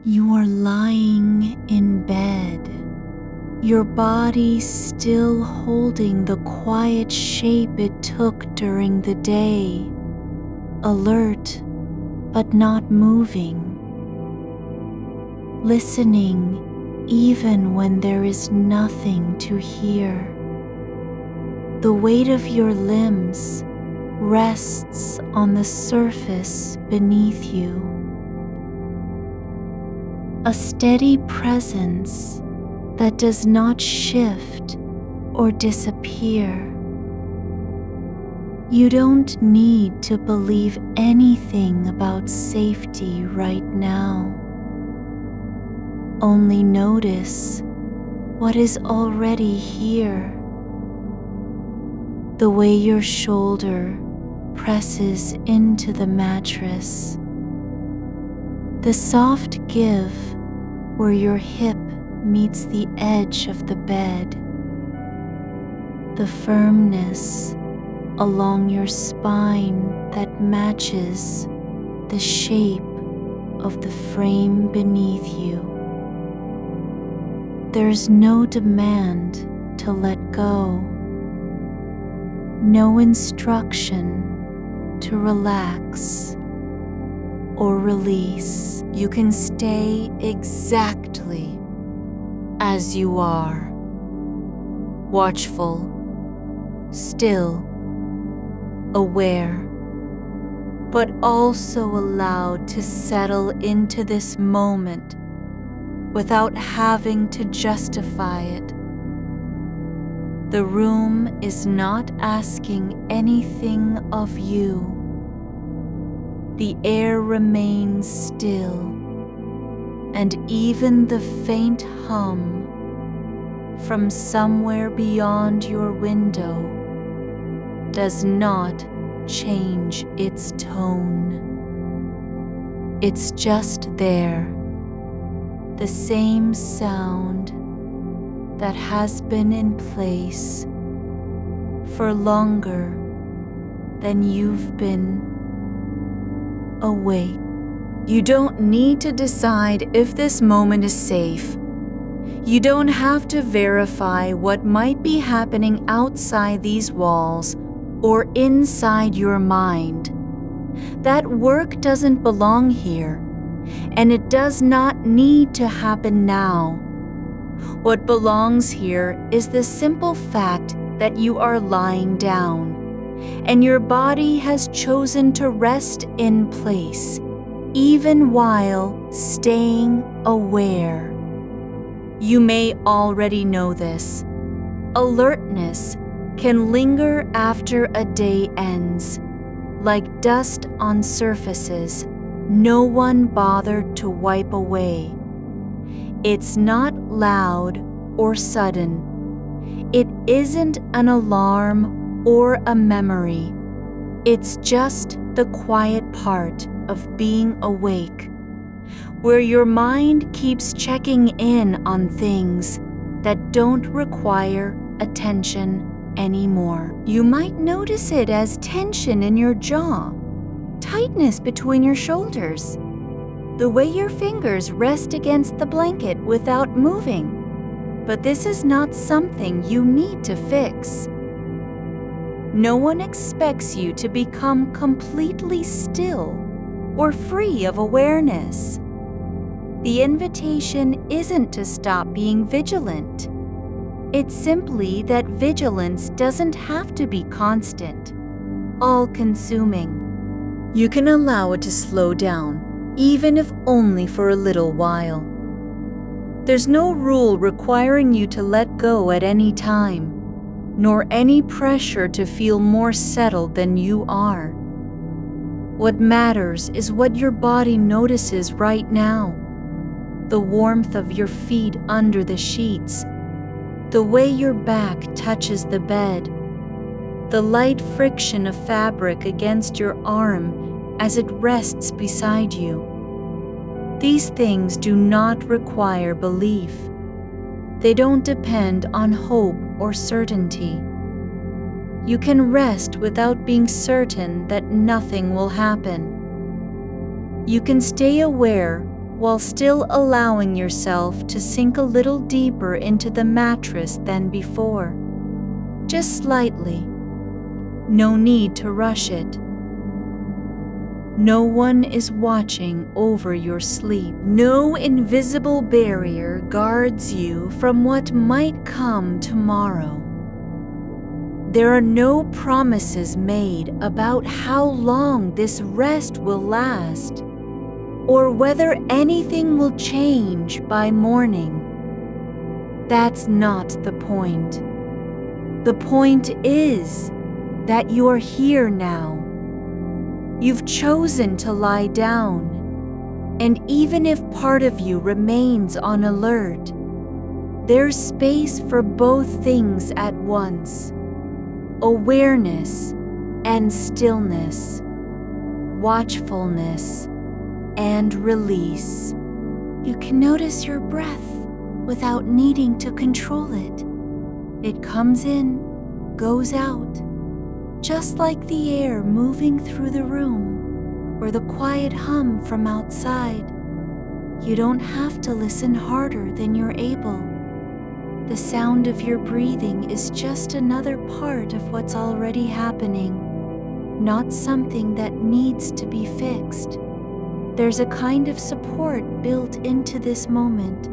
You are lying in bed, your body still holding the quiet shape it took during the day, alert but not moving, listening even when there is nothing to hear. The weight of your limbs rests on the surface beneath you. A steady presence that does not shift or disappear. You don't need to believe anything about safety right now. Only notice what is already here. The way your shoulder presses into the mattress. The soft give where your hip meets the edge of the bed. The firmness along your spine that matches the shape of the frame beneath you. There's no demand to let go, no instruction to relax or release. You can stay exactly as you are, watchful, still, aware, but also allowed to settle into this moment without having to justify it. The room is not asking anything of you. The air remains still, and even the faint hum from somewhere beyond your window does not change its tone. It's just there, the same sound that has been in place for longer than you've been awake. You don't need to decide if this moment is safe. You don't have to verify what might be happening outside these walls or inside your mind. That work doesn't belong here, and it does not need to happen now. What belongs here is the simple fact that you are lying down, and your body has chosen to rest in place, even while staying aware. You may already know this. Alertness can linger after a day ends, like dust on surfaces no one bothered to wipe away. It's not loud or sudden. It isn't an alarm or a memory. It's just the quiet part of being awake, where your mind keeps checking in on things that don't require attention anymore. You might notice it as tension in your jaw, tightness between your shoulders, the way your fingers rest against the blanket without moving. But this is not something you need to fix. No one expects you to become completely still or free of awareness. The invitation isn't to stop being vigilant. It's simply that vigilance doesn't have to be constant, all-consuming. You can allow it to slow down, even if only for a little while. There's no rule requiring you to let go at any time, nor any pressure to feel more settled than you are. What matters is what your body notices right now. The warmth of your feet under the sheets, the way your back touches the bed, the light friction of fabric against your arm as it rests beside you. These things do not require belief. They don't depend on hope or certainty. You can rest without being certain that nothing will happen. You can stay aware while still allowing yourself to sink a little deeper into the mattress than before. Just slightly. No need to rush it. No one is watching over your sleep. No invisible barrier guards you from what might come tomorrow. There are no promises made about how long this rest will last, or whether anything will change by morning. That's not the point. The point is that you are here now. You've chosen to lie down, and even if part of you remains on alert, there's space for both things at once: awareness and stillness, watchfulness and release. You can notice your breath without needing to control it. It comes in, goes out, just like the air moving through the room or the quiet hum from outside. You don't have to listen harder than you're able. The sound of your breathing is just another part of what's already happening, not something that needs to be fixed. There's a kind of support built into this moment,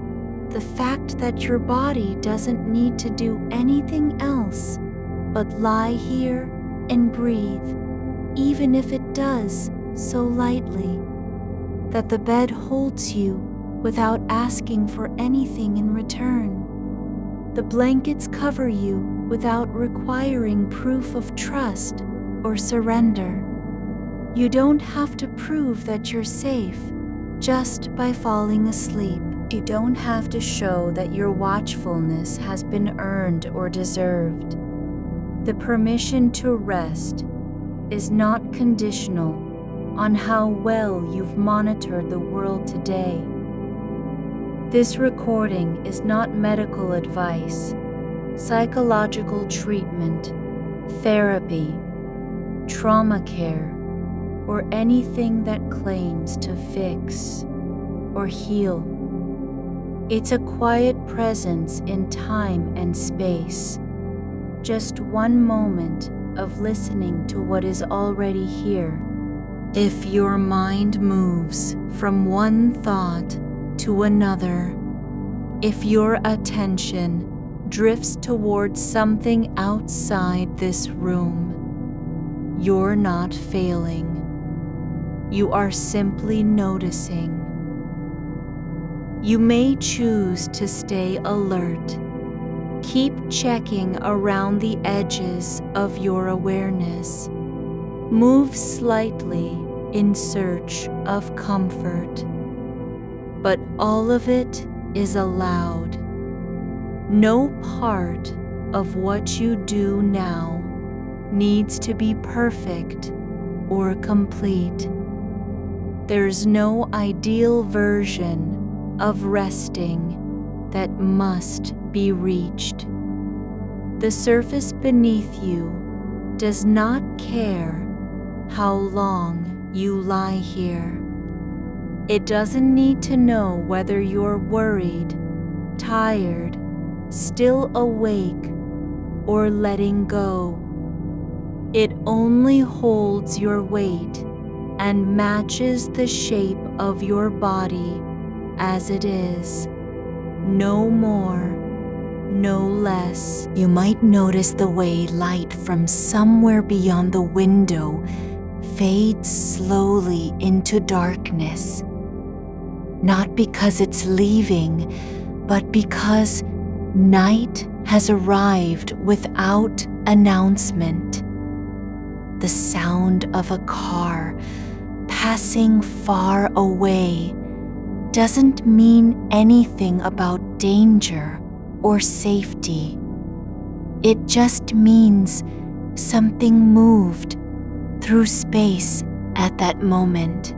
the fact that your body doesn't need to do anything else but lie here and breathe, even if it does so lightly, that the bed holds you without asking for anything in return. The blankets cover you without requiring proof of trust or surrender. You don't have to prove that you're safe just by falling asleep. You don't have to show that your watchfulness has been earned or deserved. The permission to rest is not conditional on how well you've monitored the world today. This recording is not medical advice, psychological treatment, therapy, trauma care, or anything that claims to fix or heal. It's a quiet presence in time and space, just one moment of listening to what is already here. If your mind moves from one thought to another, if your attention drifts towards something outside this room, you're not failing. You are simply noticing. You may choose to stay alert. Keep checking around the edges of your awareness. Move slightly in search of comfort. But all of it is allowed. No part of what you do now needs to be perfect or complete. There's no ideal version of resting that must be reached. The surface beneath you does not care how long you lie here. It doesn't need to know whether you're worried, tired, still awake, or letting go. It only holds your weight and matches the shape of your body as it is. No more, no less. You might notice the way light from somewhere beyond the window fades slowly into darkness. Not because it's leaving, but because night has arrived without announcement. The sound of a car passing far away doesn't mean anything about danger or safety. It just means something moved through space at that moment,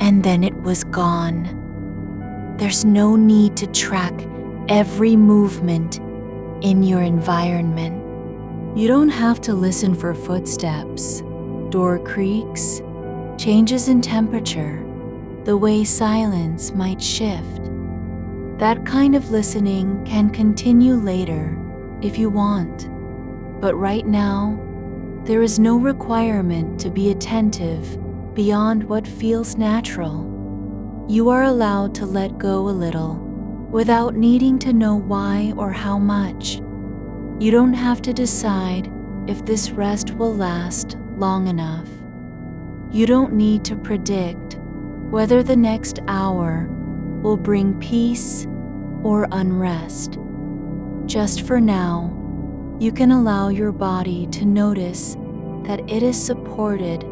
and then it was gone. There's no need to track every movement in your environment. You don't have to listen for footsteps, door creaks, changes in temperature, the way silence might shift. That kind of listening can continue later if you want, but right now, there is no requirement to be attentive beyond what feels natural. You are allowed to let go a little without needing to know why or how much. You don't have to decide if this rest will last long enough. You don't need to predict whether the next hour will bring peace or unrest. Just for now, you can allow your body to notice that it is supported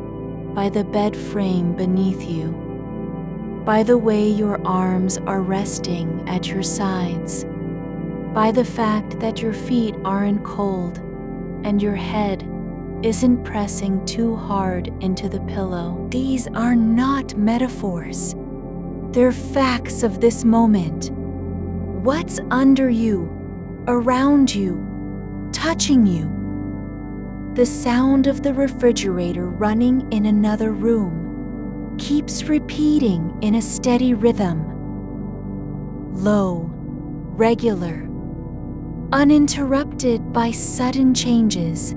by the bed frame beneath you, by the way your arms are resting at your sides, by the fact that your feet aren't cold and your head isn't pressing too hard into the pillow. These are not metaphors. They're facts of this moment. What's under you, around you, touching you? The sound of the refrigerator running in another room keeps repeating in a steady rhythm. Low, regular, uninterrupted by sudden changes.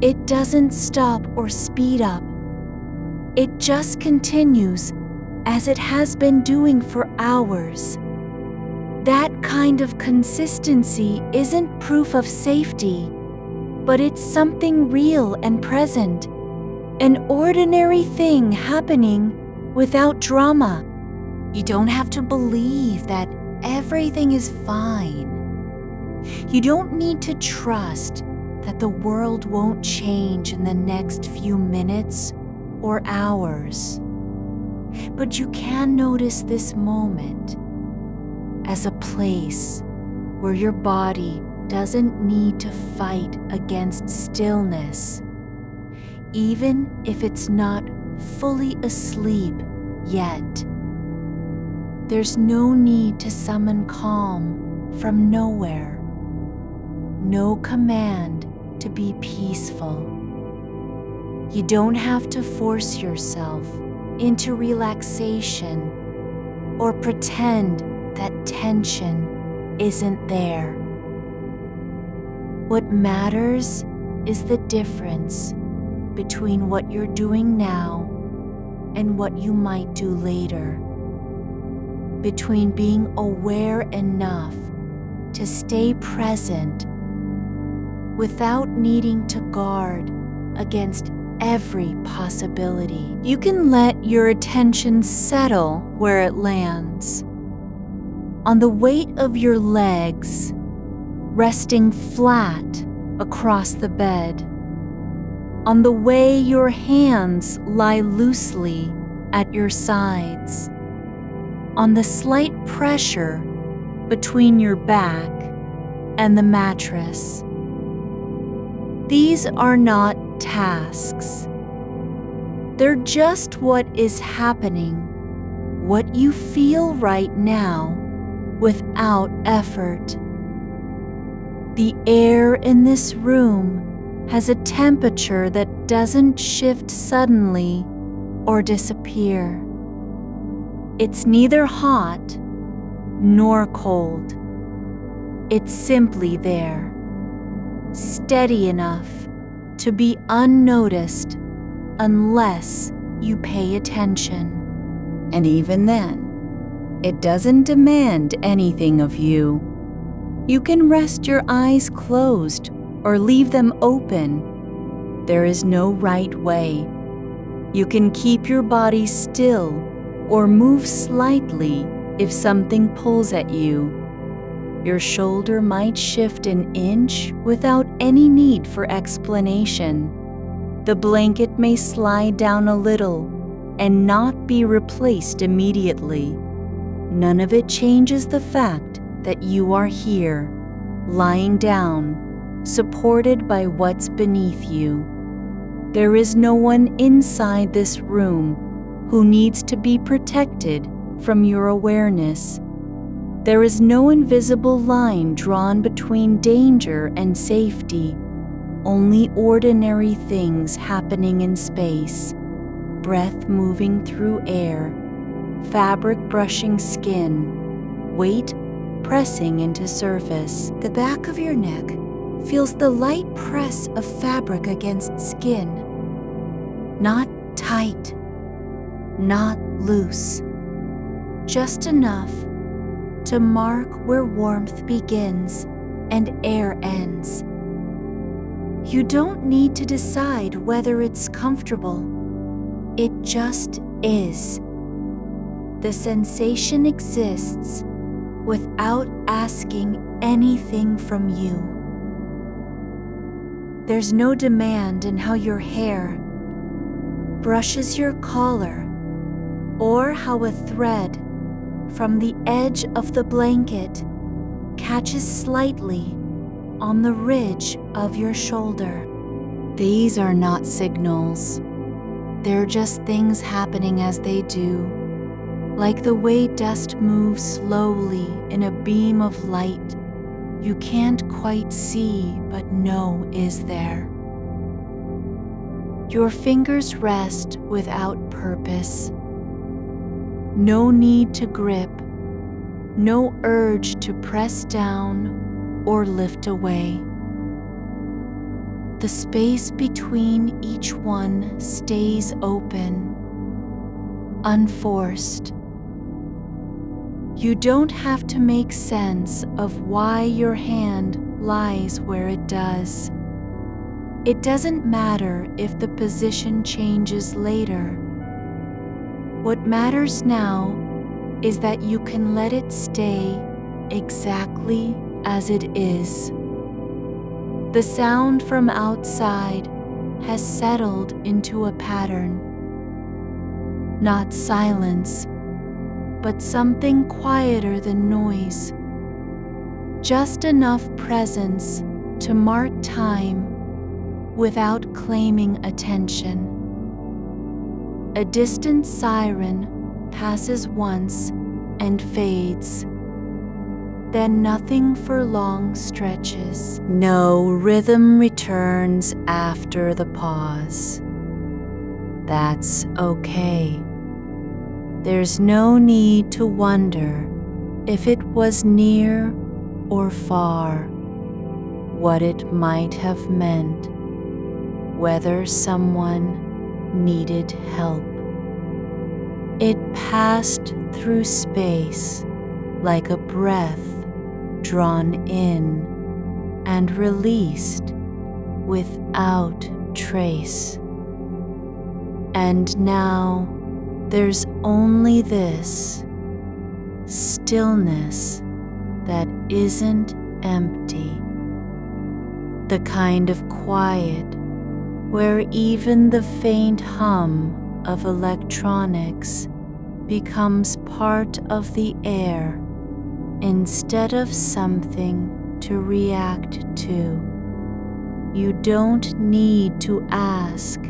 It doesn't stop or speed up. It just continues as it has been doing for hours. That kind of consistency isn't proof of safety, but it's something real and present, an ordinary thing happening without drama. You don't have to believe that everything is fine. You don't need to trust that the world won't change in the next few minutes or hours. But you can notice this moment as a place where your body doesn't need to fight against stillness, even if it's not fully asleep yet. There's no need to summon calm from nowhere, no command to be peaceful. You don't have to force yourself into relaxation or pretend that tension isn't there. What matters is the difference between what you're doing now and what you might do later, between being aware enough to stay present without needing to guard against every possibility. You can let your attention settle where it lands, on the weight of your legs resting flat across the bed, on the way your hands lie loosely at your sides, on the slight pressure between your back and the mattress. These are not tasks. They're just what is happening, what you feel right now without effort. The air in this room has a temperature that doesn't shift suddenly or disappear. It's neither hot nor cold. It's simply there, steady enough to be unnoticed unless you pay attention. And even then, it doesn't demand anything of you. You can rest your eyes closed or leave them open. There is no right way. You can keep your body still or move slightly if something pulls at you. Your shoulder might shift an inch without any need for explanation. The blanket may slide down a little and not be replaced immediately. None of it changes the fact that you are here, lying down, supported by what's beneath you. There is no one inside this room who needs to be protected from your awareness. There is no invisible line drawn between danger and safety, only ordinary things happening in space, breath moving through air, fabric brushing skin, weight pressing into surface. The back of your neck feels the light press of fabric against skin. Not tight, not loose, just enough to mark where warmth begins and air ends. You don't need to decide whether it's comfortable. It just is. The sensation exists without asking anything from you. There's no demand in how your hair brushes your collar or how a thread from the edge of the blanket catches slightly on the ridge of your shoulder. These are not signals. They're just things happening as they do, like the way dust moves slowly in a beam of light you can't quite see but know is there. Your fingers rest without purpose. No need to grip, no urge to press down or lift away. The space between each one stays open, unforced. You don't have to make sense of why your hand lies where it does. It doesn't matter if the position changes later. What matters now is that you can let it stay exactly as it is. The sound from outside has settled into a pattern. Not silence, but something quieter than noise. Just enough presence to mark time without claiming attention. A distant siren passes once and fades. Then nothing for long stretches. No rhythm returns after the pause. That's okay. There's no need to wonder if it was near or far, what it might have meant, whether someone needed help. It passed through space like a breath drawn in and released without trace. And now there's only this stillness that isn't empty. The kind of quiet where even the faint hum of electronics becomes part of the air instead of something to react to. You don't need to ask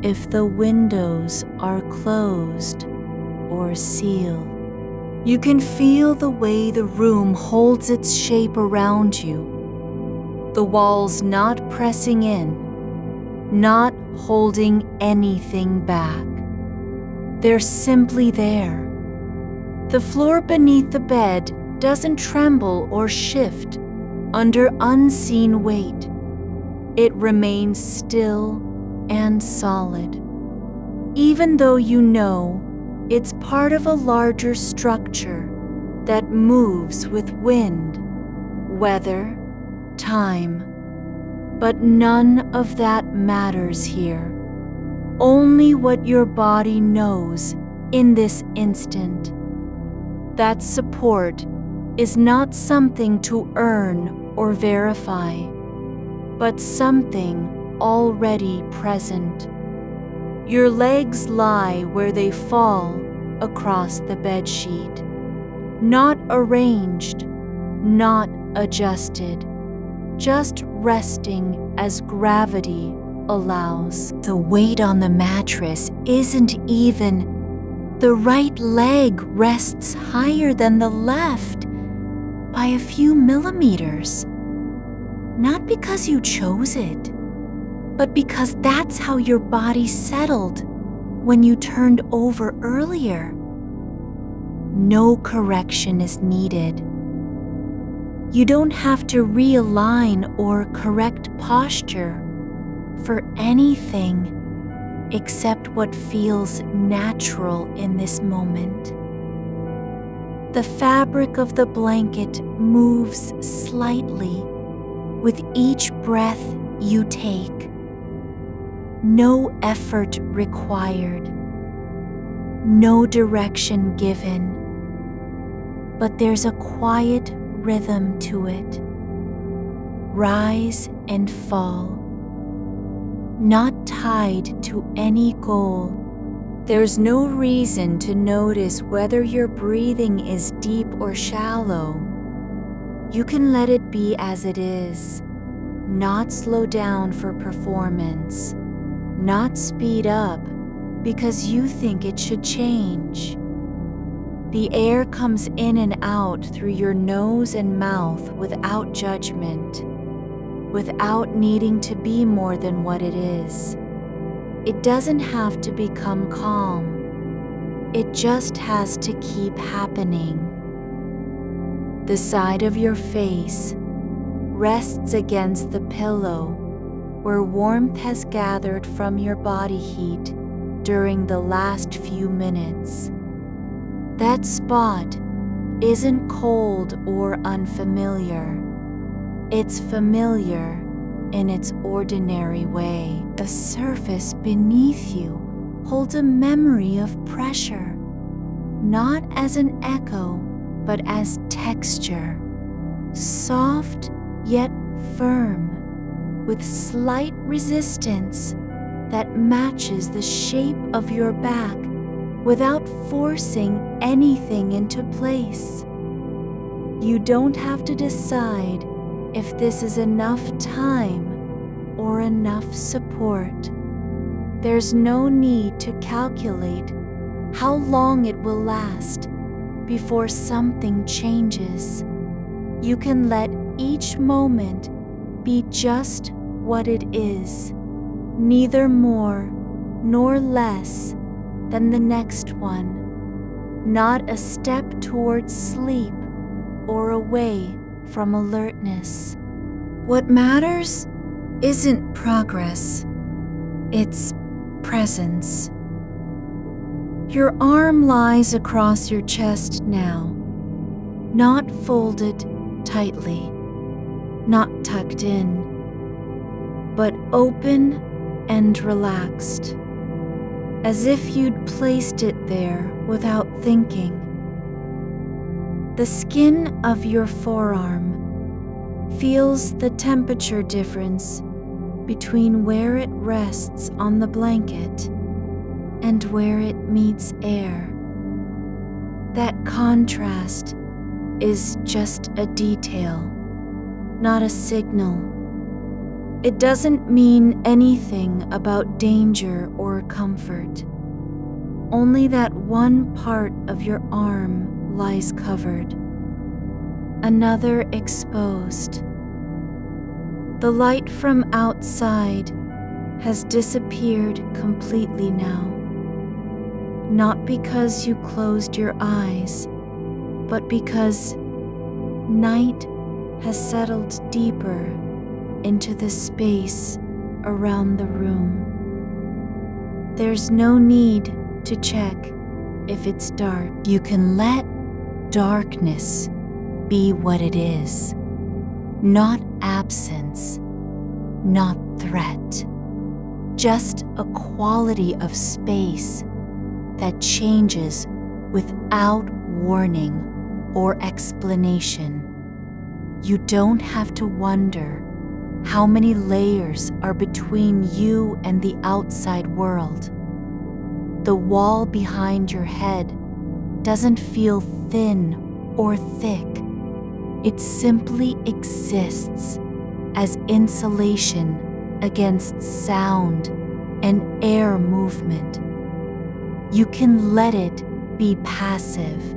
if the windows are closed or sealed. You can feel the way the room holds its shape around you. The walls not pressing in, not holding anything back. They're simply there. The floor beneath the bed doesn't tremble or shift under unseen weight. It remains still and solid, even though you know it's part of a larger structure that moves with wind, weather, time. But none of that matters here. Only what your body knows in this instant. That support is not something to earn or verify, but something already present. Your legs lie where they fall across the bedsheet, not arranged, not adjusted, just resting as gravity allows. The weight on the mattress isn't even. The right leg rests higher than the left by a few millimeters. Not because you chose it, but because that's how your body settled when you turned over earlier. no correction is needed. You don't have to realign or correct posture for anything except what feels natural in this moment. The fabric of the blanket moves slightly with each breath you take. No effort required, no direction given, but there's a quiet rhythm to it. Rise and fall, not tied to any goal. There's no reason to notice whether your breathing is deep or shallow. You can let it be as it is, not slow down for performance, not speed up because you think it should change. The air comes in and out through your nose and mouth without judgment, without needing to be more than what it is. It doesn't have to become calm. It just has to keep happening. The side of your face rests against the pillow where warmth has gathered from your body heat during the last few minutes. That spot isn't cold or unfamiliar. It's familiar in its ordinary way. The surface beneath you holds a memory of pressure, not as an echo, but as texture, soft yet firm, with slight resistance that matches the shape of your back without forcing anything into place. You don't have to decide if this is enough time or enough support. There's no need to calculate how long it will last before something changes. You can let each moment be just what it is, neither more nor less than the next one, not a step towards sleep or away from alertness. What matters isn't progress, it's presence. Your arm lies across your chest now, not folded tightly, not tucked in, but open and relaxed, as if you'd placed it there without thinking. The skin of your forearm feels the temperature difference between where it rests on the blanket and where it meets air. That contrast is just a detail, not a signal. It doesn't mean anything about danger or comfort. Only that one part of your arm lies covered, another exposed. The light from outside has disappeared completely now, not because you closed your eyes, but because night has settled deeper into the space around the room. There's no need to check if it's dark. You can let darkness be what it is, not absence, not threat, just a quality of space that changes without warning or explanation. You don't have to wonder how many layers are between you and the outside world. The wall behind your head doesn't feel thin or thick. It simply exists as insulation against sound and air movement. You can let it be passive.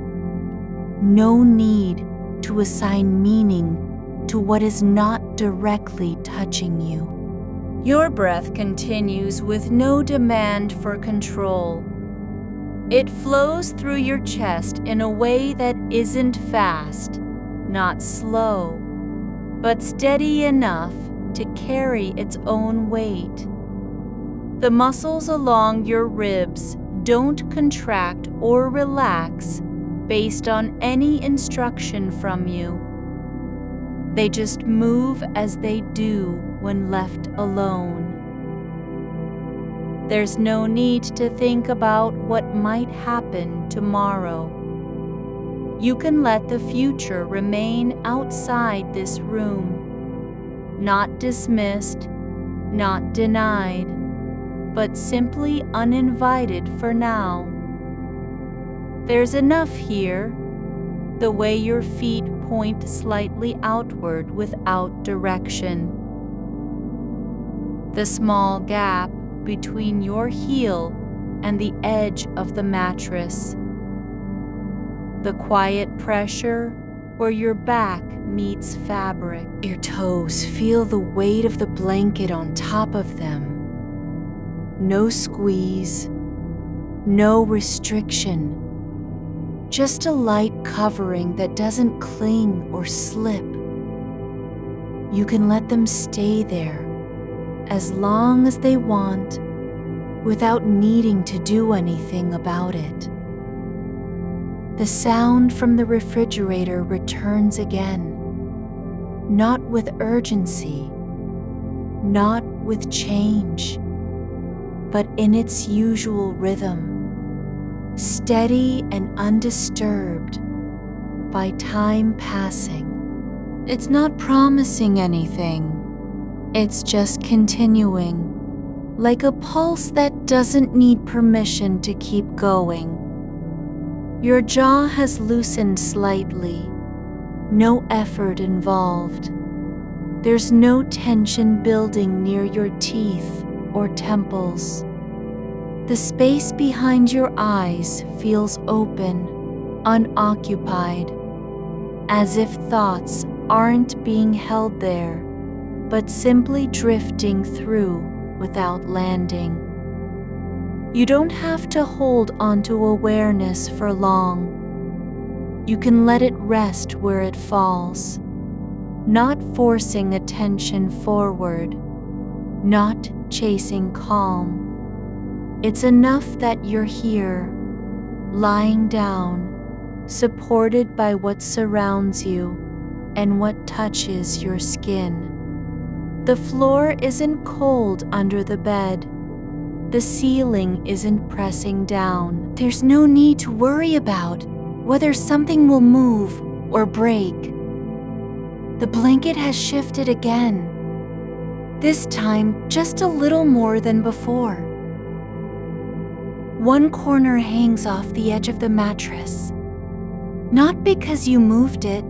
No need to assign meaning to what is not directly touching you. Your breath continues with no demand for control. It flows through your chest in a way that isn't fast, not slow, but steady enough to carry its own weight. The muscles along your ribs don't contract or relax based on any instruction from you. They just move as they do when left alone. There's no need to think about what might happen tomorrow. You can let the future remain outside this room, not dismissed, not denied, but simply uninvited for now. There's enough here, the way your feet point slightly outward without direction. The small gap between your heel and the edge of the mattress. The quiet pressure where your back meets fabric. Your toes feel the weight of the blanket on top of them. No squeeze, no restriction. Just a light covering that doesn't cling or slip. You can let them stay there as long as they want without needing to do anything about it. The sound from the refrigerator returns again, not with urgency, not with change, but in its usual rhythm. Steady and undisturbed by time passing. It's not promising anything. It's just continuing, like a pulse that doesn't need permission to keep going. Your jaw has loosened slightly, no effort involved. There's no tension building near your teeth or temples. The space behind your eyes feels open, unoccupied, as if thoughts aren't being held there, but simply drifting through without landing. You don't have to hold onto awareness for long. You can let it rest where it falls, not forcing attention forward, not chasing calm. It's enough that you're here, lying down, supported by what surrounds you and what touches your skin. The floor isn't cold under the bed. The ceiling isn't pressing down. There's no need to worry about whether something will move or break. The blanket has shifted again, this time just a little more than before. One corner hangs off the edge of the mattress, not because you moved it,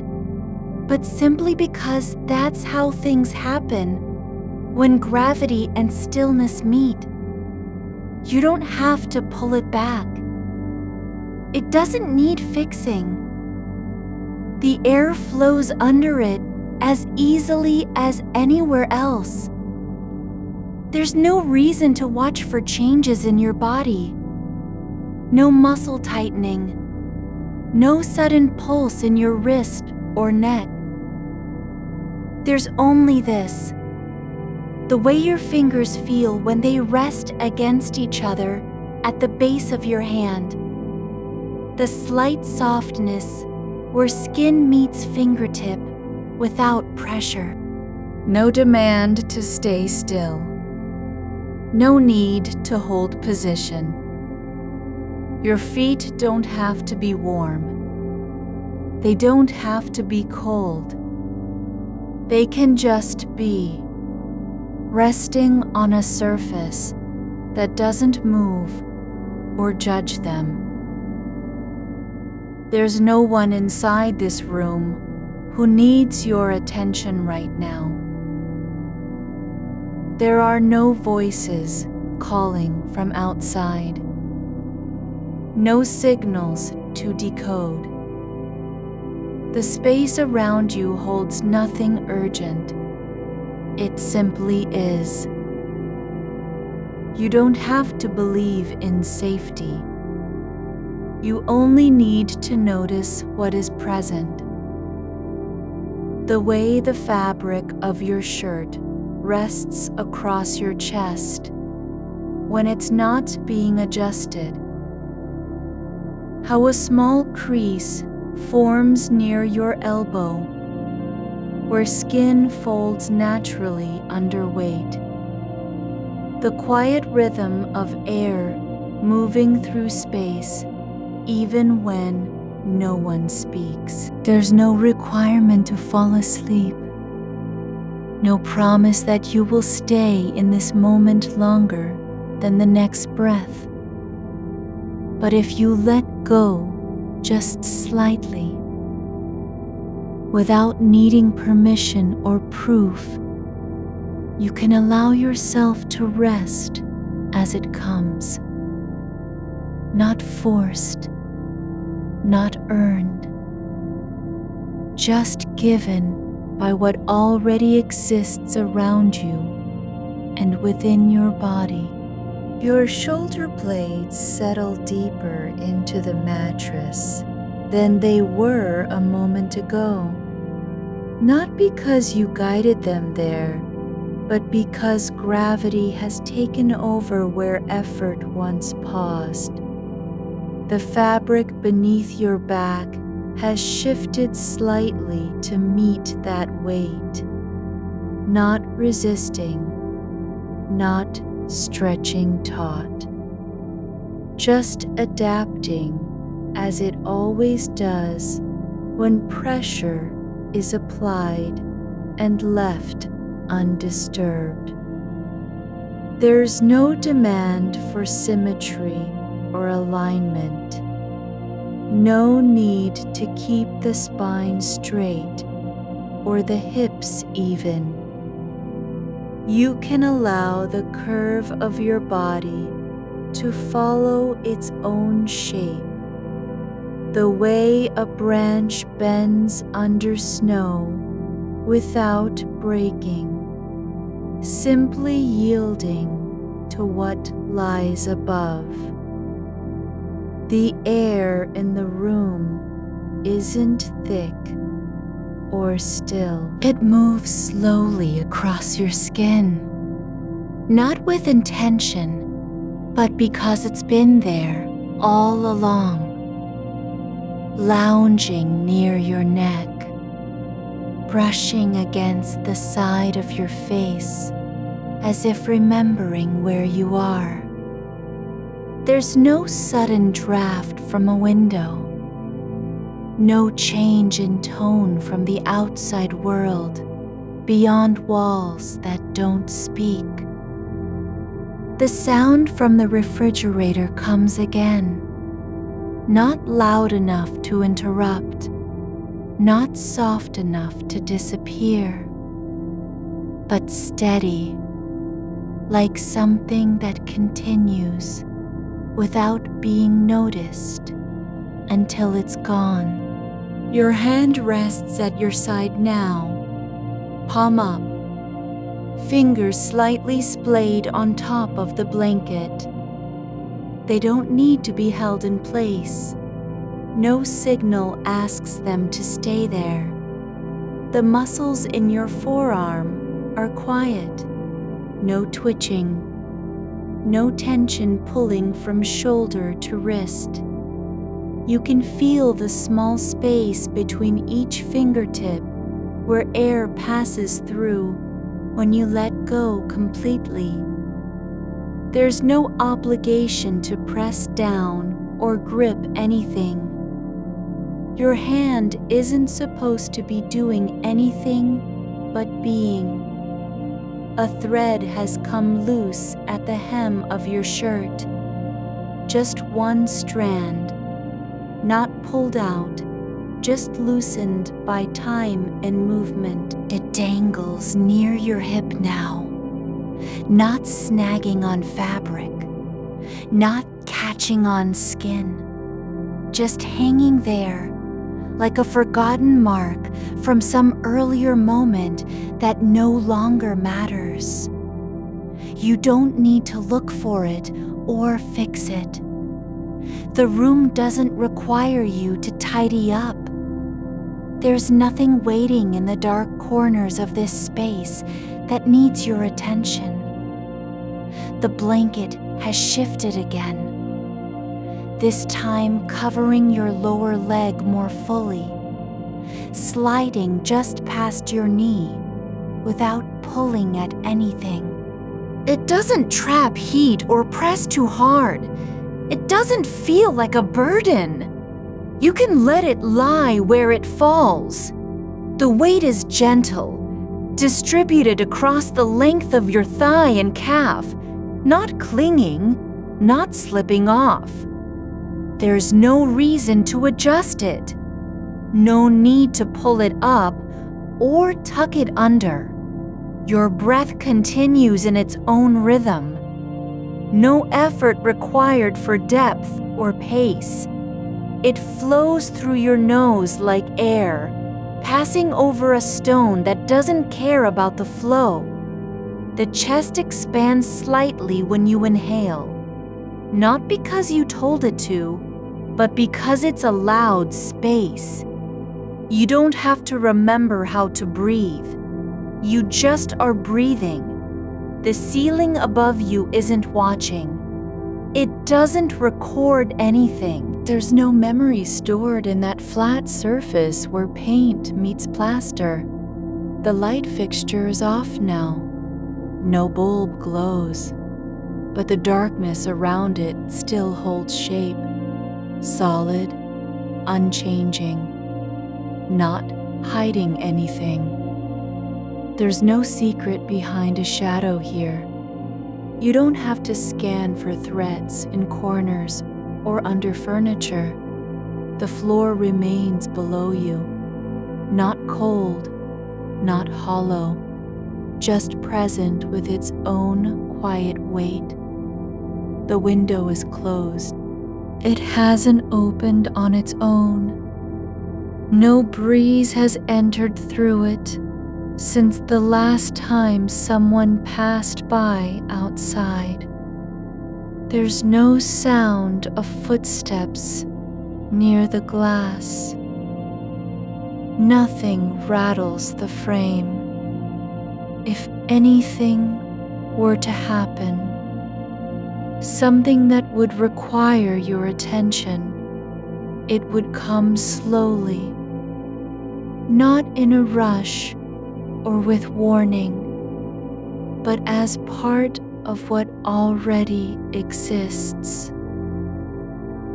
but simply because that's how things happen when gravity and stillness meet. You don't have to pull it back. It doesn't need fixing. The air flows under it as easily as anywhere else. There's no reason to watch for changes in your body. No muscle tightening, no sudden pulse in your wrist or neck. There's only this: the way your fingers feel when they rest against each other at the base of your hand. The slight softness where skin meets fingertip without pressure. No demand to stay still. No need to hold position. Your feet don't have to be warm. They don't have to be cold. They can just be, resting on a surface that doesn't move or judge them. There's no one inside this room who needs your attention right now. There are no voices calling from outside. No signals to decode. The space around you holds nothing urgent. It simply is. You don't have to believe in safety. You only need to notice what is present. The way the fabric of your shirt rests across your chest when it's not being adjusted. How a small crease forms near your elbow, where skin folds naturally under weight. The quiet rhythm of air moving through space, even when no one speaks. There's no requirement to fall asleep. No promise that you will stay in this moment longer than the next breath. But if you let go just slightly, without needing permission or proof, you can allow yourself to rest as it comes. Not forced, not earned, just given by what already exists around you and within your body. Your shoulder blades settle deeper into the mattress than they were a moment ago. Not because you guided them there, but because gravity has taken over where effort once paused. The fabric beneath your back has shifted slightly to meet that weight, not resisting, not stretching taut, just adapting as it always does when pressure is applied and left undisturbed. There's no demand for symmetry or alignment, no need to keep the spine straight or the hips even. You can allow the curve of your body to follow its own shape, the way a branch bends under snow without breaking, simply yielding to what lies above. The air in the room isn't thick or still. It moves slowly across your skin, not with intention, but because it's been there all along, lounging near your neck, brushing against the side of your face as if remembering where you are. There's no sudden draft from a window, no change in tone from the outside world beyond walls that don't speak. The sound from the refrigerator comes again, not loud enough to interrupt, not soft enough to disappear, but steady, like something that continues without being noticed until it's gone. Your hand rests at your side now, palm up, fingers slightly splayed on top of the blanket. They don't need to be held in place. No signal asks them to stay there. The muscles in your forearm are quiet, no twitching, no tension pulling from shoulder to wrist. You can feel the small space between each fingertip where air passes through when you let go completely. There's no obligation to press down or grip anything. Your hand isn't supposed to be doing anything but being. A thread has come loose at the hem of your shirt. Just one strand, not pulled out, just loosened by time and movement. It dangles near your hip now, not snagging on fabric, not catching on skin, just hanging there like a forgotten mark from some earlier moment that no longer matters. You don't need to look for it or fix it. The room doesn't require you to tidy up. There's nothing waiting in the dark corners of this space that needs your attention. The blanket has shifted again, this time covering your lower leg more fully, sliding just past your knee without pulling at anything. It doesn't trap heat or press too hard. It doesn't feel like a burden. You can let it lie where it falls. The weight is gentle, distributed across the length of your thigh and calf, not clinging, not slipping off. There's no reason to adjust it. No need to pull it up or tuck it under. Your breath continues in its own rhythm. No effort required for depth or pace. It flows through your nose like air, passing over a stone that doesn't care about the flow. The chest expands slightly when you inhale, not because you told it to, but because it's allowed space. You don't have to remember how to breathe. You just are breathing. The ceiling above you isn't watching. It doesn't record anything. There's no memory stored in that flat surface where paint meets plaster. The light fixture is off now. No bulb glows, but the darkness around it still holds shape, solid, unchanging, not hiding anything. There's no secret behind a shadow here. You don't have to scan for threats in corners or under furniture. The floor remains below you, not cold, not hollow, just present with its own quiet weight. The window is closed. It hasn't opened on its own. No breeze has entered through it since the last time someone passed by outside. There's no sound of footsteps near the glass. Nothing rattles the frame. If anything were to happen, something that would require your attention, it would come slowly, not in a rush or with warning, but as part of what already exists.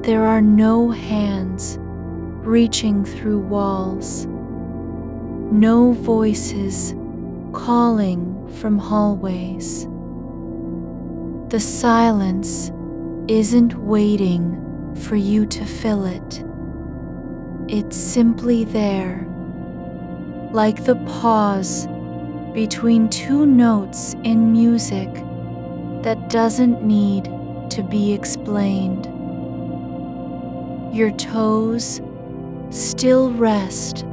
There are no hands reaching through walls, no voices calling from hallways. The silence isn't waiting for you to fill it. It's simply there, like the pause between two notes in music that doesn't need to be explained. Your toes still rest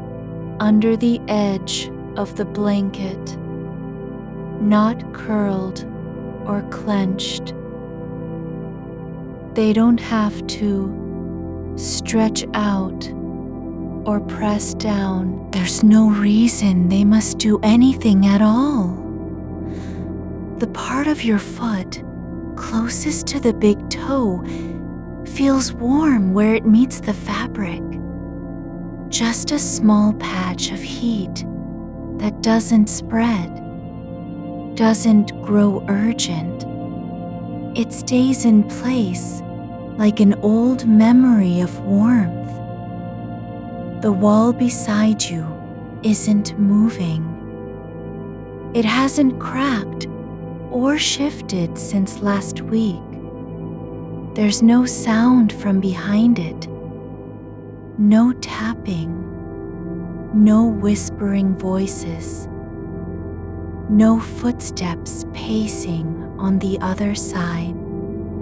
under the edge of the blanket, not curled or clenched. They don't have to stretch out or press down. There's no reason they must do anything at all. The part of your foot closest to the big toe feels warm where it meets the fabric. Just a small patch of heat that doesn't spread, doesn't grow urgent. It stays in place like an old memory of warmth. The wall beside you isn't moving. It hasn't cracked or shifted since last week. There's no sound from behind it. No tapping. No whispering voices. No footsteps pacing on the other side.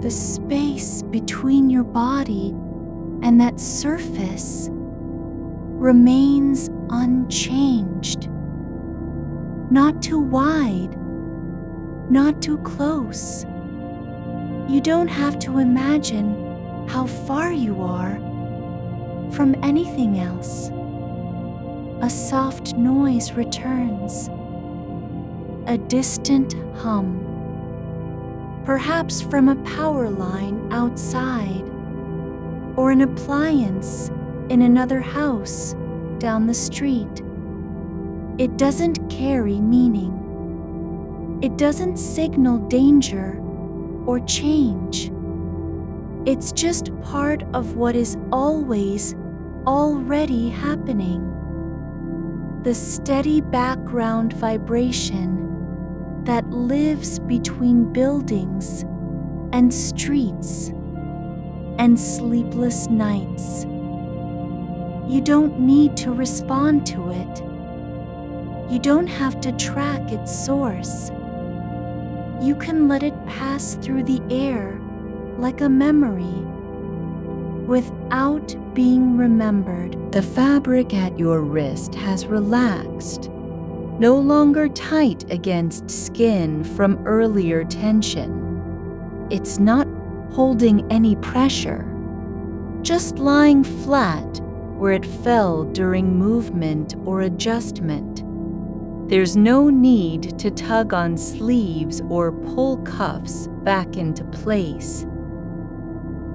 The space between your body and that surface remains unchanged. Not too wide, not too close. You don't have to imagine how far you are from anything else. A soft noise returns, a distant hum, perhaps from a power line outside or an appliance in another house down the street. It doesn't carry meaning. It doesn't signal danger or change. It's just part of what is always already happening. The steady background vibration that lives between buildings and streets and sleepless nights. You don't need to respond to it. You don't have to track its source. You can let it pass through the air like a memory without being remembered. The fabric at your wrist has relaxed, no longer tight against skin from earlier tension. It's not holding any pressure, just lying flat where it fell during movement or adjustment. There's no need to tug on sleeves or pull cuffs back into place.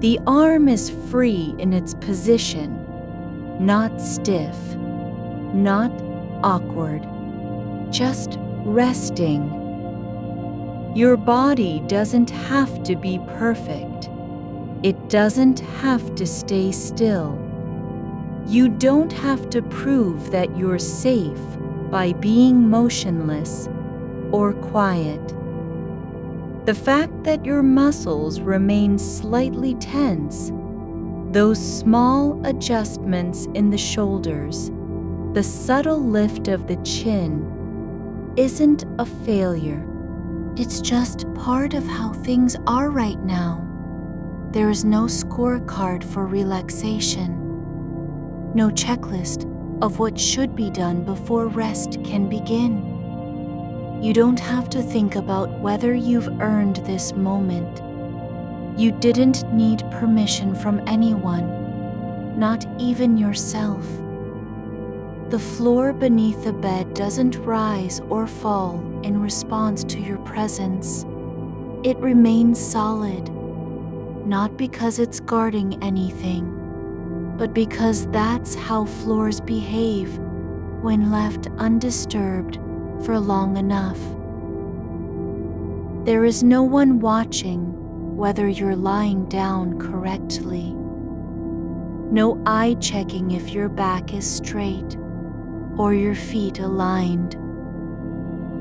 The arm is free in its position, not stiff, not awkward, just resting. Your body doesn't have to be perfect. It doesn't have to stay still. You don't have to prove that you're safe by being motionless or quiet. The fact that your muscles remain slightly tense, those small adjustments in the shoulders, the subtle lift of the chin, isn't a failure. It's just part of how things are right now. There is no scorecard for relaxation, no checklist of what should be done before rest can begin. You don't have to think about whether you've earned this moment. You didn't need permission from anyone, not even yourself. The floor beneath the bed doesn't rise or fall in response to your presence. It remains solid, not because it's guarding anything, but because that's how floors behave when left undisturbed for long enough. There is no one watching whether you're lying down correctly. No eye checking if your back is straight or your feet aligned.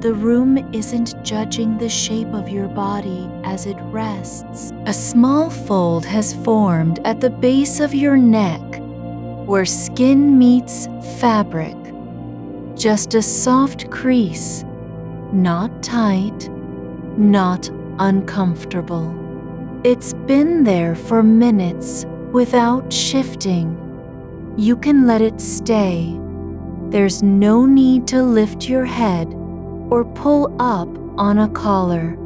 The room isn't judging the shape of your body as it rests. A small fold has formed at the base of your neck where skin meets fabric. Just a soft crease, not tight, not uncomfortable. It's been there for minutes without shifting. You can let it stay. There's no need to lift your head or pull up on a collar.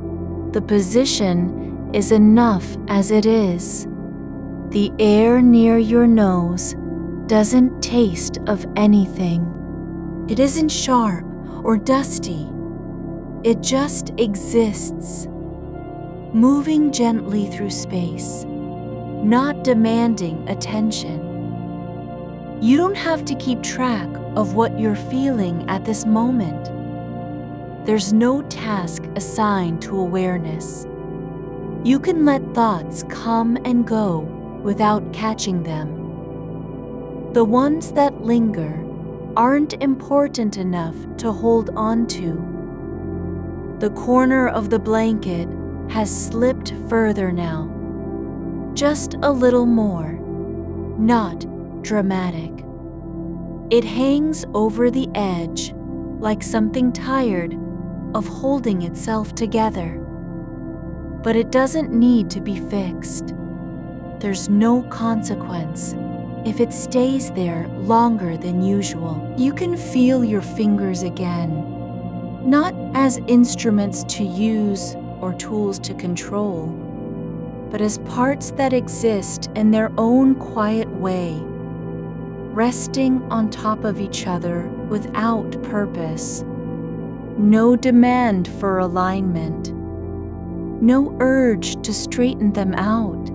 The position is enough as it is. The air near your nose doesn't taste of anything. It isn't sharp or dusty. It just exists, moving gently through space, not demanding attention. You don't have to keep track of what you're feeling at this moment. There's no task assigned to awareness. You can let thoughts come and go without catching them. The ones that linger aren't important enough to hold on to. The corner of the blanket has slipped further now. Just a little more, not dramatic. It hangs over the edge like something tired of holding itself together. But it doesn't need to be fixed. There's no consequence if it stays there longer than usual. You can feel your fingers again, not as instruments to use or tools to control, but as parts that exist in their own quiet way, resting on top of each other without purpose. No demand for alignment, no urge to straighten them out.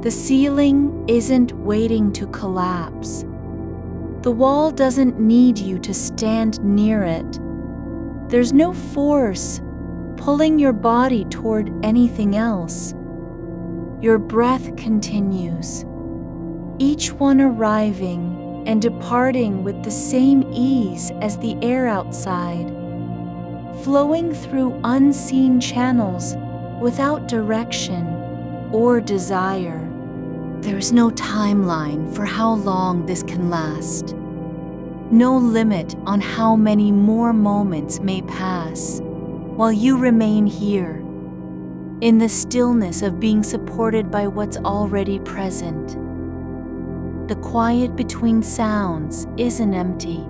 The ceiling isn't waiting to collapse. The wall doesn't need you to stand near it. There's no force pulling your body toward anything else. Your breath continues, each one arriving and departing with the same ease as the air outside, flowing through unseen channels without direction or desire. There's no timeline for how long this can last. No limit on how many more moments may pass while you remain here, in the stillness of being supported by what's already present. The quiet between sounds isn't empty.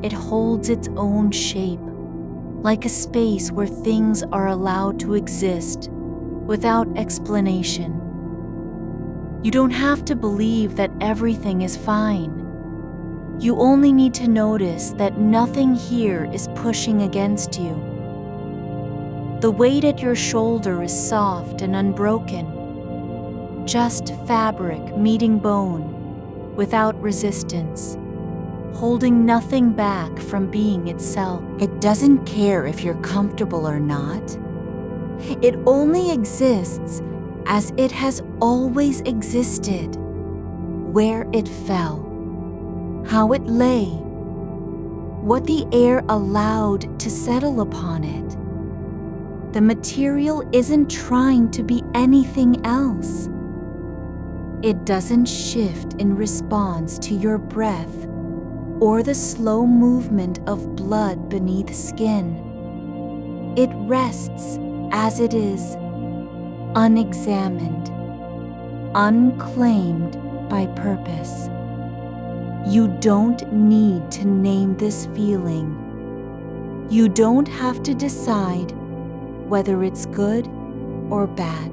It holds its own shape, like a space where things are allowed to exist without explanation. You don't have to believe that everything is fine. You only need to notice that nothing here is pushing against you. The weight at your shoulder is soft and unbroken, just fabric meeting bone without resistance, holding nothing back from being itself. It doesn't care if you're comfortable or not. It only exists as it has always existed, where it fell, how it lay, what the air allowed to settle upon it. The material isn't trying to be anything else. It doesn't shift in response to your breath or the slow movement of blood beneath skin. It rests as it is, unexamined, unclaimed by purpose. You don't need to name this feeling. You don't have to decide whether it's good or bad.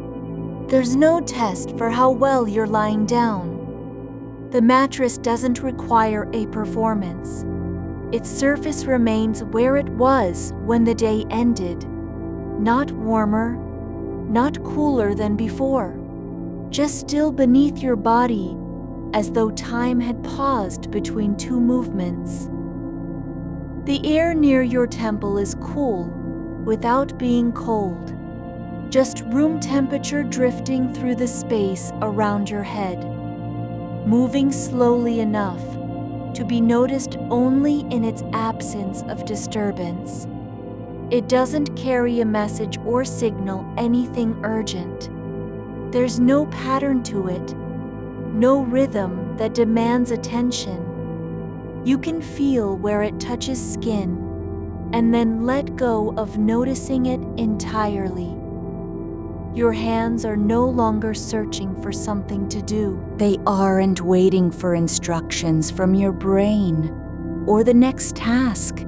There's no test for how well you're lying down. The mattress doesn't require a performance. Its surface remains where it was when the day ended, not warmer, not cooler than before, just still beneath your body, as though time had paused between two movements. The air near your temple is cool, without being cold, just room temperature drifting through the space around your head, moving slowly enough to be noticed only in its absence of disturbance. It doesn't carry a message or signal anything urgent. There's no pattern to it, no rhythm that demands attention. You can feel where it touches skin and then let go of noticing it entirely. Your hands are no longer searching for something to do. They aren't waiting for instructions from your brain or the next task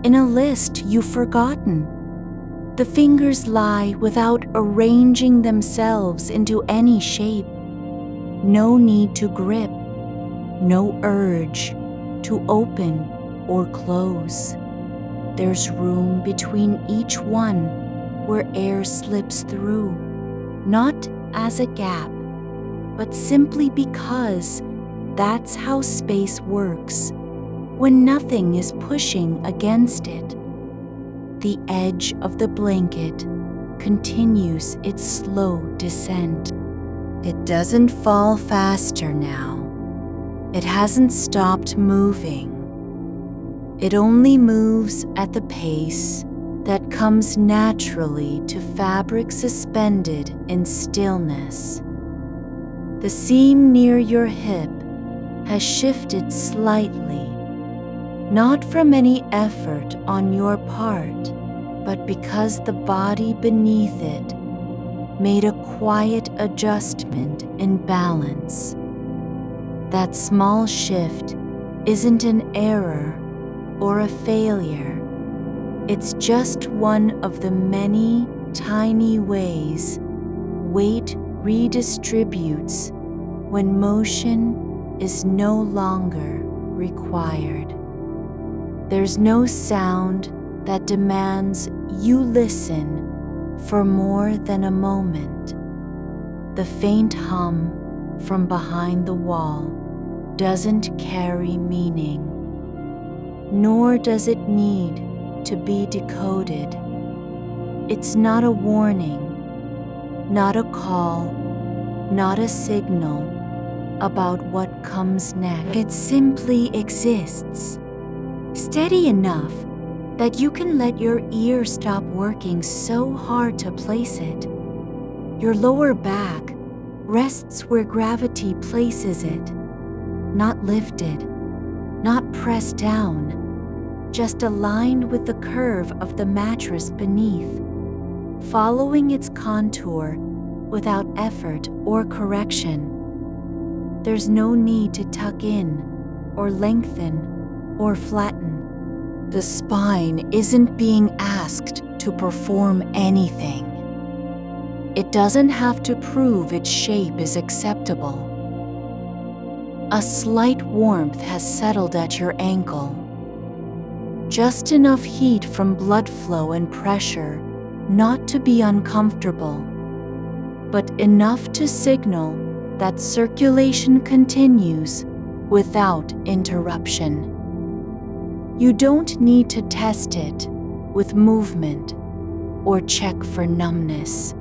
in a list you've forgotten. The fingers lie without arranging themselves into any shape. No need to grip, no urge to open or close. There's room between each one where air slips through, not as a gap, but simply because that's how space works when nothing is pushing against it. The edge of the blanket continues its slow descent. It doesn't fall faster now. It hasn't stopped moving. It only moves at the pace that comes naturally to fabric suspended in stillness. The seam near your hip has shifted slightly, not from any effort on your part, but because the body beneath it made a quiet adjustment in balance. That small shift isn't an error or a failure. It's just one of the many tiny ways weight redistributes when motion is no longer required. There's no sound that demands you listen for more than a moment. The faint hum from behind the wall doesn't carry meaning, nor does it need to be decoded. It's not a warning, not a call, not a signal about what comes next. It simply exists, steady enough that you can let your ear stop working so hard to place it. Your lower back rests where gravity places it, not lifted, not pressed down, just aligned with the curve of the mattress beneath, following its contour without effort or correction. There's no need to tuck in, or lengthen, or flatten. The spine isn't being asked to perform anything. It doesn't have to prove its shape is acceptable. A slight warmth has settled at your ankle. Just enough heat from blood flow and pressure not to be uncomfortable, but enough to signal that circulation continues without interruption. You don't need to test it with movement or check for numbness.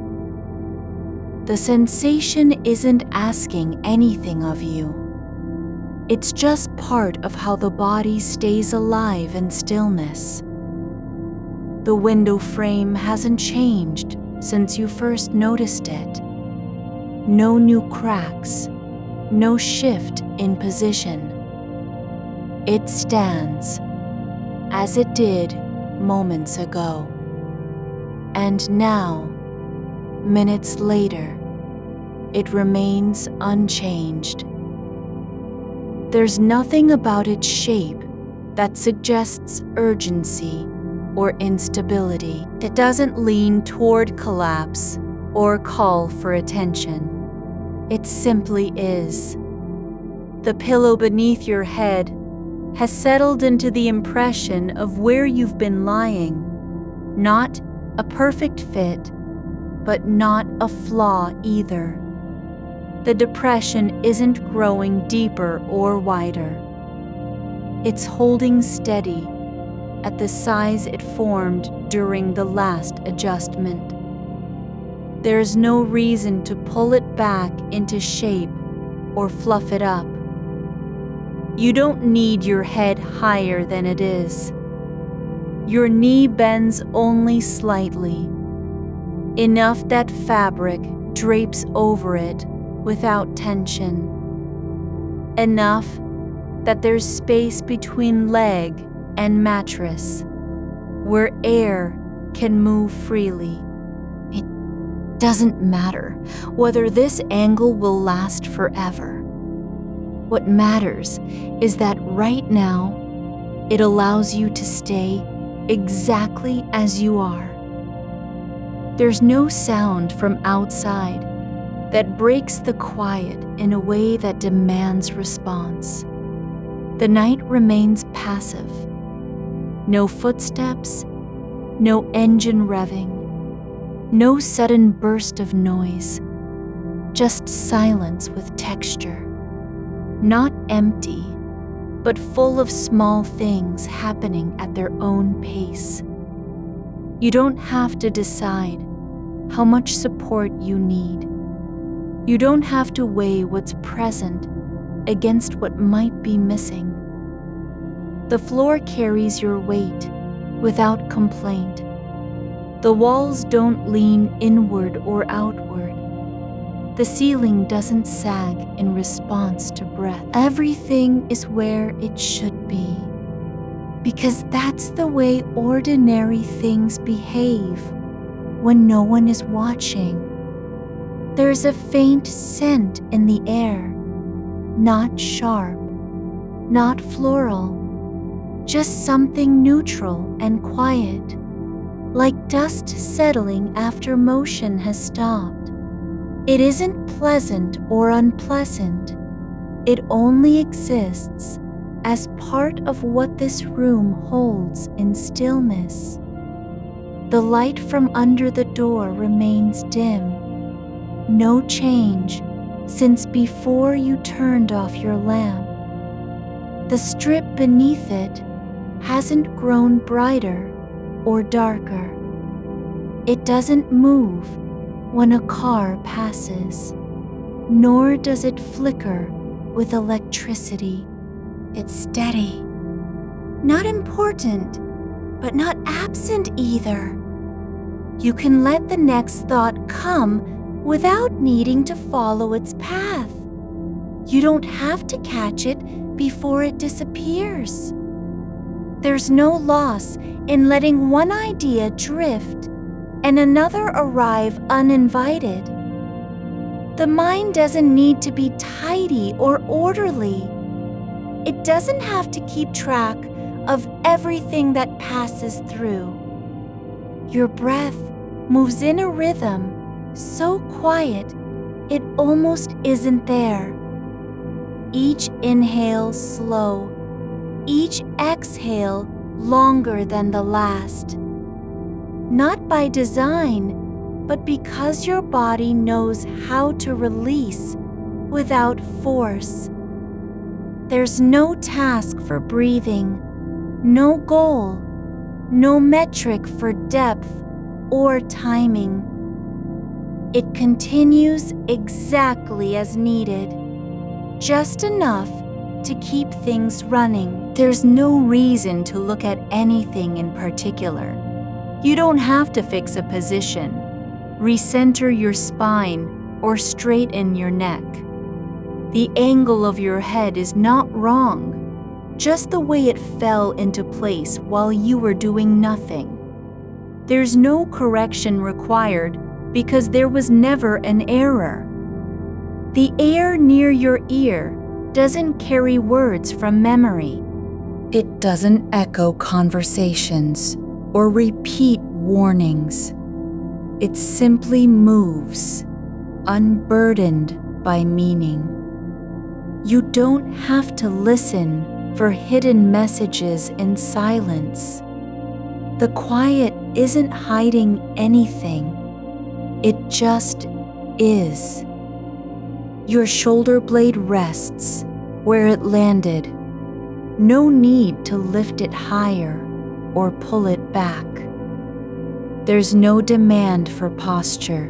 The sensation isn't asking anything of you. It's just part of how the body stays alive in stillness. The window frame hasn't changed since you first noticed it. No new cracks, no shift in position. It stands as it did moments ago. And now, minutes later, it remains unchanged. There's nothing about its shape that suggests urgency or instability. It doesn't lean toward collapse or call for attention. It simply is. The pillow beneath your head has settled into the impression of where you've been lying. Not a perfect fit, but not a flaw either. The depression isn't growing deeper or wider. It's holding steady at the size it formed during the last adjustment. There's no reason to pull it back into shape or fluff it up. You don't need your head higher than it is. Your knee bends only slightly, enough that fabric drapes over it without tension. Enough that there's space between leg and mattress, where air can move freely. It doesn't matter whether this angle will last forever. What matters is that right now, it allows you to stay exactly as you are. There's no sound from outside that breaks the quiet in a way that demands response. The night remains passive. No footsteps, no engine revving, no sudden burst of noise, just silence with texture. Not empty, but full of small things happening at their own pace. You don't have to decide how much support you need. You don't have to weigh what's present against what might be missing. The floor carries your weight without complaint. The walls don't lean inward or outward. The ceiling doesn't sag in response to breath. Everything is where it should be, because that's the way ordinary things behave when no one is watching. There's a faint scent in the air, not sharp, not floral, just something neutral and quiet, like dust settling after motion has stopped. It isn't pleasant or unpleasant. It only exists as part of what this room holds in stillness. The light from under the door remains dim. No change since before you turned off your lamp. The strip beneath it hasn't grown brighter or darker. It doesn't move when a car passes, nor does it flicker with electricity. It's steady. Not important, but not absent either. You can let the next thought come without needing to follow its path. You don't have to catch it before it disappears. There's no loss in letting one idea drift and another arrive uninvited. The mind doesn't need to be tidy or orderly. It doesn't have to keep track of everything that passes through. Your breath moves in a rhythm so quiet it almost isn't there. Each inhale slow, each exhale longer than the last. Not by design, but because your body knows how to release without force. There's no task for breathing, no goal, no metric for depth or timing. It continues exactly as needed, just enough to keep things running. There's no reason to look at anything in particular. You don't have to fix a position, recenter your spine, or straighten your neck. The angle of your head is not wrong, just the way it fell into place while you were doing nothing. There's no correction required because there was never an error. The air near your ear doesn't carry words from memory. It doesn't echo conversations or repeat warnings. It simply moves, unburdened by meaning. You don't have to listen for hidden messages in silence. The quiet isn't hiding anything. It just is. Your shoulder blade rests where it landed. No need to lift it higher or pull it back. There's no demand for posture.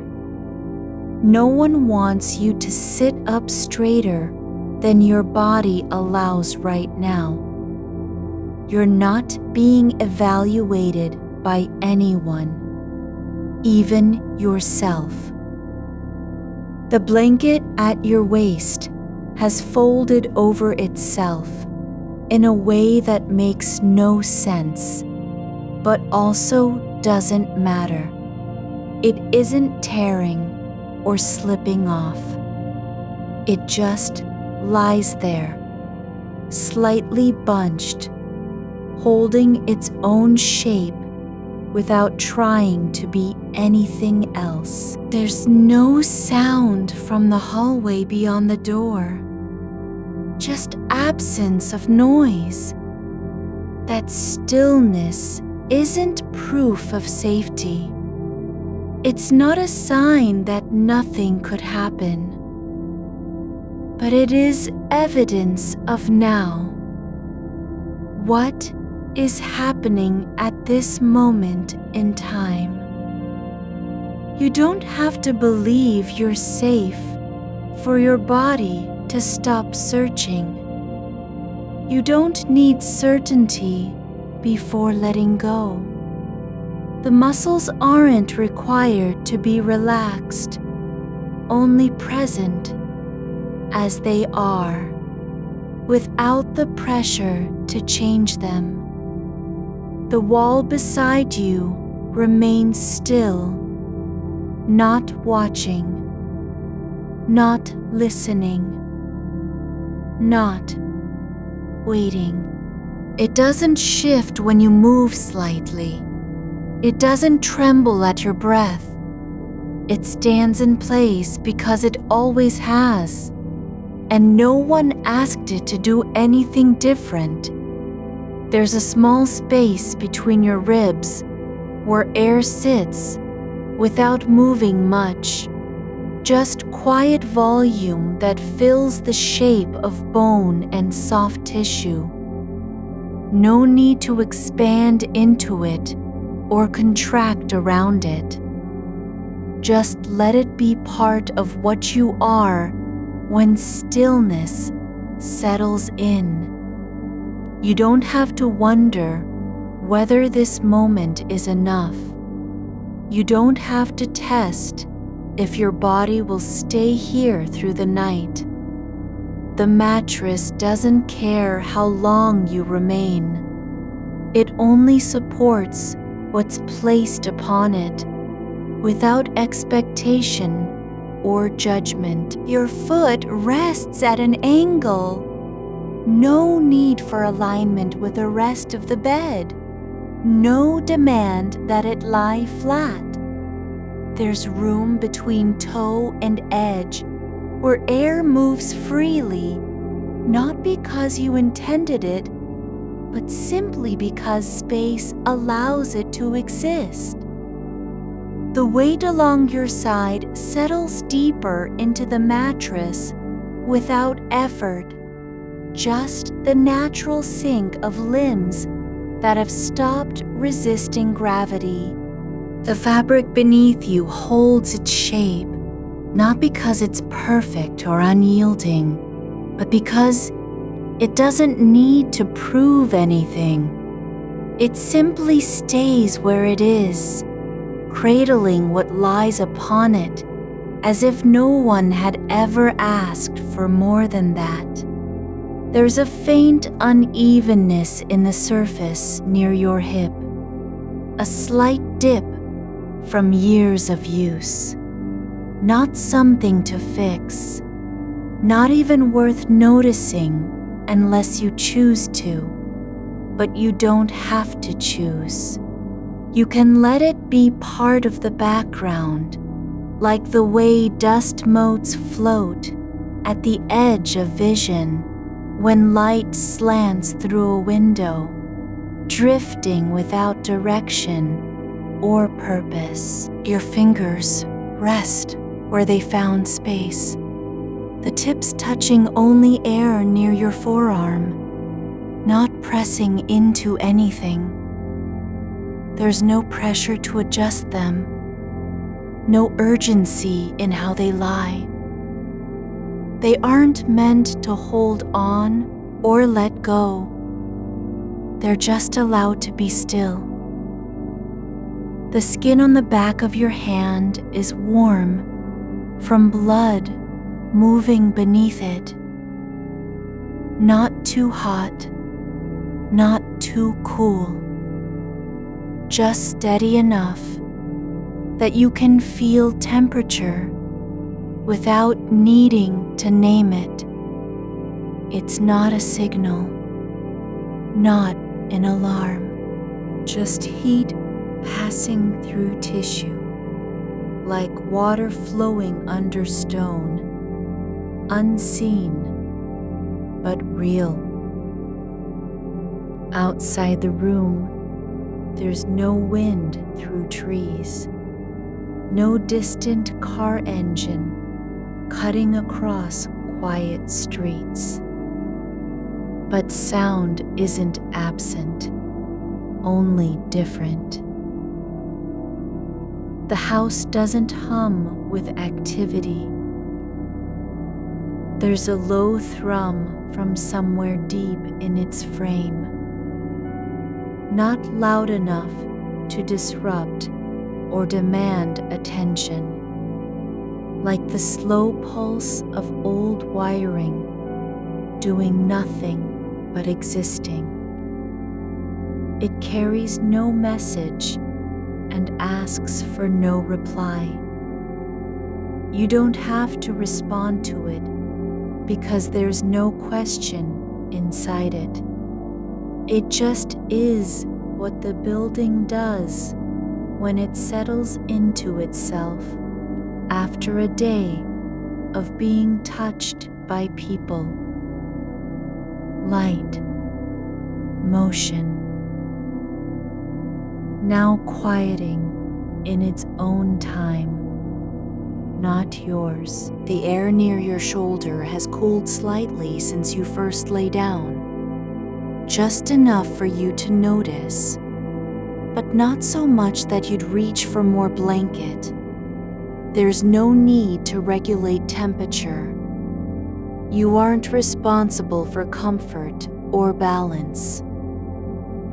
No one wants you to sit up straighter than your body allows right now. You're not being evaluated by anyone, even yourself. The blanket at your waist has folded over itself in a way that makes no sense, but also doesn't matter. It isn't tearing or slipping off. It just lies there, slightly bunched, holding its own shape without trying to be anything else. There's no sound from the hallway beyond the door, just absence of noise. That stillness isn't proof of safety. It's not a sign that nothing could happen, but it is evidence of now. What is happening at this moment in time? You don't have to believe you're safe for your body to stop searching. You don't need certainty before letting go. The muscles aren't required to be relaxed, only present as they are, without the pressure to change them. The wall beside you remains still, not watching, not listening, not waiting. It doesn't shift when you move slightly. It doesn't tremble at your breath. It stands in place because it always has, and no one asked it to do anything different. There's a small space between your ribs where air sits without moving much, just quiet volume that fills the shape of bone and soft tissue. No need to expand into it or contract around it. Just let it be part of what you are when stillness settles in. You don't have to wonder whether this moment is enough. You don't have to test if your body will stay here through the night. The mattress doesn't care how long you remain. It only supports what's placed upon it, without expectation or judgment. Your foot rests at an angle. No need for alignment with the rest of the bed. No demand that it lie flat. There's room between toe and edge where air moves freely, not because you intended it, but simply because space allows it to exist. The weight along your side settles deeper into the mattress without effort, just the natural sink of limbs that have stopped resisting gravity. The fabric beneath you holds its shape, not because it's perfect or unyielding, but because it doesn't need to prove anything. It simply stays where it is, cradling what lies upon it, as if no one had ever asked for more than that. There's a faint unevenness in the surface near your hip, a slight dip from years of use. Not something to fix, not even worth noticing unless you choose to, but you don't have to choose. You can let it be part of the background, like the way dust motes float at the edge of vision when light slants through a window, drifting without direction or purpose. Your fingers rest where they found space, the tips touching only air near your forearm, not pressing into anything. There's no pressure to adjust them, no urgency in how they lie. They aren't meant to hold on or let go. They're just allowed to be still. The skin on the back of your hand is warm from blood moving beneath it. Not too hot, not too cool. Just steady enough that you can feel temperature without needing to name it. It's not a signal, not an alarm, just heat passing through tissue, like water flowing under stone, unseen but real. Outside the room, there's no wind through trees, no distant car engine cutting across quiet streets. But sound isn't absent, only different. The house doesn't hum with activity. There's a low thrum from somewhere deep in its frame, not loud enough to disrupt or demand attention, like the slow pulse of old wiring, doing nothing but existing. It carries no message and asks for no reply. You don't have to respond to it because there's no question inside it. It just is what the building does when it settles into itself. after a day of being touched by people, light, motion, now quieting in its own time, not yours. The air near your shoulder has cooled slightly since you first lay down, just enough for you to notice, but not so much that you'd reach for more blanket. There's no need to regulate temperature. You aren't responsible for comfort or balance.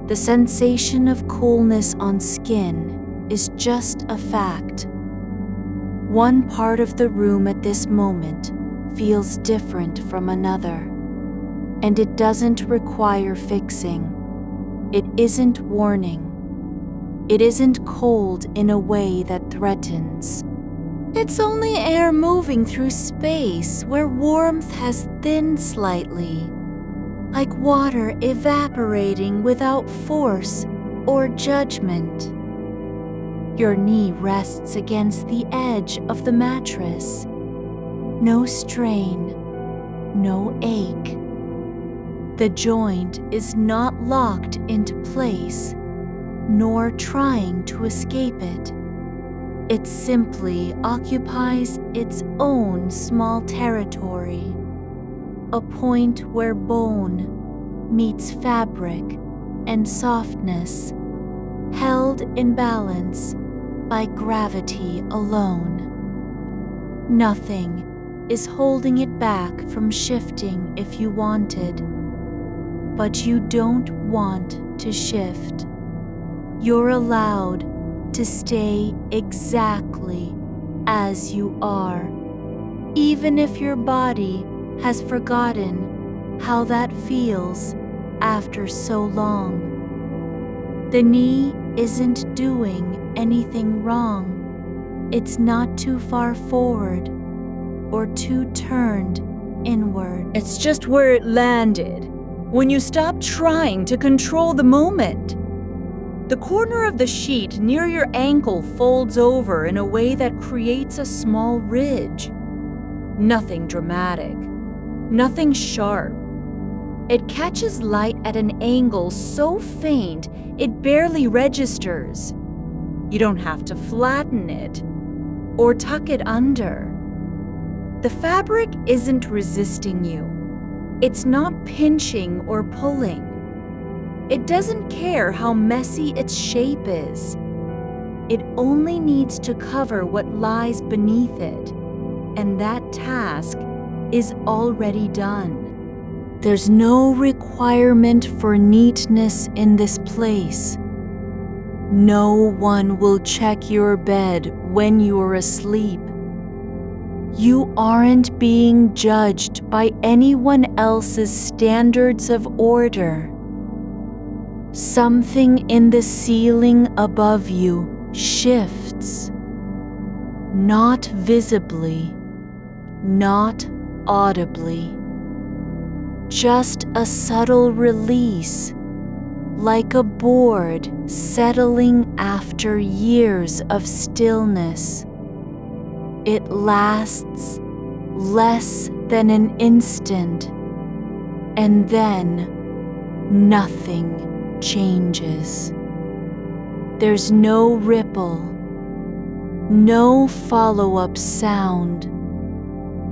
The sensation of coolness on skin is just a fact. One part of the room at this moment feels different from another, and it doesn't require fixing. It isn't warning. It isn't cold in a way that threatens. It's only air moving through space where warmth has thinned slightly, like water evaporating without force or judgment. Your knee rests against the edge of the mattress. No strain, no ache. The joint is not locked into place, nor trying to escape it. It simply occupies its own small territory, a point where bone meets fabric and softness, held in balance by gravity alone. Nothing is holding it back from shifting if you wanted, but you don't want to shift. You're allowed to stay exactly as you are, even if your body has forgotten how that feels after so long. The knee isn't doing anything wrong. It's not too far forward or too turned inward. It's just where it landed when you stop trying to control the moment. The corner of the sheet near your ankle folds over in a way that creates a small ridge. Nothing dramatic, nothing sharp. It catches light at an angle so faint it barely registers. You don't have to flatten it or tuck it under. The fabric isn't resisting you. It's not pinching or pulling. It doesn't care how messy its shape is. It only needs to cover what lies beneath it, and that task is already done. There's no requirement for neatness in this place. No one will check your bed when you're asleep. You aren't being judged by anyone else's standards of order. Something in the ceiling above you shifts. Not visibly, not audibly. Just a subtle release, like a board settling after years of stillness. It lasts less than an instant, and then nothing changes. There's no ripple, no follow-up sound,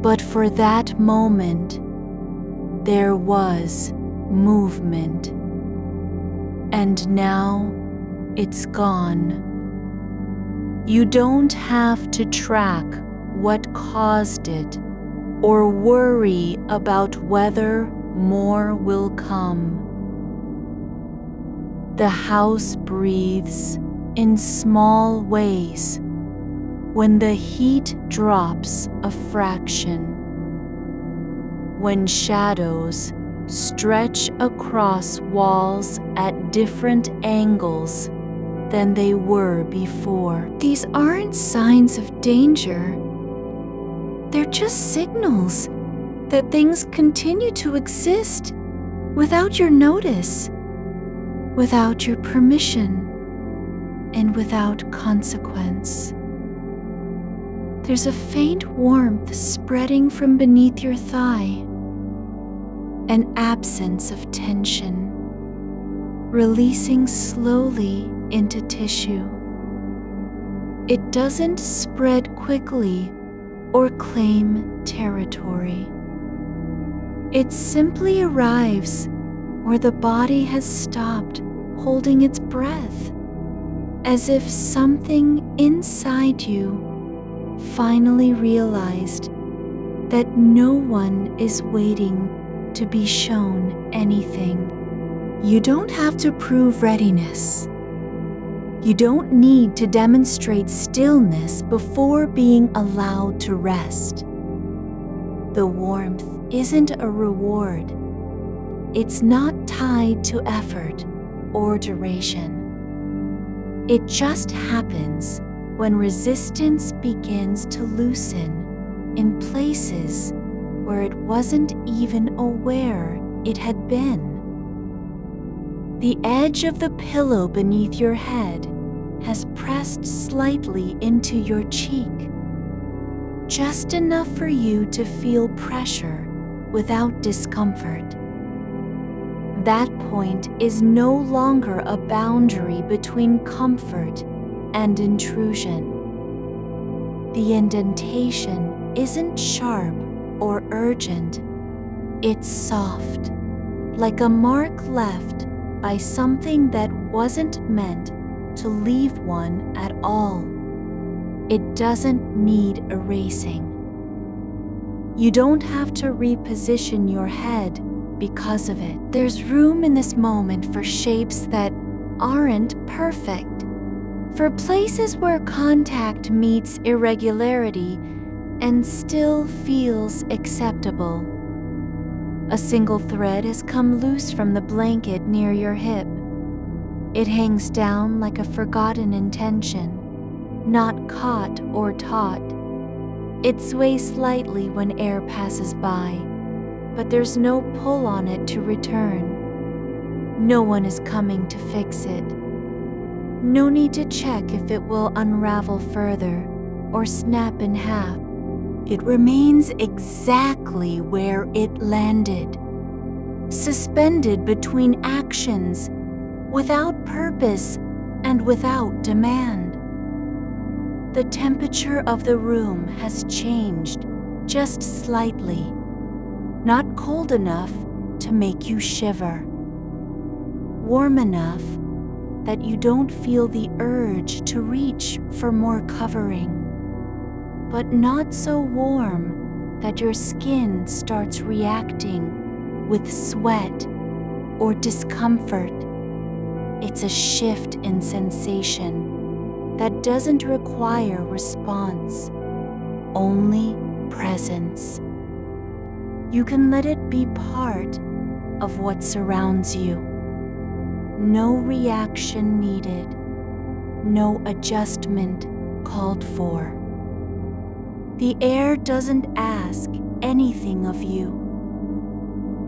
but for that moment, there was movement. And now it's gone. You don't have to track what caused it or worry about whether more will come. The house breathes in small ways when the heat drops a fraction. When shadows stretch across walls at different angles than they were before. These aren't signs of danger. They're just signals that things continue to exist without your notice, without your permission, and without consequence. There's a faint warmth spreading from beneath your thigh, an absence of tension, releasing slowly into tissue. It doesn't spread quickly or claim territory. It simply arrives where the body has stopped holding its breath, as if something inside you finally realized that no one is waiting to be shown anything. You don't have to prove readiness. You don't need to demonstrate stillness before being allowed to rest. The warmth isn't a reward. It's not tied to effort or duration. It just happens when resistance begins to loosen in places where it wasn't even aware it had been. The edge of the pillow beneath your head has pressed slightly into your cheek, just enough for you to feel pressure without discomfort. That point is no longer a boundary between comfort and intrusion. The indentation isn't sharp or urgent. It's soft, like a mark left by something that wasn't meant to leave one at all. It doesn't need erasing. You don't have to reposition your head because of it. There's room in this moment for shapes that aren't perfect, for places where contact meets irregularity and still feels acceptable. A single thread has come loose from the blanket near your hip. It hangs down like a forgotten intention, not caught or taught. It sways slightly when air passes by, but there's no pull on it to return. No one is coming to fix it. No need to check if it will unravel further or snap in half. It remains exactly where it landed, suspended between actions, without purpose and without demand. The temperature of the room has changed just slightly, not cold enough to make you shiver, warm enough that you don't feel the urge to reach for more covering, but not so warm that your skin starts reacting with sweat or discomfort. It's a shift in sensation that doesn't require response, only presence. You can let it be part of what surrounds you. No reaction needed, no adjustment called for. The air doesn't ask anything of you.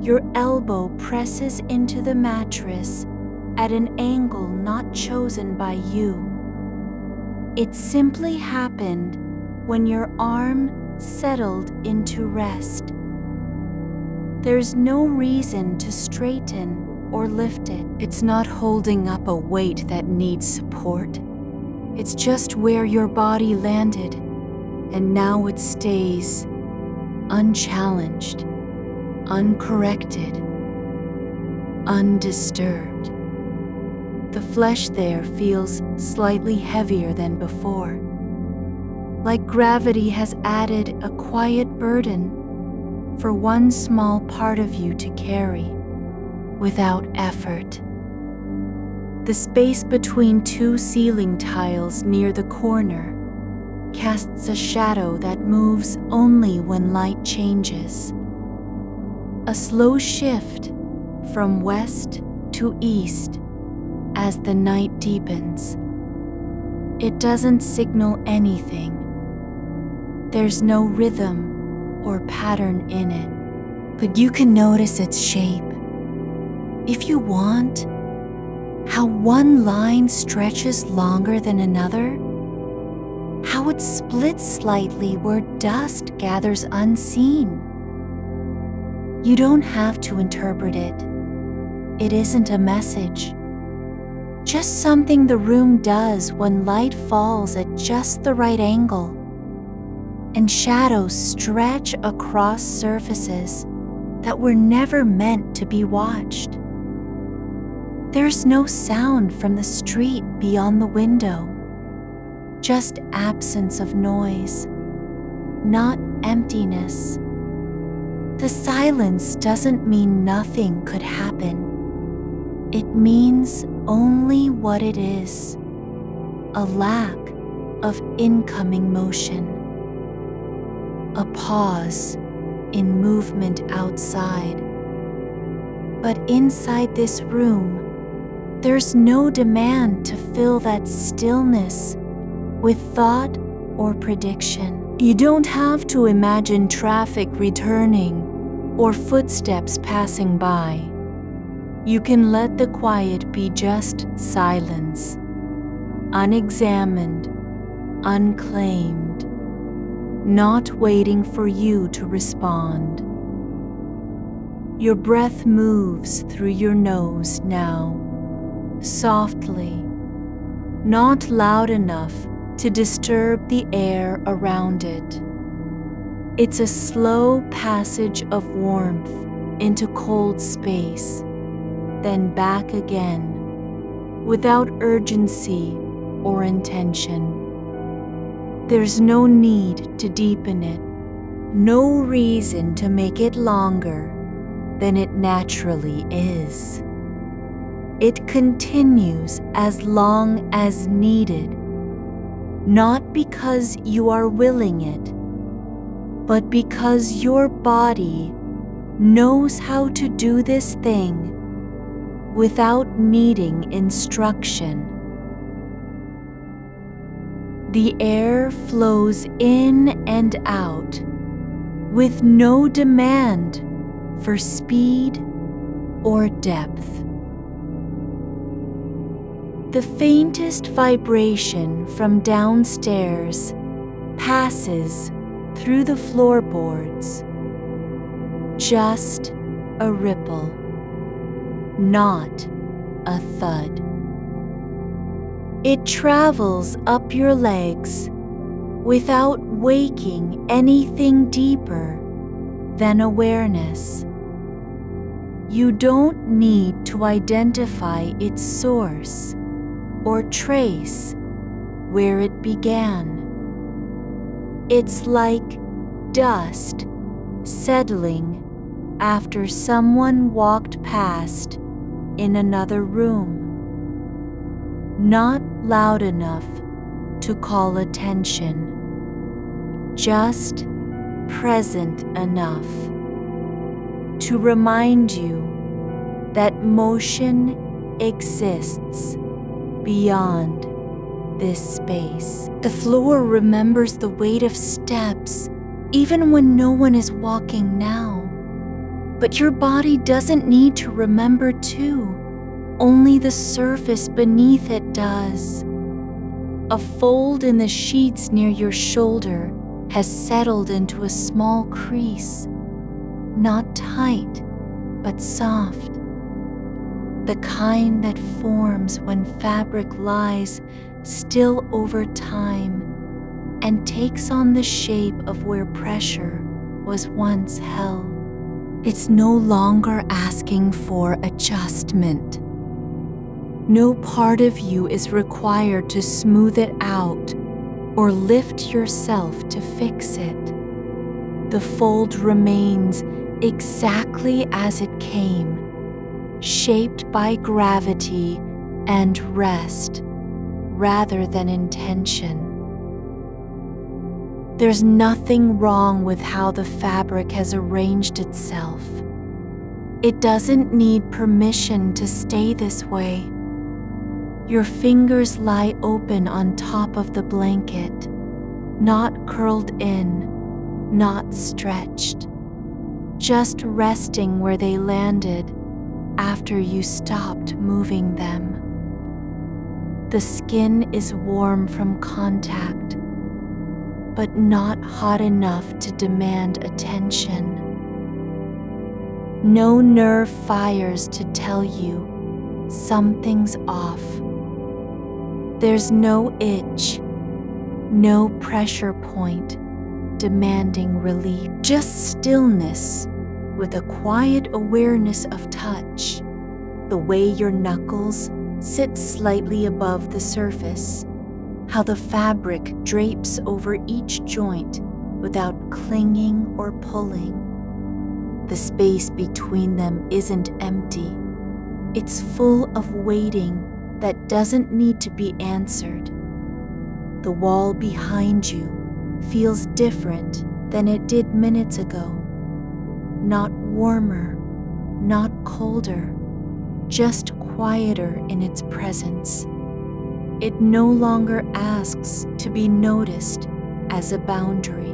Your elbow presses into the mattress at an angle not chosen by you. It simply happened when your arm settled into rest. There's no reason to straighten or lift it. It's not holding up a weight that needs support. It's just where your body landed, and now it stays unchallenged, uncorrected, undisturbed. The flesh there feels slightly heavier than before, like gravity has added a quiet burden for one small part of you to carry without effort. The space between two ceiling tiles near the corner casts a shadow that moves only when light changes. A slow shift from west to east as the night deepens. It doesn't signal anything. There's no rhythm or pattern in it, but you can notice its shape. If you want, how one line stretches longer than another, how it splits slightly where dust gathers unseen. You don't have to interpret it. It isn't a message. Just something the room does when light falls at just the right angle and shadows stretch across surfaces that were never meant to be watched. There's no sound from the street beyond the window, just absence of noise, not emptiness. The silence doesn't mean nothing could happen. It means only what it is, a lack of incoming motion, a pause in movement outside. But inside this room, there's no demand to fill that stillness with thought or prediction. You don't have to imagine traffic returning or footsteps passing by. You can let the quiet be just silence, unexamined, unclaimed, not waiting for you to respond. Your breath moves through your nose now, softly, not loud enough to disturb the air around it. It's a slow passage of warmth into cold space, then back again, without urgency or intention. There's no need to deepen it, no reason to make it longer than it naturally is. It continues as long as needed, not because you are willing it, but because your body knows how to do this thing without needing instruction. The air flows in and out with no demand for speed or depth. The faintest vibration from downstairs passes through the floorboards. Just a ripple, not a thud. It travels up your legs without waking anything deeper than awareness. You don't need to identify its source or trace where it began. It's like dust settling after someone walked past in another room. Not loud enough to call attention, just present enough to remind you that motion exists beyond this space. The floor remembers the weight of steps even when no one is walking now. But your body doesn't need to remember too. Only the surface beneath it does. A fold in the sheets near your shoulder has settled into a small crease, not tight, but soft. The kind that forms when fabric lies still over time and takes on the shape of where pressure was once held. It's no longer asking for adjustment. No part of you is required to smooth it out or lift yourself to fix it. The fold remains exactly as it came, shaped by gravity and rest rather than intention. There's nothing wrong with how the fabric has arranged itself. It doesn't need permission to stay this way. Your fingers lie open on top of the blanket, not curled in, not stretched, just resting where they landed after you stopped moving them. The skin is warm from contact, but not hot enough to demand attention. No nerve fires to tell you something's off. There's no itch, no pressure point demanding relief, just stillness with a quiet awareness of touch, the way your knuckles sit slightly above the surface, how the fabric drapes over each joint without clinging or pulling. The space between them isn't empty. It's full of waiting that doesn't need to be answered. The wall behind you feels different than it did minutes ago. Not warmer, not colder, just quieter in its presence. It no longer asks to be noticed as a boundary.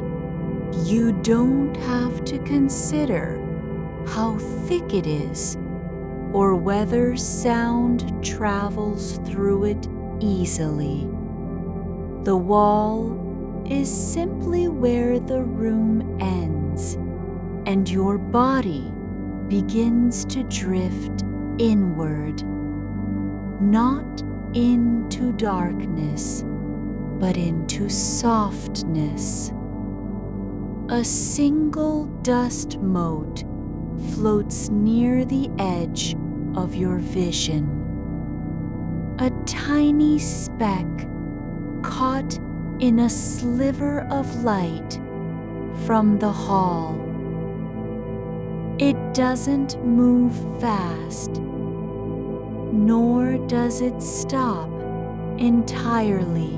You don't have to consider how thick it is or whether sound travels through it easily. The wall is simply where the room ends, and your body begins to drift inward, not into darkness, but into softness. A single dust mote floats near the edge of your vision. A tiny speck caught in a sliver of light from the hall. It doesn't move fast, nor does it stop entirely.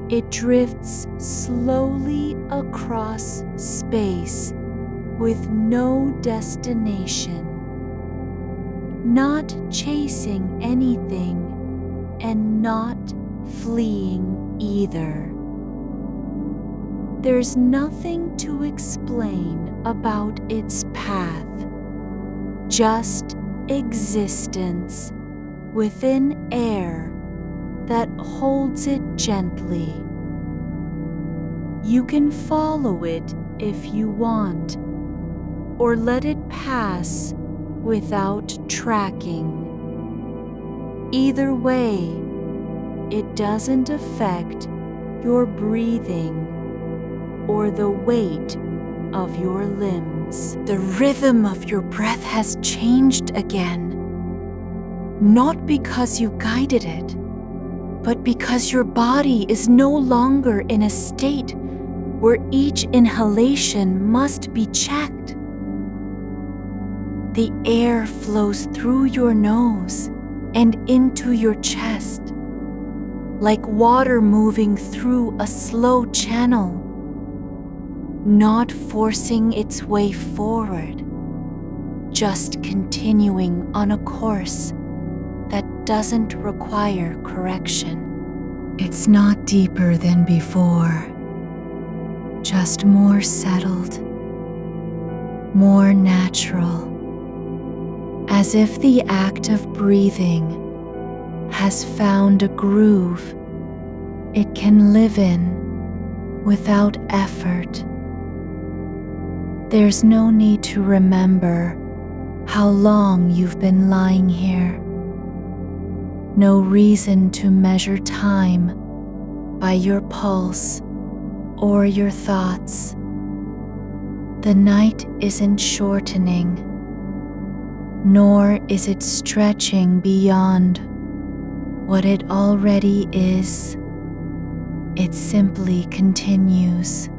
It drifts slowly across space with no destination, not chasing anything and not fleeing either. There's nothing to explain about its path, just existence within air that holds it gently. You can follow it if you want, or let it pass without tracking. Either way, it doesn't affect your breathing or the weight of your limbs. The rhythm of your breath has changed again, not because you guided it, but because your body is no longer in a state where each inhalation must be checked. The air flows through your nose and into your chest, like water moving through a slow channel, not forcing its way forward, just continuing on a course that doesn't require correction. It's not deeper than before, just more settled, more natural, as if the act of breathing has found a groove it can live in without effort. There's no need to remember how long you've been lying here. No reason to measure time by your pulse or your thoughts. The night isn't shortening, nor is it stretching beyond what it already is. It simply continues,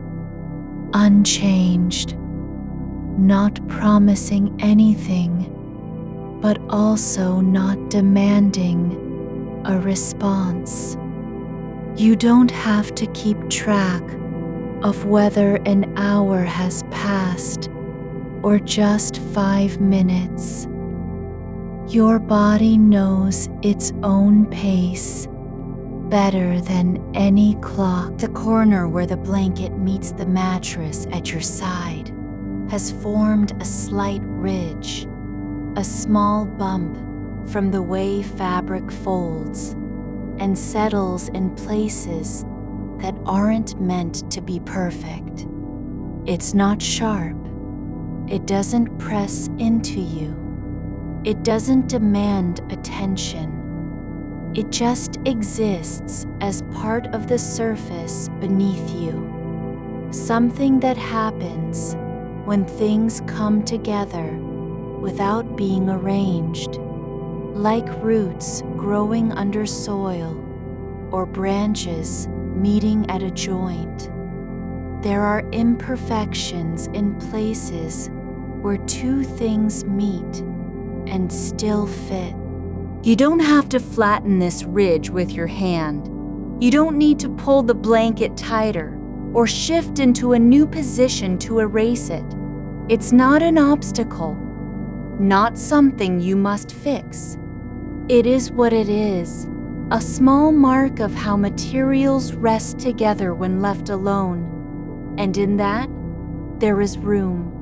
unchanged, not promising anything, but also not demanding a response. You don't have to keep track of whether an hour has passed or just 5 minutes. Your body knows its own pace better than any clock. The corner where the blanket meets the mattress at your side has formed a slight ridge, a small bump from the way fabric folds and settles in places that aren't meant to be perfect. It's not sharp. It doesn't press into you. It doesn't demand attention. It just exists as part of the surface beneath you. Something that happens when things come together without being arranged, like roots growing under soil or branches meeting at a joint. There are imperfections in places where two things meet and still fit. You don't have to flatten this ridge with your hand. You don't need to pull the blanket tighter or shift into a new position to erase it. It's not an obstacle, not something you must fix. It is what it is, a small mark of how materials rest together when left alone. And in that, there is room.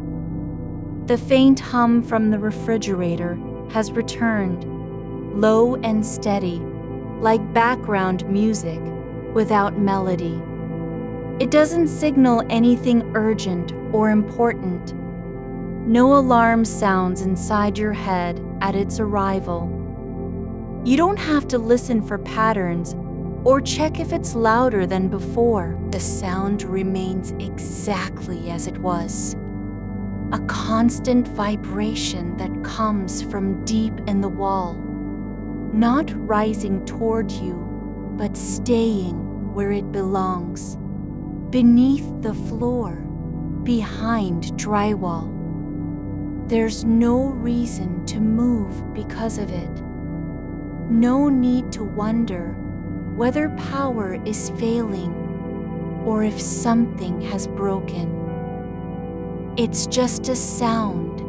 The faint hum from the refrigerator has returned, low and steady, like background music without melody. It doesn't signal anything urgent or important. No alarm sounds inside your head at its arrival. You don't have to listen for patterns or check if it's louder than before. The sound remains exactly as it was. A constant vibration that comes from deep in the wall, not rising toward you, but staying where it belongs, beneath the floor, behind drywall. There's no reason to move because of it. No need to wonder whether power is failing or if something has broken. It's just a sound,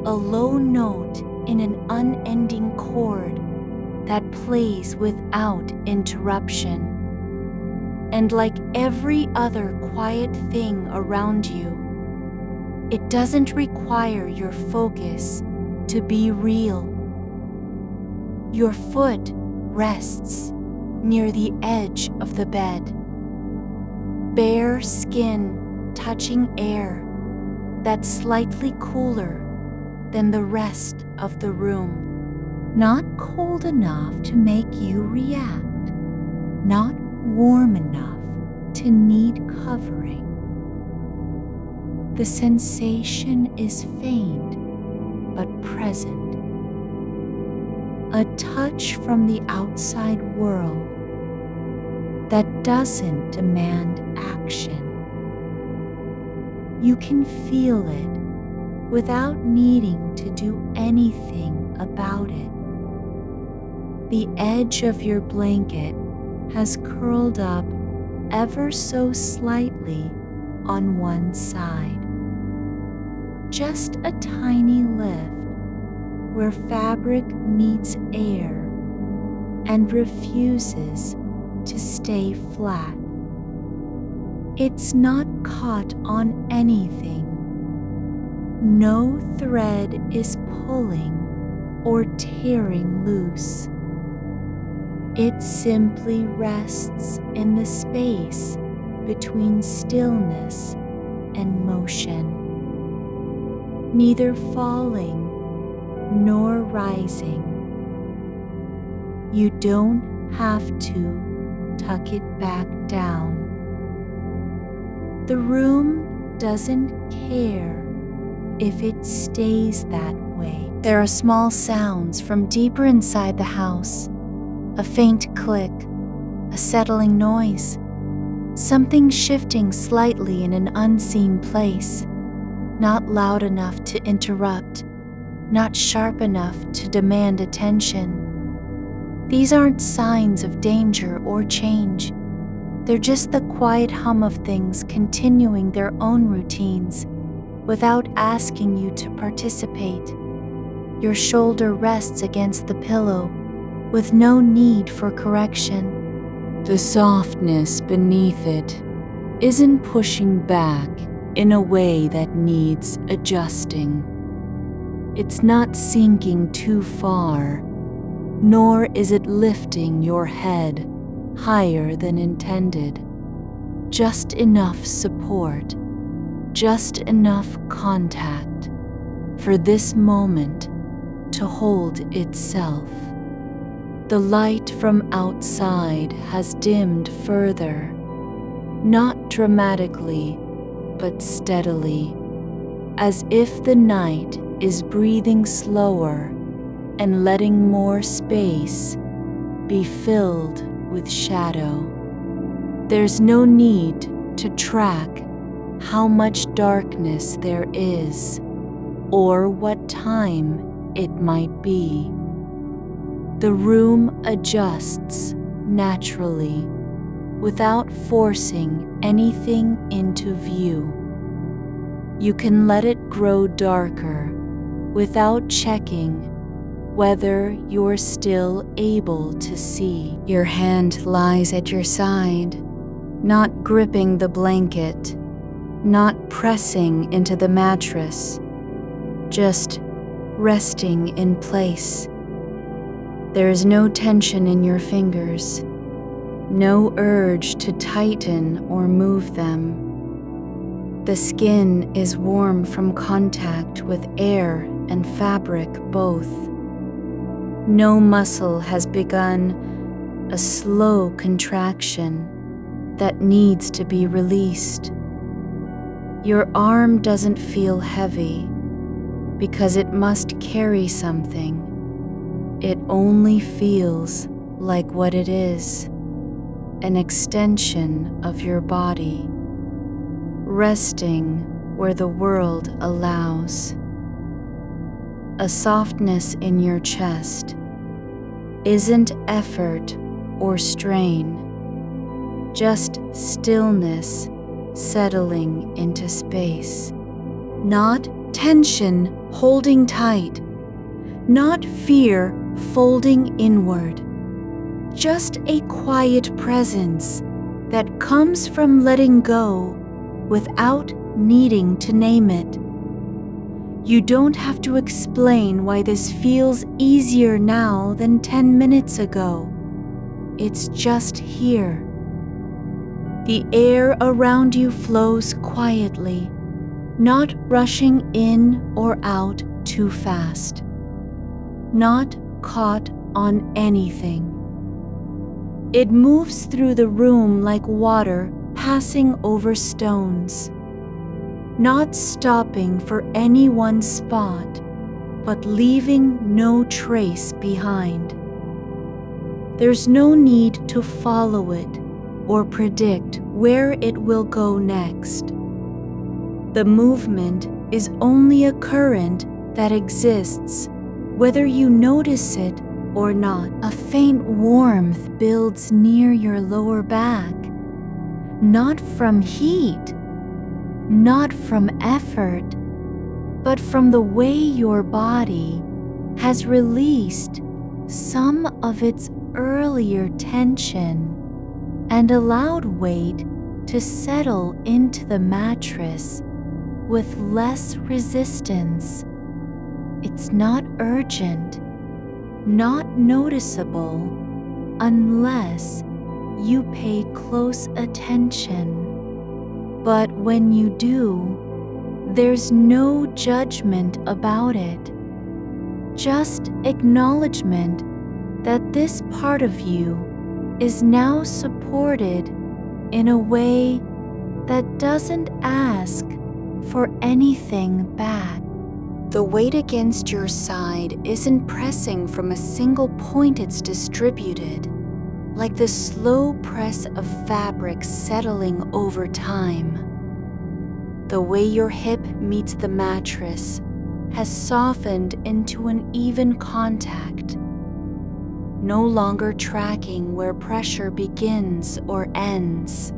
a low note in an unending chord that plays without interruption. And like every other quiet thing around you, it doesn't require your focus to be real. Your foot rests near the edge of the bed, bare skin touching air that's slightly cooler than the rest of the room. Not cold enough to make you react, not warm enough to need covering. The sensation is faint but present. A touch from the outside world that doesn't demand action. You can feel it without needing to do anything about it. The edge of your blanket has curled up ever so slightly on one side. Just a tiny lift where fabric meets air and refuses to stay flat. It's not caught on anything. No thread is pulling or tearing loose. It simply rests in the space between stillness and motion, neither falling nor rising. You don't have to tuck it back down. The room doesn't care if it stays that way. There are small sounds from deeper inside the house, a faint click, a settling noise, something shifting slightly in an unseen place, not loud enough to interrupt, not sharp enough to demand attention. These aren't signs of danger or change. They're just the quiet hum of things continuing their own routines without asking you to participate. Your shoulder rests against the pillow with no need for correction. The softness beneath it isn't pushing back in a way that needs adjusting. It's not sinking too far, nor is it lifting your head higher than intended. just enough support, just enough contact for this moment to hold itself. The light from outside has dimmed further, not dramatically, but steadily, as if the night is breathing slower and letting more space be filled with shadow. There's no need to track how much darkness there is or what time it might be. The room adjusts naturally without forcing anything into view. You can let it grow darker without checking whether you're still able to see. Your hand lies at your side, not gripping the blanket, not pressing into the mattress, just resting in place. There is no tension in your fingers, no urge to tighten or move them. The skin is warm from contact with air and fabric both. No muscle has begun a slow contraction that needs to be released. Your arm doesn't feel heavy because it must carry something. It only feels like what it is, an extension of your body, resting where the world allows. A softness in your chest isn't effort or strain, just stillness settling into space. Not tension holding tight, not fear folding inward, just a quiet presence that comes from letting go without needing to name it. You don't have to explain why this feels easier now than 10 minutes ago. It's just here. The air around you flows quietly, not rushing in or out too fast, not caught on anything. It moves through the room like water passing over stones, not stopping for any one spot, but leaving no trace behind. There's no need to follow it or predict where it will go next. The movement is only a current that exists, whether you notice it or not. A faint warmth builds near your lower back, not from heat, not from effort, but from the way your body has released some of its earlier tension and allowed weight to settle into the mattress with less resistance. It's not urgent, not noticeable, unless you pay close attention. But when you do, there's no judgment about it, just acknowledgement that this part of you is now supported in a way that doesn't ask for anything back. The weight against your side isn't pressing from a single point, it's distributed, like the slow press of fabric settling over time. The way your hip meets the mattress has softened into an even contact, no longer tracking where pressure begins or ends.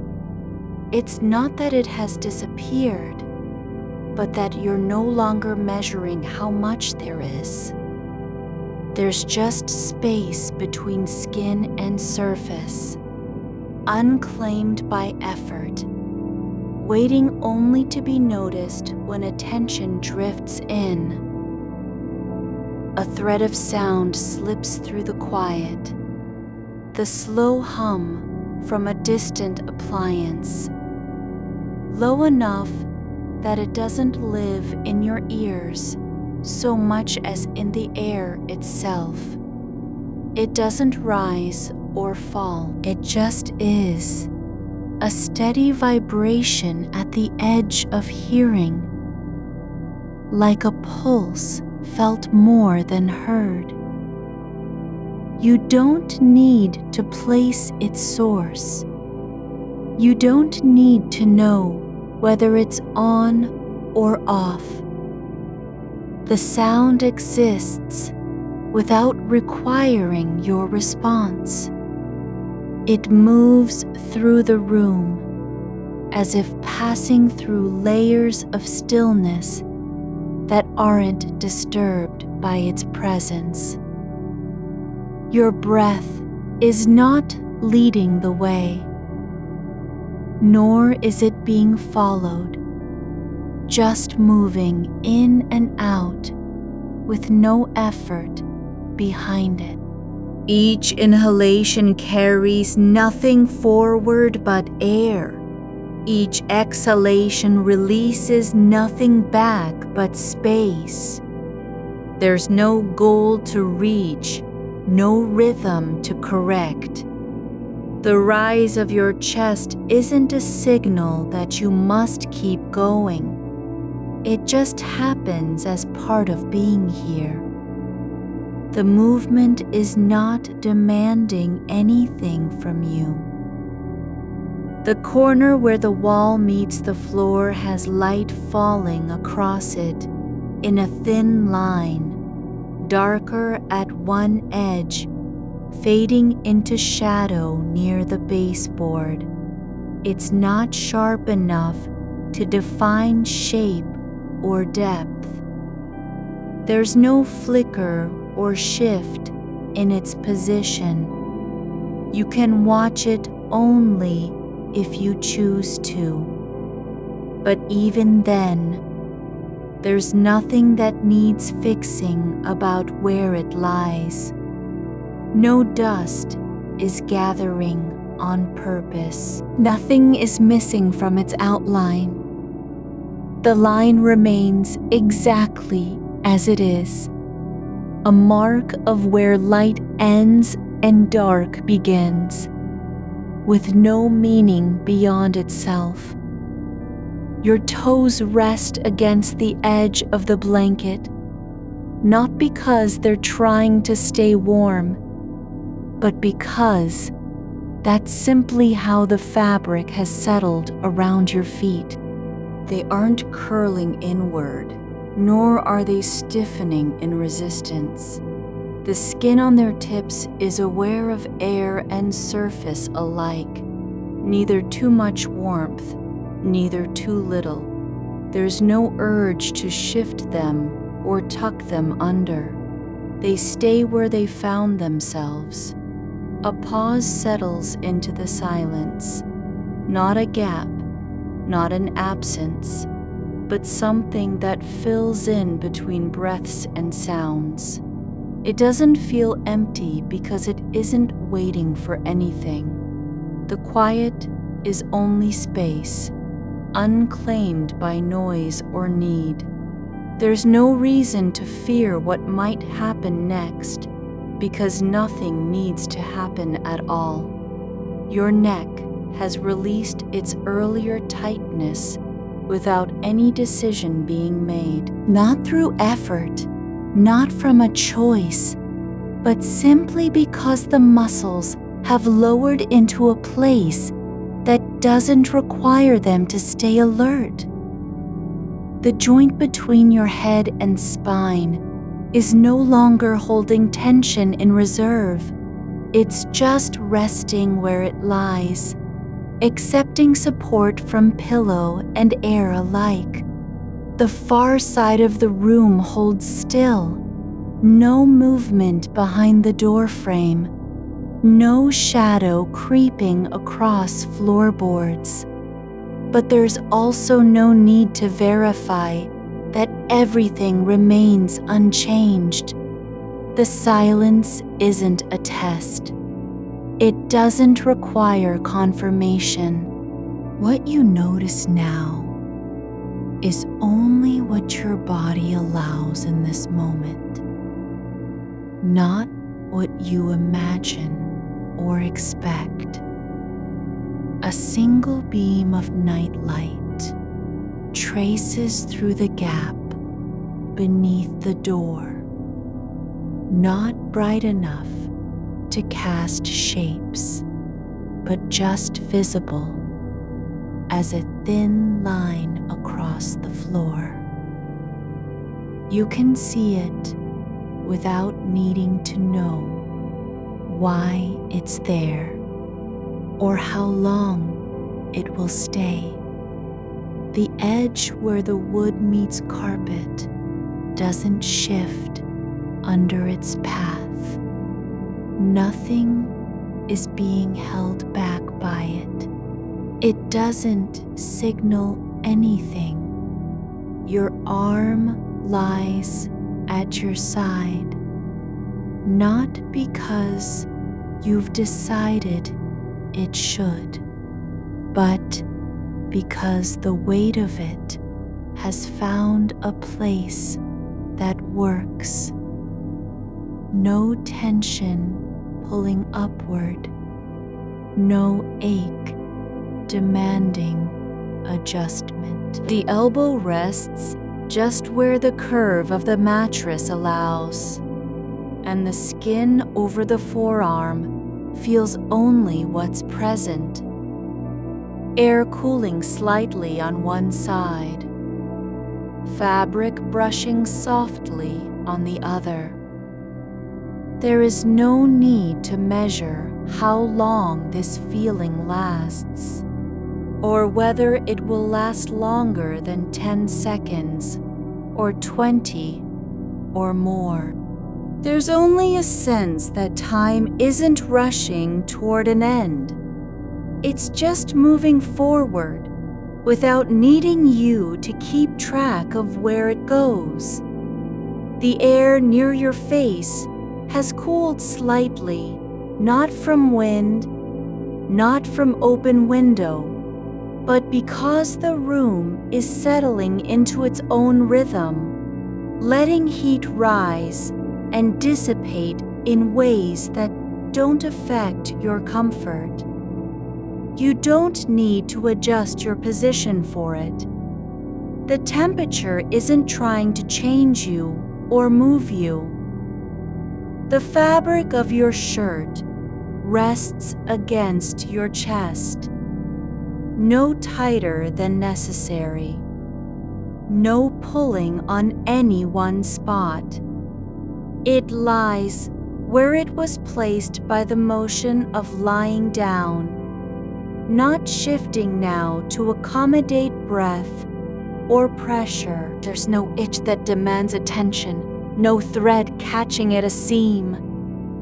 It's not that it has disappeared, but that you're no longer measuring how much there is. There's just space between skin and surface, unclaimed by effort, waiting only to be noticed when attention drifts in. A thread of sound slips through the quiet, the slow hum from a distant appliance, low enough that it doesn't live in your ears so much as in the air itself. It doesn't rise or fall, it just is, a steady vibration at the edge of hearing, like a pulse felt more than heard. You don't need to place its source. You don't need to know whether it's on or off. The sound exists without requiring your response. It moves through the room as if passing through layers of stillness that aren't disturbed by its presence. Your breath is not leading the way, nor is it being followed, just moving in and out with no effort behind it. Each inhalation carries nothing forward but air. Each exhalation releases nothing back but space. There's no goal to reach, no rhythm to correct. The rise of your chest isn't a signal that you must keep going. It just happens as part of being here. The movement is not demanding anything from you. The corner where the wall meets the floor has light falling across it in a thin line, darker at one edge, fading into shadow near the baseboard. It's not sharp enough to define shape or depth. There's no flicker or shift in its position. You can watch it only if you choose to. But even then, there's nothing that needs fixing about where it lies. No dust is gathering on purpose. Nothing is missing from its outline. The line remains exactly as it is, a mark of where light ends and dark begins, with no meaning beyond itself. Your toes rest against the edge of the blanket, not because they're trying to stay warm, but because that's simply how the fabric has settled around your feet. They aren't curling inward, nor are they stiffening in resistance. The skin on their tips is aware of air and surface alike, neither too much warmth, neither too little. There's no urge to shift them or tuck them under. They stay where they found themselves. A pause settles into the silence, not a gap, not an absence, but something that fills in between breaths and sounds. It doesn't feel empty because it isn't waiting for anything. The quiet is only space, unclaimed by noise or need. There's no reason to fear what might happen next, because nothing needs to happen at all. Your neck has released its earlier tightness without any decision being made. Not through effort, not from a choice, but simply because the muscles have lowered into a place that doesn't require them to stay alert. The joint between your head and spine is no longer holding tension in reserve. It's just resting where it lies, accepting support from pillow and air alike. The far side of the room holds still, no movement behind the door frame, no shadow creeping across floorboards. But there's also no need to verify that everything remains unchanged. The silence isn't a test. It doesn't require confirmation. What you notice now is only what your body allows in this moment, not what you imagine or expect. A single beam of night light traces through the gap beneath the door, not bright enough to cast shapes, but just visible as a thin line across the floor. You can see it without needing to know why it's there or how long it will stay. The edge where the wood meets carpet doesn't shift under its path. Nothing is being held back by it. It doesn't signal anything. Your arm lies at your side, not because you've decided it should, but because the weight of it has found a place that works. No tension pulling upward, no ache demanding adjustment. The elbow rests just where the curve of the mattress allows, and the skin over the forearm feels only what's present. Air cooling slightly on one side, fabric brushing softly on the other. There is no need to measure how long this feeling lasts, or whether it will last longer than 10 seconds, or 20, or more. There's only a sense that time isn't rushing toward an end. It's just moving forward without needing you to keep track of where it goes. The air near your face has cooled slightly, not from wind, not from open window, but because the room is settling into its own rhythm, letting heat rise and dissipate in ways that don't affect your comfort. You don't need to adjust your position for it. The temperature isn't trying to change you or move you. The fabric of your shirt rests against your chest, no tighter than necessary, no pulling on any one spot. It lies where it was placed by the motion of lying down, not shifting now to accommodate breath or pressure. There's no itch that demands attention, no thread catching at a seam.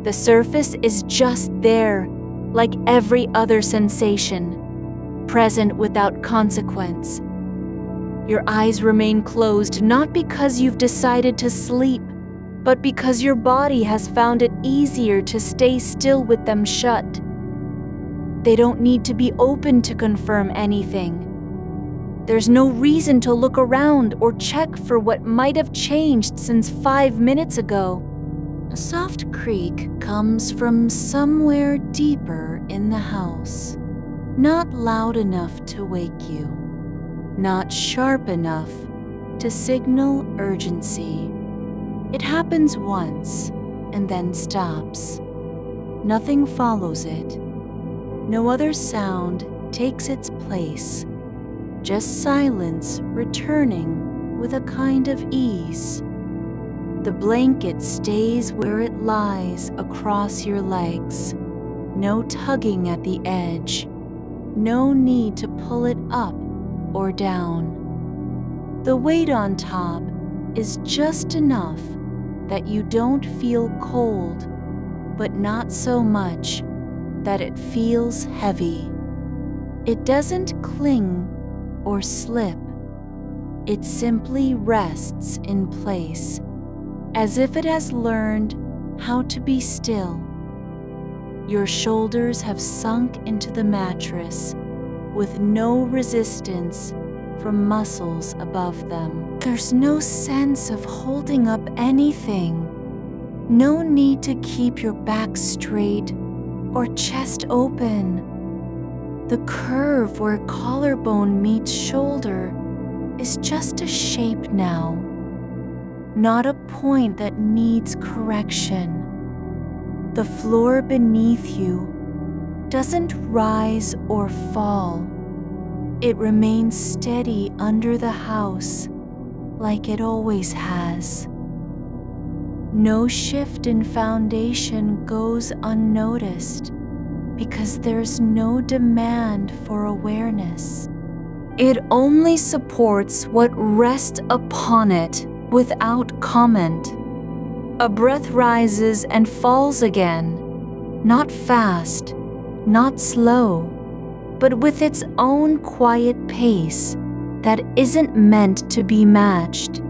The surface is just there, like every other sensation, present without consequence. Your eyes remain closed not because you've decided to sleep, but because your body has found it easier to stay still with them shut. They don't need to be open to confirm anything. There's no reason to look around or check for what might have changed since 5 minutes ago. A soft creak comes from somewhere deeper in the house. Not loud enough to wake you, not sharp enough to signal urgency. It happens once and then stops. Nothing follows it. No other sound takes its place, just silence returning with a kind of ease. The blanket stays where it lies across your legs, no tugging at the edge, no need to pull it up or down. The weight on top is just enough that you don't feel cold, but not so much that it feels heavy. It doesn't cling or slip. It simply rests in place, as if it has learned how to be still. Your shoulders have sunk into the mattress, with no resistance from muscles above them. There's no sense of holding up anything. No need to keep your back straight or chest open. The curve where collarbone meets shoulder is just a shape now, not a point that needs correction. The floor beneath you doesn't rise or fall. It remains steady under the house like it always has. No shift in foundation goes unnoticed because there's no demand for awareness. It only supports what rests upon it without comment. A breath rises and falls again, not fast, not slow, but with its own quiet pace that isn't meant to be matched.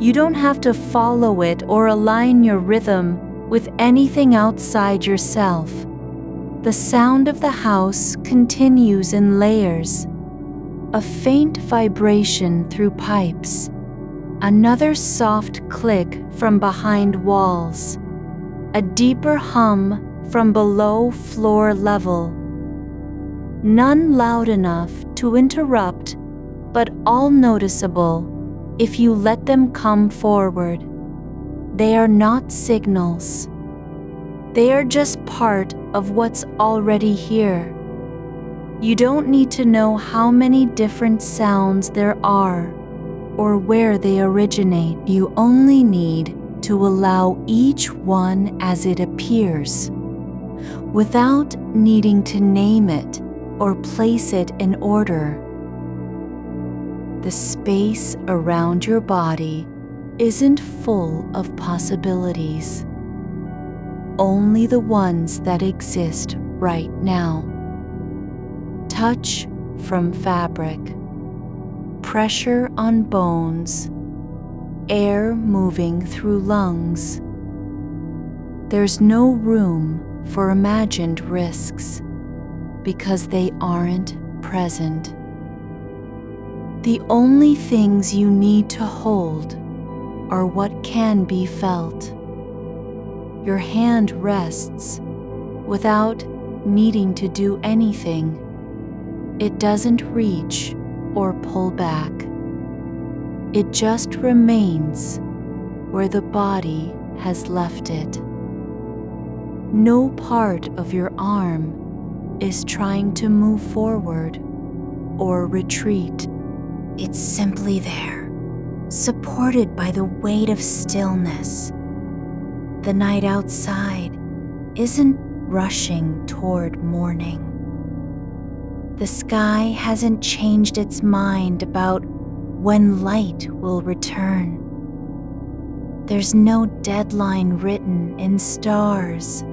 You don't have to follow it or align your rhythm with anything outside yourself. The sound of the house continues in layers. A faint vibration through pipes, another soft click from behind walls, a deeper hum from below floor level. None loud enough to interrupt, but all noticeable if you let them come forward. They are not signals. They are just part of what's already here. You don't need to know how many different sounds there are or where they originate. You only need to allow each one as it appears, without needing to name it or place it in order. The space around your body isn't full of possibilities, only the ones that exist right now. Touch from fabric, pressure on bones, air moving through lungs. There's no room for imagined risks because they aren't present. The only things you need to hold are what can be felt. Your hand rests without needing to do anything. It doesn't reach or pull back. It just remains where the body has left it. No part of your arm is trying to move forward or retreat. It's simply there, supported by the weight of stillness. The night outside isn't rushing toward morning. The sky hasn't changed its mind about when light will return. There's no deadline written in stars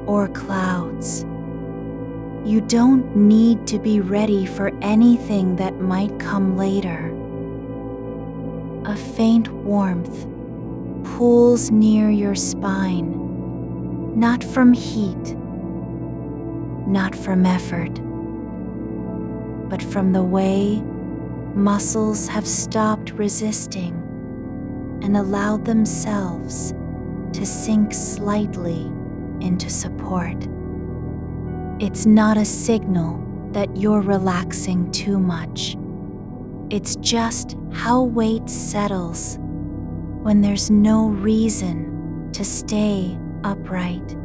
or clouds. You don't need to be ready for anything that might come later. A faint warmth pulls near your spine, not from heat, not from effort, but from the way muscles have stopped resisting and allowed themselves to sink slightly into support. It's not a signal that you're relaxing too much. It's just how weight settles when there's no reason to stay upright.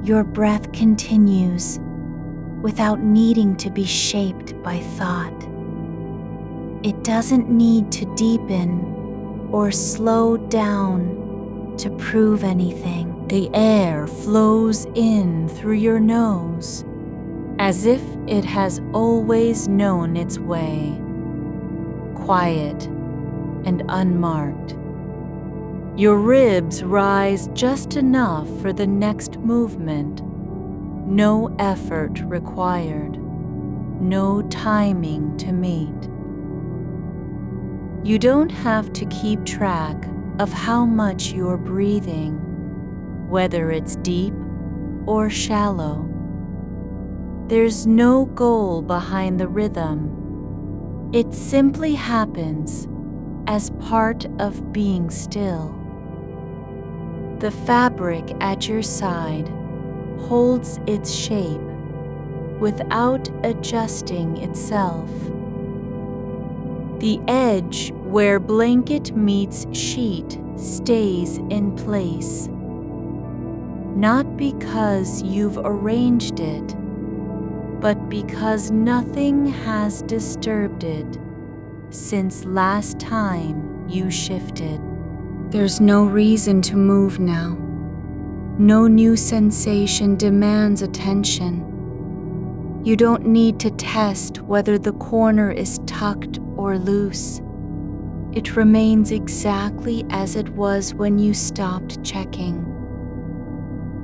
Your breath continues without needing to be shaped by thought. It doesn't need to deepen or slow down to prove anything. The air flows in through your nose as if it has always known its way, quiet and unmarked. Your ribs rise just enough for the next movement. No effort required, no timing to meet. You don't have to keep track of how much you're breathing, whether it's deep or shallow. There's no goal behind the rhythm. It simply happens as part of being still. The fabric at your side holds its shape without adjusting itself. The edge where blanket meets sheet stays in place, not because you've arranged it, but because nothing has disturbed it since last time you shifted. There's no reason to move now. No new sensation demands attention. You don't need to test whether the corner is tucked or loose. It remains exactly as it was when you stopped checking.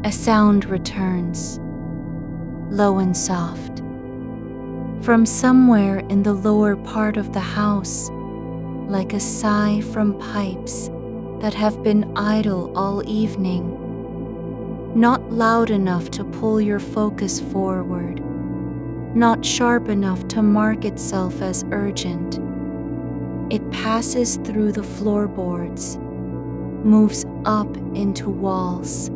A sound returns, low and soft, from somewhere in the lower part of the house, like a sigh from pipes that have been idle all evening. Not loud enough to pull your focus forward, not sharp enough to mark itself as urgent. It passes through the floorboards, moves up into walls,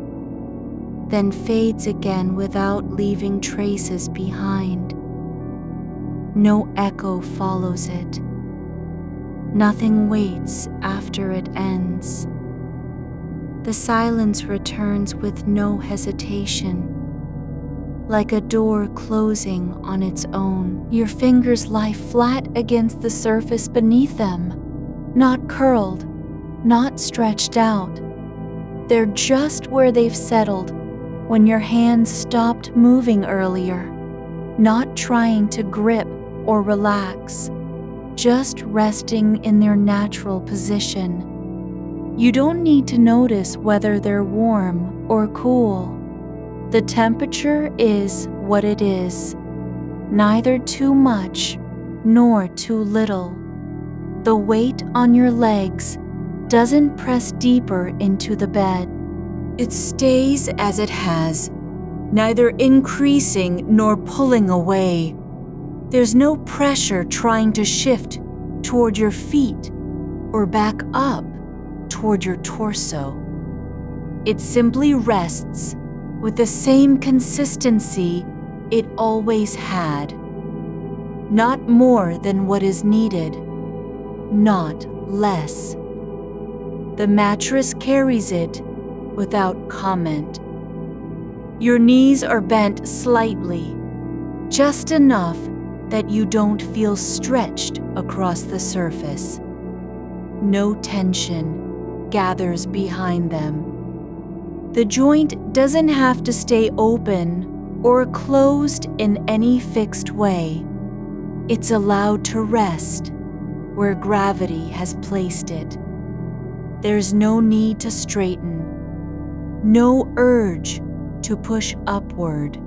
then fades again without leaving traces behind. No echo follows it. Nothing waits after it ends. The silence returns with no hesitation, like a door closing on its own. Your fingers lie flat against the surface beneath them, not curled, not stretched out. They're just where they've settled when your hands stopped moving earlier, not trying to grip or relax, just resting in their natural position. You don't need to notice whether they're warm or cool. The temperature is what it is, neither too much nor too little. The weight on your legs doesn't press deeper into the bed. It stays as it has, neither increasing nor pulling away. There's no pressure trying to shift toward your feet or back up toward your torso. It simply rests with the same consistency it always had. Not more than what is needed, not less. The mattress carries it without comment. Your knees are bent slightly, just enough that you don't feel stretched across the surface. No tension gathers behind them. The joint doesn't have to stay open or closed in any fixed way. It's allowed to rest where gravity has placed it. There's no need to straighten, no urge to push upward.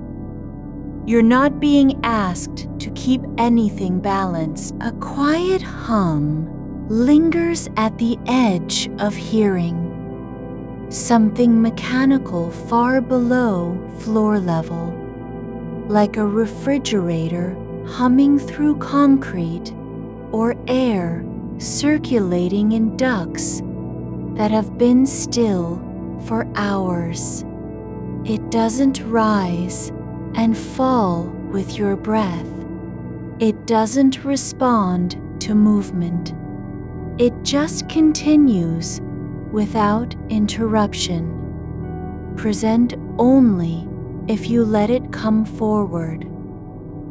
You're not being asked to keep anything balanced. A quiet hum lingers at the edge of hearing, something mechanical far below floor level, like a refrigerator humming through concrete or air circulating in ducts that have been still for hours. It doesn't rise and fall with your breath. It doesn't respond to movement. It just continues without interruption, present only if you let it come forward.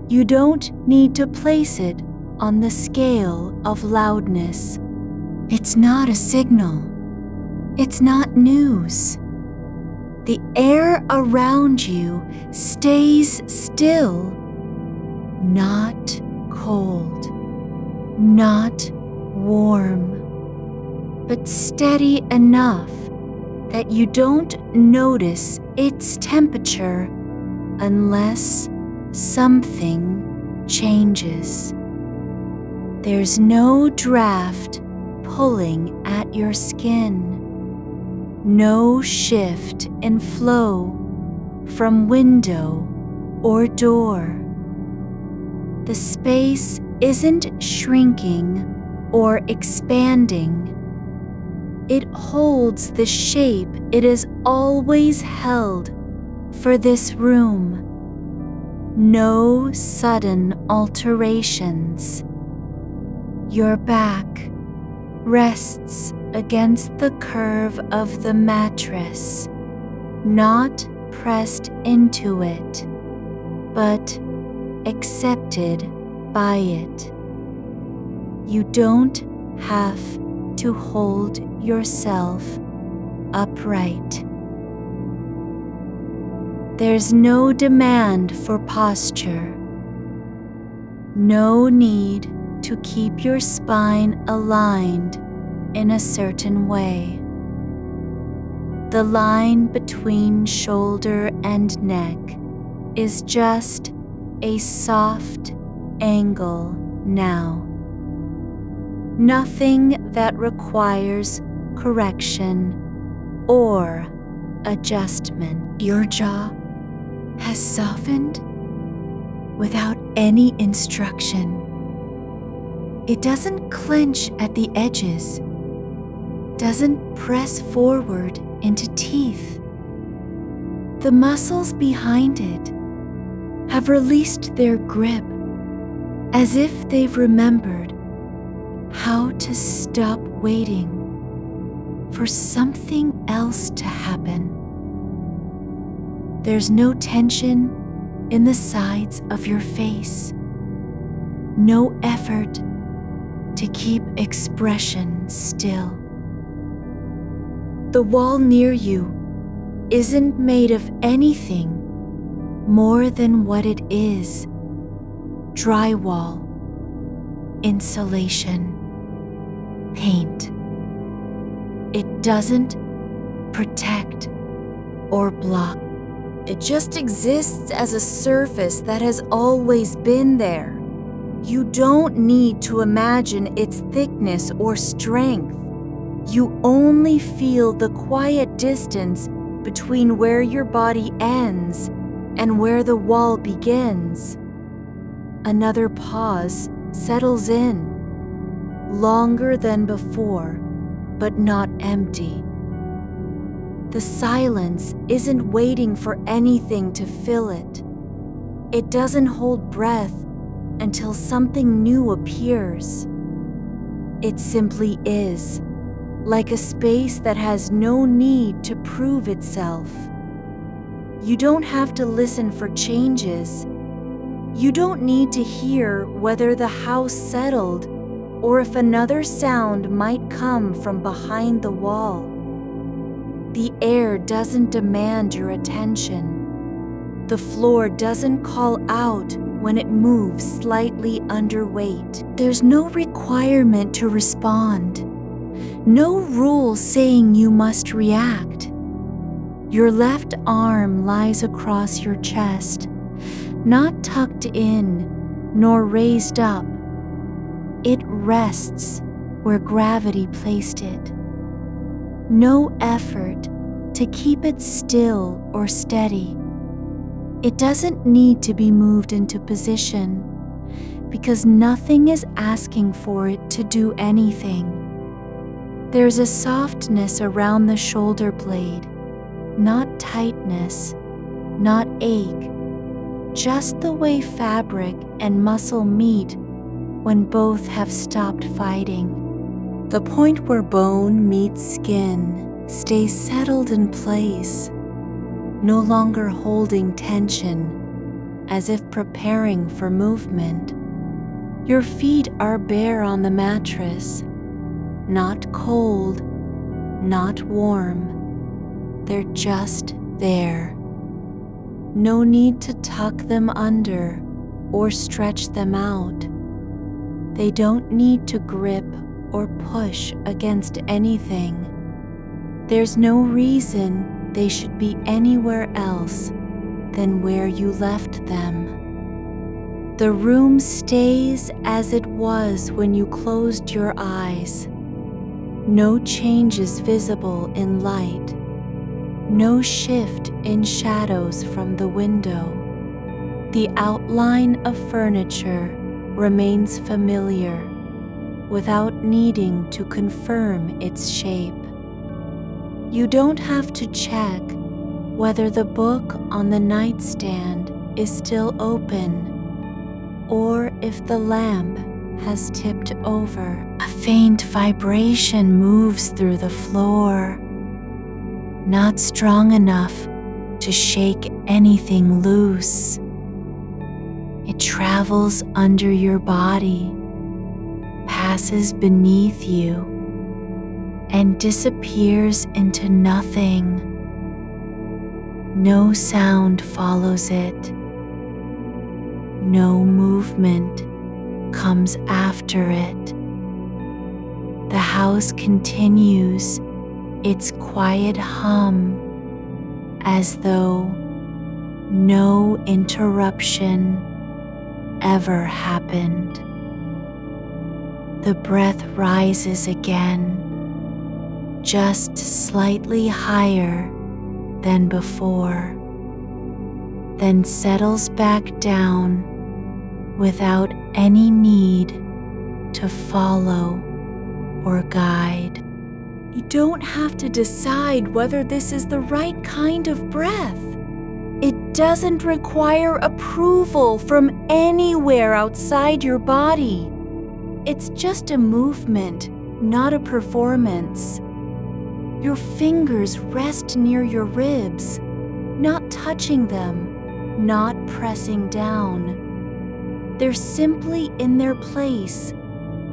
You don't need to place it on the scale of loudness. It's not a signal. It's not news. The air around you stays still, not cold, not warm, but steady enough that you don't notice its temperature unless something changes. There's no draft pulling at your skin. No shift in flow from window or door. The space isn't shrinking or expanding. It holds the shape it has always held for this room. No sudden alterations. Your back rests against the curve of the mattress, not pressed into it, but accepted by it. You don't have to hold yourself upright. There's no demand for posture, no need to keep your spine aligned in a certain way. The line between shoulder and neck is just a soft angle now. Nothing that requires correction or adjustment. Your jaw has softened without any instruction. It doesn't clench at the edges, doesn't press forward into teeth. The muscles behind it have released their grip as if they've remembered how to stop waiting for something else to happen. There's no tension in the sides of your face, no effort to keep expression still. The wall near you isn't made of anything more than what it is: drywall, insulation, paint. It doesn't protect or block. It just exists as a surface that has always been there. You don't need to imagine its thickness or strength. You only feel the quiet distance between where your body ends and where the wall begins. Another pause settles in, longer than before, but not empty. The silence isn't waiting for anything to fill it. It doesn't hold breath until something new appears. It simply is, like a space that has no need to prove itself. You don't have to listen for changes. You don't need to hear whether the house settled or if another sound might come from behind the wall. The air doesn't demand your attention. The floor doesn't call out when it moves slightly underweight. There's no requirement to respond. No rule saying you must react. Your left arm lies across your chest, not tucked in nor raised up. It rests where gravity placed it. No effort to keep it still or steady. It doesn't need to be moved into position because nothing is asking for it to do anything. There's a softness around the shoulder blade, not tightness, not ache, just the way fabric and muscle meet when both have stopped fighting. The point where bone meets skin stays settled in place, no longer holding tension, as if preparing for movement. Your feet are bare on the mattress, not cold, not warm. They're just there. No need to tuck them under or stretch them out. They don't need to grip or push against anything. There's no reason they should be anywhere else than where you left them. The room stays as it was when you closed your eyes. No changes visible in light. No shift in shadows from the window. The outline of furniture remains familiar without needing to confirm its shape. You don't have to check whether the book on the nightstand is still open or if the lamp has tipped over. A faint vibration moves through the floor, not strong enough to shake anything loose. It travels under your body, passes beneath you, and disappears into nothing. No sound follows it. No movement comes after it. The house continues its quiet hum as though no interruption ever happened. The breath rises again, just slightly higher than before, then settles back down without any need to follow or guide. You don't have to decide whether this is the right kind of breath. It doesn't require approval from anywhere outside your body. It's just a movement, not a performance. Your fingers rest near your ribs, not touching them, not pressing down. They're simply in their place,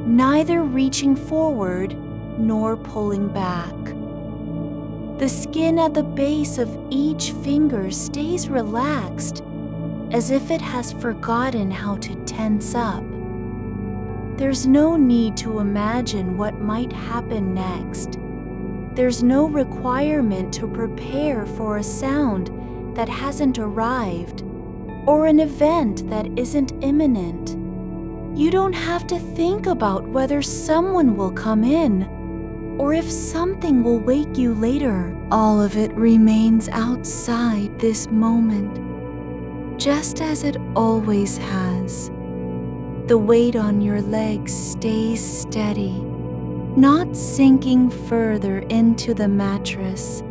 neither reaching forward nor pulling back. The skin at the base of each finger stays relaxed, as if it has forgotten how to tense up. There's no need to imagine what might happen next. There's no requirement to prepare for a sound that hasn't arrived or an event that isn't imminent. You don't have to think about whether someone will come in or if something will wake you later. All of it remains outside this moment, just as it always has. The weight on your legs stays steady, not sinking further into the mattress,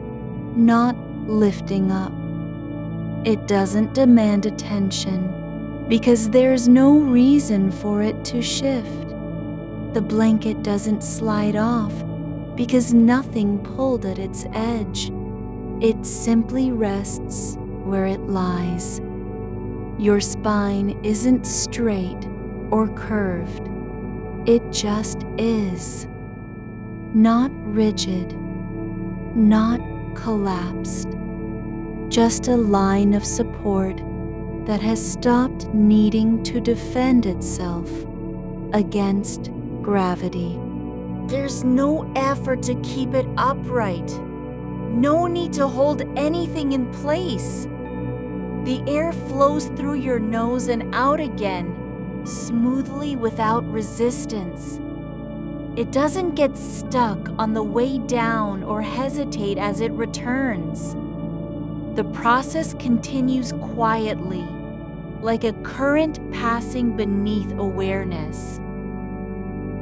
not lifting up. It doesn't demand attention because there's no reason for it to shift. The blanket doesn't slide off because nothing pulled at its edge. It simply rests where it lies. Your spine isn't straight or curved. It just is. Not rigid, not collapsed. Just a line of support that has stopped needing to defend itself against gravity. There's no effort to keep it upright. No need to hold anything in place. The air flows through your nose and out again, smoothly without resistance. It doesn't get stuck on the way down or hesitate as it returns. The process continues quietly, like a current passing beneath awareness.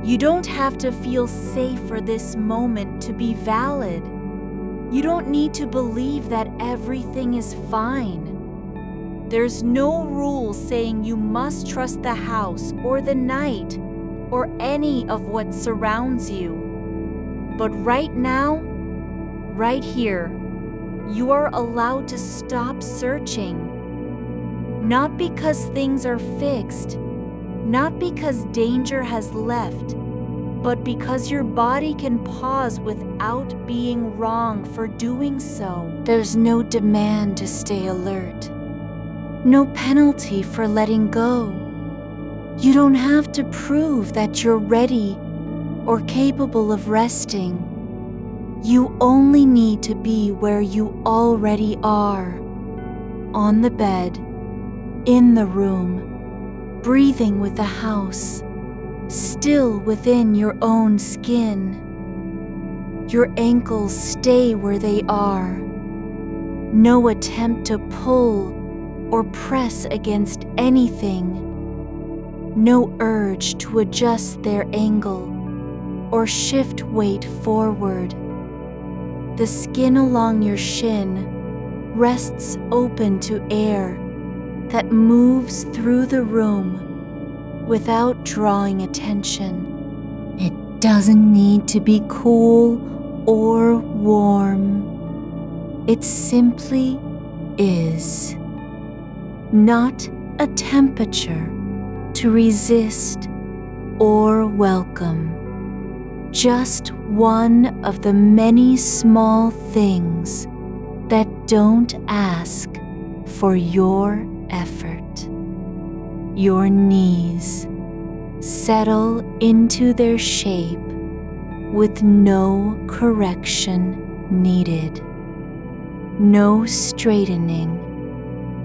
You don't have to feel safe for this moment to be valid. You don't need to believe that everything is fine. There's no rule saying you must trust the house or the night or any of what surrounds you. But right now, right here, you are allowed to stop searching. Not because things are fixed, not because danger has left, but because your body can pause without being wrong for doing so. There's no demand to stay alert, no penalty for letting go. You don't have to prove that you're ready or capable of resting. You only need to be where you already are, on the bed, in the room, breathing with the house, still within your own skin. Your ankles stay where they are. No attempt to pull or press against anything. No urge to adjust their angle or shift weight forward. The skin along your shin rests open to air that moves through the room without drawing attention. It doesn't need to be cool or warm. It simply is. Not a temperature to resist or welcome. Just one of the many small things that don't ask for your effort. Your knees settle into their shape with no correction needed, no straightening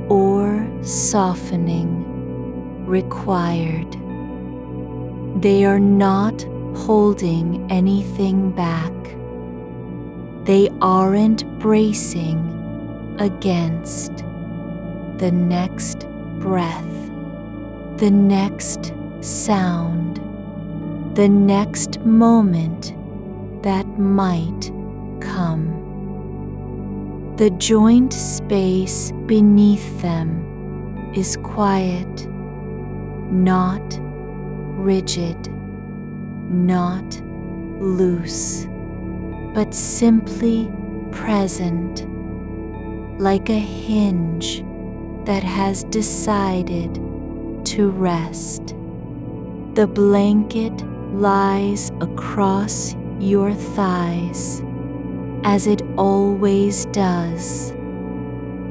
or softening required. They are not holding anything back. They aren't bracing against the next breath, the next sound, the next moment that might come. The joint space beneath them is quiet, not rigid, not loose, but simply present, like a hinge that has decided to rest. The blanket lies across your thighs as it always does.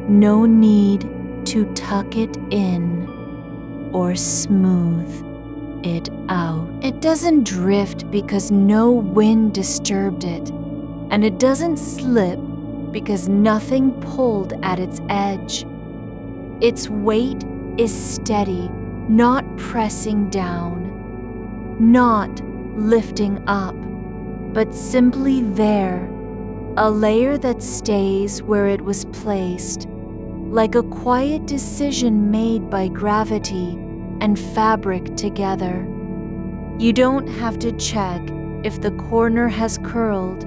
No need to tuck it in or smooth it out. It doesn't drift because no wind disturbed it, and it doesn't slip because nothing pulled at its edge. Its weight is steady, not pressing down, not lifting up, but simply there, a layer that stays where it was placed, like a quiet decision made by gravity and fabric together. You don't have to check if the corner has curled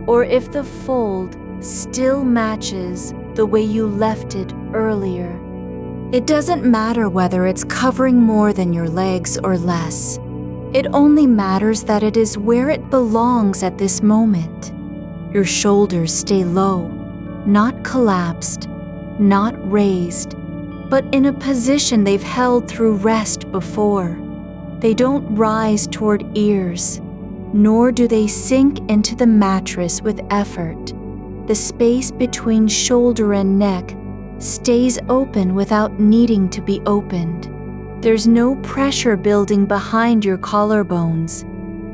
or if the fold still matches the way you left it earlier. It doesn't matter whether it's covering more than your legs or less. It only matters that it is where it belongs at this moment. Your shoulders stay low, not collapsed, not raised, but in a position they've held through rest before. They don't rise toward ears, nor do they sink into the mattress with effort. The space between shoulder and neck stays open without needing to be opened. There's no pressure building behind your collarbones,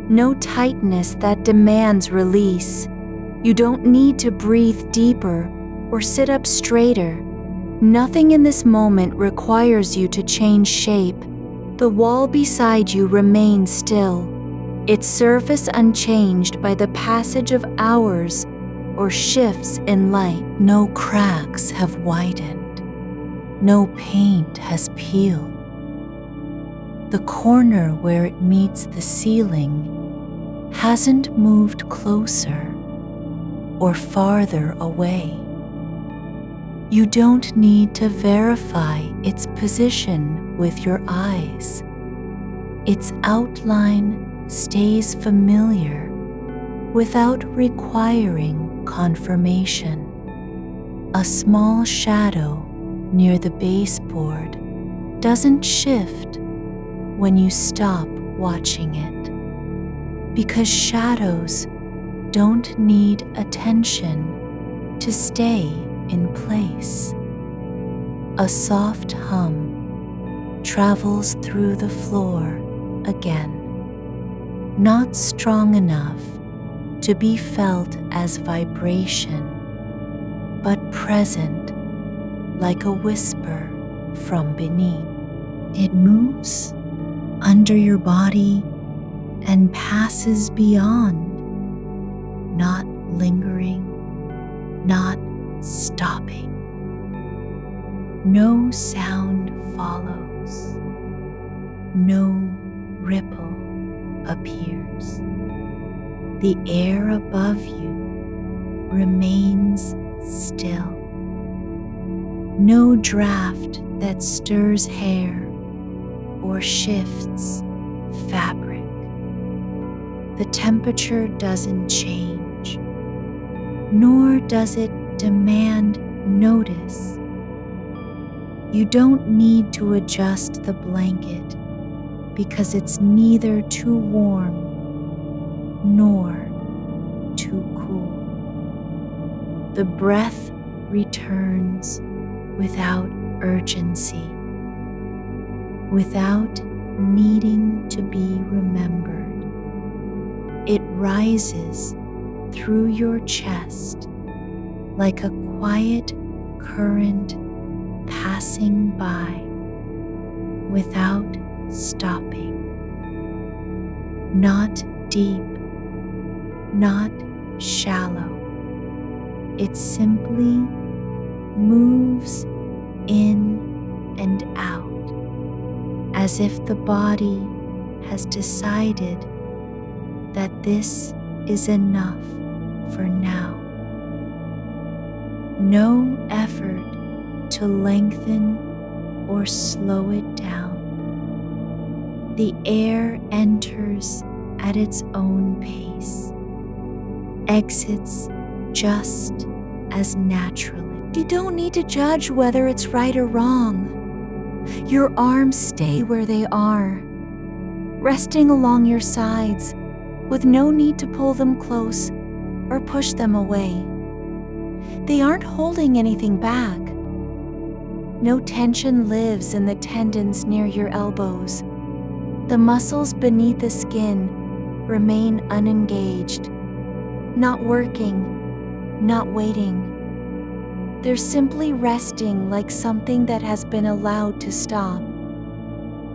no tightness that demands release. You don't need to breathe deeper or sit up straighter. Nothing in this moment requires you to change shape. The wall beside you remains still, its surface unchanged by the passage of hours or shifts in light. No cracks have widened. No paint has peeled. The corner where it meets the ceiling hasn't moved closer or farther away. You don't need to verify its position with your eyes. Its outline stays familiar without requiring confirmation. A small shadow near the baseboard doesn't shift when you stop watching it, because shadows don't need attention to stay in place. A soft hum travels through the floor again, not strong enough to be felt as vibration, but present like a whisper from beneath. It moves under your body and passes beyond, not lingering, not stopping. No sound follows. No ripple appears. The air above you remains still. No draft that stirs hair or shifts fabric. The temperature doesn't change, nor does it demand notice. You don't need to adjust the blanket because it's neither too warm nor too cool. The breath returns without urgency, without needing to be remembered. It rises through your chest like a quiet current passing by without stopping. Not deep, not shallow. It simply moves in and out as if the body has decided that this is enough for now. No effort to lengthen or slow it down. The air enters at its own pace, exits just as naturally. You don't need to judge whether it's right or wrong. Your arms stay where they are, resting along your sides with no need to pull them close or push them away. They aren't holding anything back. No tension lives in the tendons near your elbows. The muscles beneath the skin remain unengaged, not working, not waiting. They're simply resting like something that has been allowed to stop.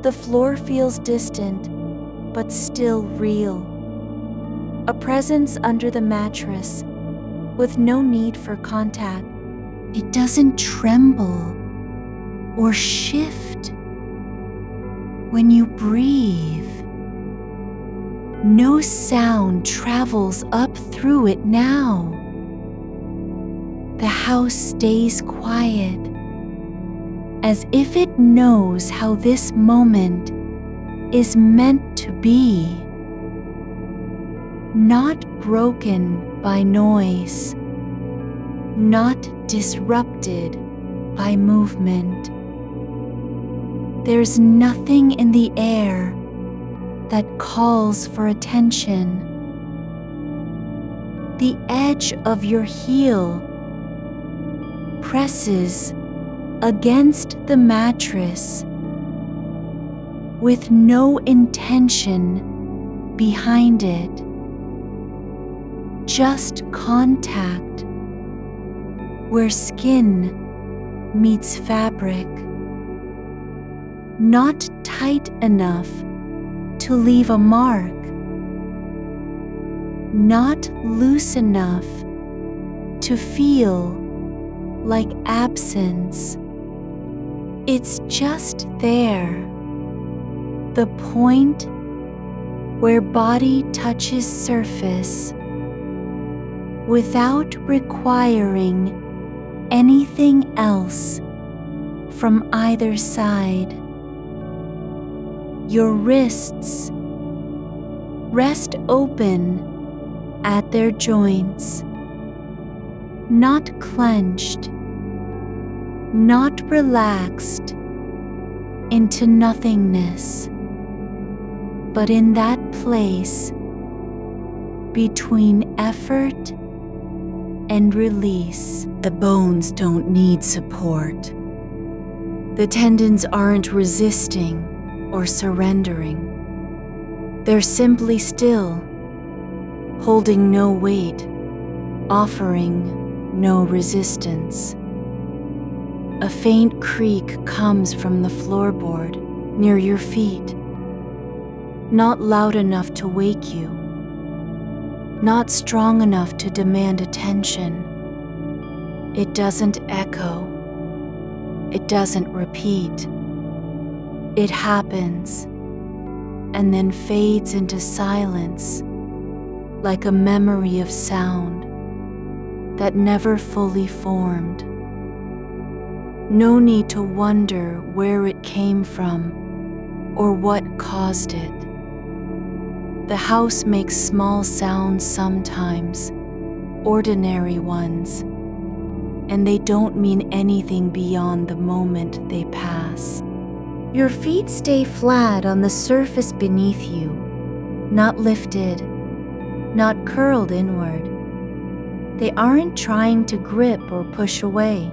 The floor feels distant, but still real. A presence under the mattress, with no need for contact. It doesn't tremble or shift when you breathe. No sound travels up through it now. The house stays quiet, as if it knows how this moment is meant to be. Not broken by noise, not disrupted by movement. There's nothing in the air that calls for attention. The edge of your heel presses against the mattress with no intention behind it. Just contact where skin meets fabric. Not tight enough to leave a mark. Not loose enough to feel like absence. It's just there. The point where body touches surface without requiring anything else from either side. Your wrists rest open at their joints, not clenched, not relaxed into nothingness, but in that place between effort and release. The bones don't need support. The tendons aren't resisting or surrendering. They're simply still, holding no weight, offering no resistance. A faint creak comes from the floorboard near your feet, not loud enough to wake you, not strong enough to demand attention. It doesn't echo. It doesn't repeat. It happens and then fades into silence, like a memory of sound that never fully formed. No need to wonder where it came from or what caused it. The house makes small sounds sometimes, ordinary ones, and they don't mean anything beyond the moment they pass. Your feet stay flat on the surface beneath you, not lifted, not curled inward. They aren't trying to grip or push away.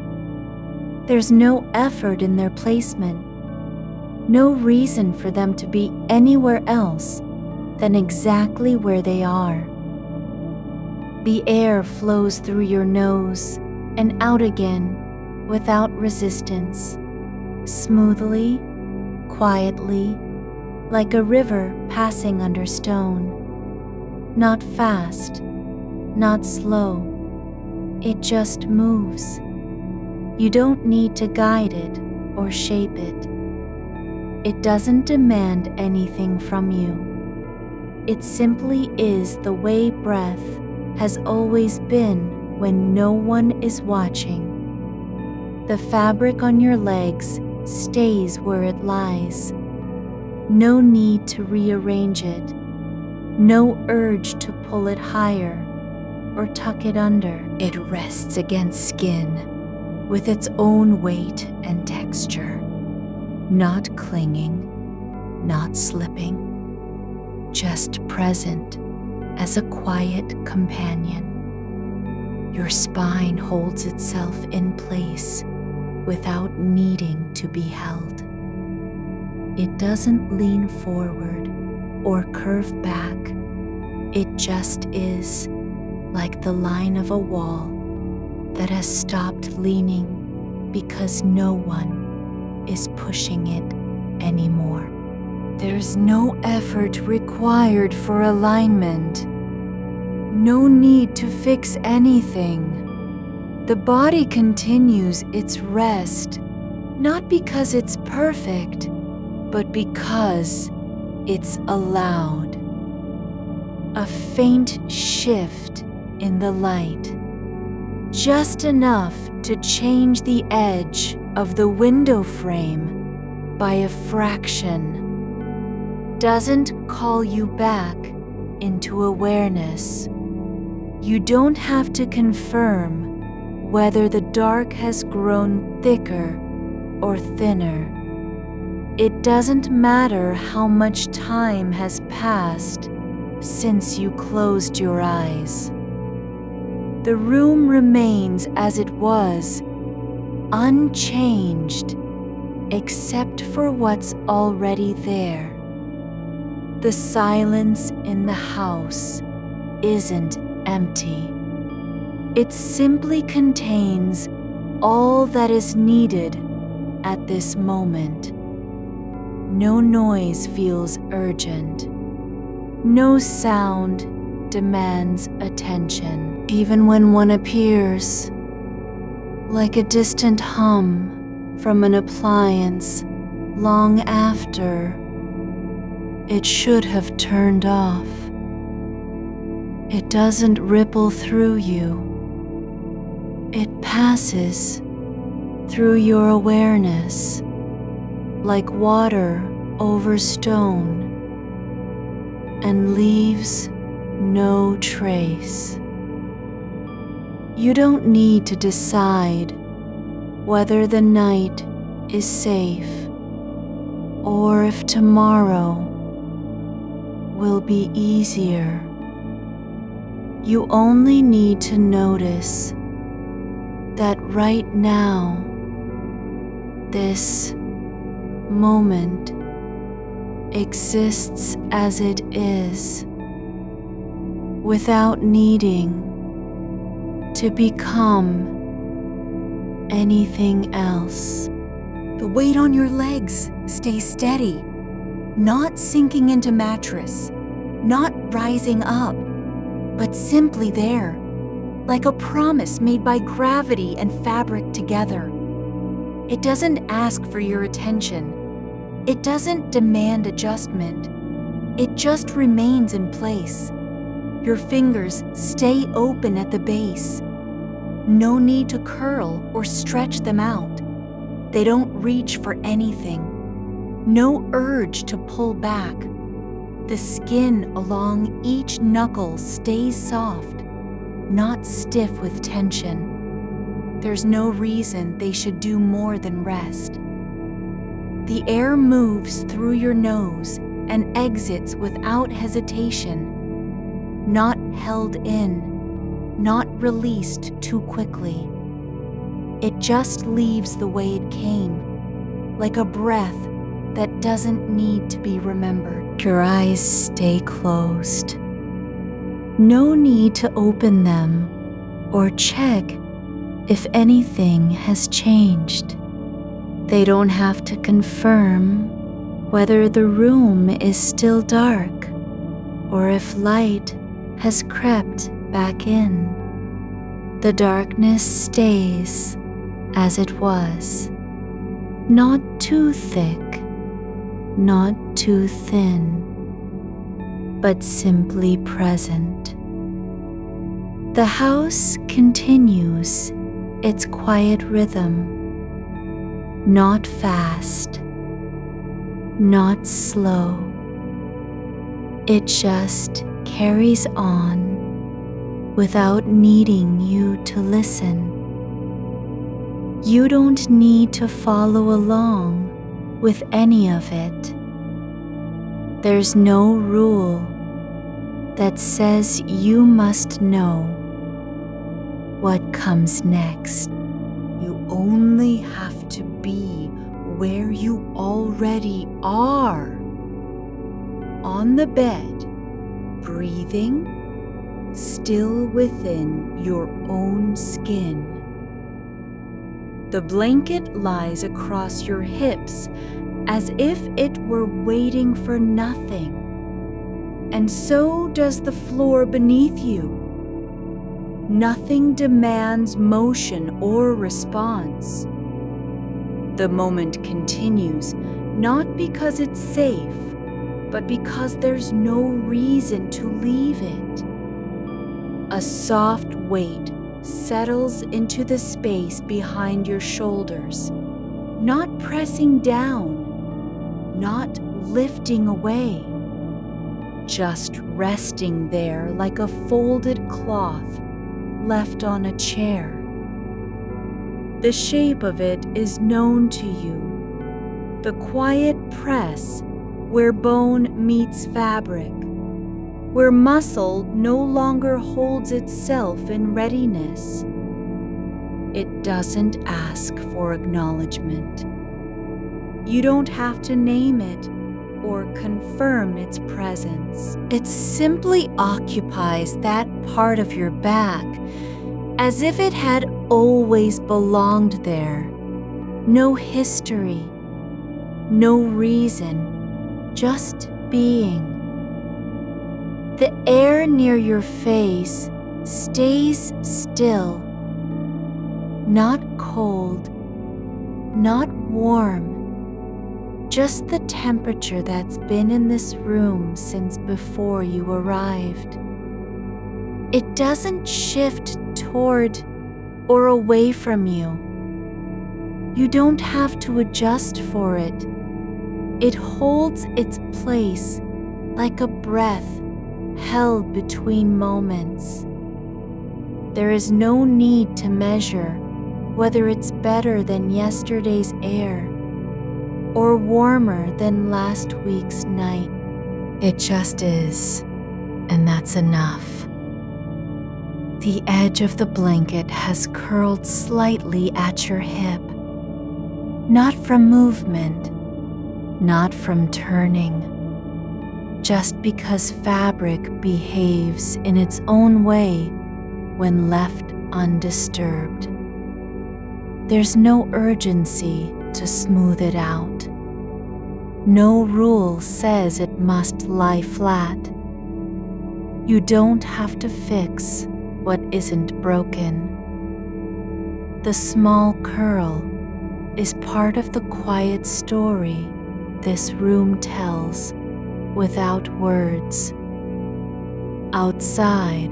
There's no effort in their placement, no reason for them to be anywhere else than exactly where they are. The air flows through your nose and out again without resistance, smoothly, quietly, like a river passing under stone. Not fast, not slow. It just moves. You don't need to guide it or shape it. It doesn't demand anything from you. It simply is the way breath has always been when no one is watching. The fabric on your legs stays where it lies. No need to rearrange it. No urge to pull it higher or tuck it under. It rests against skin with its own weight and texture. Not clinging, not slipping, just present as a quiet companion. Your spine holds itself in place without needing to be held. It doesn't lean forward or curve back. It just is, like the line of a wall that has stopped leaning because no one is pushing it anymore. There's no effort required for alignment. No need to fix anything. The body continues its rest, not because it's perfect, but because it's allowed. A faint shift in the light, just enough to change the edge of the window frame by a fraction, doesn't call you back into awareness. You don't have to confirm whether the dark has grown thicker or thinner. It doesn't matter how much time has passed since you closed your eyes. The room remains as it was, unchanged, except for what's already there. The silence in the house isn't empty. It simply contains all that is needed at this moment. No noise feels urgent. No sound demands attention, even when one appears, like a distant hum from an appliance long after it should have turned off. It doesn't ripple through you. It passes through your awareness like water over stone and leaves no trace. You don't need to decide whether the night is safe or if tomorrow will be easier. You only need to notice that right now, this moment exists as it is, without needing to become anything else. The weight on your legs stays steady, not sinking into mattress, not rising up, but simply there, like a promise made by gravity and fabric together. It doesn't ask for your attention. It doesn't demand adjustment. It just remains in place. Your fingers stay open at the base. No need to curl or stretch them out. They don't reach for anything. No urge to pull back. The skin along each knuckle stays soft, not stiff with tension. There's no reason they should do more than rest. The air moves through your nose and exits without hesitation, not held in, not released too quickly. It just leaves the way it came, like a breath that doesn't need to be remembered. Your eyes stay closed. No need to open them or check if anything has changed. They don't have to confirm whether the room is still dark or if light has crept back in. The darkness stays as it was, not too thick, not too thin, but simply present. The house continues its quiet rhythm, not fast, not slow. It just carries on without needing you to listen. You don't need to follow along with any of it. There's no rule that says you must know what comes next. You only have to be where you already are. On the bed, breathing, still within your own skin. The blanket lies across your hips as if it were waiting for nothing. And so does the floor beneath you. Nothing demands motion or response. The moment continues, not because it's safe, but because there's no reason to leave it. A soft weight settles into the space behind your shoulders, not pressing down, not lifting away, just resting there like a folded cloth left on a chair. The shape of it is known to you, the quiet press where bone meets fabric, where muscle no longer holds itself in readiness. It doesn't ask for acknowledgement. You don't have to name it or confirm its presence. It simply occupies that part of your back as if it had always belonged there. No history, no reason, just being. The air near your face stays still, not cold, not warm, just the temperature that's been in this room since before you arrived. It doesn't shift toward or away from you. You don't have to adjust for it. It holds its place like a breath held between moments. There is no need to measure whether it's better than yesterday's air or warmer than last week's night. It just is, and that's enough. The edge of the blanket has curled slightly at your hip, not from movement, not from turning, just because fabric behaves in its own way when left undisturbed. There's no urgency to smooth it out. No rule says it must lie flat. You don't have to fix what isn't broken. The small curl, is part of the quiet story this room tells without words. Outside,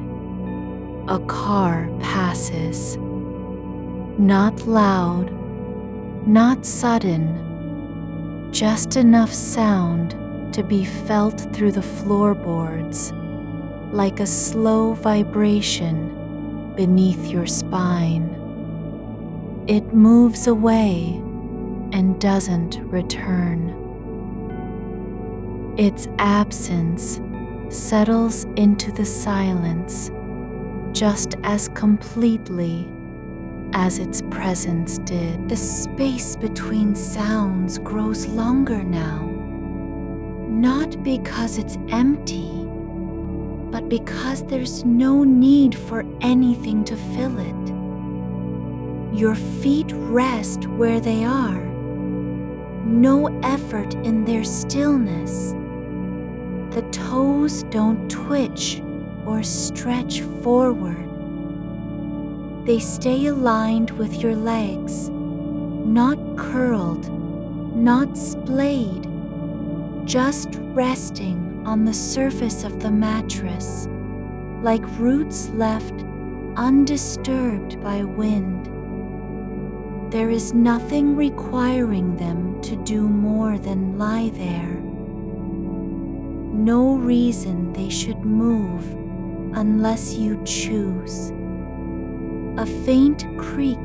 a car passes. Not loud, not sudden, just enough sound to be felt through the floorboards, like a slow vibration beneath your spine. It moves away and doesn't return. Its absence settles into the silence just as completely as its presence did. The space between sounds grows longer now, not because it's empty, but because there's no need for anything to fill it. Your feet rest where they are, no effort in their stillness. The toes don't twitch or stretch forward. They stay aligned with your legs, not curled, not splayed, just resting on the surface of the mattress, like roots left undisturbed by wind. There is nothing requiring them to do more than lie there. No reason they should move unless you choose. A faint creak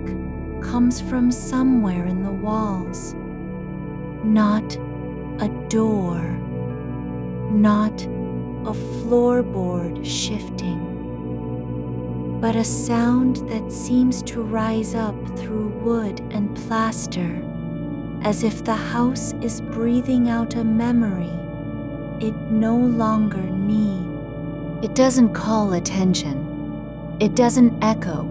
comes from somewhere in the walls. Not a door, not a floorboard shifting, but a sound that seems to rise up through wood and plaster, as if the house is breathing out a memory it no longer needs. It doesn't call attention. It doesn't echo.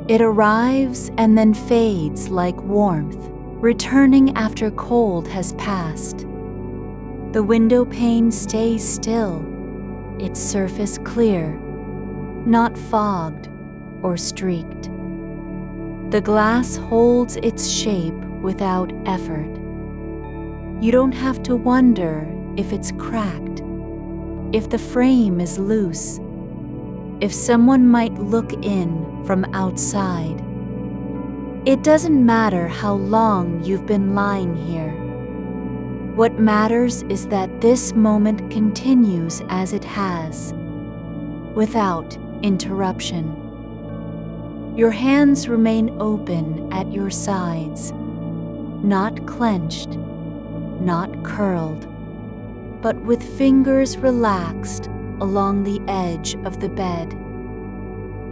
It arrives and then fades like warmth, returning after cold has passed. The window pane stays still, its surface clear, not fogged or streaked. The glass holds its shape without effort. You don't have to wonder if it's cracked, if the frame is loose, if someone might look in from outside. It doesn't matter how long you've been lying here. What matters is that this moment continues as it has, without interruption. Your hands remain open at your sides, not clenched, not curled, but with fingers relaxed along the edge of the bed,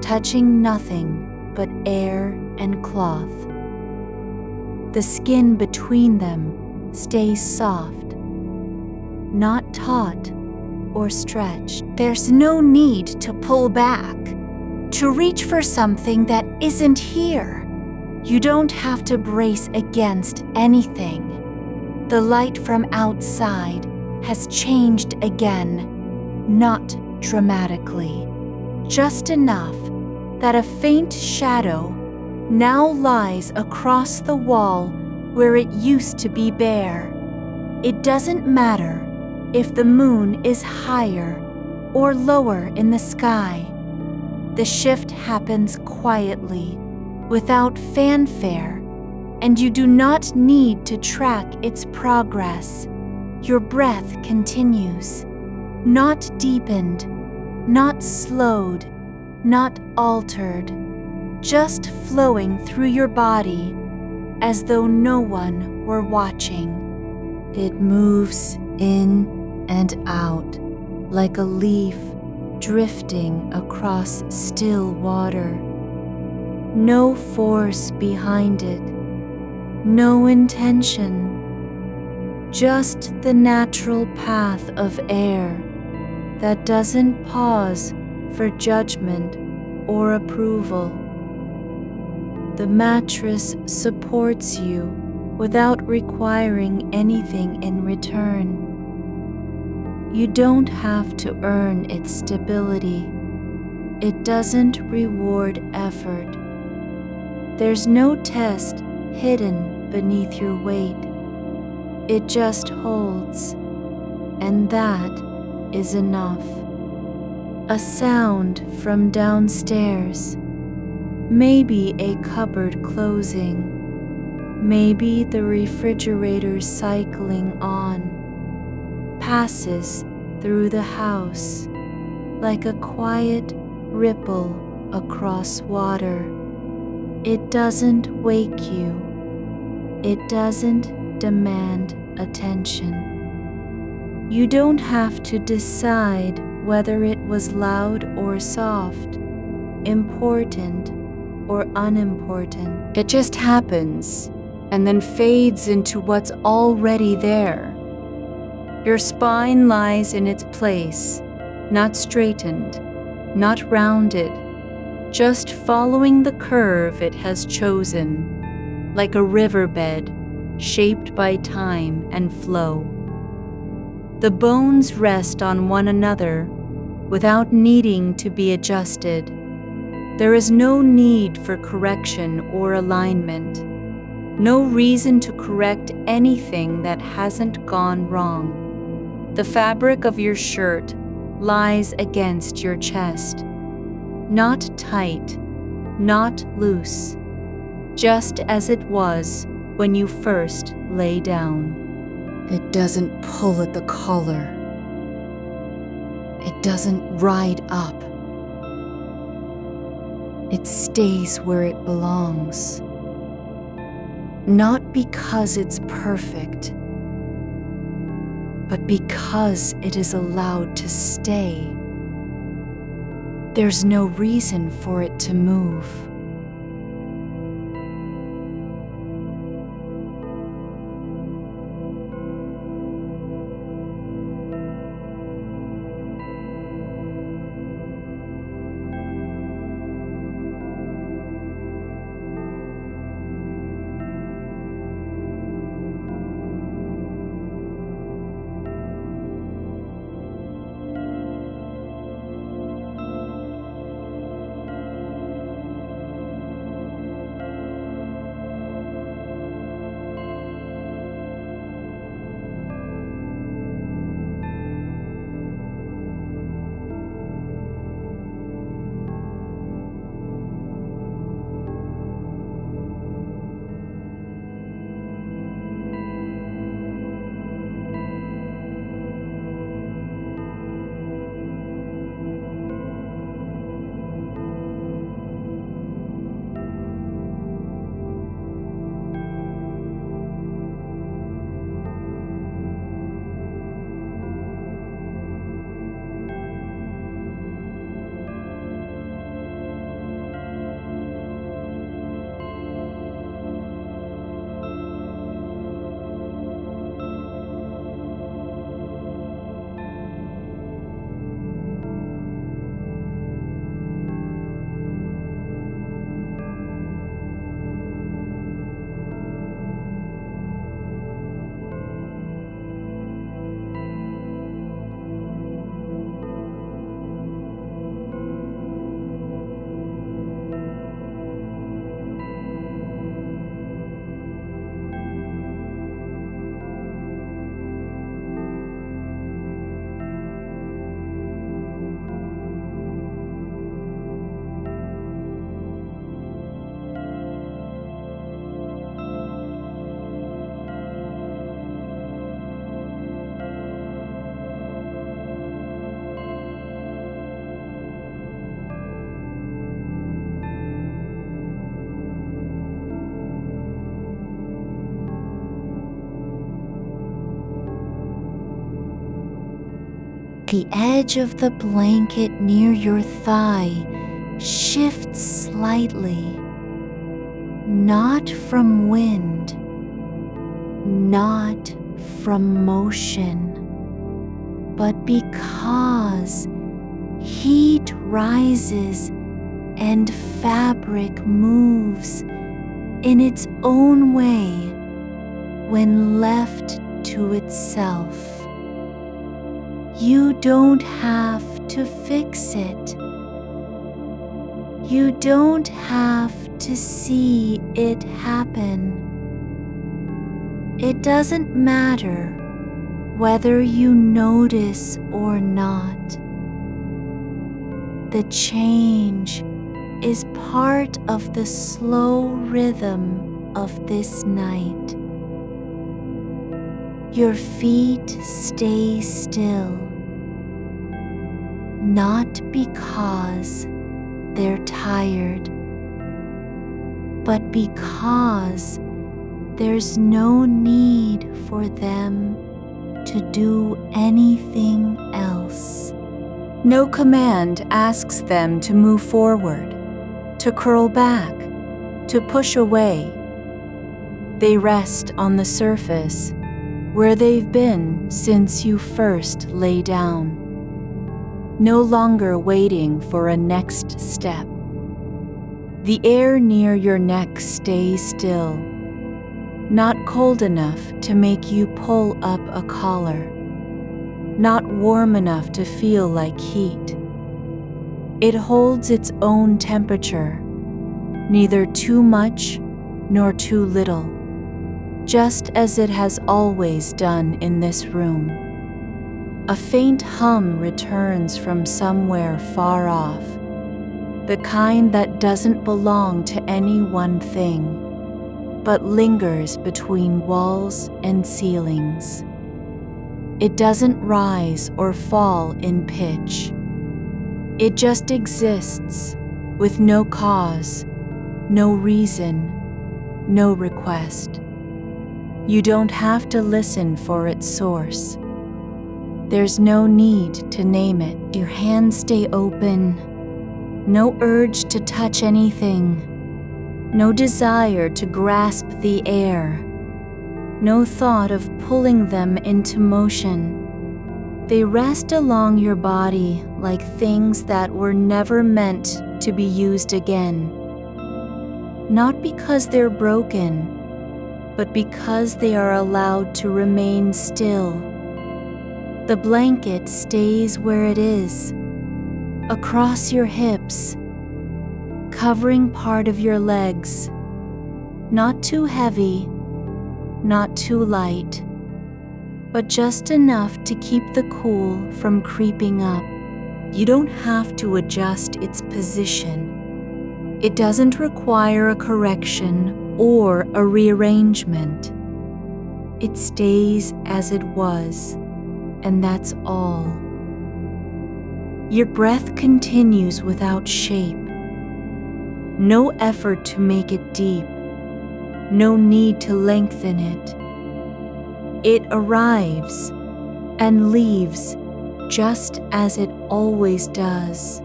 touching nothing but air and cloth. The skin between them stays soft, not taut or stretched. There's no need to pull back, to reach for something that isn't here. You don't have to brace against anything. The light from outside has changed again, not dramatically, just enough that a faint shadow now lies across the wall where it used to be bare. It doesn't matter if the moon is higher or lower in the sky. The shift happens quietly, without fanfare, and you do not need to track its progress. Your breath continues, not deepened, not slowed, not altered, just flowing through your body as though no one were watching. It moves in and out like a leaf drifting across still water. No force behind it, no intention. Just the natural path of air that doesn't pause for judgment or approval. The mattress supports you without requiring anything in return. You don't have to earn its stability. It doesn't reward effort. There's no test hidden beneath your weight. It just holds, and that is enough. A sound from downstairs, maybe a cupboard closing, maybe the refrigerator cycling on, passes through the house like a quiet ripple across water. It doesn't wake you. It doesn't demand attention. You don't have to decide whether it was loud or soft, important or unimportant. It just happens and then fades into what's already there. Your spine lies in its place, not straightened, not rounded, just following the curve it has chosen, like a riverbed shaped by time and flow. The bones rest on one another without needing to be adjusted. There is no need for correction or alignment, no reason to correct anything that hasn't gone wrong. The fabric of your shirt lies against your chest, not tight, not loose, just as it was when you first lay down. It doesn't pull at the collar. It doesn't ride up. It stays where it belongs. Not because it's perfect, but because it is allowed to stay. There's no reason for it to move. The edge of the blanket near your thigh shifts slightly, not from wind, not from motion, but because heat rises and fabric moves in its own way when left to itself. You don't have to fix it. You don't have to see it happen. It doesn't matter whether you notice or not. The change is part of the slow rhythm of this night. Your feet stay still, not because they're tired, but because there's no need for them to do anything else. No command asks them to move forward, to curl back, to push away. They rest on the surface where they've been since you first lay down, no longer waiting for a next step. The air near your neck stays still, not cold enough to make you pull up a collar, not warm enough to feel like heat. It holds its own temperature, neither too much nor too little, just as it has always done in this room. A faint hum returns from somewhere far off, the kind that doesn't belong to any one thing, but lingers between walls and ceilings. It doesn't rise or fall in pitch. It just exists with no cause, no reason, no request. You don't have to listen for its source. There's no need to name it. Your hands stay open. No urge to touch anything. No desire to grasp the air. No thought of pulling them into motion. They rest along your body like things that were never meant to be used again. Not because they're broken, but because they are allowed to remain still. The blanket stays where it is, across your hips, covering part of your legs, not too heavy, not too light, but just enough to keep the cool from creeping up. You don't have to adjust its position. It doesn't require a correction or a rearrangement. It stays as it was, and that's all. Your breath continues without shape. No effort to make it deep. No need to lengthen it. It arrives and leaves just as it always does.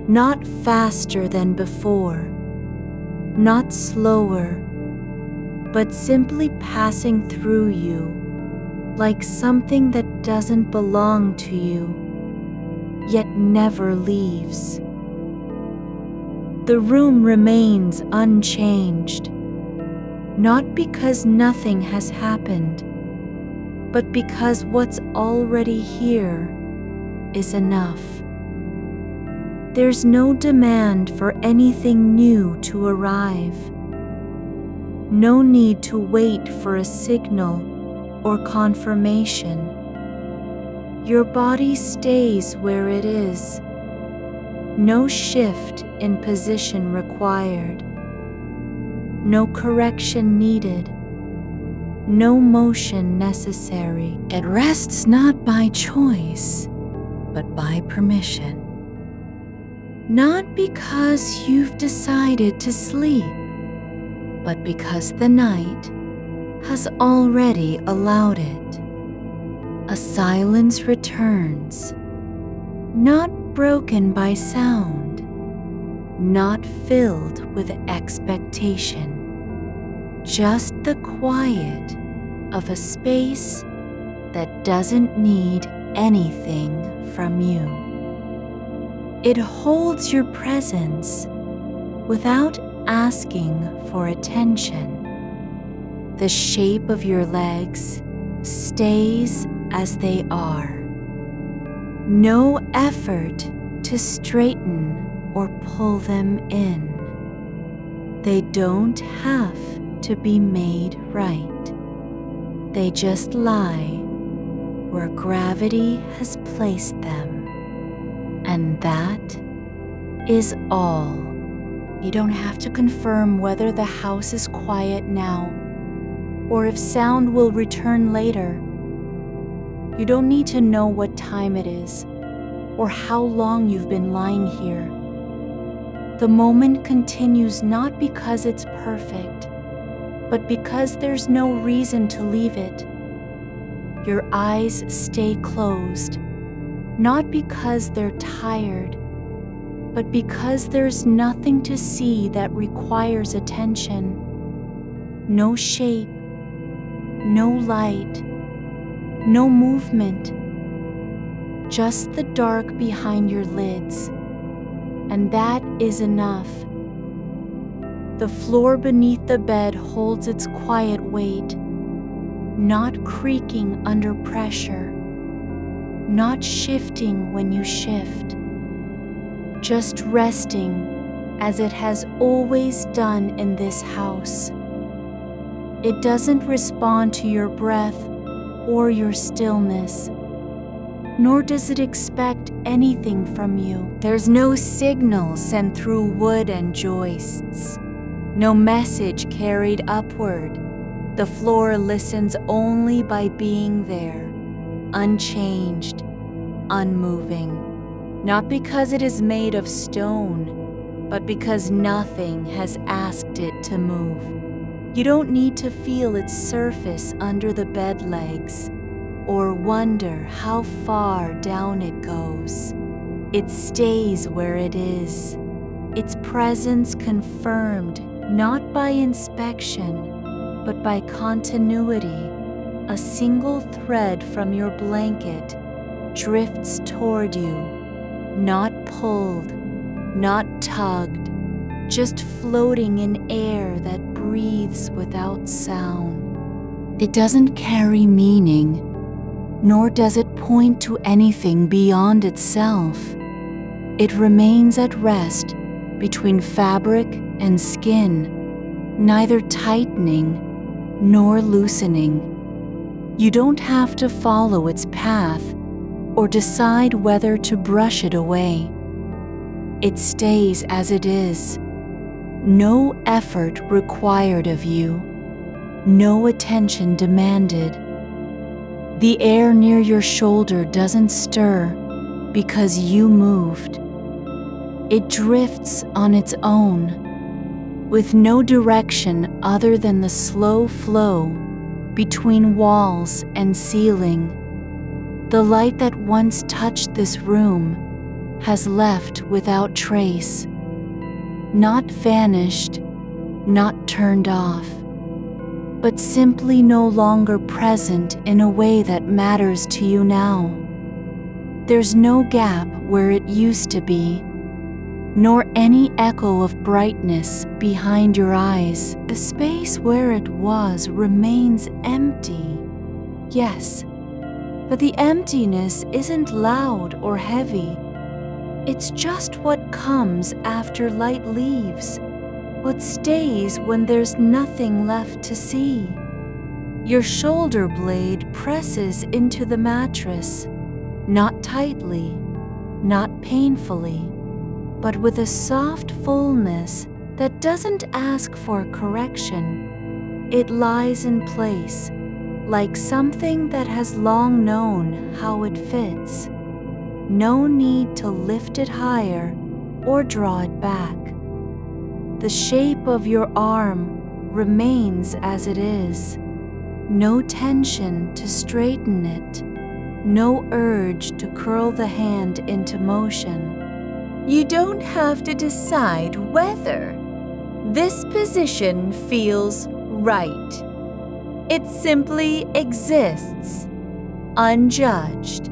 Not faster than before, not slower, but simply passing through you like something that doesn't belong to you, yet never leaves. The room remains unchanged, not because nothing has happened, but because what's already here is enough. There's no demand for anything new to arrive. No need to wait for a signal or confirmation. Your body stays where it is. No shift in position required. No correction needed. No motion necessary. It rests not by choice, but by permission. Not because you've decided to sleep, but because the night has already allowed it. A silence returns, not broken by sound, not filled with expectation, just the quiet of a space that doesn't need anything from you. It holds your presence without asking for attention. The shape of your legs stays as they are. No effort to straighten or pull them in. They don't have to be made right. They just lie where gravity has placed them. And that is all. You don't have to confirm whether the house is quiet now or if sound will return later. You don't need to know what time it is or how long you've been lying here. The moment continues not because it's perfect, but because there's no reason to leave it. Your eyes stay closed, not because they're tired, but because there's nothing to see that requires attention. No shape, no light, no movement, just the dark behind your lids, and that is enough. The floor beneath the bed holds its quiet weight, not creaking under pressure, not shifting when you shift, just resting as it has always done in this house. It doesn't respond to your breath or your stillness, nor does it expect anything from you. There's no signal sent through wood and joists, no message carried upward. The floor listens only by being there, unchanged, unmoving, not because it is made of stone, but because nothing has asked it to move. You don't need to feel its surface under the bed legs or wonder how far down it goes. It stays where it is, its presence confirmed not by inspection, but by continuity. A single thread from your blanket drifts toward you, not pulled, not tugged, just floating in air that breathes without sound. It doesn't carry meaning, nor does it point to anything beyond itself. It remains at rest between fabric and skin, neither tightening nor loosening. You don't have to follow its path or decide whether to brush it away. It stays as it is. No effort required of you, no attention demanded. The air near your shoulder doesn't stir because you moved. It drifts on its own, with no direction other than the slow flow between walls and ceiling. The light that once touched this room has left without trace, not vanished, not turned off, but simply no longer present in a way that matters to you now. There's no gap where it used to be, nor any echo of brightness behind your eyes. The space where it was remains empty. Yes, but the emptiness isn't loud or heavy. It's just what comes after light leaves, what stays when there's nothing left to see. Your shoulder blade presses into the mattress, not tightly, not painfully, but with a soft fullness that doesn't ask for correction. It lies in place, like something that has long known how it fits. No need to lift it higher or draw it back. The shape of your arm remains as it is. No tension to straighten it, no urge to curl the hand into motion. You don't have to decide whether this position feels right. It simply exists, unjudged,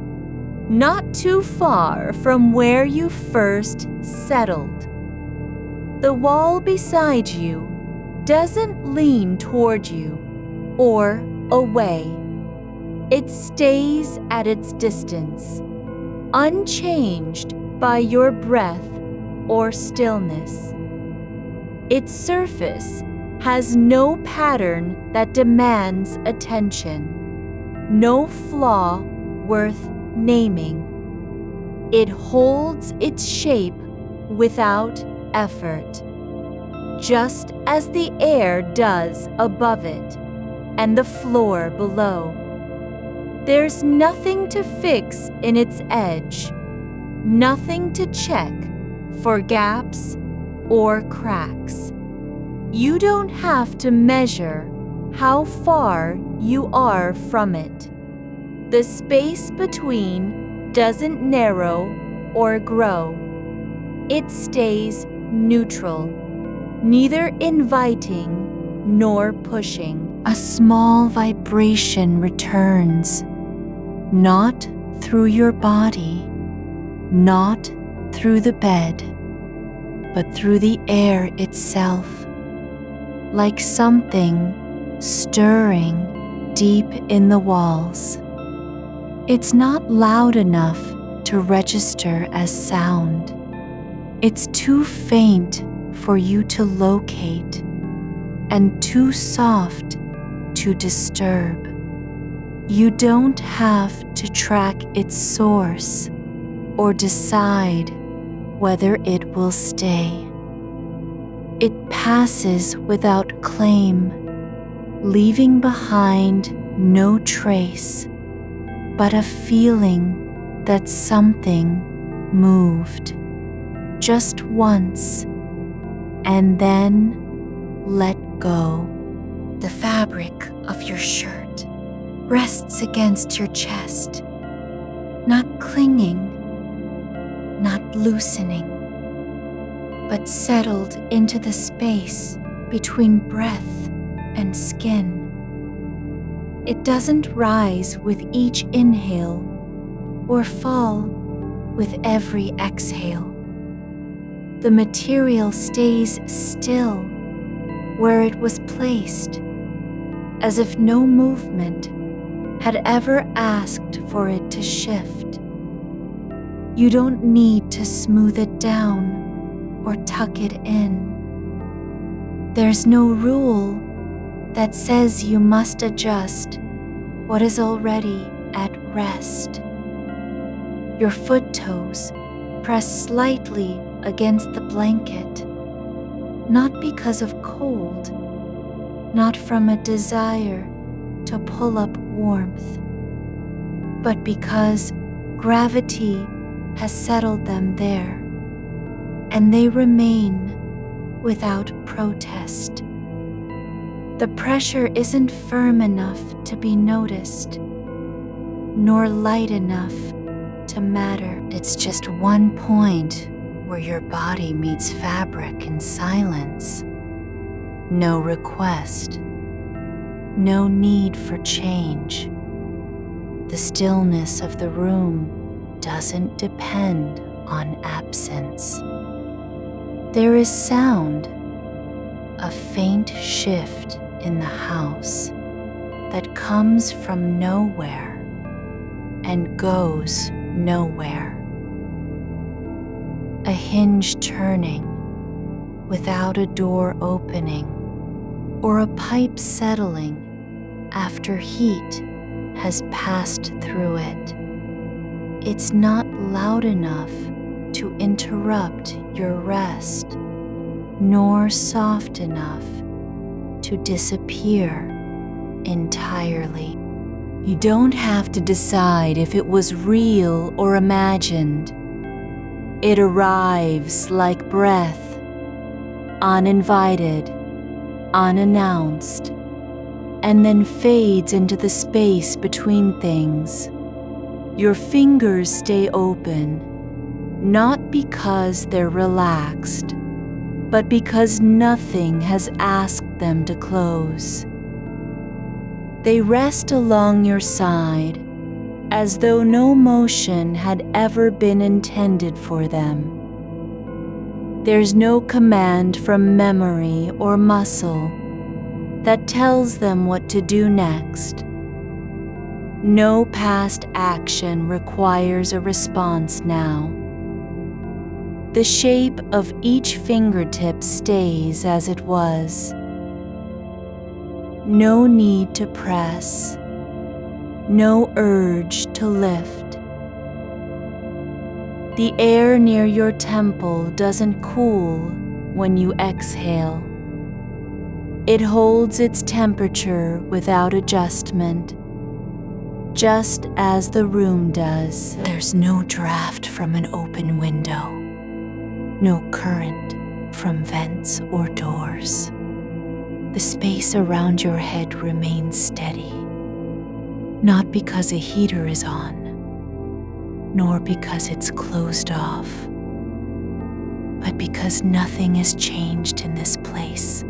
not too far from where you first settled. The wall beside you doesn't lean toward you or away. It stays at its distance, unchanged by your breath or stillness. Its surface has no pattern that demands attention, no flaw worth naming. It holds its shape without effort, just as the air does above it and the floor below. There's nothing to fix in its edge, nothing to check for gaps or cracks. You don't have to measure how far you are from it. The space between doesn't narrow or grow. It stays neutral, neither inviting nor pushing. A small vibration returns, not through your body, not through the bed, but through the air itself, like something stirring deep in the walls. It's not loud enough to register as sound. It's too faint for you to locate and too soft to disturb. You don't have to track its source or decide whether it will stay. It passes without claim, leaving behind no trace, but a feeling that something moved just once and then let go. The fabric of your shirt rests against your chest, not clinging, not loosening, but settled into the space between breath and skin. It doesn't rise with each inhale or fall with every exhale. The material stays still where it was placed, as if no movement had ever asked for it to shift. You don't need to smooth it down or tuck it in. There's no rule that says you must adjust what is already at rest. Your foot toes press slightly against the blanket, not because of cold, not from a desire to pull up warmth, but because gravity has settled them there, and they remain without protest. The pressure isn't firm enough to be noticed, nor light enough to matter. It's just one point where your body meets fabric in silence. No request, no need for change. The stillness of the room doesn't depend on absence. There is sound, a faint shift in the house that comes from nowhere and goes nowhere. A hinge turning without a door opening, or a pipe settling after heat has passed through it. It's not loud enough to interrupt your rest, nor soft enough to disappear entirely. You don't have to decide if it was real or imagined. It arrives like breath, uninvited, unannounced, and then fades into the space between things. Your fingers stay open, not because they're relaxed, but because nothing has asked them to close. They rest along your side, as though no motion had ever been intended for them. There's no command from memory or muscle that tells them what to do next. No past action requires a response now. The shape of each fingertip stays as it was, No need to press, no urge to lift. The air near your temple doesn't cool when you exhale. It holds its temperature without adjustment, just as the room does. There's no draft from an open window, no current from vents or doors. The space around your head remains steady, not because a heater is on, nor because it's closed off, but because nothing has changed in this place.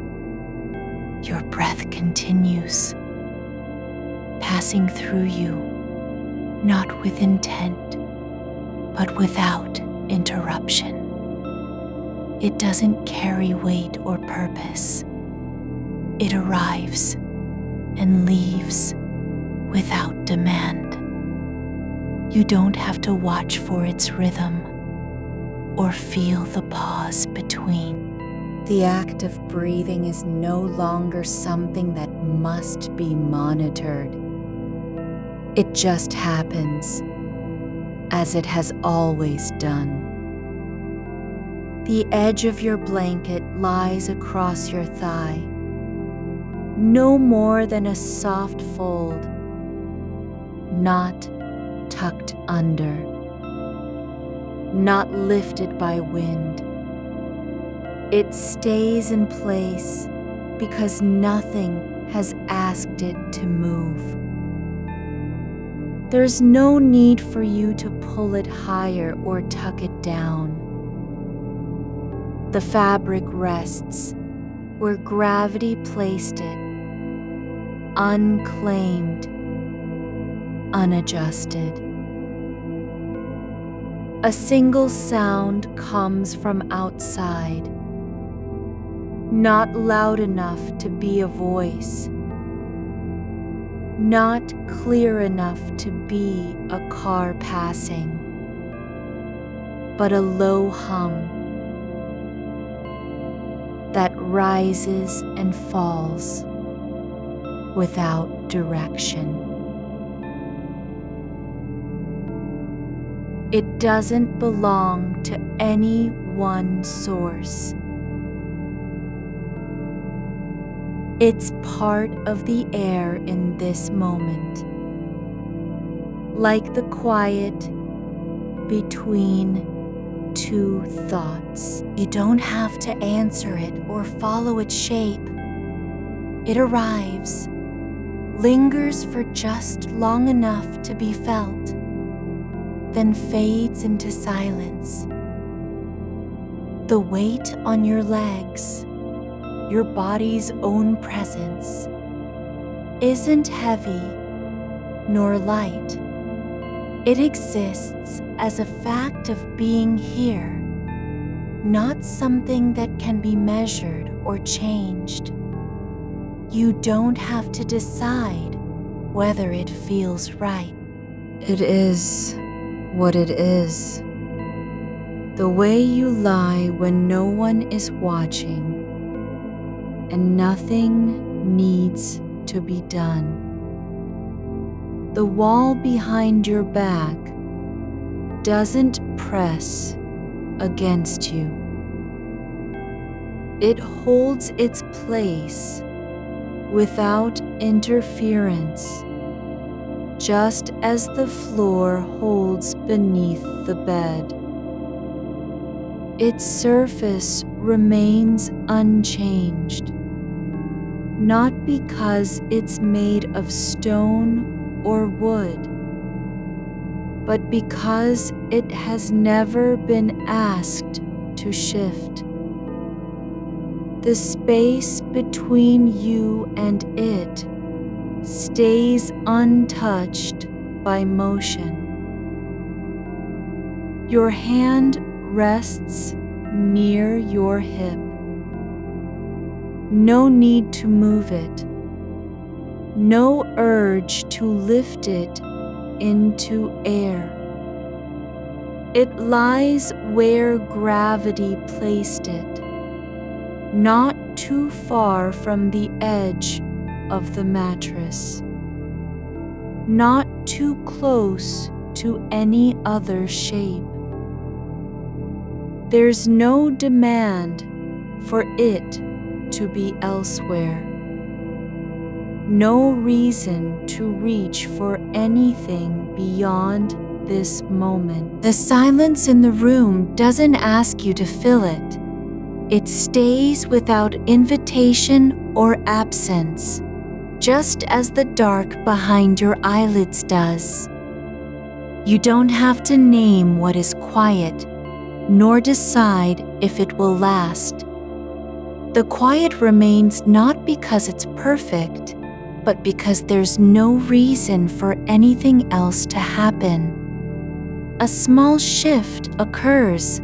Your breath continues, passing through you, not with intent, but without interruption. It doesn't carry weight or purpose. It arrives and leaves without demand. You don't have to watch for its rhythm or feel the pause between. The act of breathing is no longer something that must be monitored. It just happens, as it has always done. The edge of your blanket lies across your thigh, no more than a soft fold, not tucked under, not lifted by wind. It stays in place because nothing has asked it to move. There's no need for you to pull it higher or tuck it down. The fabric rests where gravity placed it, unclaimed, unadjusted. A single sound comes from outside, not loud enough to be a voice, not clear enough to be a car passing, but a low hum that rises and falls without direction. It doesn't belong to any one source. It's part of the air in this moment, like the quiet between two thoughts. You don't have to answer it or follow its shape. It arrives, lingers for just long enough to be felt, then fades into silence. The weight on your legs, your body's own presence, isn't heavy nor light. It exists as a fact of being here, not something that can be measured or changed. You don't have to decide whether it feels right. It is what it is. The way you lie when no one is watching, and nothing needs to be done. The wall behind your back doesn't press against you. It holds its place without interference, just as the floor holds beneath the bed. Its surface remains unchanged, not because it's made of stone or wood, but because it has never been asked to shift. The space between you and it stays untouched by motion. Your hand rests near your hip. No need to move it. No urge to lift it into air. It lies where gravity placed it, not too far from the edge of the mattress, not too close to any other shape. There's no demand for it to be elsewhere. No reason to reach for anything beyond this moment. The silence in the room doesn't ask you to fill it. It stays without invitation or absence, just as the dark behind your eyelids does. You don't have to name what is quiet, nor decide if it will last. The quiet remains not because it's perfect, but because there's no reason for anything else to happen. A small shift occurs,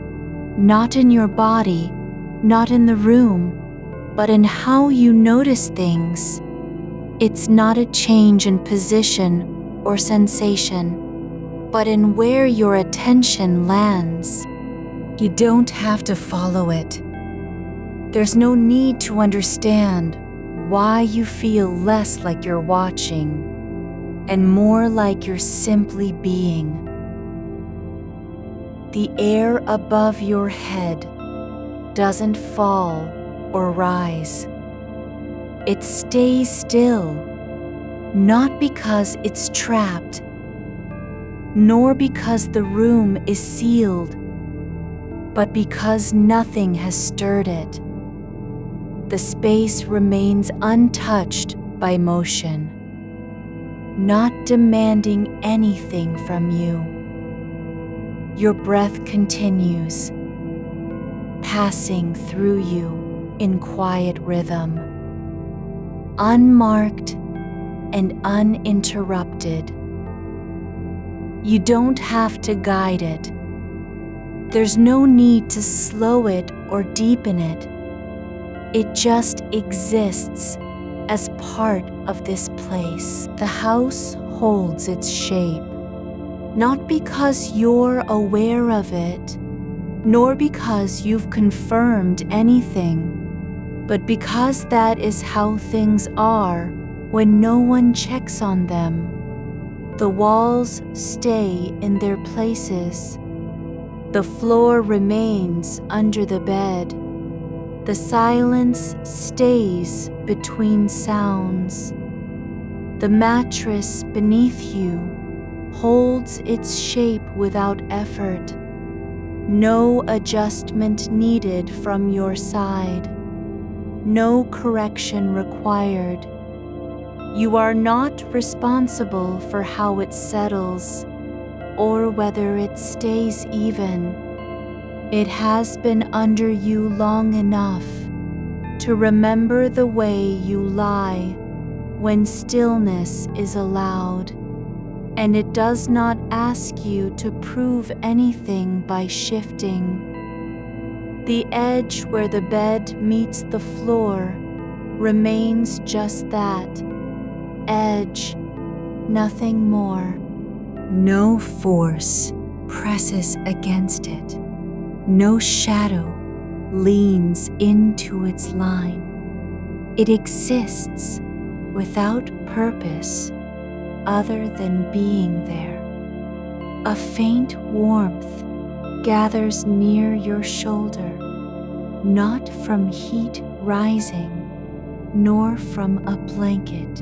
not in your body, not in the room, but in how you notice things. It's not a change in position or sensation, but in where your attention lands. You don't have to follow it. There's no need to understand why you feel less like you're watching and more like you're simply being. The air above your head doesn't fall or rise. It stays still, not because it's trapped, nor because the room is sealed, but because nothing has stirred it. The space remains untouched by motion, not demanding anything from you. Your breath continues, passing through you in quiet rhythm, unmarked and uninterrupted. You don't have to guide it. There's no need to slow it or deepen it. It just exists as part of this place. The house holds its shape, not because you're aware of it, nor because you've confirmed anything, but because that is how things are when no one checks on them. The walls stay in their places. The floor remains under the bed. The silence stays between sounds. The mattress beneath you holds its shape without effort. No adjustment needed from your side. No correction required. You are not responsible for how it settles or whether it stays even. It has been under you long enough to remember the way you lie when stillness is allowed, and it does not ask you to prove anything by shifting. The edge where the bed meets the floor remains just that, edge, nothing more. No force presses against it. No shadow leans into its line. It exists without purpose other than being there. A faint warmth gathers near your shoulder, not from heat rising, nor from a blanket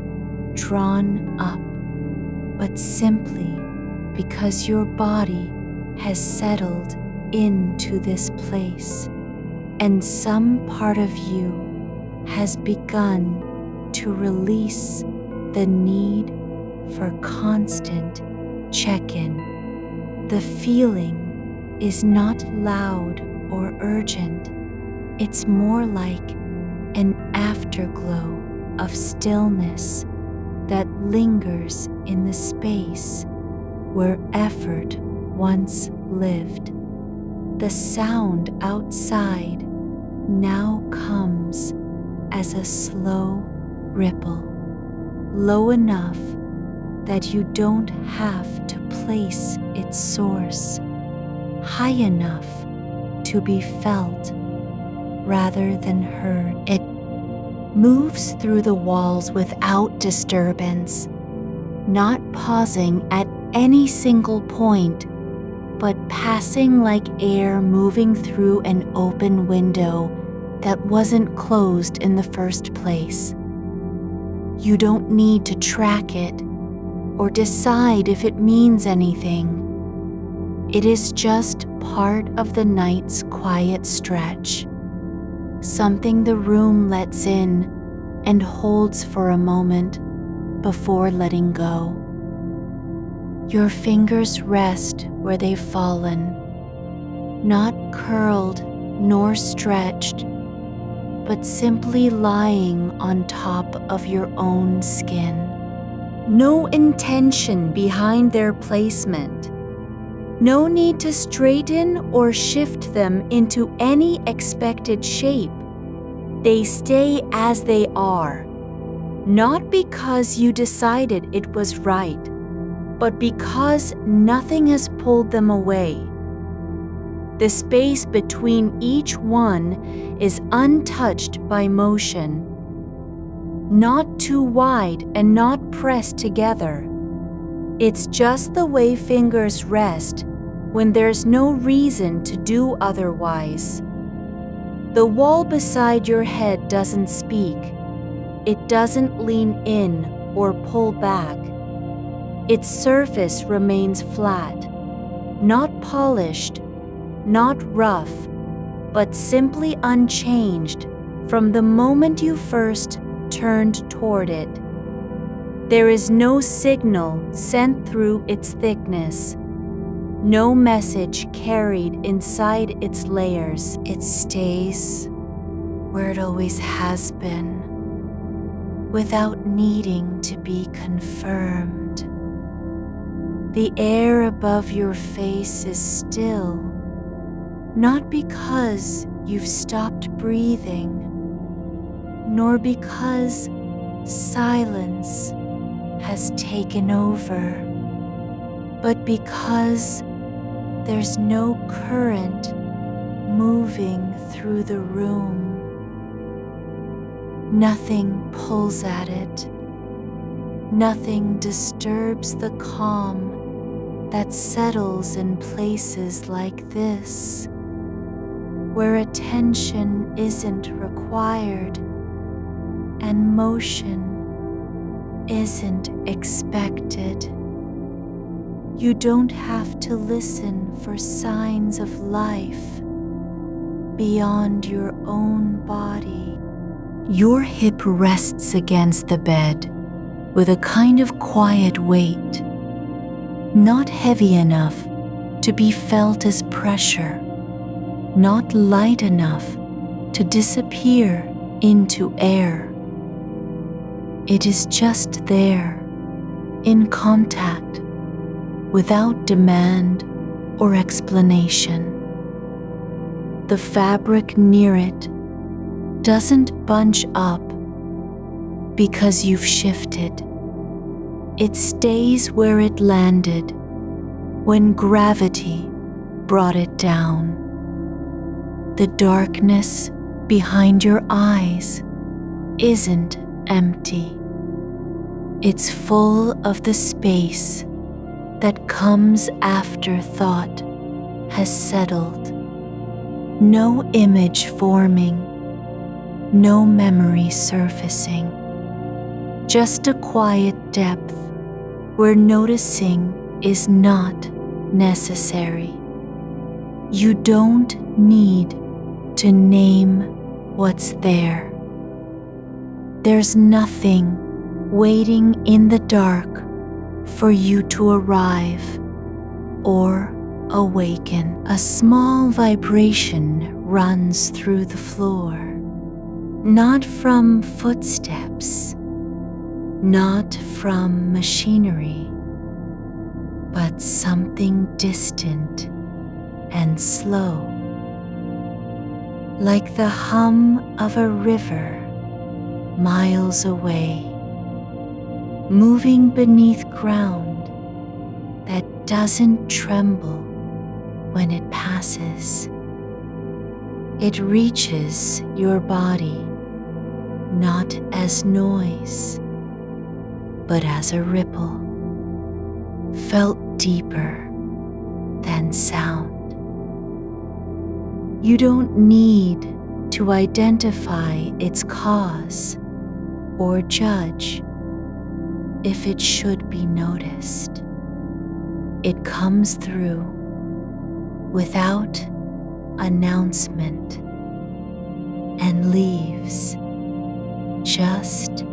drawn up, but simply because your body has settled into this place, and some part of you has begun to release the need for constant check-in. The feeling is not loud or urgent. It's more like an afterglow of stillness that lingers in the space where effort once lived. The sound outside now comes as a slow ripple, low enough that you don't have to place its source, high enough to be felt rather than heard. It moves through the walls without disturbance, not pausing at any single point, but passing like air moving through an open window that wasn't closed in the first place. You don't need to track it or decide if it means anything. It is just part of the night's quiet stretch, something the room lets in and holds for a moment before letting go. Your fingers rest where they've fallen, not curled nor stretched, but simply lying on top of your own skin. No intention behind their placement. No need to straighten or shift them into any expected shape. They stay as they are, not because you decided it was right, but because nothing has pulled them away. The space between each one is untouched by motion, not too wide and not pressed together. It's just the way fingers rest when there's no reason to do otherwise. The wall beside your head doesn't speak. It doesn't lean in or pull back. Its surface remains flat, not polished, not rough, but simply unchanged from the moment you first turned toward it. There is no signal sent through its thickness, no message carried inside its layers. It stays where it always has been, without needing to be confirmed. The air above your face is still, not because you've stopped breathing, nor because silence has taken over, but because there's no current moving through the room. Nothing pulls at it. Nothing disturbs the calm that settles in places like this, where attention isn't required and motion isn't expected. You don't have to listen for signs of life beyond your own body. Your hip rests against the bed with a kind of quiet weight, not heavy enough to be felt as pressure, not light enough to disappear into air. It is just there, in contact, without demand or explanation. The fabric near it doesn't bunch up because you've shifted. It stays where it landed when gravity brought it down. The darkness behind your eyes isn't empty. It's full of the space that comes after thought has settled. No image forming, no memory surfacing. Just a quiet depth where noticing is not necessary. You don't need to name what's there. There's nothing waiting in the dark for you to arrive or awaken. A small vibration runs through the floor, not from footsteps, not from machinery, but something distant and slow, like the hum of a river miles away, moving beneath ground that doesn't tremble when it passes. It reaches your body, not as noise, but as a ripple, felt deeper than sound. You don't need to identify its cause or judge if it should be noticed. It comes through without announcement and leaves just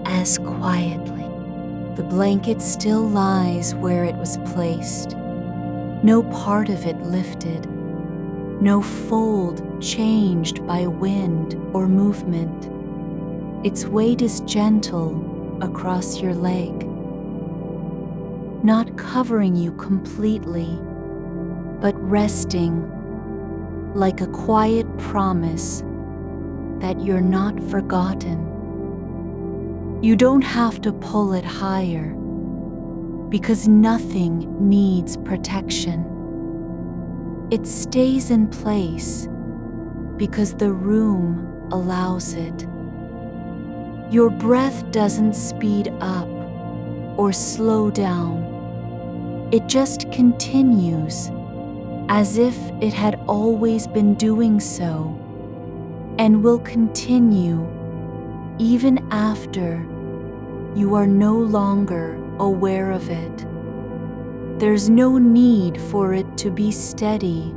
as quietly. The blanket still lies where it was placed, no part of it lifted, no fold changed by wind or movement. Its weight is gentle across your leg, not covering you completely, but resting like a quiet promise that you're not forgotten. You don't have to pull it higher, because nothing needs protection. It stays in place because the room allows it. Your breath doesn't speed up or slow down. It just continues as if it had always been doing so, and will continue even after you are no longer aware of it. There's no need for it to be steady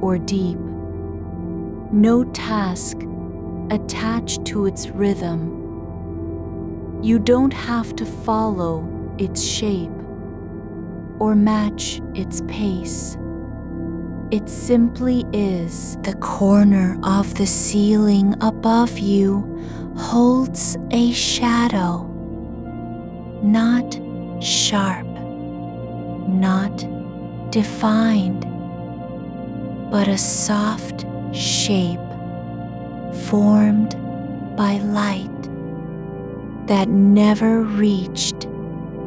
or deep. No task attached to its rhythm. You don't have to follow its shape or match its pace. It simply is. The corner of the ceiling above you holds a shadow, not sharp, not defined, but a soft shape formed by light that never reached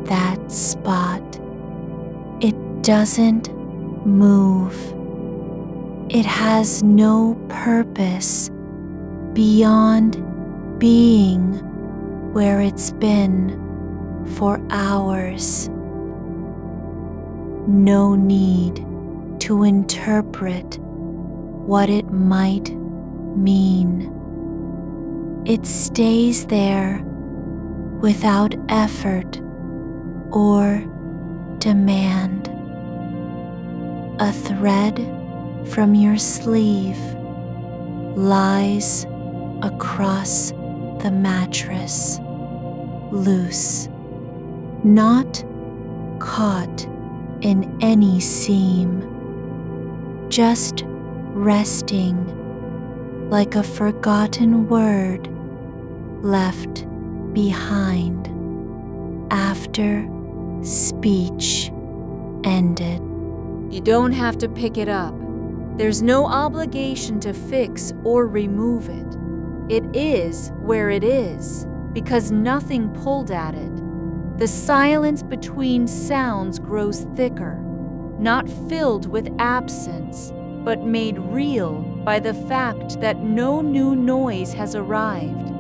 that spot. It doesn't move. It has no purpose beyond being where it's been for hours. No need to interpret what it might mean. It stays there without effort or demand. A thread from your sleeve lies across the mattress, loose, not caught in any seam, just resting like a forgotten word left behind after speech ended. You don't have to pick it up. There's no obligation to fix or remove it. It is where it is, because nothing pulled at it. The silence between sounds grows thicker, not filled with absence, but made real by the fact that no new noise has arrived.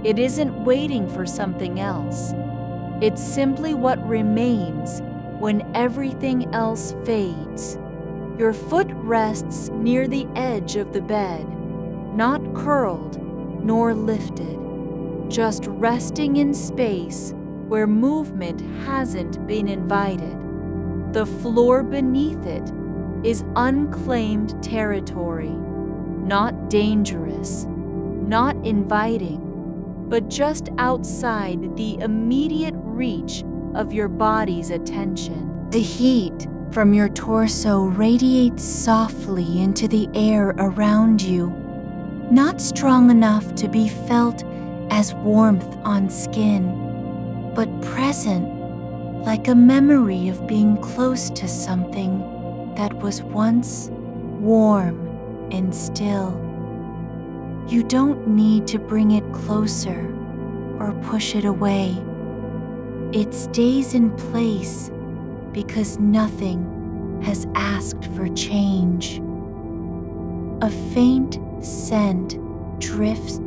It isn't waiting for something else. It's simply what remains when everything else fades. Your foot rests near the edge of the bed, not curled nor lifted, just resting in space where movement hasn't been invited. The floor beneath it is unclaimed territory, not dangerous, not inviting, but just outside the immediate reach of your body's attention. The heat from your torso radiates softly into the air around you, not strong enough to be felt as warmth on skin, but present like a memory of being close to something that was once warm and still. You don't need to bring it closer or push it away. It stays in place because nothing has asked for change. A faint scent drifts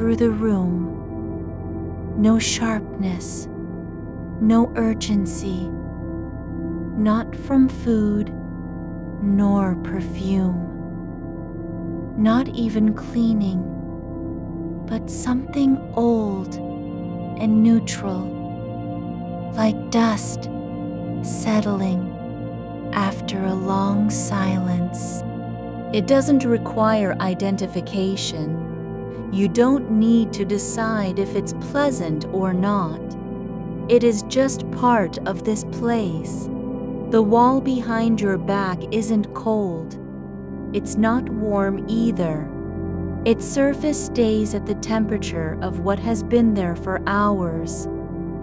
through the room. No sharpness, no urgency, not from food nor perfume, not even cleaning, but something old and neutral, like dust settling after a long silence. It doesn't require identification. You don't need to decide if it's pleasant or not. It is just part of this place. The wall behind your back isn't cold. It's not warm either. Its surface stays at the temperature of what has been there for hours,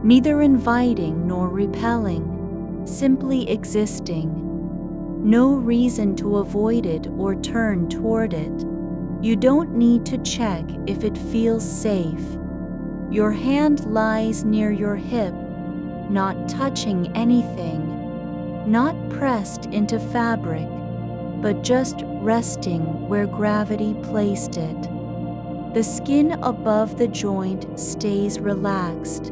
neither inviting nor repelling, simply existing. No reason to avoid it or turn toward it. You don't need to check if it feels safe. Your hand lies near your hip, not touching anything, not pressed into fabric, but just resting where gravity placed it. The skin above the joint stays relaxed,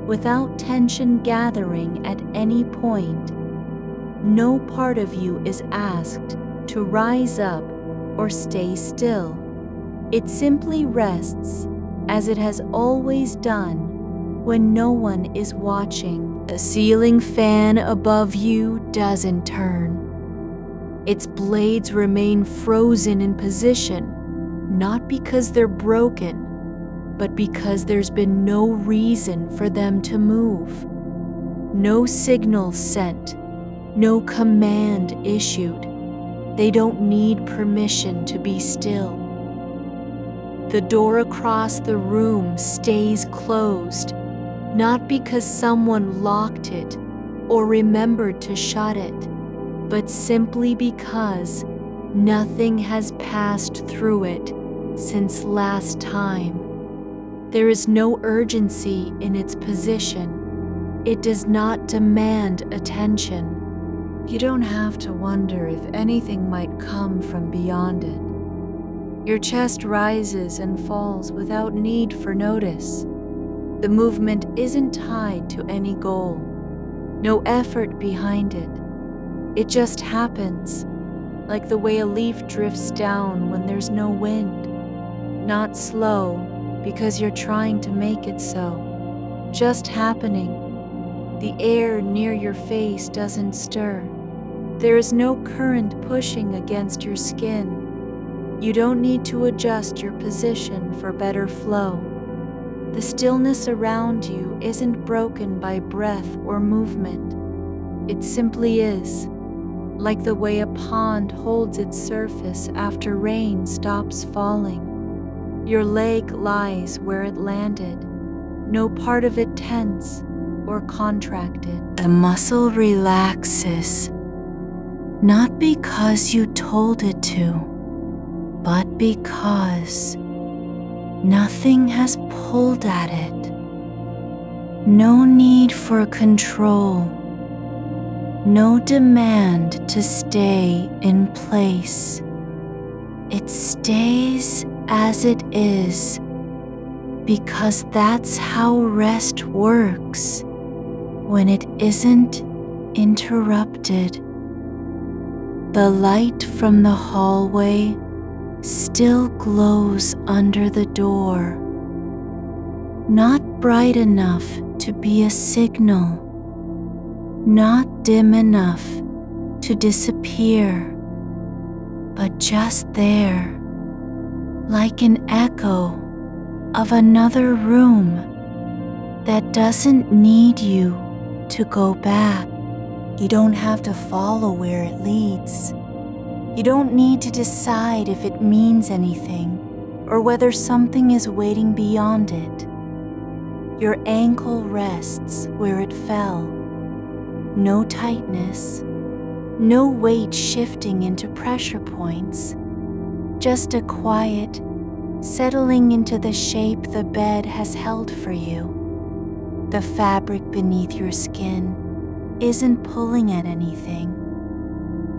without tension gathering at any point. No part of you is asked to rise up or stay still. It simply rests, as it has always done, when no one is watching. The ceiling fan above you doesn't turn. Its blades remain frozen in position, not because they're broken, but because there's been no reason for them to move. No signal sent, no command issued. They don't need permission to be still. The door across the room stays closed, not because someone locked it or remembered to shut it, but simply because nothing has passed through it since last time. There is no urgency in its position. It does not demand attention. You don't have to wonder if anything might come from beyond it. Your chest rises and falls without need for notice. The movement isn't tied to any goal. No effort behind it. It just happens, like the way a leaf drifts down when there's no wind. Not slow, because you're trying to make it so. Just happening. The air near your face doesn't stir. There is no current pushing against your skin. You don't need to adjust your position for better flow. The stillness around you isn't broken by breath or movement. It simply is, like the way a pond holds its surface after rain stops falling. Your leg lies where it landed, no part of it tense or contracted. The muscle relaxes, not because you told it to, but because nothing has pulled at it. No need for control, no demand to stay in place. It stays as it is, because that's how rest works when it isn't interrupted. The light from the hallway still glows under the door, not bright enough to be a signal, not dim enough to disappear, but just there, like an echo of another room that doesn't need you to go back. You don't have to follow where it leads. You don't need to decide if it means anything or whether something is waiting beyond it. Your ankle rests where it fell. No tightness, no weight shifting into pressure points, just a quiet settling into the shape the bed has held for you. The fabric beneath your skin isn't pulling at anything.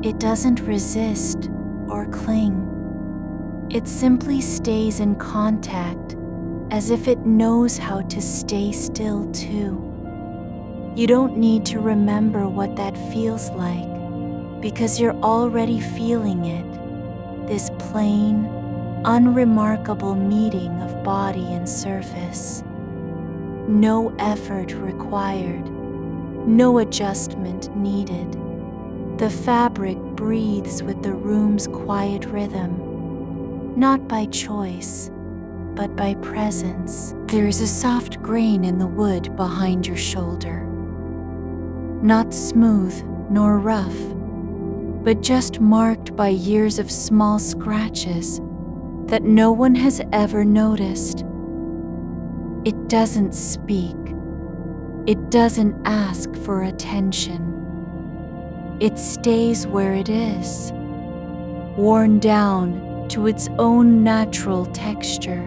It doesn't resist or cling. It simply stays in contact as if it knows how to stay still too. You don't need to remember what that feels like, because you're already feeling it, this plain, unremarkable meeting of body and surface. No effort required, no adjustment needed. The fabric breathes with the room's quiet rhythm, not by choice, but by presence. There is a soft grain in the wood behind your shoulder. Not smooth nor rough, but just marked by years of small scratches that no one has ever noticed. It doesn't speak. It doesn't ask for attention. It stays where it is, worn down to its own natural texture,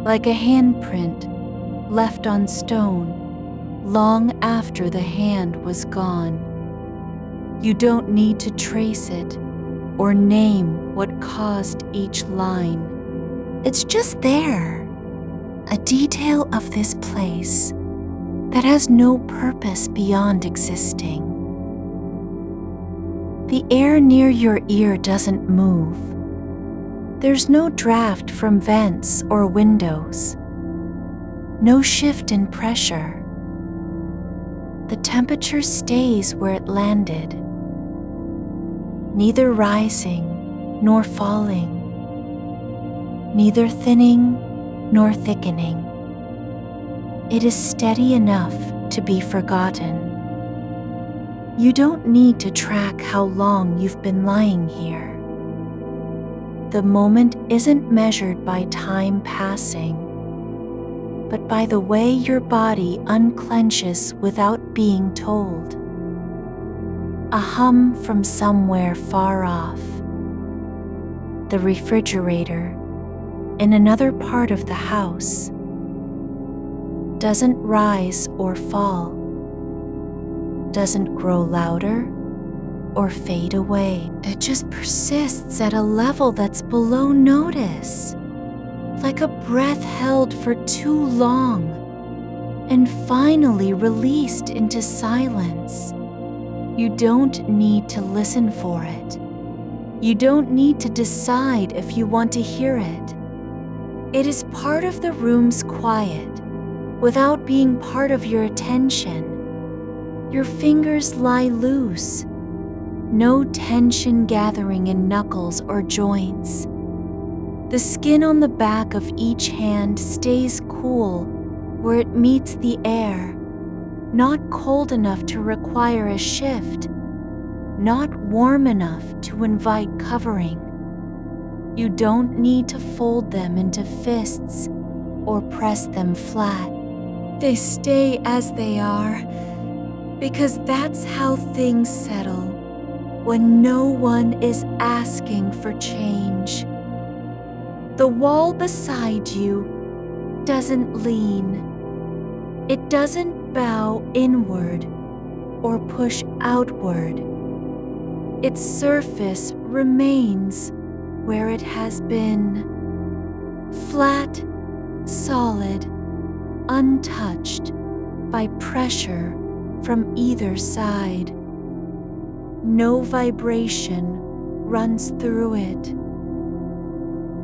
like a handprint left on stone long after the hand was gone. You don't need to trace it or name what caused each line. It's just there, a detail of this place that has no purpose beyond existing. The air near your ear doesn't move. There's no draft from vents or windows. No shift in pressure. The temperature stays where it landed, neither rising nor falling, neither thinning nor thickening. It is steady enough to be forgotten. You don't need to track how long you've been lying here. The moment isn't measured by time passing, but by the way your body unclenches witut being told. A hum from somewhere far off. The refrigerator in another part of the house doesn't rise or fall, doesn't grow louder or fade away. It just persists at a level that's below notice, like a breath held for too long and finally released into silence. You don't need to listen for it. You don't need to decide if you want to hear it. It is part of the room's quiet without being part of your attention. Your fingers lie loose, no tension gathering in knuckles or joints. The skin on the back of each hand stays cool where it meets the air, not cold enough to require a shift, not warm enough to invite covering. You don't need to fold them into fists or press them flat. They stay as they are because that's how things settle when no one is asking for change. The wall beside you doesn't lean. It doesn't bow inward or push outward. Its surface remains where it has been. Flat, solid, untouched by pressure from either side. No vibration runs through it.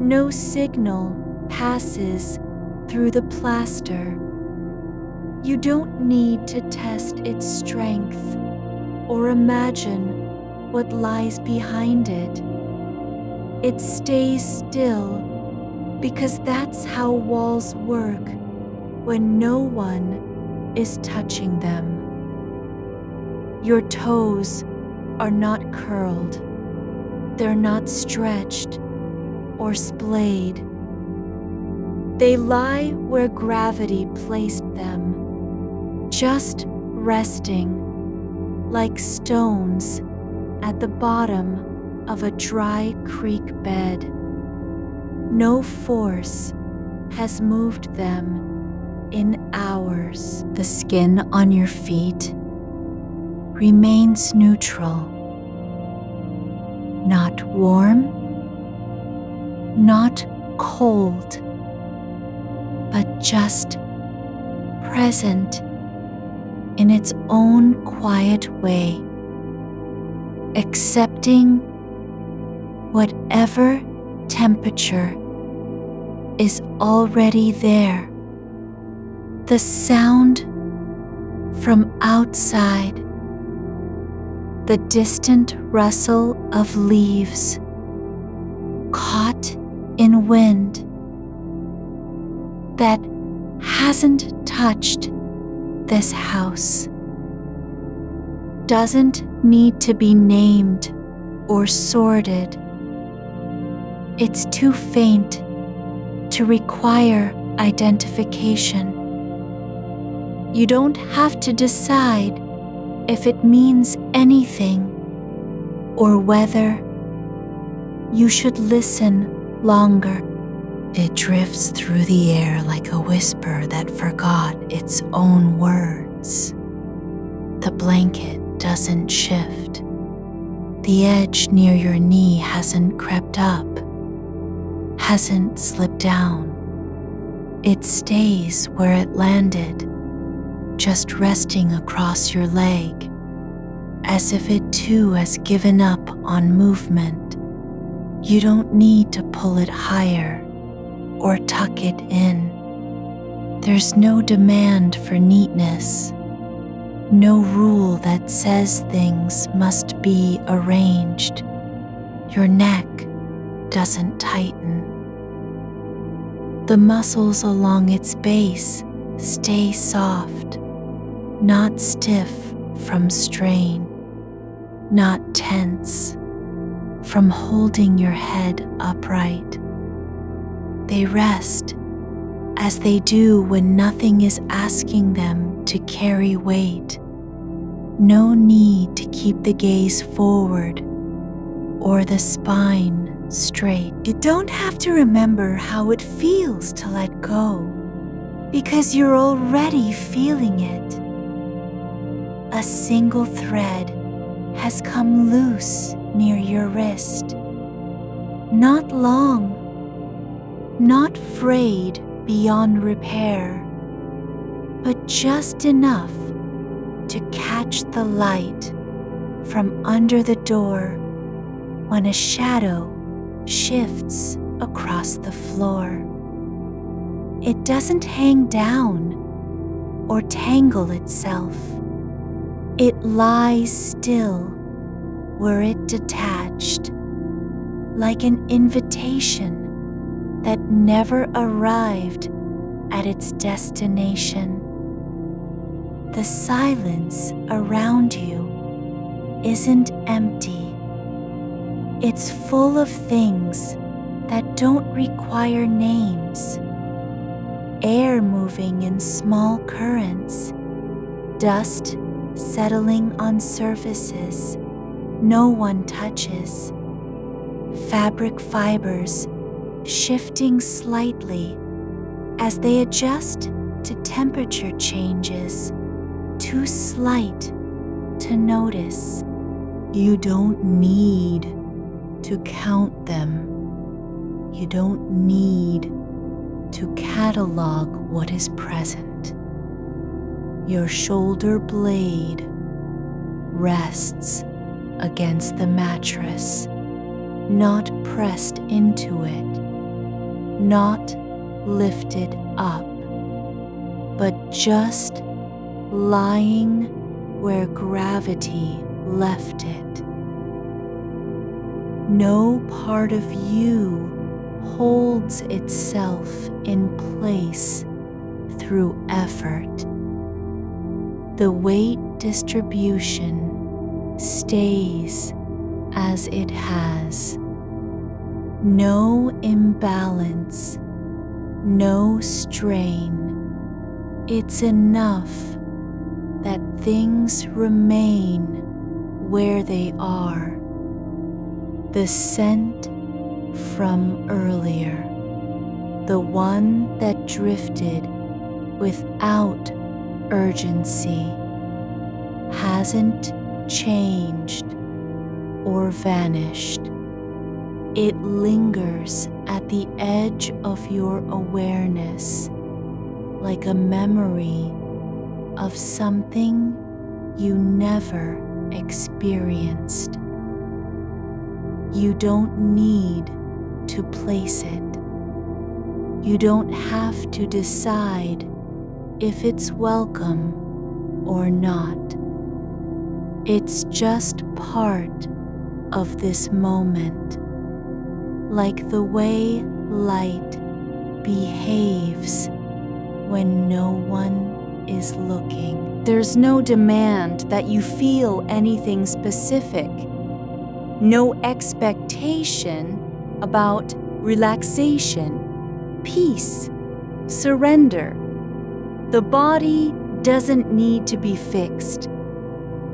No signal passes through the plaster. You don't need to test its strength or imagine what lies behind it. It stays still because that's how walls work when no one is touching them. Your toes are not curled. They're not stretched or splayed. They lie where gravity placed them, just resting like stones at the bottom of a dry creek bed. No force has moved them in hours. The skin on your feet remains neutral, not warm, not cold, but just present in its own quiet way, accepting whatever temperature is already there. The sound from outside, the distant rustle of leaves caught in wind that hasn't touched this house, doesn't need to be named or sorted. It's too faint to require identification. You don't have to decide if it means anything or whether you should listen longer. It drifts through the air like a whisper that forgot its own words. The blanket doesn't shift. The edge near your knee hasn't crept up, hasn't slipped down. It stays where it landed, just resting across your leg, as if it too has given up on movement. You don't need to pull it higher or tuck it in. There's no demand for neatness, no rule that says things must be arranged. Your neck doesn't tighten. The muscles along its base stay soft, not stiff from strain, not tense from holding your head upright. They rest as they do when nothing is asking them to carry weight. No need to keep the gaze forward or the spine straight. You don't have to remember how it feels to let go, because you're already feeling it. A single thread has come loose near your wrist. Not long, not frayed beyond repair, but just enough to catch the light from under the door when a shadow shifts across the floor. It doesn't hang down or tangle itself. It lies still where it detached, like an invitation that never arrived at its destination. The silence around you isn't empty. It's full of things that don't require names. Air moving in small currents, dust settling on surfaces no one touches, fabric fibers shifting slightly as they adjust to temperature changes too slight to notice. You don't need to count them. You don't need to catalog what is present. Your shoulder blade rests against the mattress, not pressed into it, not lifted up, but just lying where gravity left it. No part of you holds itself in place through effort. The weight distribution stays as it has. No imbalance, no strain. It's enough that things remain where they are. The scent from earlier, the one that drifted without urgency, hasn't changed or vanished. It lingers at the edge of your awareness, like a memory of something you never experienced. You don't need to place it. You don't have to decide if it's welcome or not. It's just part of this moment, like the way light behaves when no one is looking. There's no demand that you feel anything specific, no expectation about relaxation, peace, surrender. The body doesn't need to be fixed.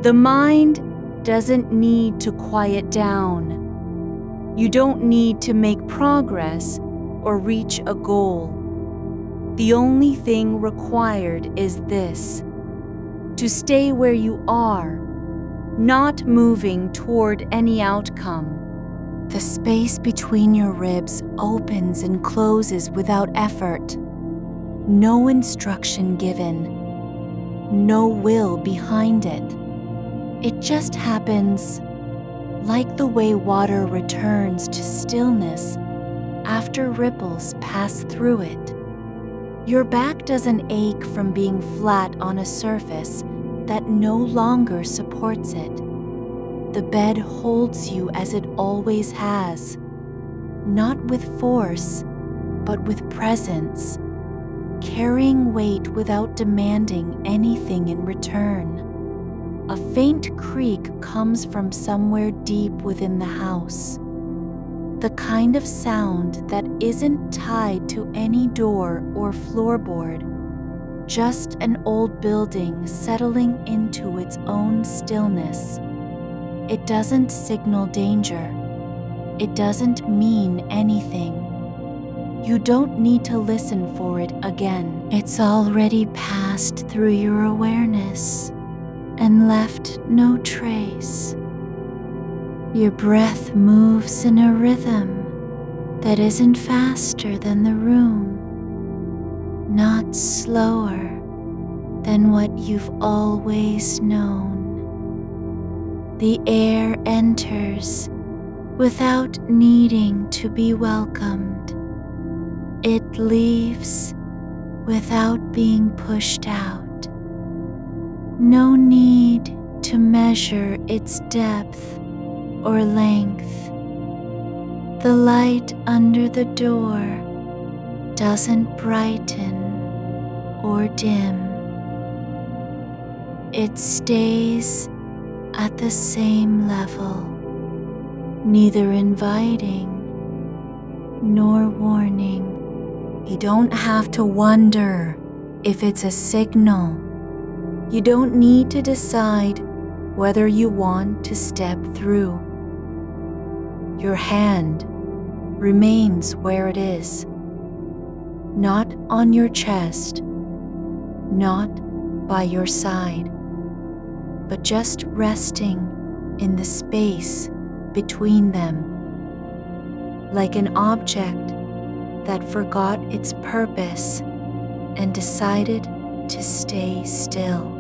The mind doesn't need to quiet down. You don't need to make progress or reach a goal. The only thing required is this: to stay where you are, not moving toward any outcome. The space between your ribs opens and closes without effort. No instruction given, no will behind it. It just happens, like the way water returns to stillness after ripples pass through it. Your back doesn't ache from being flat on a surface that no longer supports it. The bed holds you as it always has, not with force, but with presence, carrying weight without demanding anything in return. A faint creak comes from somewhere deep within the house, the kind of sound that isn't tied to any door or floorboard, just an old building settling into its own stillness. It doesn't signal danger. It doesn't mean anything. You don't need to listen for it again. It's already passed through your awareness and left no trace. Your breath moves in a rhythm that isn't faster than the room, not slower than what you've always known. The air enters without needing to be welcomed. It leaves without being pushed out. No need to measure its depth or length. The light under the door doesn't brighten or dim. It stays at the same level, neither inviting nor warning. You don't have to wonder if it's a signal. You don't need to decide whether you want to step through. Your hand remains where it is, not on your chest, not by your side, but just resting in the space between them, like an object that forgot its purpose and decided to stay still.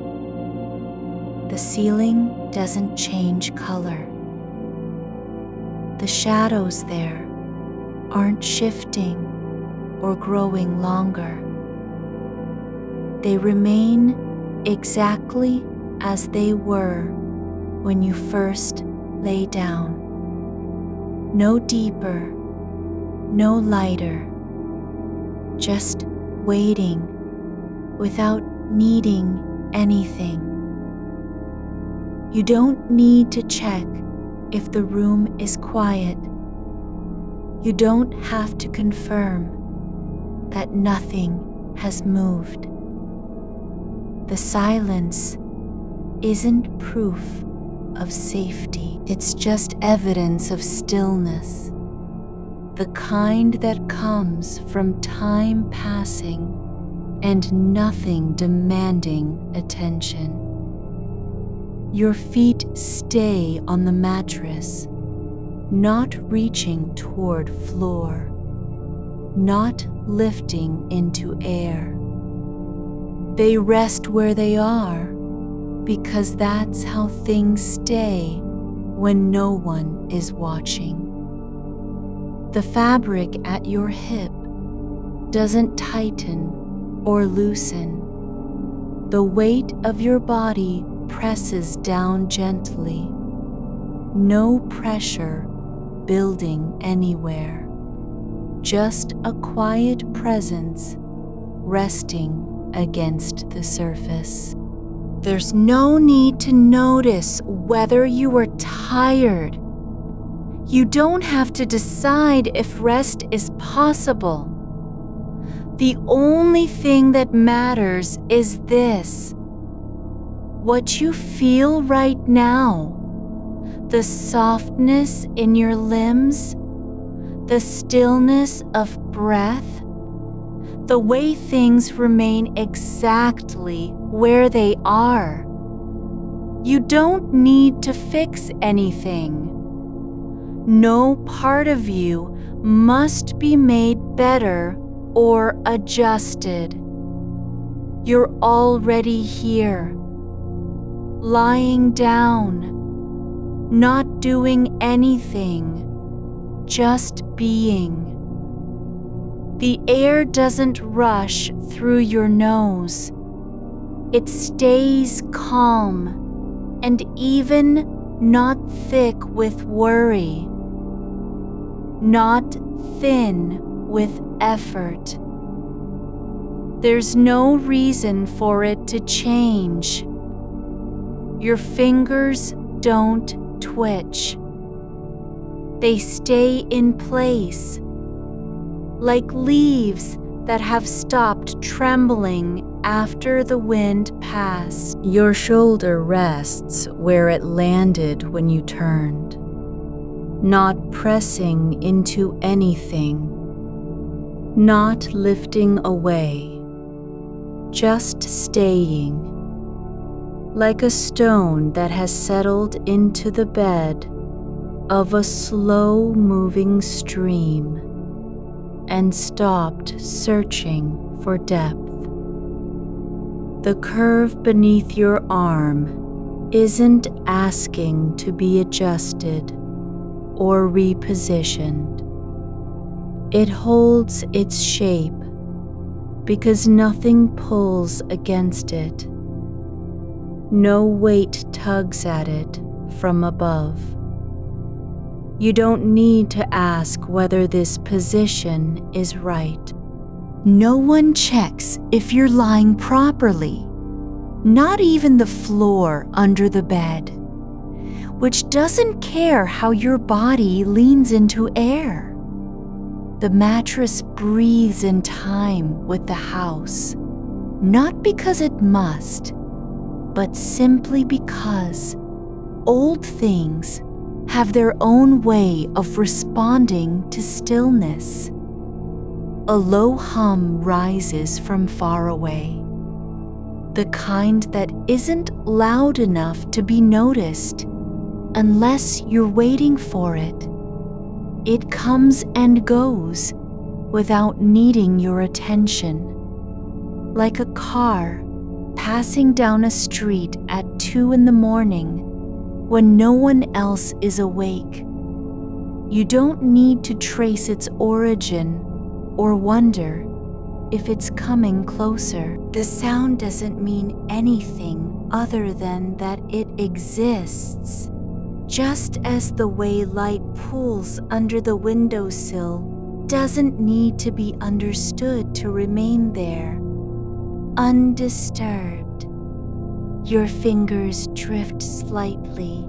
The ceiling doesn't change color. The shadows there aren't shifting or growing longer. They remain exactly as they were when you first lay down. No deeper, no lighter, just waiting without needing anything. You don't need to check if the room is quiet. You don't have to confirm that nothing has moved. The silence isn't proof of safety. It's just evidence of stillness, the kind that comes from time passing and nothing demanding attention. Your feet stay on the mattress, not reaching toward floor, not lifting into air. They rest where they are because that's how things stay when no one is watching. The fabric at your hip doesn't tighten or loosen. The weight of your body presses down gently. No pressure building anywhere. Just a quiet presence resting against the surface. There's no need to notice whether you are tired. You don't have to decide if rest is possible. The only thing that matters is this: what you feel right now, the softness in your limbs, the stillness of breath, the way things remain exactly where they are. You don't need to fix anything. No part of you must be made better or adjusted. You're already here, lying down, not doing anything, just being. The air doesn't rush through your nose. It stays calm and even not thick with worry, not thin with effort. There's no reason for it to change. Your fingers don't twitch. They stay in place, like leaves that have stopped trembling after the wind passed. Your shoulder rests where it landed when you turned, not pressing into anything, not lifting away, just staying, like a stone that has settled into the bed of a slow-moving stream and stopped searching for depth. The curve beneath your arm isn't asking to be adjusted or repositioned. It holds its shape because nothing pulls against it. No weight tugs at it from above. You don't need to ask whether this position is right. No one checks if you're lying properly, not even the floor under the bed, which doesn't care how your body leans into air. The mattress breathes in time with the house, not because it must, but simply because old things have their own way of responding to stillness. A low hum rises from far away, the kind that isn't loud enough to be noticed unless you're waiting for it. It comes and goes without needing your attention, like a car passing down a street at 2 a.m. when no one else is awake. You don't need to trace its origin or wonder if it's coming closer. The sound doesn't mean anything other than that it exists. Just as the way light pools under the windowsill doesn't need to be understood to remain there, undisturbed. Your fingers drift slightly,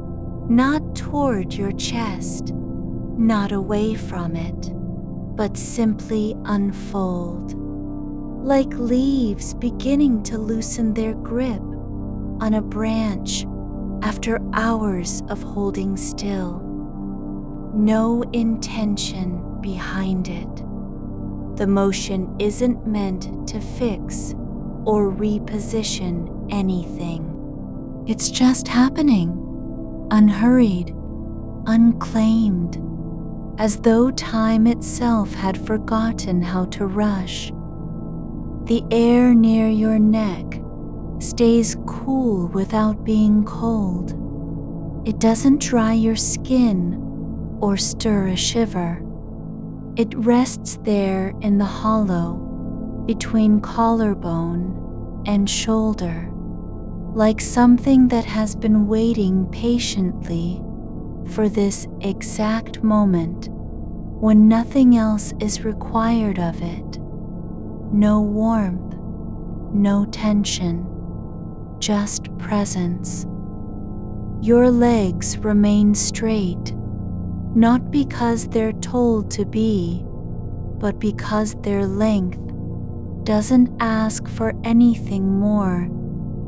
not toward your chest, not away from it, but simply unfold, like leaves beginning to loosen their grip on a branch after hours of holding still. No intention behind it. The motion isn't meant to fix or reposition anything. It's just happening, unhurried, unclaimed, as though time itself had forgotten how to rush. The air near your neck stays cool without being cold. It doesn't dry your skin or stir a shiver. It rests there in the hollow between collarbone and shoulder, like something that has been waiting patiently for this exact moment when nothing else is required of it. No warmth, no tension, just presence. Your legs remain straight, not because they're told to be, but because their length doesn't ask for anything more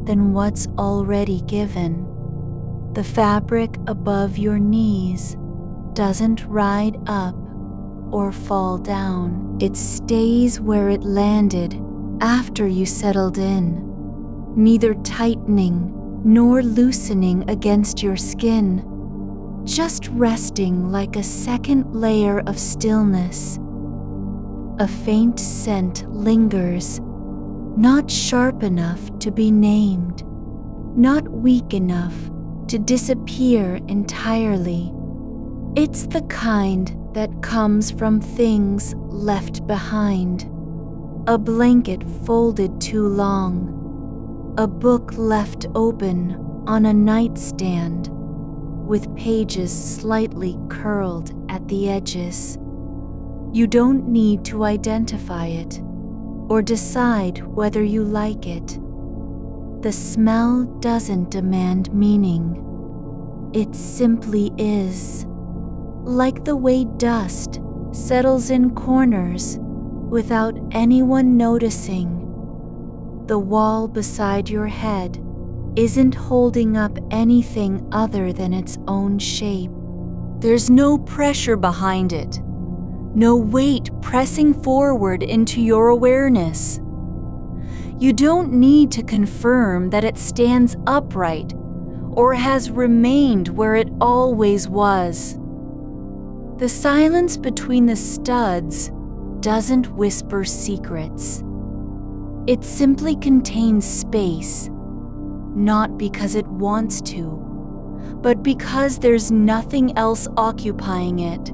than what's already given. The fabric above your knees doesn't ride up or fall down. It stays where it landed after you settled in, neither tightening nor loosening against your skin, just resting like a second layer of stillness. A faint scent lingers, not sharp enough to be named, not weak enough to disappear entirely. It's the kind that comes from things left behind. A blanket folded too long, a book left open on a nightstand with pages slightly curled at the edges. You don't need to identify it or decide whether you like it. The smell doesn't demand meaning. It simply is. Like the way dust settles in corners without anyone noticing. The wall beside your head isn't holding up anything other than its own shape. There's no pressure behind it, no weight pressing forward into your awareness. You don't need to confirm that it stands upright or has remained where it always was. The silence between the studs doesn't whisper secrets. It simply contains space, not because it wants to, but because there's nothing else occupying it.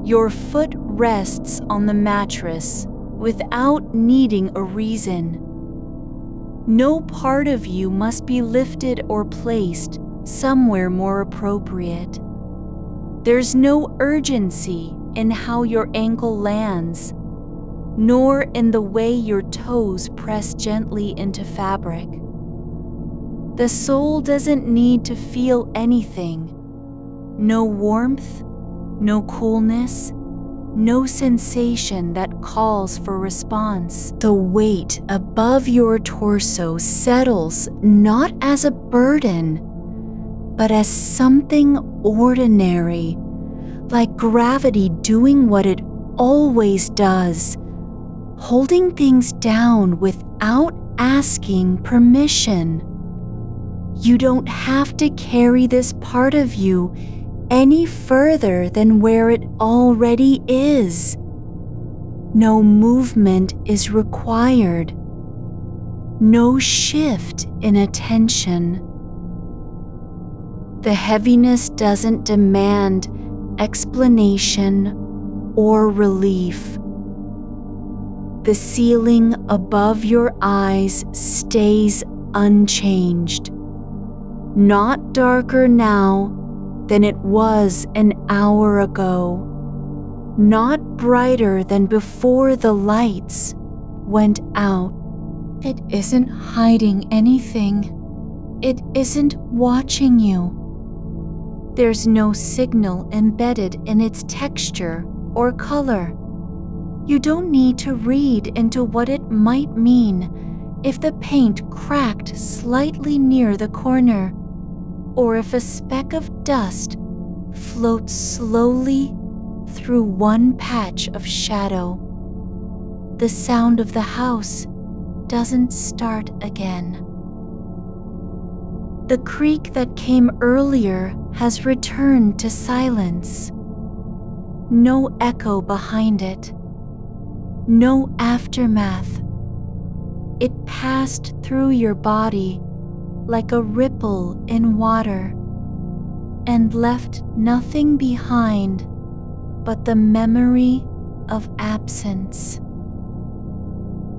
Your foot rests on the mattress without needing a reason. No part of you must be lifted or placed somewhere more appropriate. There's no urgency in how your ankle lands, nor in the way your toes press gently into fabric. The soul doesn't need to feel anything. No warmth, no coolness, no sensation that calls for response. The weight above your torso settles not as a burden, but as something ordinary, like gravity doing what it always does, holding things down without asking permission. You don't have to carry this part of you any further than where it already is. No movement is required, no shift in attention. The heaviness doesn't demand explanation or relief. The ceiling above your eyes stays unchanged, not darker now than it was an hour ago, not brighter than before the lights went out. It isn't hiding anything. It isn't watching you. There's no signal embedded in its texture or color. You don't need to read into what it might mean if the paint cracked slightly near the corner, or if a speck of dust floats slowly through one patch of shadow. The sound of the house doesn't start again. The creak that came earlier has returned to silence. No echo behind it. No aftermath It passed through your body like a ripple in water and left nothing behind but the memory of absence.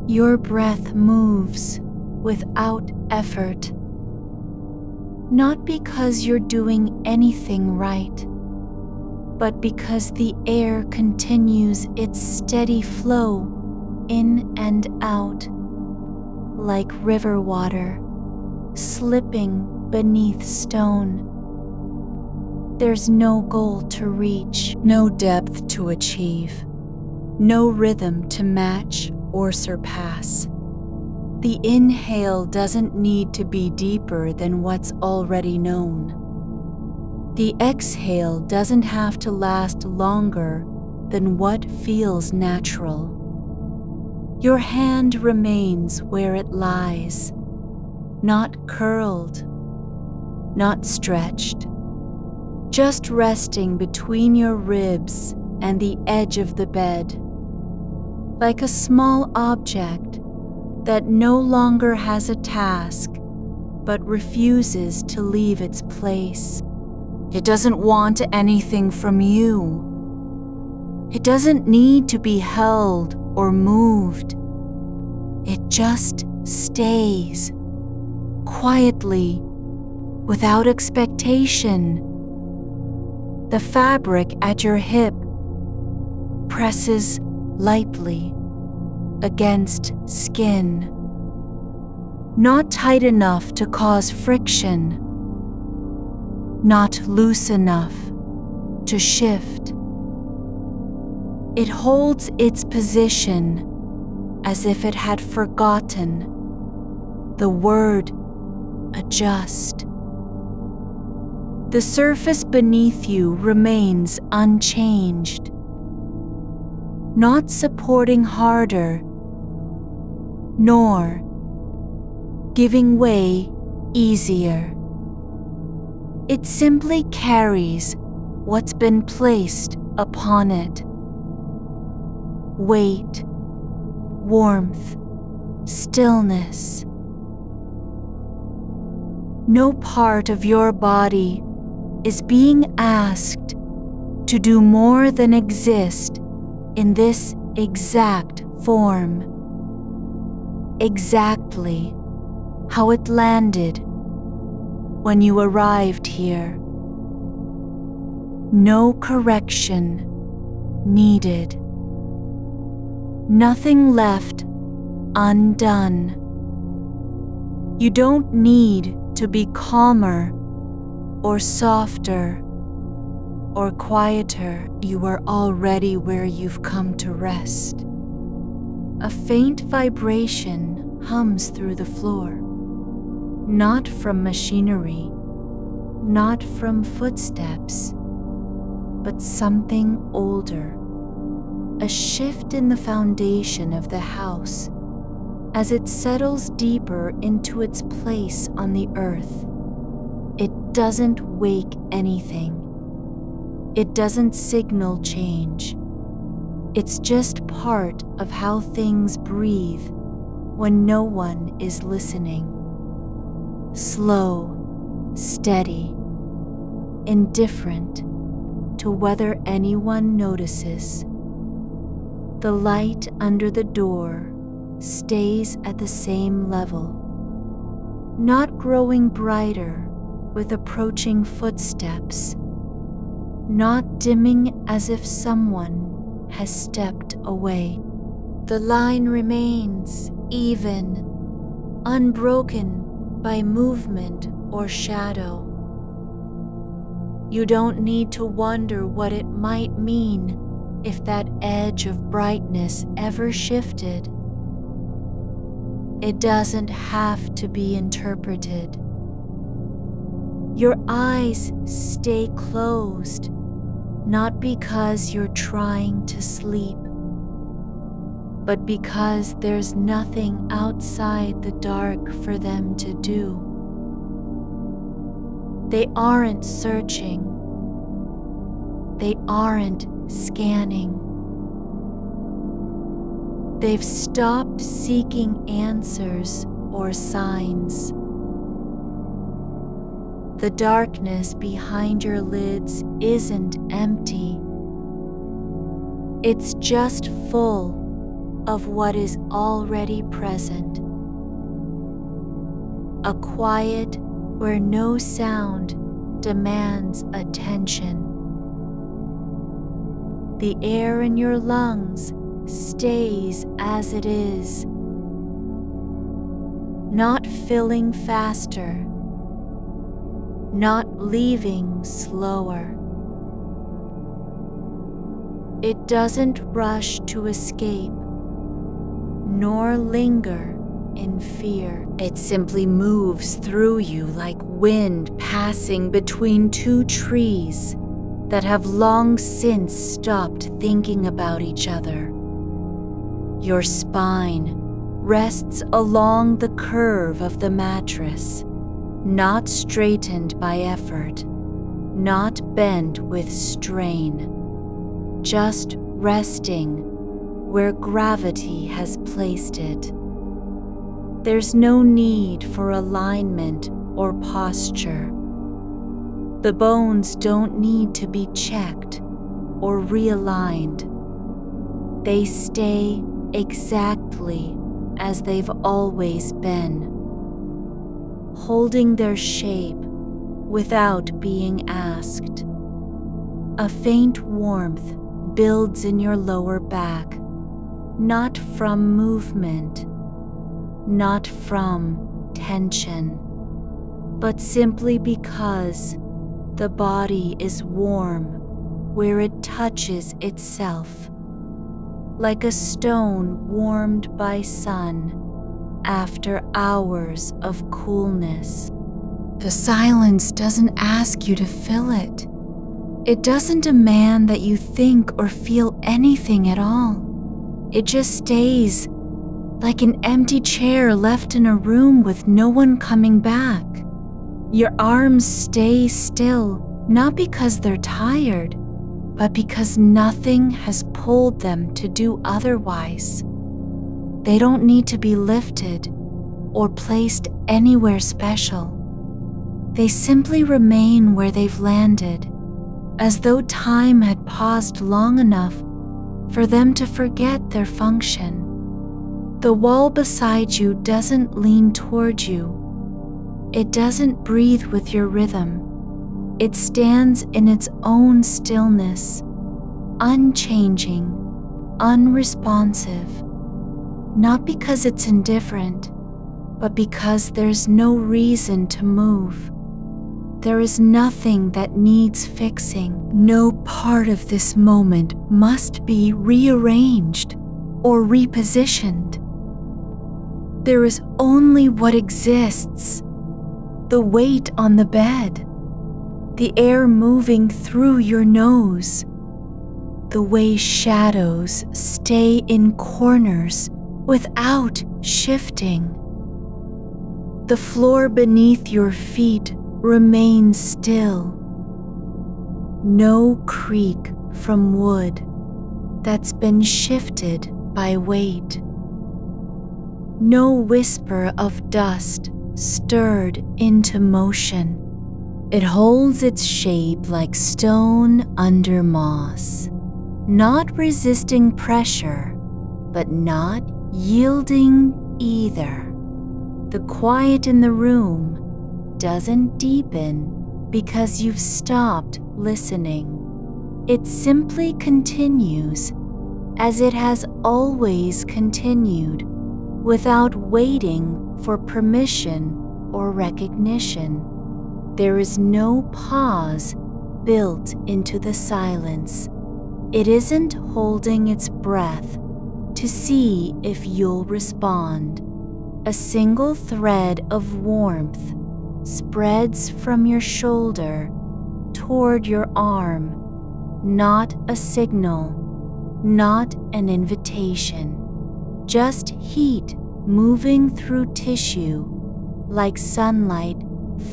Your breath moves without effort, not because you're doing anything right, but because the air continues its steady flow in and out, like river water slipping beneath stone. There's no goal to reach, No depth to achieve, no rhythm to match or surpass. The inhale doesn't need to be deeper than what's already known. The exhale doesn't have to last longer than what feels natural. Your hand remains where it lies, not curled, not stretched, just resting between your ribs and the edge of the bed, like a small object that no longer has a task but refuses to leave its place. It doesn't want anything from you. It doesn't need to be held or moved. It just stays, quietly, without expectation. The fabric at your hip presses lightly against skin, not tight enough to cause friction, not loose enough to shift. It holds its position as if it had forgotten the word adjust. The surface beneath you remains unchanged, not supporting harder, nor giving way easier. It simply carries what's been placed upon it. Weight, warmth, stillness. No part of your body is being asked to do more than exist in this exact form, exactly how it landed when you arrived here. No correction needed. Nothing left undone. You don't need to be calmer or softer or quieter. You are already where you've come to rest. A faint vibration hums through the floor, not from machinery, not from footsteps, but something older. A shift in the foundation of the house as it settles deeper into its place on the earth. It doesn't wake anything. It doesn't signal change. It's just part of how things breathe when no one is listening. Slow, steady, indifferent to whether anyone notices. The light under the door stays at the same level, not growing brighter with approaching footsteps, not dimming as if someone has stepped away. The line remains even, unbroken by movement or shadow. You don't need to wonder what it might mean if that edge of brightness ever shifted. It doesn't have to be interpreted. Your eyes stay closed, not because you're trying to sleep, but because there's nothing outside the dark for them to do. They aren't searching. They aren't scanning. They've stopped seeking answers or signs. The darkness behind your lids isn't empty. It's just full of what is already present. A quiet where no sound demands attention. The air in your lungs stays as it is, not filling faster, not leaving slower. It doesn't rush to escape, nor linger in fear. It simply moves through you like wind passing between two trees that have long since stopped thinking about each other. Your spine rests along the curve of the mattress, not straightened by effort, not bent with strain, just resting where gravity has placed it. There's no need for alignment or posture. The bones don't need to be checked or realigned. They stay exactly as they've always been, holding their shape without being asked. A faint warmth builds in your lower back, not from movement, not from tension, but simply because the body is warm where it touches itself, like a stone warmed by sun after hours of coolness. The silence doesn't ask you to fill it. It doesn't demand that you think or feel anything at all. It just stays like an empty chair left in a room with no one coming back. Your arms stay still, not because they're tired, but because nothing has pulled them to do otherwise. They don't need to be lifted or placed anywhere special. They simply remain where they've landed, as though time had paused long enough for them to forget their function. The wall beside you doesn't lean toward you. It doesn't breathe with your rhythm. It stands in its own stillness, unchanging, unresponsive, not because it's indifferent, but because there's no reason to move. There is nothing that needs fixing. No part of this moment must be rearranged or repositioned. There is only what exists: the weight on the bed, the air moving through your nose, the way shadows stay in corners without shifting. The floor beneath your feet remains still. No creak from wood that's been shifted by weight. No whisper of dust stirred into motion. It holds its shape like stone under moss, not resisting pressure, but not yielding either. The quiet in the room doesn't deepen because you've stopped listening. It simply continues as it has always continued, without waiting for permission or recognition. There is no pause built into the silence. It isn't holding its breath to see if you'll respond. A single thread of warmth spreads from your shoulder toward your arm, not a signal, not an invitation, just heat moving through tissue, like sunlight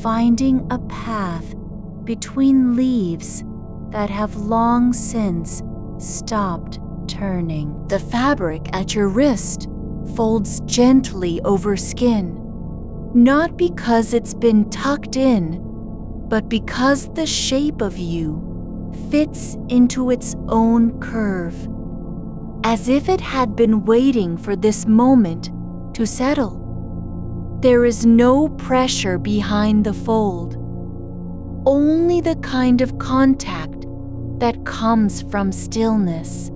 finding a path between leaves that have long since stopped turning. The fabric at your wrist folds gently over skin, not because it's been tucked in, but because the shape of you fits into its own curve, as if it had been waiting for this moment to settle. There is no pressure behind the fold, only the kind of contact that comes from stillness,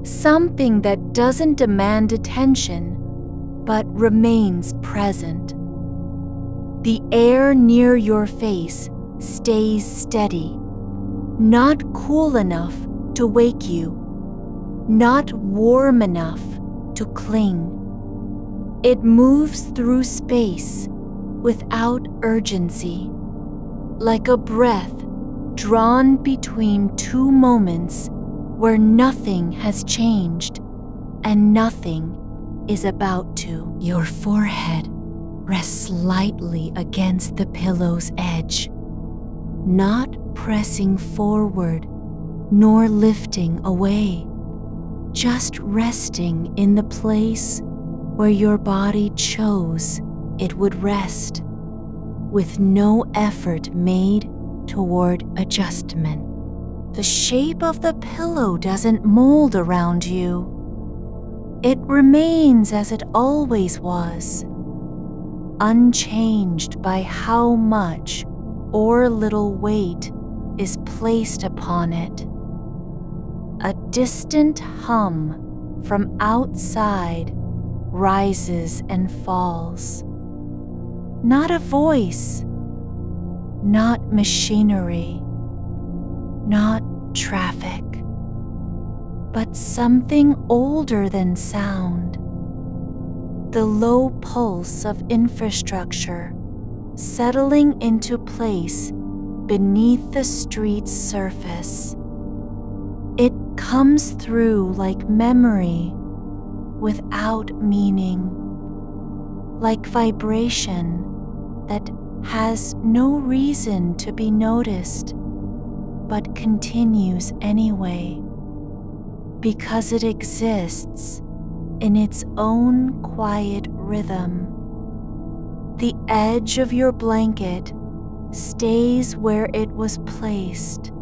something that doesn't demand attention but remains present. The air near your face stays steady, not cool enough to wake you, not warm enough to cling. It moves through space without urgency, like a breath drawn between two moments where nothing has changed and nothing is about to. Your forehead rests lightly against the pillow's edge, not pressing forward nor lifting away, just resting in the place where your body chose it would rest, with no effort made toward adjustment. The shape of the pillow doesn't mold around you. It remains as it always was, unchanged by how much or little weight is placed upon it. A distant hum from outside rises and falls. Not a voice, not machinery, not traffic, but something older than sound. The low pulse of infrastructure settling into place beneath the street's surface. It comes through like memory without meaning, like vibration that has no reason to be noticed, but continues anyway, because it exists in its own quiet rhythm. The edge of your blanket stays where it was placed,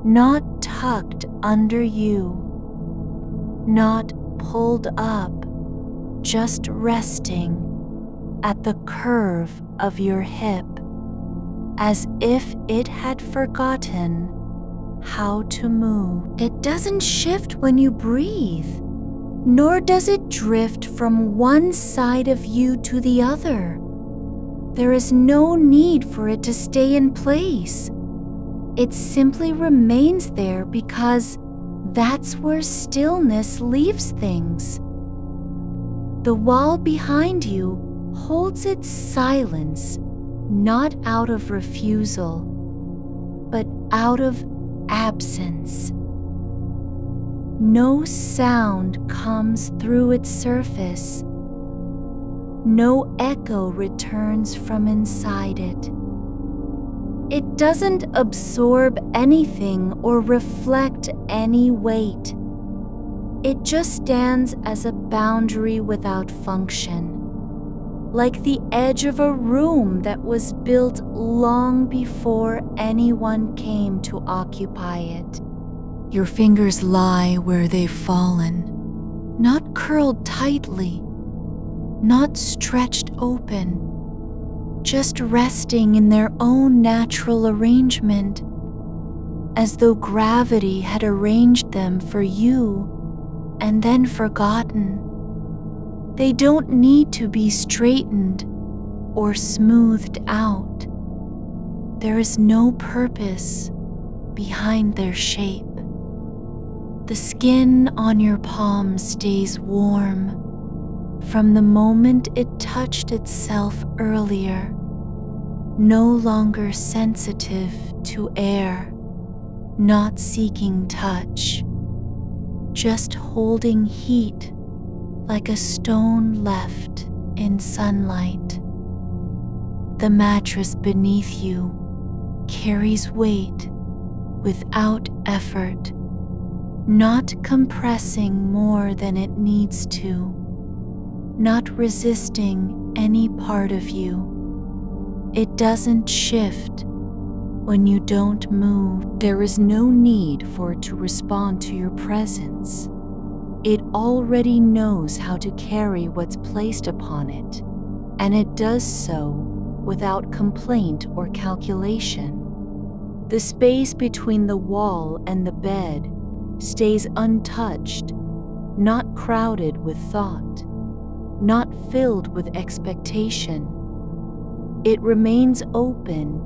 not tucked under you, not pulled up, just resting at the curve of your hip, as if it had forgotten how to move. It doesn't shift when you breathe, nor does it drift from one side of you to the other. There is no need for it to stay in place. It simply remains there because that's where stillness leaves things. The wall behind you holds its silence, not out of refusal, but out of absence. No sound comes through its surface. No echo returns from inside it. It doesn't absorb anything or reflect any weight. It just stands as a boundary without function, like the edge of a room that was built long before anyone came to occupy it. Your fingers lie where they've fallen, not curled tightly, not stretched open, just resting in their own natural arrangement, as though gravity had arranged them for you and then forgotten. They don't need to be straightened or smoothed out. There is no purpose behind their shape. The skin on your palm stays warm from the moment it touched itself earlier, no longer sensitive to air, not seeking touch, just holding heat like a stone left in sunlight. The mattress beneath you carries weight without effort, not compressing more than it needs to, not resisting any part of you. It doesn't shift when you don't move. There is no need for it to respond to your presence. It already knows how to carry what's placed upon it, and it does so without complaint or calculation. The space between the wall and the bed stays untouched, not crowded with thought, not filled with expectation. It remains open,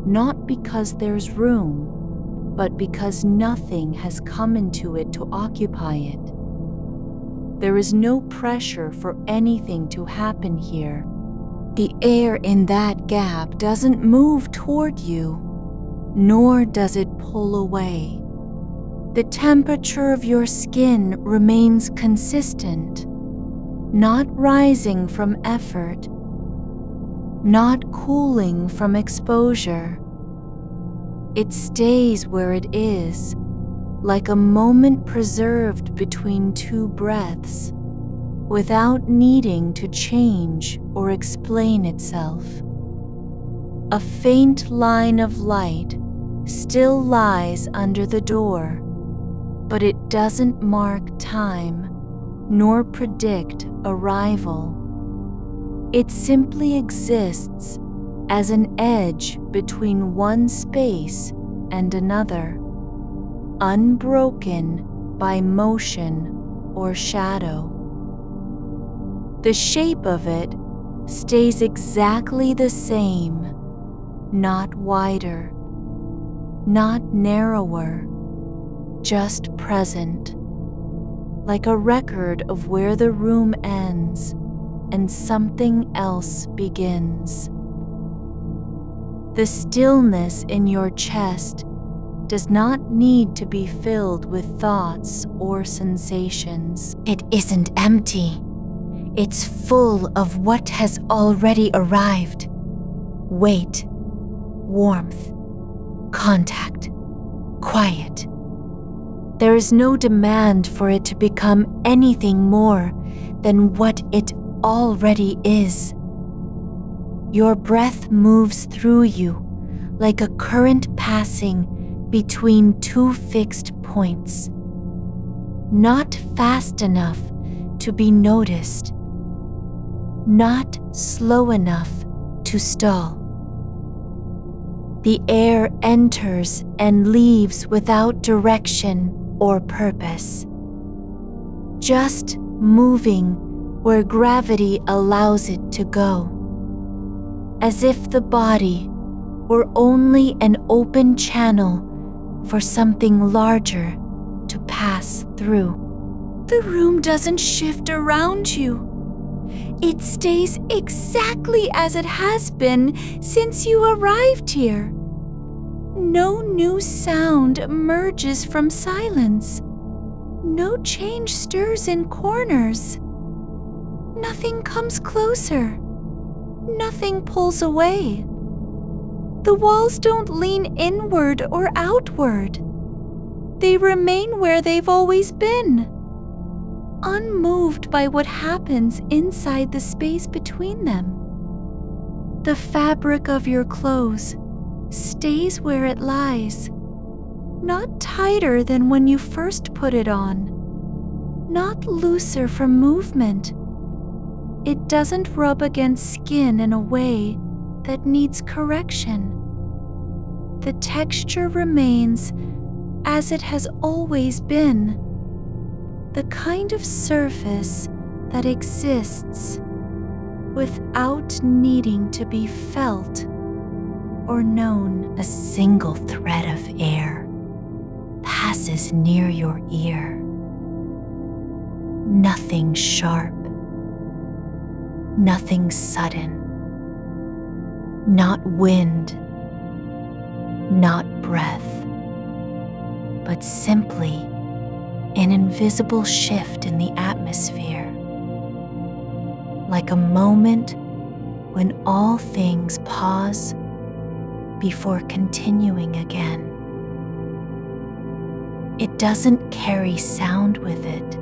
not because there's room, but because nothing has come into it to occupy it. There is no pressure for anything to happen here. The air in that gap doesn't move toward you, nor does it pull away. The temperature of your skin remains consistent, not rising from effort, not cooling from exposure. It stays where it is, like a moment preserved between two breaths, without needing to change or explain itself. A faint line of light still lies under the door, but it doesn't mark time nor predict arrival. It simply exists as an edge between one space and another, unbroken by motion or shadow. The shape of it stays exactly the same, not wider, not narrower, just present, like a record of where the room ends and something else begins. The stillness in your chest does not need to be filled with thoughts or sensations. It isn't empty. It's full of what has already arrived. Weight, warmth, contact, quiet. There is no demand for it to become anything more than what it already is. Your breath moves through you like a current passing between two fixed points, not fast enough to be noticed, not slow enough to stall. The air enters and leaves without direction or purpose, just moving where gravity allows it to go, as if the body were only an open channel for something larger to pass through. The room doesn't shift around you. It stays exactly as it has been since you arrived here. No new sound emerges from silence. No change stirs in corners. Nothing comes closer. Nothing pulls away. The walls don't lean inward or outward. They remain where they've always been, unmoved by what happens inside the space between them. The fabric of your clothes stays where it lies, not tighter than when you first put it on, not looser from movement. It doesn't rub against skin in a way that needs correction. The texture remains as it has always been, the kind of surface that exists without needing to be felt or known. A single thread of air passes near your ear. Nothing sharp, nothing sudden, not wind, not breath, but simply an invisible shift in the atmosphere, like a moment when all things pause before continuing again. It doesn't carry sound with it.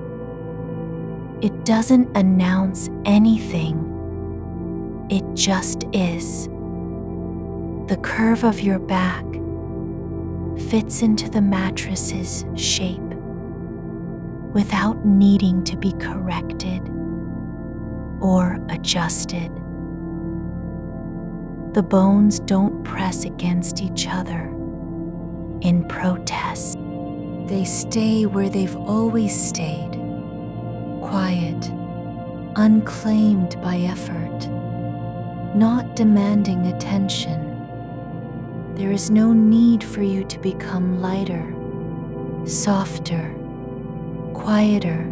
It doesn't announce anything. It just is. The curve of your back fits into the mattress's shape without needing to be corrected or adjusted. The bones don't press against each other in protest. They stay where they've always stayed, quiet, unclaimed by effort, not demanding attention. There is no need for you to become lighter, softer, quieter.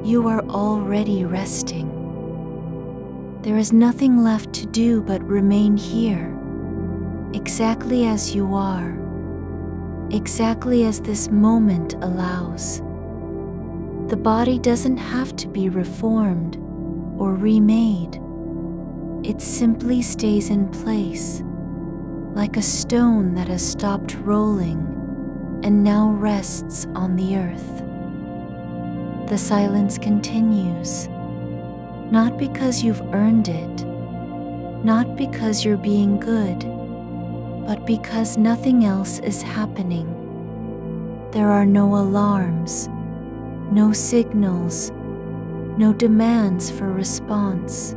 You are already resting. There is nothing left to do but remain here, exactly as you are, exactly as this moment allows. The body doesn't have to be reformed or remade. It simply stays in place, like a stone that has stopped rolling and now rests on the earth. The silence continues, not because you've earned it, not because you're being good, but because nothing else is happening. There are no alarms, no signals, no demands for response.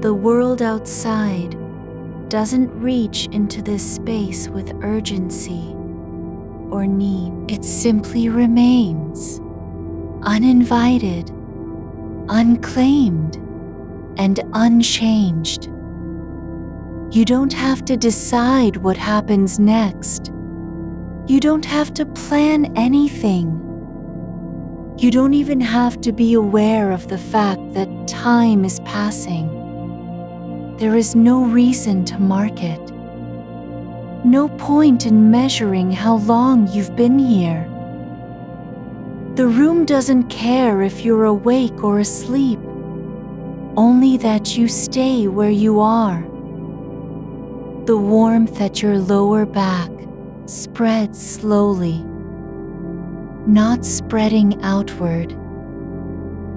The world outside doesn't reach into this space with urgency or need. It simply remains, uninvited, unclaimed, and unchanged. You don't have to decide what happens next. You don't have to plan anything. You don't even have to be aware of the fact that time is passing. There is no reason to mark it. No point in measuring how long you've been here. The room doesn't care if you're awake or asleep, only that you stay where you are. The warmth at your lower back spreads slowly, not spreading outward,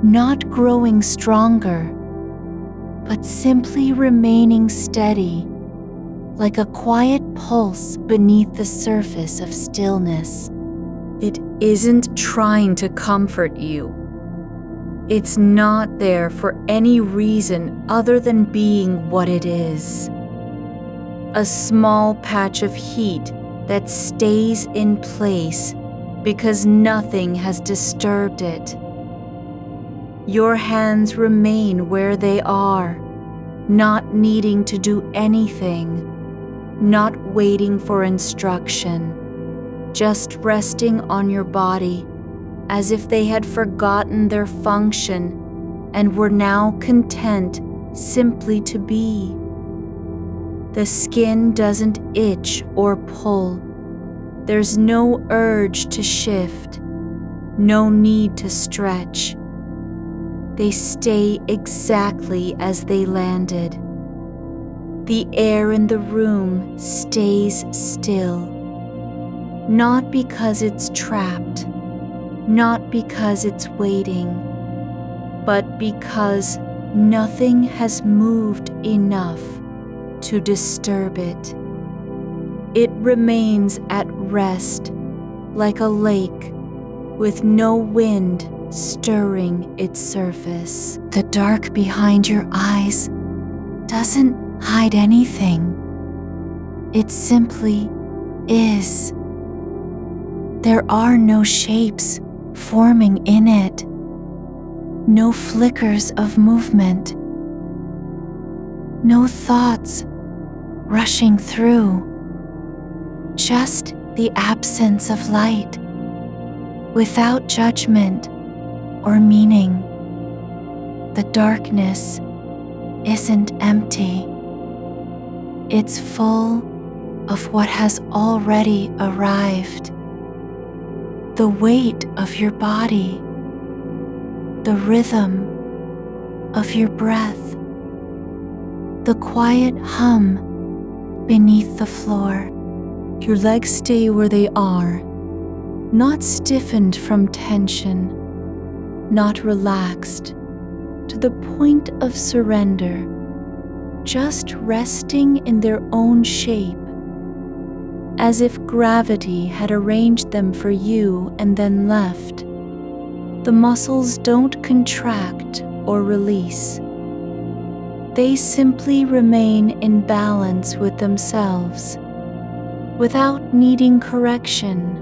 not growing stronger, but simply remaining steady, like a quiet pulse beneath the surface of stillness. It isn't trying to comfort you. It's not there for any reason other than being what it is. A small patch of heat that stays in place because nothing has disturbed it. Your hands remain where they are, not needing to do anything, not waiting for instruction, just resting on your body as if they had forgotten their function and were now content simply to be. The skin doesn't itch or pull. There's no urge to shift, no need to stretch. They stay exactly as they landed. The air in the room stays still, not because it's trapped, not because it's waiting, but because nothing has moved enough to disturb it. It remains at rest like a lake with no wind stirring its surface. The dark behind your eyes doesn't hide anything. It simply is. There are no shapes forming in it, no flickers of movement, no thoughts rushing through, just the absence of light, without judgment or meaning. The darkness isn't empty. It's full of what has already arrived. The weight of your body, the rhythm of your breath, the quiet hum beneath the floor. Your legs stay where they are, not stiffened from tension, not relaxed to the point of surrender, just resting in their own shape, as if gravity had arranged them for you and then left. The muscles don't contract or release. They simply remain in balance with themselves, without needing correction.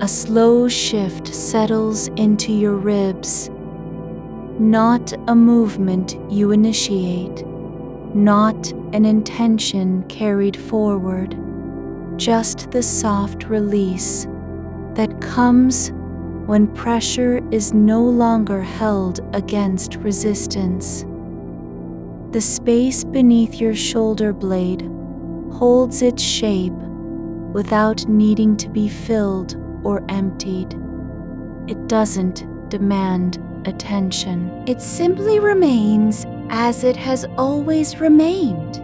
A slow shift settles into your ribs, not a movement you initiate, not an intention carried forward, just the soft release that comes when pressure is no longer held against resistance. The space beneath your shoulder blade holds its shape without needing to be filled or emptied. It doesn't demand attention. It simply remains as it has always remained,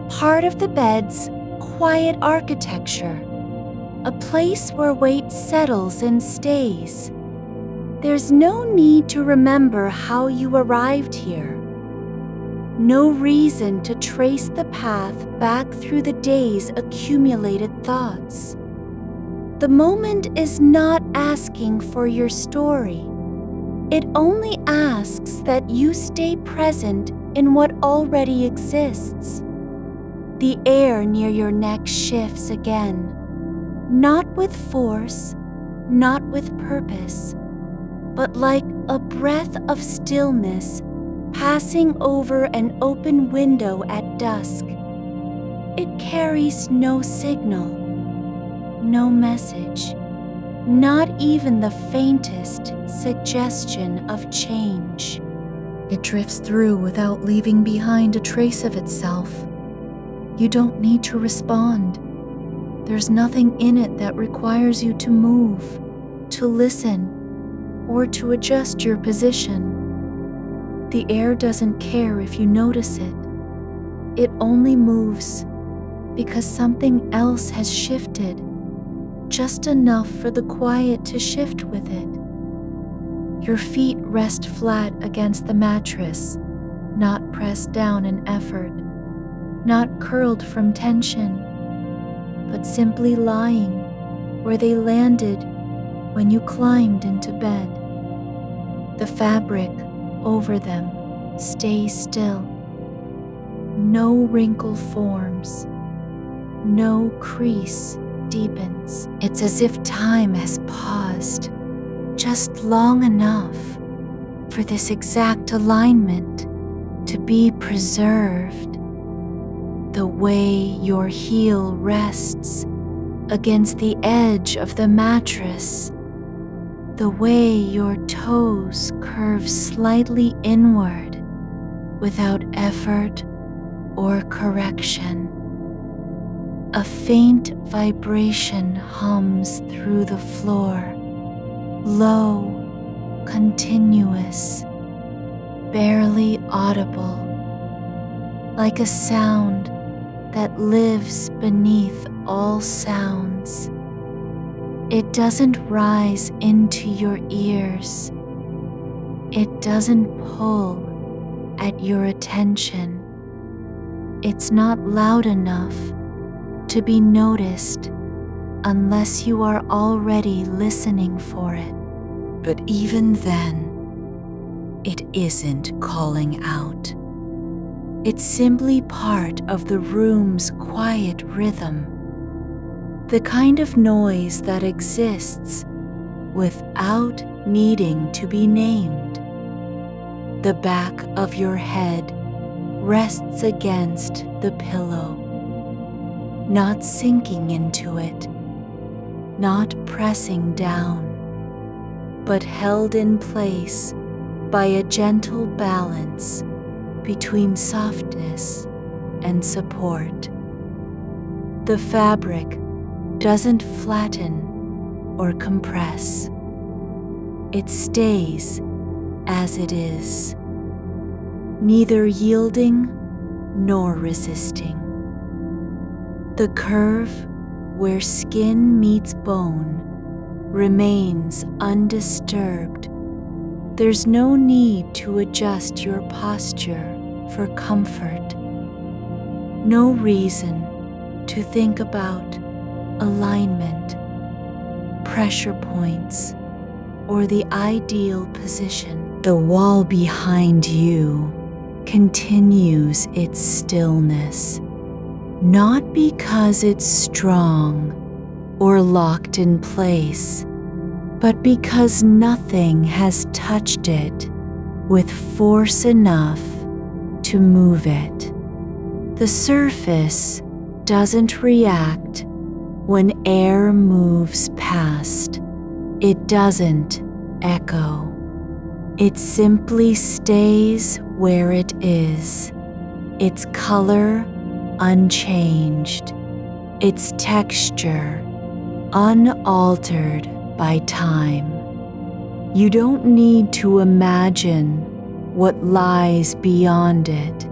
part of the bed's quiet architecture, a place where weight settles and stays. There's no need to remember how you arrived here. No reason to trace the path back through the day's accumulated thoughts. The moment is not asking for your story. It only asks that you stay present in what already exists. The air near your neck shifts again, not with force, not with purpose, but like a breath of stillness passing over an open window at dusk. It carries no signal, no message, not even the faintest suggestion of change. It drifts through without leaving behind a trace of itself. You don't need to respond. There's nothing in it that requires you to move, to listen, or to adjust your position. The air doesn't care if you notice it. It only moves because something else has shifted, just enough for the quiet to shift with it. Your feet rest flat against the mattress, not pressed down in effort, not curled from tension, but simply lying where they landed when you climbed into bed. The fabric over them stays still. No wrinkle forms, no crease deepens. It's as if time has paused just long enough for this exact alignment to be preserved. The way your heel rests against the edge of the mattress, the way your toes curve slightly inward without effort or correction. A faint vibration hums through the floor, low, continuous, barely audible, like a sound that lives beneath all sounds. It doesn't rise into your ears. It doesn't pull at your attention. It's not loud enough to be noticed unless you are already listening for it. But even then, it isn't calling out. It's simply part of the room's quiet rhythm, the kind of noise that exists without needing to be named. The back of your head rests against the pillow, not sinking into it, not pressing down, but held in place by a gentle balance between softness and support. The fabric doesn't flatten or compress. It stays as it is, neither yielding nor resisting. The curve where skin meets bone remains undisturbed. There's no need to adjust your posture for comfort. No reason to think about alignment, pressure points, or the ideal position. The wall behind you continues its stillness, not because it's strong or locked in place, but because nothing has touched it with force enough to move it. The surface doesn't react when air moves past. It doesn't echo. It simply stays where it is, its color unchanged, its texture unaltered by time. You don't need to imagine what lies beyond it.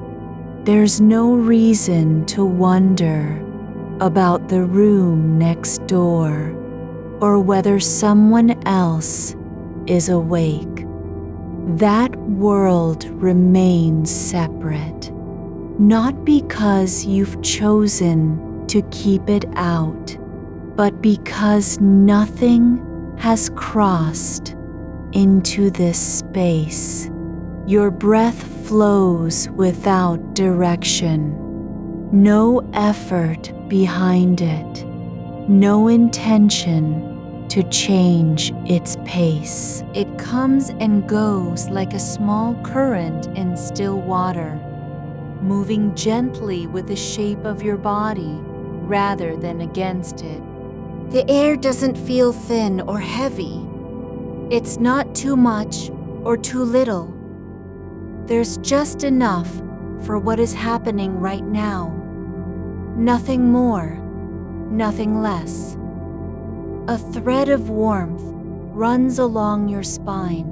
There's no reason to wonder about the room next door or whether someone else is awake. That world remains separate, not because you've chosen to keep it out, but because nothing has crossed into this space. Your breath flows without direction, no effort behind it, no intention to change its pace. It comes and goes like a small current in still water, moving gently with the shape of your body rather than against it. The air doesn't feel thin or heavy. It's not too much or too little. There's just enough for what is happening right now. Nothing more, nothing less. A thread of warmth runs along your spine,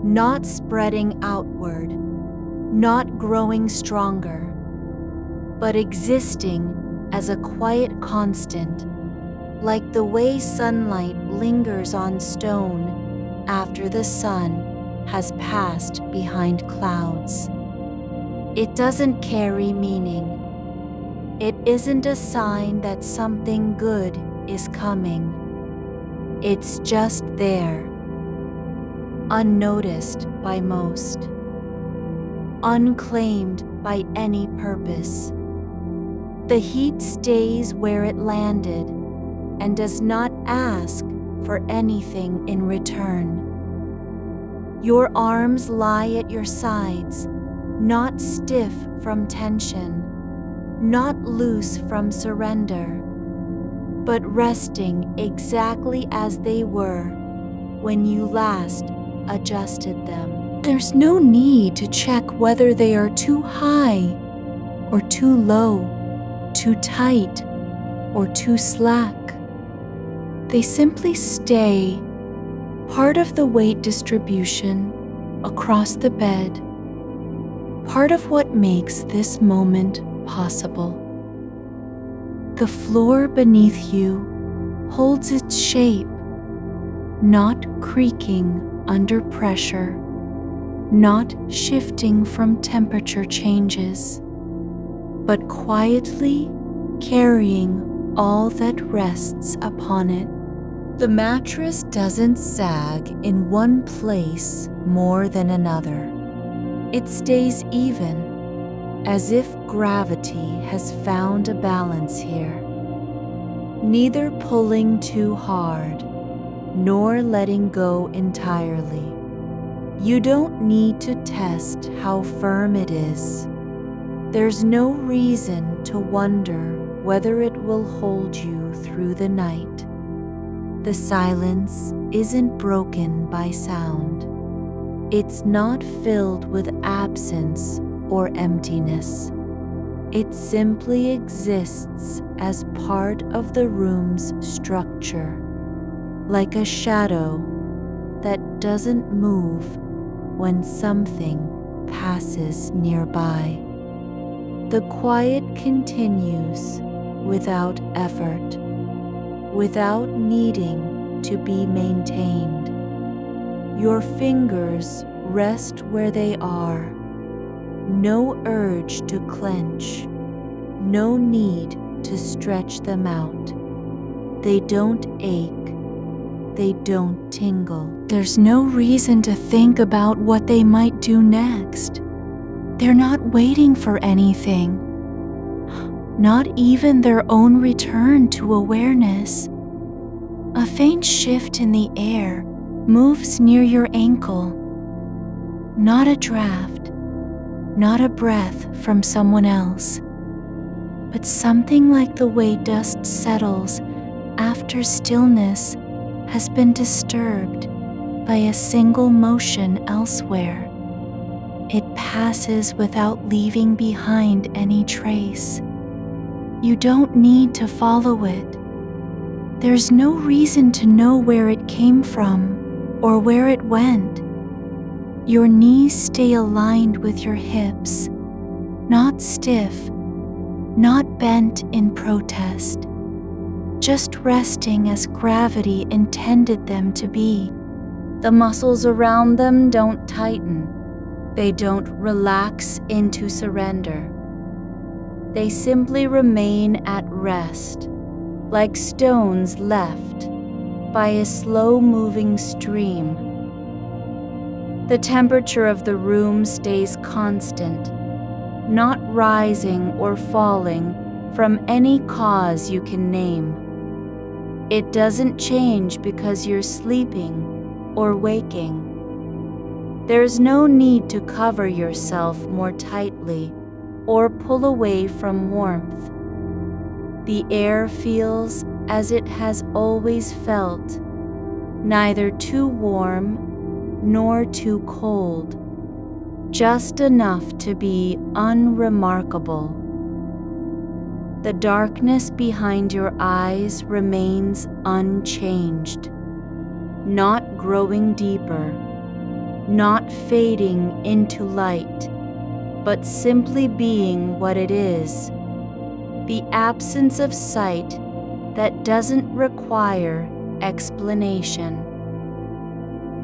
not spreading outward, not growing stronger, but existing as a quiet constant, like the way sunlight lingers on stone after the sun has passed behind clouds. It doesn't carry meaning. It isn't a sign that something good is coming. It's just there, unnoticed by most, unclaimed by any purpose. The heat stays where it landed and does not ask for anything in return. Your arms lie at your sides, not stiff from tension, not loose from surrender, but resting exactly as they were when you last adjusted them. There's no need to check whether they are too high or too low, too tight or too slack. They simply stay, part of the weight distribution across the bed, part of what makes this moment possible. The floor beneath you holds its shape, not creaking under pressure, not shifting from temperature changes, but quietly carrying all that rests upon it. The mattress doesn't sag in one place more than another. It stays even, as if gravity has found a balance here, neither pulling too hard, nor letting go entirely. You don't need to test how firm it is. There's no reason to wonder whether it will hold you through the night. The silence isn't broken by sound. It's not filled with absence or emptiness. It simply exists as part of the room's structure, like a shadow that doesn't move when something passes nearby. The quiet continues without effort, without needing to be maintained. Your fingers rest where they are. No urge to clench. No need to stretch them out. They don't ache. They don't tingle. There's no reason to think about what they might do next. They're not waiting for anything, not even their own return to awareness. A faint shift in the air moves near your ankle. Not a draft, not a breath from someone else, but something like the way dust settles after stillness has been disturbed by a single motion elsewhere. It passes without leaving behind any trace. You don't need to follow it. There's no reason to know where it came from or where it went. Your knees stay aligned with your hips, not stiff, not bent in protest, just resting as gravity intended them to be. The muscles around them don't tighten. They don't relax into surrender. They simply remain at rest, like stones left by a slow-moving stream. The temperature of the room stays constant, not rising or falling from any cause you can name. It doesn't change because you're sleeping or waking. There's no need to cover yourself more tightly or pull away from warmth. The air feels as it has always felt, neither too warm nor too cold, just enough to be unremarkable. The darkness behind your eyes remains unchanged, not growing deeper, not fading into light, but simply being what it is, the absence of sight that doesn't require explanation.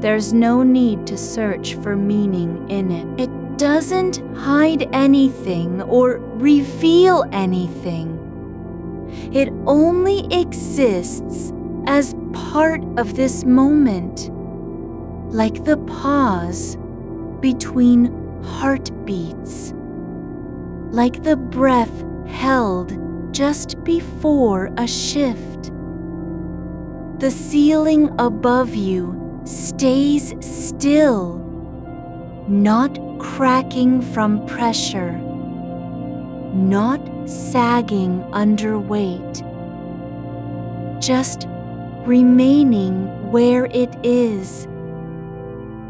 There's no need to search for meaning in it. It doesn't hide anything or reveal anything. It only exists as part of this moment, like the pause between heartbeats, like the breath held just before a shift. The ceiling above you stays still, not cracking from pressure, not sagging under weight, just remaining where it is,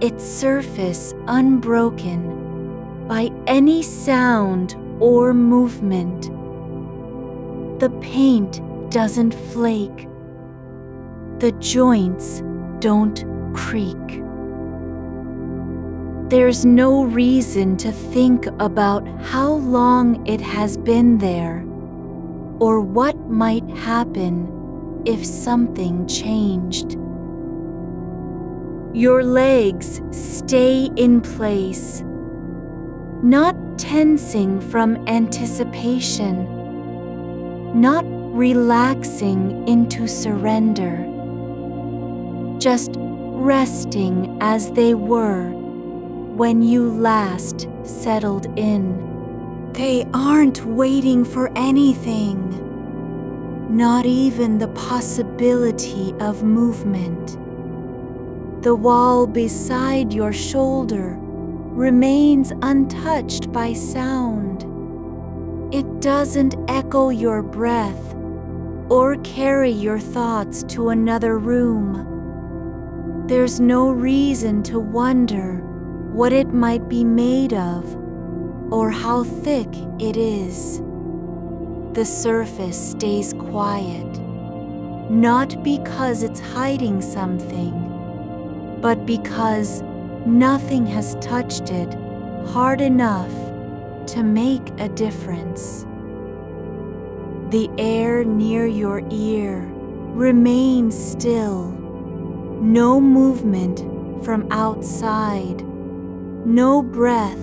its surface unbroken by any sound or movement. The paint doesn't flake. The joints don't creak. There's no reason to think about how long it has been there or what might happen if something changed. Your legs stay in place, not tensing from anticipation, not relaxing into surrender, just resting as they were when you last settled in. They aren't waiting for anything, not even the possibility of movement. The wall beside your shoulder remains untouched by sound. It doesn't echo your breath or carry your thoughts to another room. There's no reason to wonder what it might be made of or how thick it is. The surface stays quiet, not because it's hiding something, but because nothing has touched it hard enough to make a difference. The air near your ear remains still, No movement from outside, no breath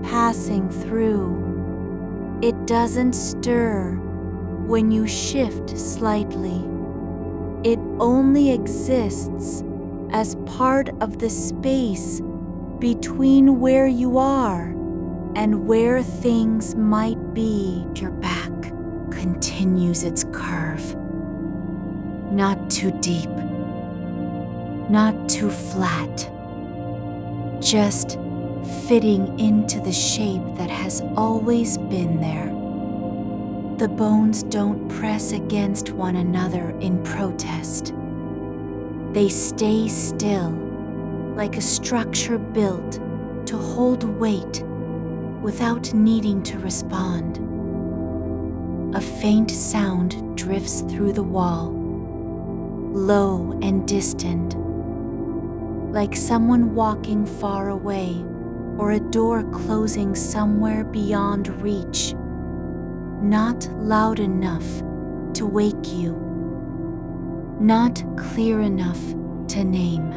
passing through. It doesn't stir when you shift slightly. It only exists as part of the space between where you are and where things might be. Your back continues its curve. Not too deep, not too flat, just fitting into the shape that has always been there. The bones don't press against one another in protest. They stay still, like a structure built to hold weight without needing to respond. A faint sound drifts through the wall, low and distant, like someone walking far away or a door closing somewhere beyond reach. Not loud enough to wake you, not clear enough to name.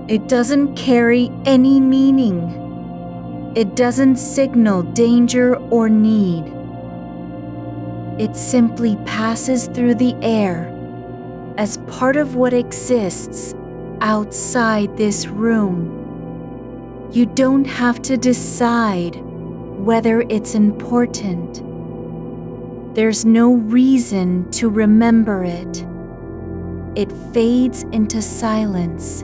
It doesn't carry any meaning. It doesn't signal danger or need. It simply passes through the air as part of what exists outside this room. You don't have to decide whether it's important. There's no reason to remember it. It fades into silence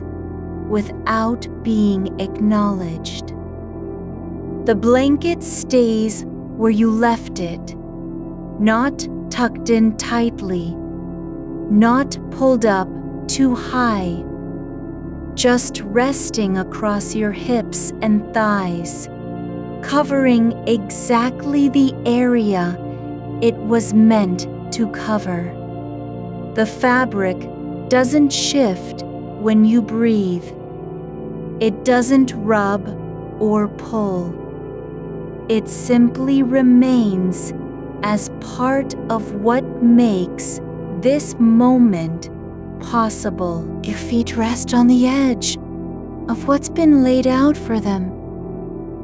without being acknowledged. The blanket stays where you left it, not tucked in tightly, not pulled up too high, just resting across your hips and thighs, covering exactly the area it was meant to cover. The fabric doesn't shift when you breathe. It doesn't rub or pull. It simply remains as part of what makes this moment possible. Your feet rest on the edge of what's been laid out for them,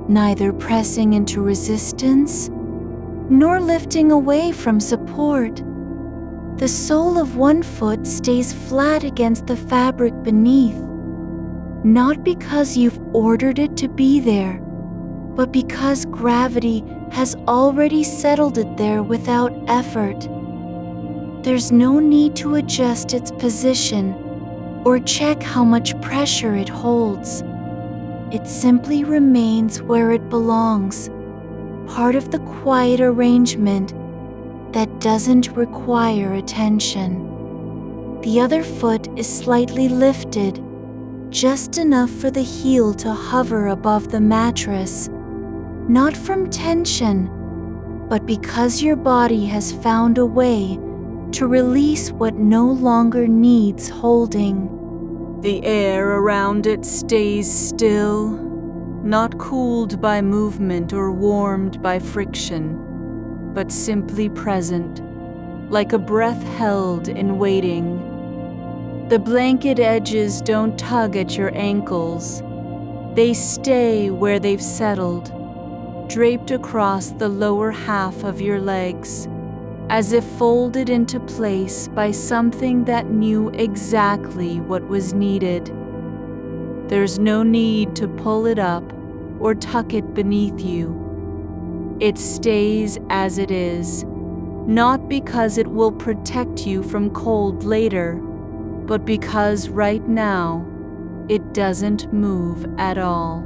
neither pressing into resistance nor lifting away from support. The sole of one foot stays flat against the fabric beneath, not because you've ordered it to be there, but because gravity has already settled it there without effort. There's no need to adjust its position or check how much pressure it holds. It simply remains where it belongs, part of the quiet arrangement that doesn't require attention. The other foot is slightly lifted, just enough for the heel to hover above the mattress, not from tension, but because your body has found a way to release what no longer needs holding. The air around it stays still, not cooled by movement or warmed by friction, but simply present, like a breath held in waiting. The blanket edges don't tug at your ankles. They stay where they've settled, draped across the lower half of your legs, as if folded into place by something that knew exactly what was needed. There's no need to pull it up or tuck it beneath you. It stays as it is, not because it will protect you from cold later, but because right now it doesn't move at all.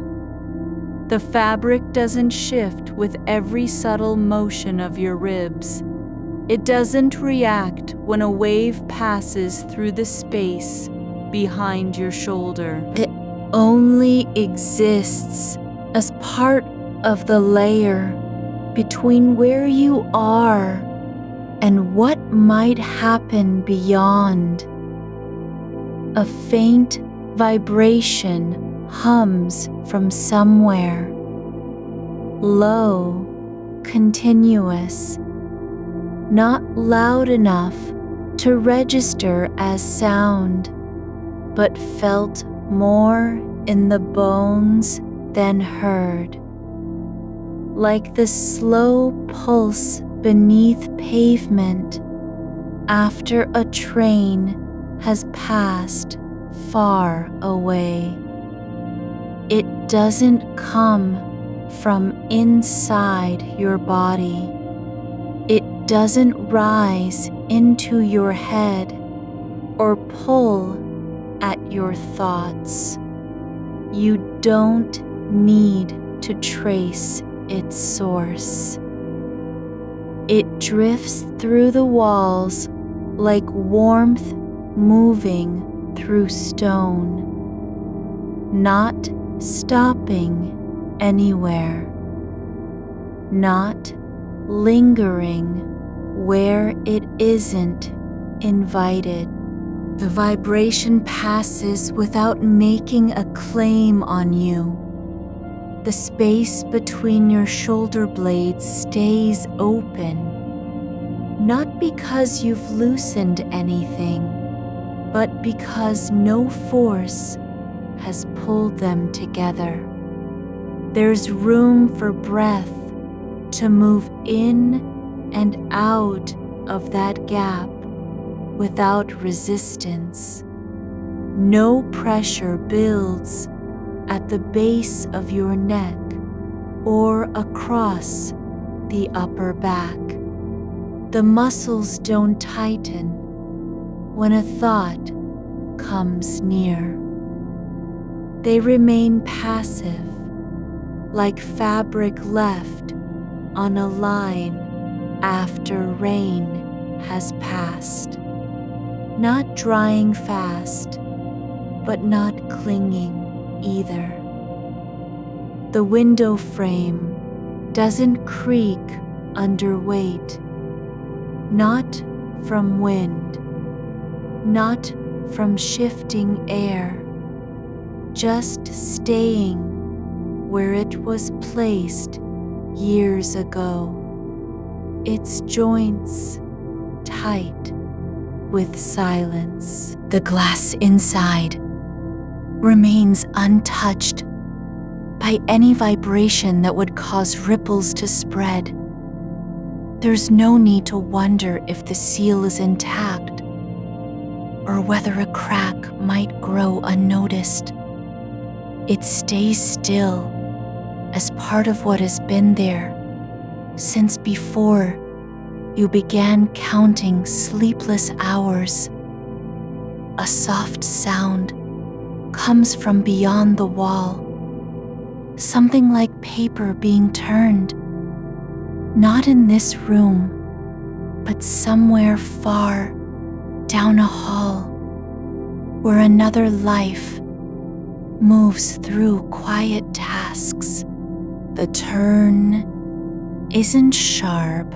The fabric doesn't shift with every subtle motion of your ribs. It doesn't react when a wave passes through the space behind your shoulder. It only exists as part of the layer between where you are and what might happen beyond. A faint vibration hums from somewhere, low, continuous, not loud enough to register as sound, but felt more in the bones than heard, like the slow pulse beneath pavement after a train has passed far away. It doesn't come from inside your body. It doesn't rise into your head or pull at your thoughts. You don't need to trace its source. It drifts through the walls like warmth moving through stone, not stopping anywhere, not lingering where it isn't invited. The vibration passes without making a claim on you. The space between your shoulder blades stays open, not because you've loosened anything, but because no force has pulled them together. There's room for breath to move in and out of that gap without resistance. No pressure builds at the base of your neck or across the upper back. The muscles don't tighten when a thought comes near. They remain passive, like fabric left on a line after rain has passed, not drying fast, but not clinging either. The window frame doesn't creak under weight, not from wind, not from shifting air, just staying where it was placed years ago, its joints tight with silence. The glass inside remains untouched by any vibration that would cause ripples to spread. There's no need to wonder if the seal is intact or whether a crack might grow unnoticed. It stays still as part of what has been there since before you began counting sleepless hours. A soft sound comes from beyond the wall, something like paper being turned, not in this room, but somewhere far down a hall where another life moves through quiet tasks. The turn isn't sharp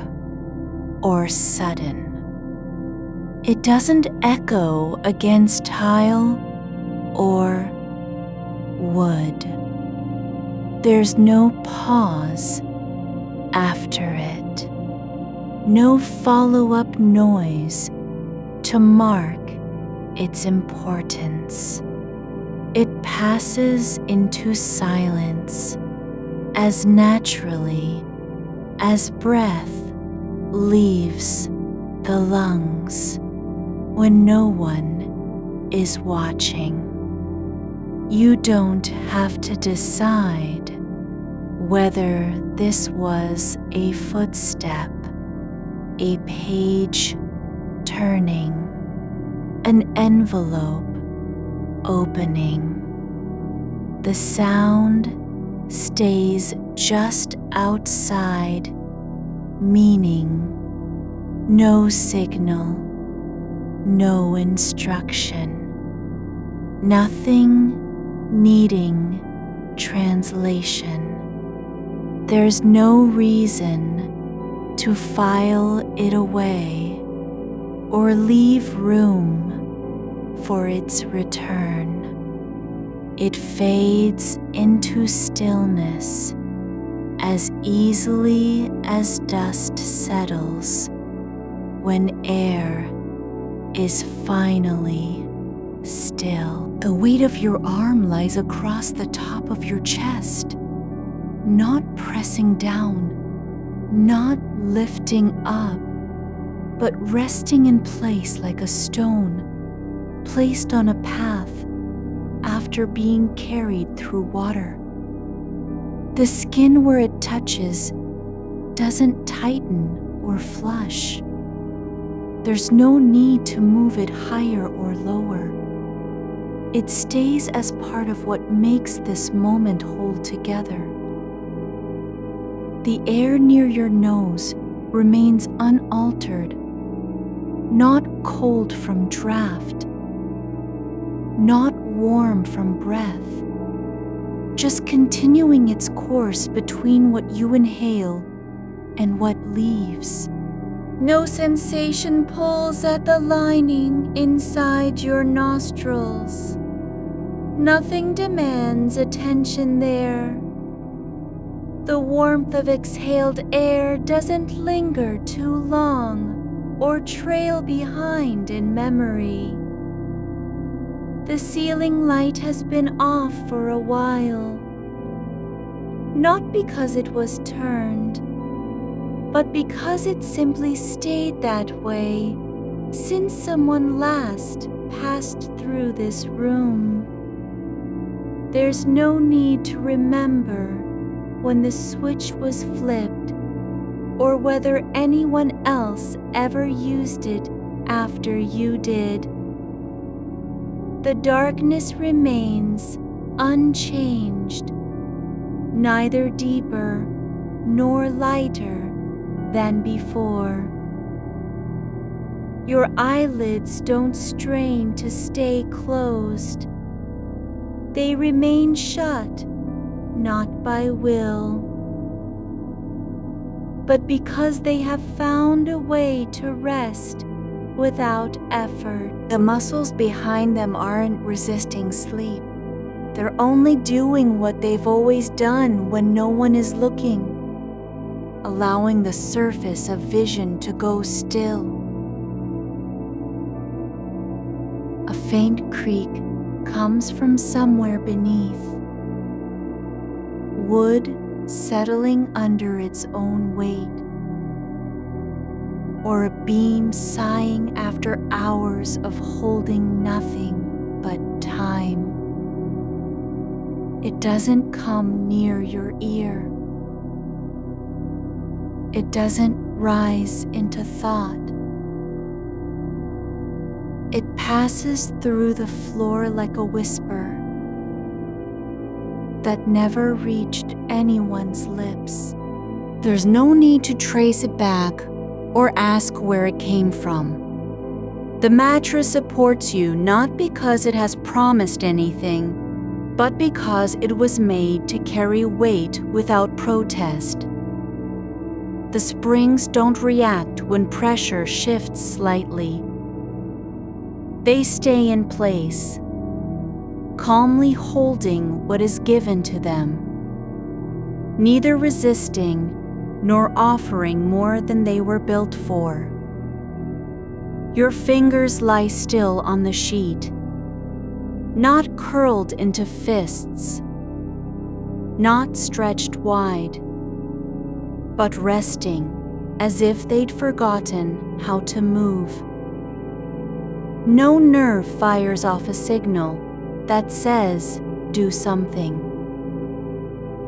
or sudden. It doesn't echo against tile or wood. There's no pause after it, no follow-up noise to mark its importance. It passes into silence as naturally as breath leaves the lungs when no one is watching. You don't have to decide whether this was a footstep, a page turning, an envelope opening. The sound stays just outside, meaning no signal, no instruction, nothing needing translation. There's no reason to file it away or leave room for its return. It fades into stillness as easily as dust settles when air is finally still. The weight of your arm lies across the top of your chest, not pressing down, not lifting up, but resting in place like a stone placed on a path after being carried through water. The skin where it touches doesn't tighten or flush. There's no need to move it higher or lower. It stays as part of what makes this moment hold together. The air near your nose remains unaltered, not cold from draft, not warm from breath, just continuing its course between what you inhale and what leaves. No sensation pulls at the lining inside your nostrils. Nothing demands attention there. The warmth of exhaled air doesn't linger too long or trail behind in memory. The ceiling light has been off for a while, not because it was turned, but because it simply stayed that way since someone last passed through this room. There's no need to remember when the switch was flipped or whether anyone else ever used it after you did. The darkness remains unchanged, neither deeper nor lighter than before. Your eyelids don't strain to stay closed. They remain shut, not by will, but because they have found a way to rest without effort. The muscles behind them aren't resisting sleep. They're only doing what they've always done when no one is looking, allowing the surface of vision to go still. A faint creak comes from somewhere beneath, wood settling under its own weight, or a beam sighing after hours of holding nothing but time. It doesn't come near your ear. It doesn't rise into thought. It passes through the floor like a whisper that never reached anyone's lips. There's no need to trace it back or ask where it came from. The mattress supports you not because it has promised anything, but because it was made to carry weight without protest. The springs don't react when pressure shifts slightly. They stay in place, calmly holding what is given to them, neither resisting nor offering more than they were built for. Your fingers lie still on the sheet, not curled into fists, not stretched wide, but resting as if they'd forgotten how to move. No nerve fires off a signal that says, do something.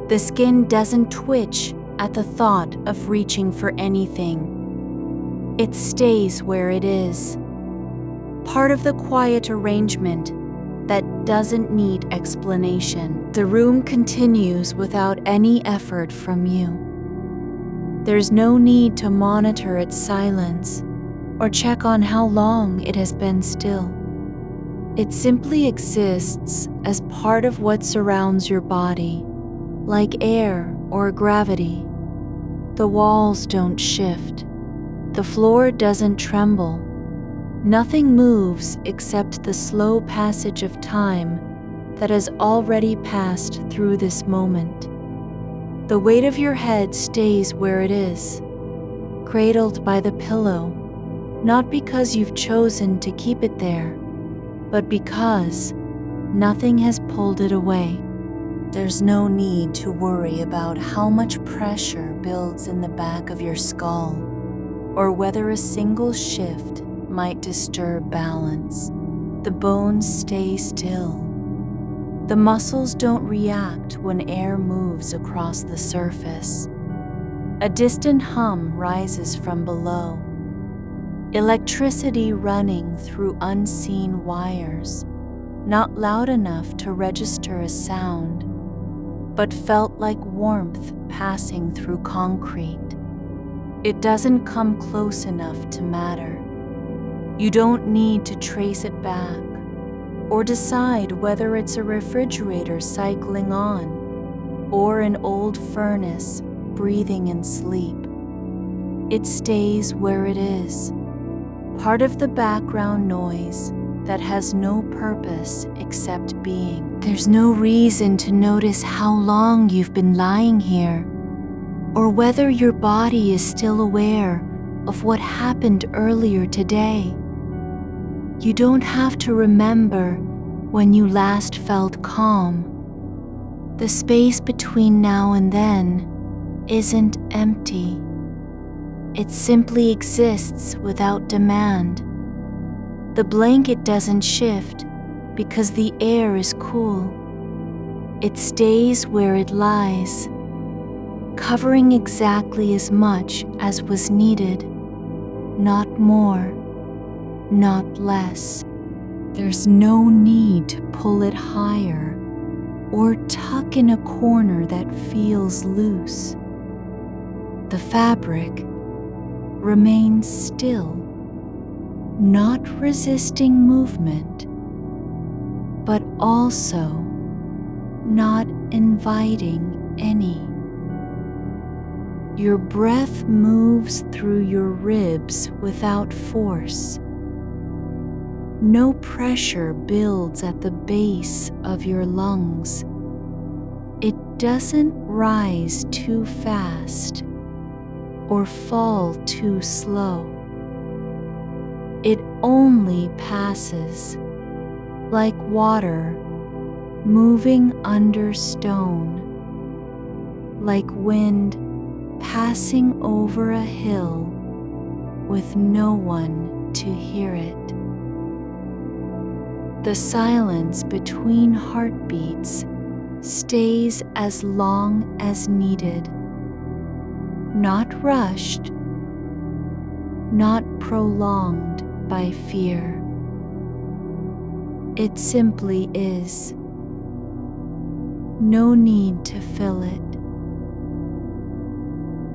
The skin doesn't twitch at the thought of reaching for anything. It stays where it is, part of the quiet arrangement that doesn't need explanation. The room continues without any effort from you. There's no need to monitor its silence or check on how long it has been still. It simply exists as part of what surrounds your body, like air or gravity. The walls don't shift. The floor doesn't tremble. Nothing moves except the slow passage of time that has already passed through this moment. The weight of your head stays where it is, cradled by the pillow, not because you've chosen to keep it there, but because nothing has pulled it away. There's no need to worry about how much pressure builds in the back of your skull, or whether a single shift might disturb balance. The bones stay still. The muscles don't react when air moves across the surface. A distant hum rises from below. Electricity running through unseen wires, not loud enough to register a sound, but felt like warmth passing through concrete. It doesn't come close enough to matter. You don't need to trace it back or decide whether it's a refrigerator cycling on or an old furnace breathing in sleep. It stays where it is, part of the background noise that has no purpose except being. There's no reason to notice how long you've been lying here, or whether your body is still aware of what happened earlier today. You don't have to remember when you last felt calm. The space between now and then isn't empty. It simply exists without demand. The blanket doesn't shift because the air is cool. It stays where it lies, covering exactly as much as was needed, not more, not less. There's no need to pull it higher or tuck in a corner that feels loose. The fabric remains still, not resisting movement, but also not inviting any. Your breath moves through your ribs without force. No pressure builds at the base of your lungs. It doesn't rise too fast or fall too slow. It only passes, like water moving under stone, like wind passing over a hill with no one to hear it. The silence between heartbeats stays as long as needed, not rushed, not prolonged by fear. It simply is. No need to fill it.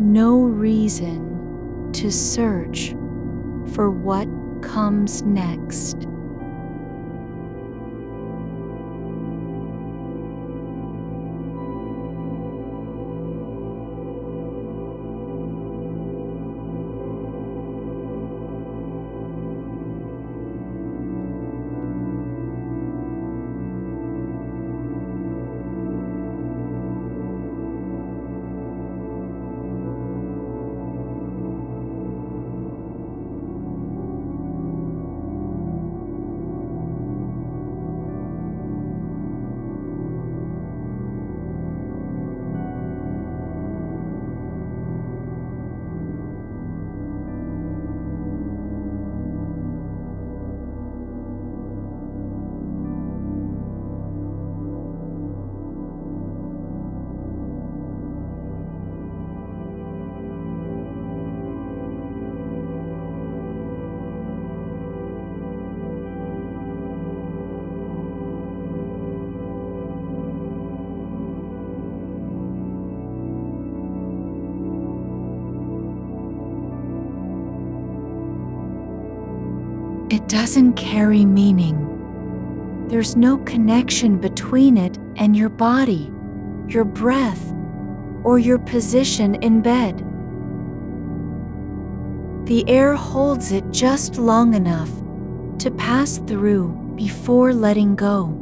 No reason to search for what comes next. It doesn't carry meaning. There's no connection between it and your body, your breath, or your position in bed. The air holds it just long enough to pass through before letting go.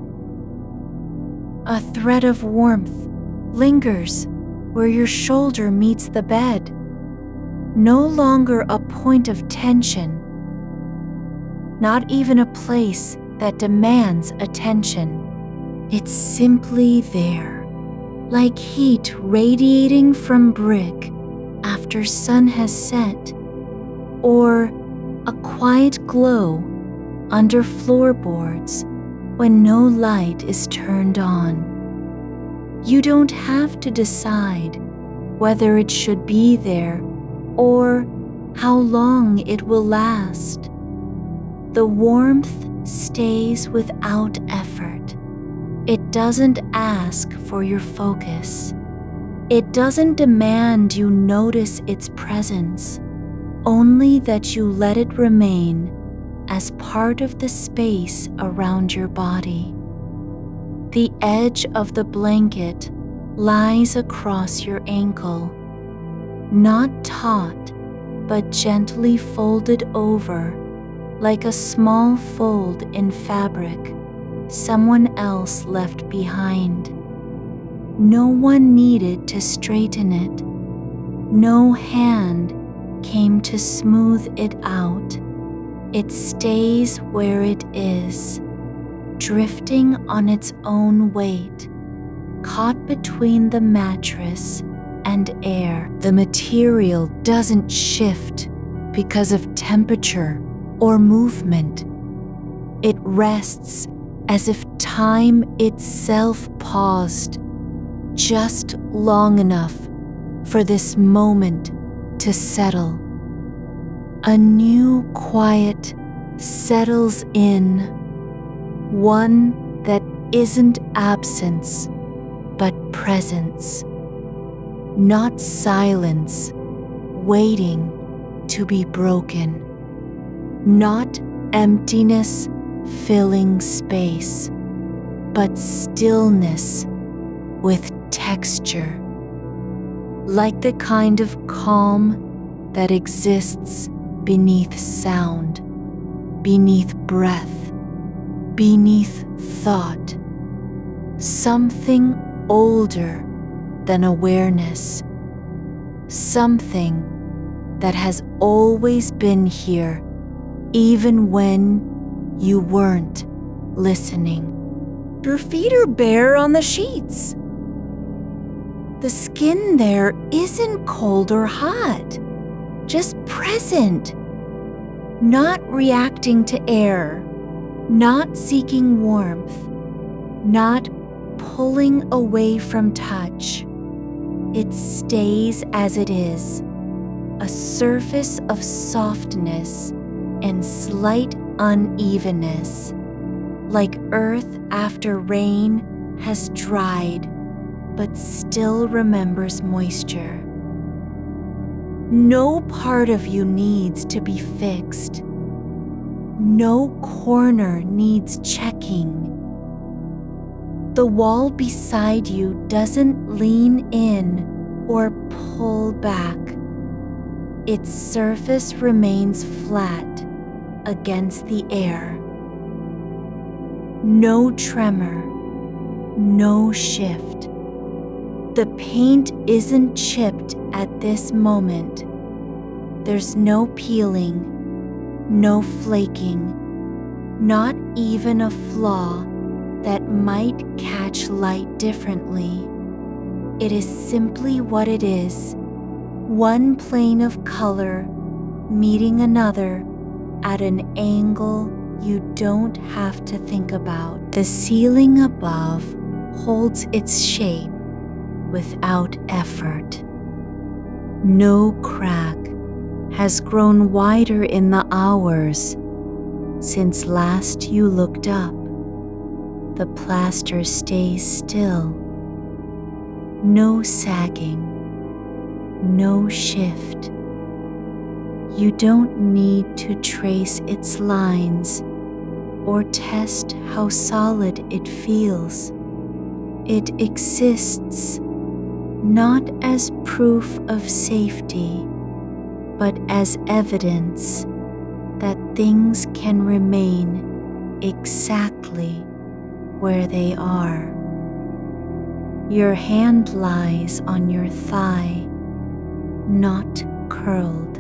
A thread of warmth lingers where your shoulder meets the bed, no longer a point of tension, not even a place that demands attention. It's simply there, like heat radiating from brick after sun has set, or a quiet glow under floorboards when no light is turned on. You don't have to decide whether it should be there or how long it will last. The warmth stays without effort. It doesn't ask for your focus. It doesn't demand you notice its presence, only that you let it remain as part of the space around your body. The edge of the blanket lies across your ankle, not taut, but gently folded over like a small fold in fabric someone else left behind. No one needed to straighten it. No hand came to smooth it out. It stays where it is, drifting on its own weight, caught between the mattress and air. The material doesn't shift because of temperature or movement. It rests as if time itself paused, just long enough for this moment to settle. A new quiet settles in, one that isn't absence, but presence. Not silence, waiting to be broken. Not emptiness filling space, but stillness with texture. Like the kind of calm that exists beneath sound, beneath breath, beneath thought. Something older than awareness. Something that has always been here, even when you weren't listening. Your feet are bare on the sheets. The skin there isn't cold or hot, just present, not reacting to air, not seeking warmth, not pulling away from touch. It stays as it is, a surface of softness and slight unevenness, like earth after rain has dried but still remembers moisture. No part of you needs to be fixed. No corner needs checking. The wall beside you doesn't lean in or pull back. Its surface remains flat against the air. No tremor, no shift. The paint isn't chipped at this moment. There's no peeling, no flaking, not even a flaw that might catch light differently. It is simply what it is, one plane of color meeting another at an angle you don't have to think about. The ceiling above holds its shape without effort. No crack has grown wider in the hours since last you looked up. The plaster stays still. No sagging, no shift. You don't need to trace its lines or test how solid it feels. It exists not as proof of safety, but as evidence that things can remain exactly where they are. Your hand lies on your thigh, not curled,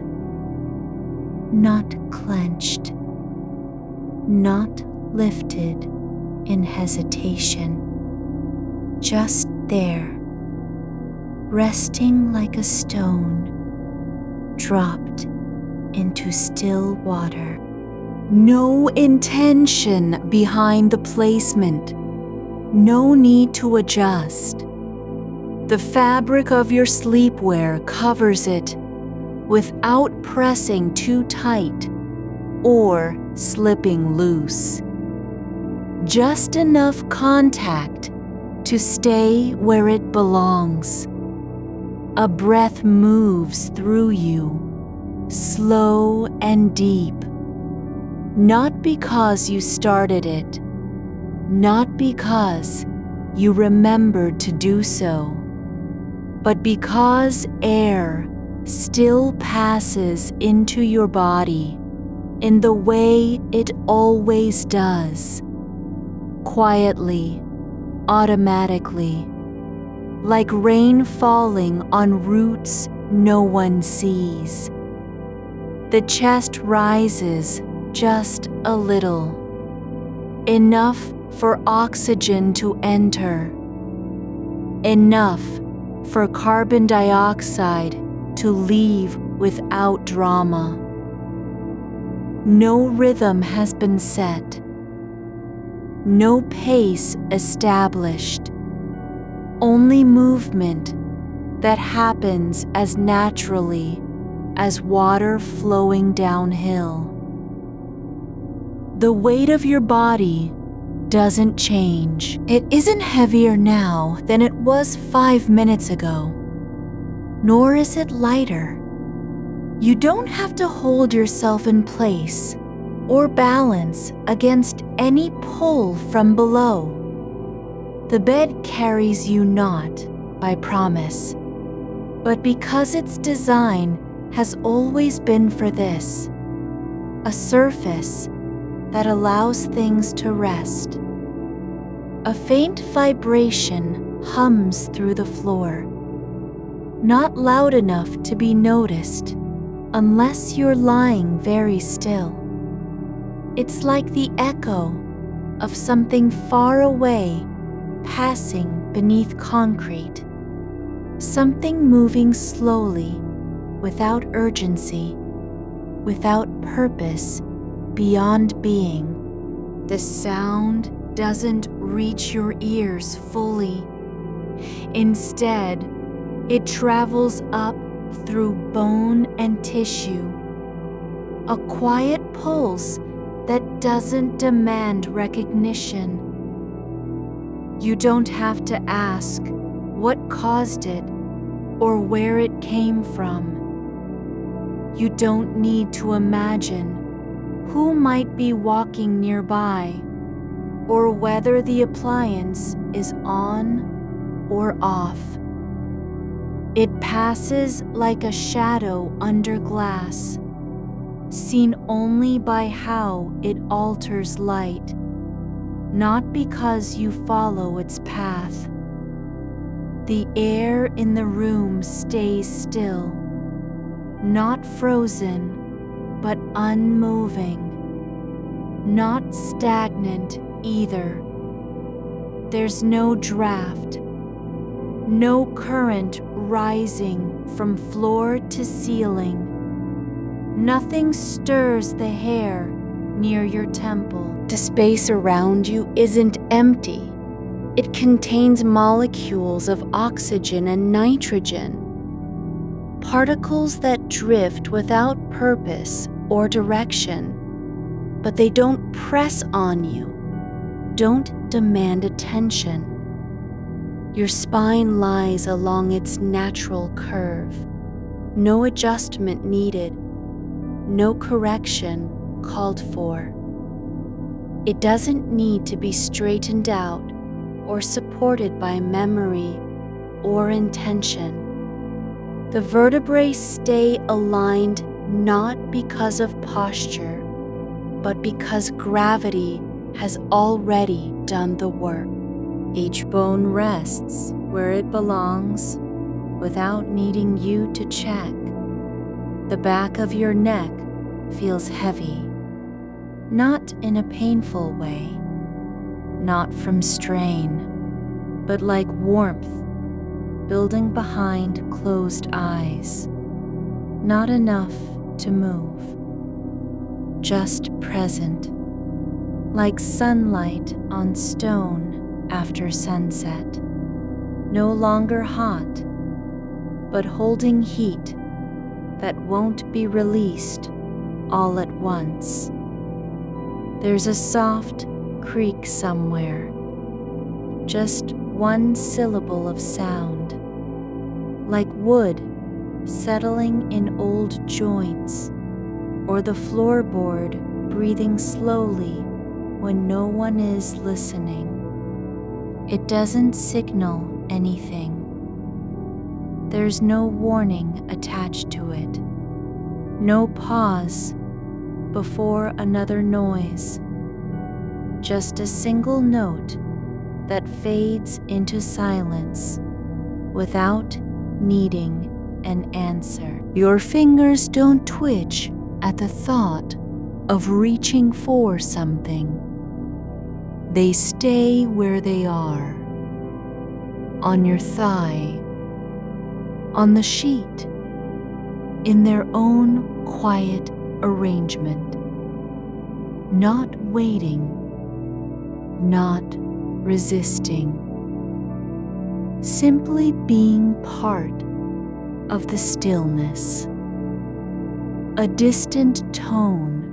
not clenched, not lifted in hesitation, just there, resting like a stone dropped into still water. No intention behind the placement. No need to adjust. The fabric of your sleepwear covers it without pressing too tight or slipping loose. Just enough contact to stay where it belongs. A breath moves through you, slow and deep. Not because you started it, not because you remembered to do so, but because air still passes into your body in the way it always does, quietly, automatically, like rain falling on roots no one sees. The chest rises just a little, enough for oxygen to enter, enough for carbon dioxide to leave without drama. No rhythm has been set, no pace established, only movement that happens as naturally as water flowing downhill. The weight of your body doesn't change. It isn't heavier now than it was 5 minutes ago, nor is it lighter. You don't have to hold yourself in place or balance against any pull from below. The bed carries you not by promise, but because its design has always been for this, a surface that allows things to rest. A faint vibration hums through the floor, not loud enough to be noticed unless you're lying very still. It's like the echo of something far away passing beneath concrete, something moving slowly, without urgency, without purpose, beyond being. The sound doesn't reach your ears fully. Instead, it travels up through bone and tissue, a quiet pulse that doesn't demand recognition. You don't have to ask what caused it or where it came from. You don't need to imagine who might be walking nearby or whether the appliance is on or off. It passes like a shadow under glass, seen only by how it alters light, not because you follow its path. The air in the room stays still, not frozen, but unmoving, not stagnant either. There's no draft, no current rising from floor to ceiling. Nothing stirs the hair near your temple. The space around you isn't empty. It contains molecules of oxygen and nitrogen, particles that drift without purpose or direction, but they don't press on you, don't demand attention. Your spine lies along its natural curve, no adjustment needed, no correction called for. It doesn't need to be straightened out or supported by memory or intention. The vertebrae stay aligned not because of posture, but because gravity has already done the work. Each bone rests where it belongs without needing you to check. The back of your neck feels heavy, not in a painful way, not from strain, but like warmth building behind closed eyes, not enough to move, just present, like sunlight on stone after sunset, no longer hot, but holding heat that won't be released all at once. There's a soft creak somewhere, just one syllable of sound, like wood settling in old joints, or the floorboard breathing slowly when no one is listening. It doesn't signal anything. There's no warning attached to it, no pause before another noise, just a single note that fades into silence without needing an answer. Your fingers don't twitch at the thought of reaching for something. They stay where they are, on your thigh, on the sheet, in their own quiet arrangement, not waiting, not resisting, simply being part of the stillness. A distant tone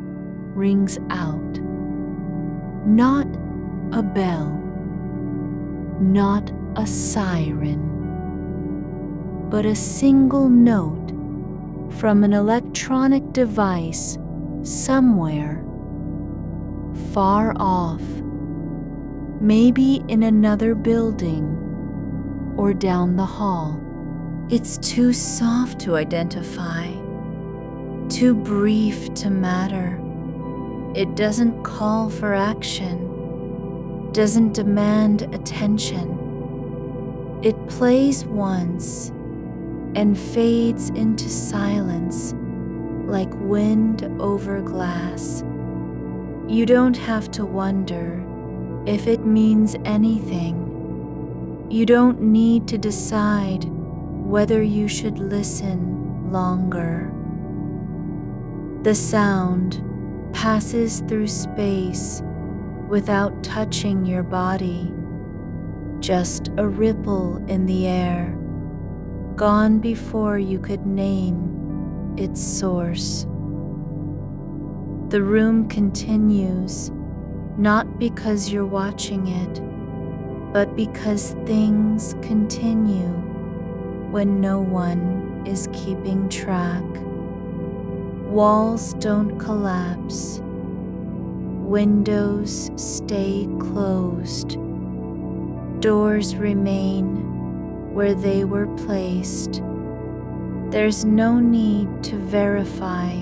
rings out, not a bell, not a siren, but a single note from an electronic device somewhere far off, maybe in another building or down the hall. It's too soft to identify, too brief to matter. It doesn't call for action, doesn't demand attention. It plays once and fades into silence like wind over glass. You don't have to wonder if it means anything. You don't need to decide whether you should listen longer. The sound passes through space without touching your body, just a ripple in the air, gone before you could name its source. The room continues, not because you're watching it, but because things continue when no one is keeping track. Walls don't collapse. Windows stay closed. Doors remain where they were placed. There's no need to verify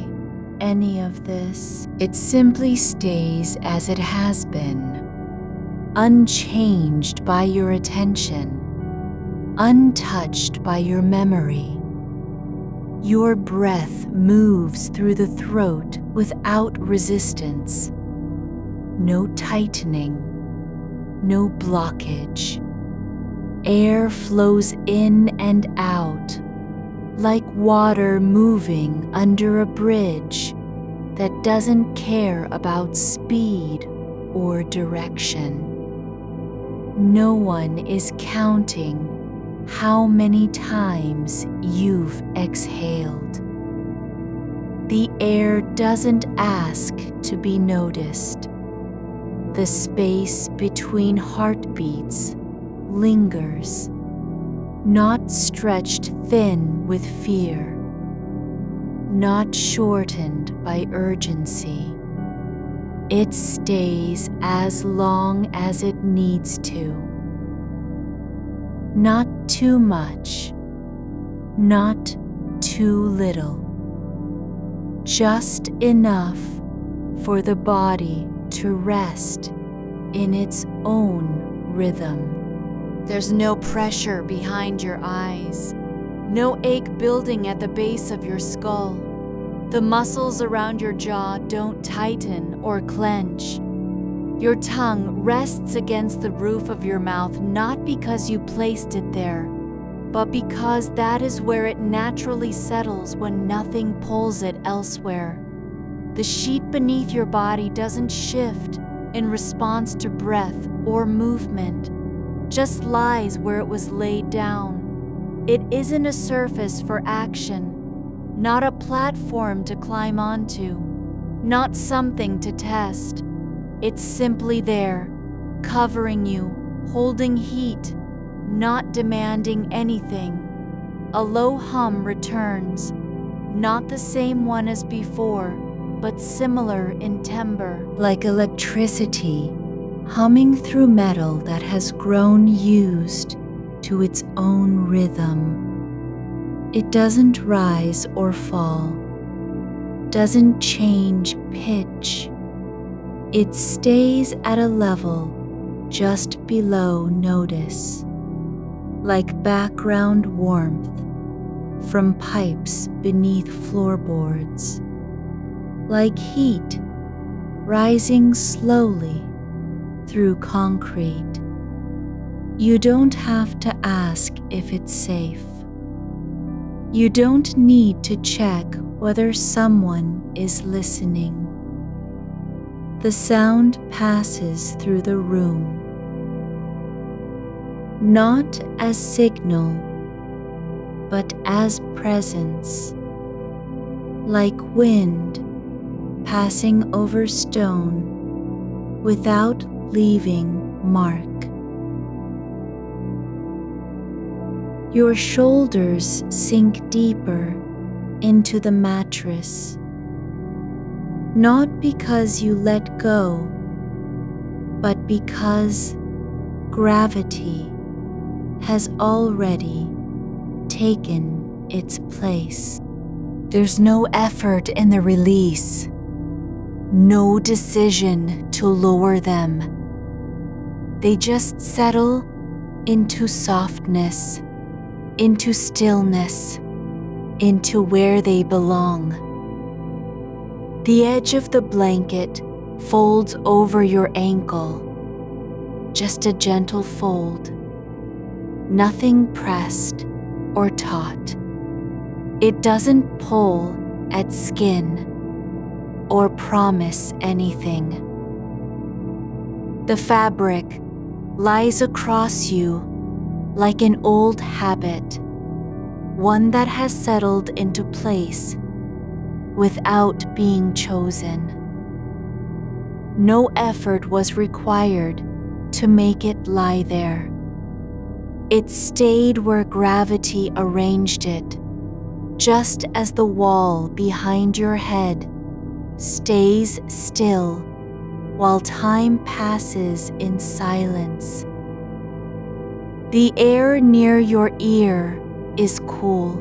any of this. It simply stays as it has been, unchanged by your attention, untouched by your memory. Your breath moves through the throat without resistance. No tightening, no blockage. Air flows in and out, like water moving under a bridge that doesn't care about speed or direction. No one is counting how many times you've exhaled. The air doesn't ask to be noticed. The space between heartbeats lingers, not stretched thin with fear, not shortened by urgency. It stays as long as it needs to. Not too much, not too little. Just enough for the body to rest in its own rhythm. There's no pressure behind your eyes, no ache building at the base of your skull, The muscles around your jaw don't tighten or clench. Your tongue rests against the roof of your mouth not because you placed it there, but because that is where it naturally settles when nothing pulls it elsewhere. The sheet beneath your body doesn't shift in response to breath or movement, just lies where it was laid down. It isn't a surface for action, not a platform to climb onto, not something to test. It's simply there, covering you, holding heat, not demanding anything. A low hum returns, not the same one as before, but similar in timbre. Like electricity, humming through metal that has grown used to its own rhythm. It doesn't rise or fall, doesn't change pitch. It stays at a level just below notice, like background warmth from pipes beneath floorboards, like heat rising slowly through concrete. You don't have to ask if it's safe. You don't need to check whether someone is listening. The sound passes through the room, not as signal, but as presence, like wind passing over stone without leaving mark. Your shoulders sink deeper into the mattress, not because you let go, but because gravity has already taken its place. There's no effort in the release, no decision to lower them. They just settle into softness, into stillness, into where they belong. The edge of the blanket folds over your ankle, just a gentle fold, nothing pressed or taut. It doesn't pull at skin or promise anything. The fabric lies across you like an old habit, one that has settled into place without being chosen. No effort was required to make it lie there. It stayed where gravity arranged it, just as the wall behind your head stays still while time passes in silence. The air near your ear is cool,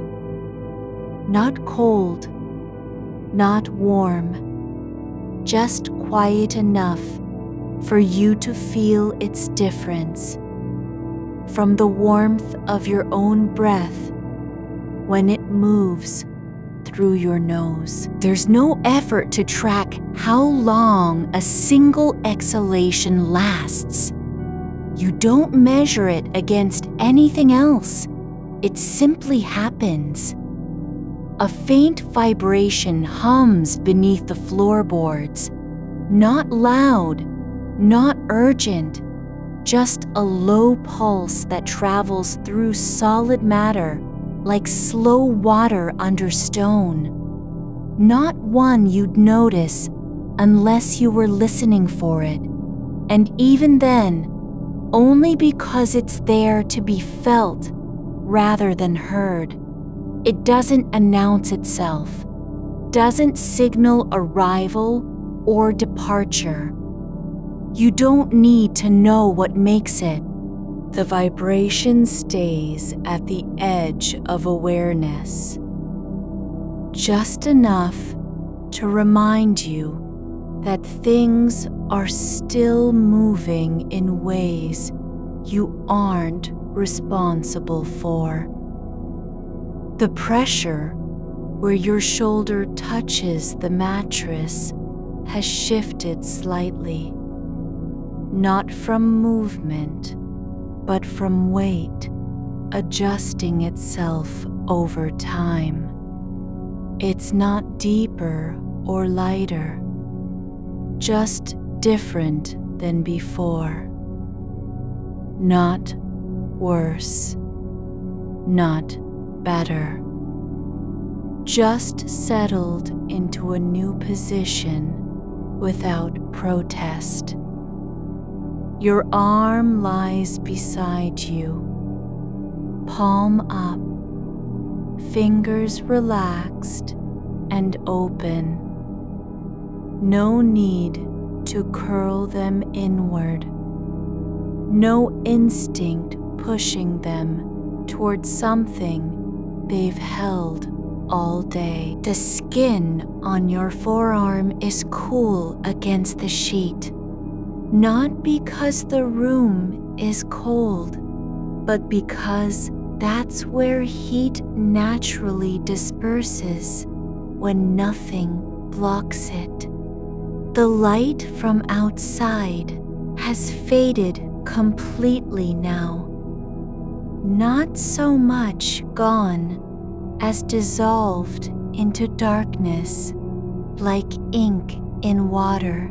not cold, not warm, just quiet enough for you to feel its difference from the warmth of your own breath when it moves through your nose. There's no effort to track how long a single exhalation lasts. You don't measure it against anything else. It simply happens. A faint vibration hums beneath the floorboards, not loud, not urgent, just a low pulse that travels through solid matter like slow water under stone. Not one you'd notice unless you were listening for it, and even then, only because it's there to be felt rather than heard. It doesn't announce itself, doesn't signal arrival or departure. You don't need to know what makes it. The vibration stays at the edge of awareness, just enough to remind you that things are still moving in ways you aren't responsible for. The pressure where your shoulder touches the mattress has shifted slightly, not from movement, but from weight adjusting itself over time. It's not deeper or lighter, just different than before. Not worse, not better. Just settled into a new position without protest. Your arm lies beside you, palm up, fingers relaxed and open. No need to curl them inward. No instinct pushing them towards something they've held all day. The skin on your forearm is cool against the sheet, not because the room is cold, but because that's where heat naturally disperses when nothing blocks it. The light from outside has faded completely now. Not so much gone as dissolved into darkness, like ink in water.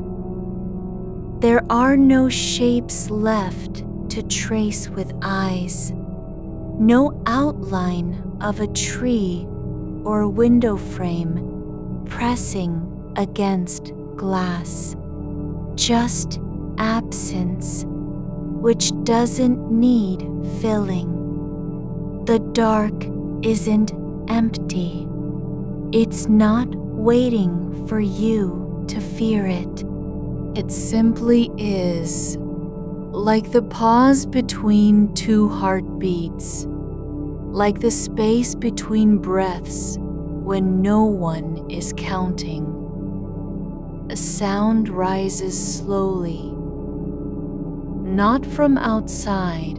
There are no shapes left to trace with eyes, no outline of a tree or window frame pressing against glass, just absence, which doesn't need filling. The dark isn't empty. It's not waiting for you to fear it. It simply is, like the pause between two heartbeats, like the space between breaths when no one is counting. A sound rises slowly, not from outside,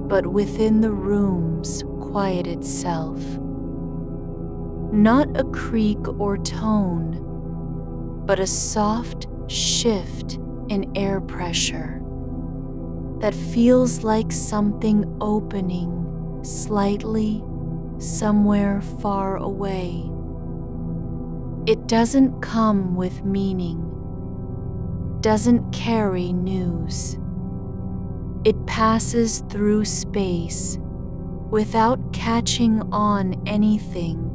but within the room's quiet itself. Not a creak or tone, but a soft shift in air pressure that feels like something opening slightly somewhere far away. It doesn't come with meaning, doesn't carry news. It passes through space without catching on anything,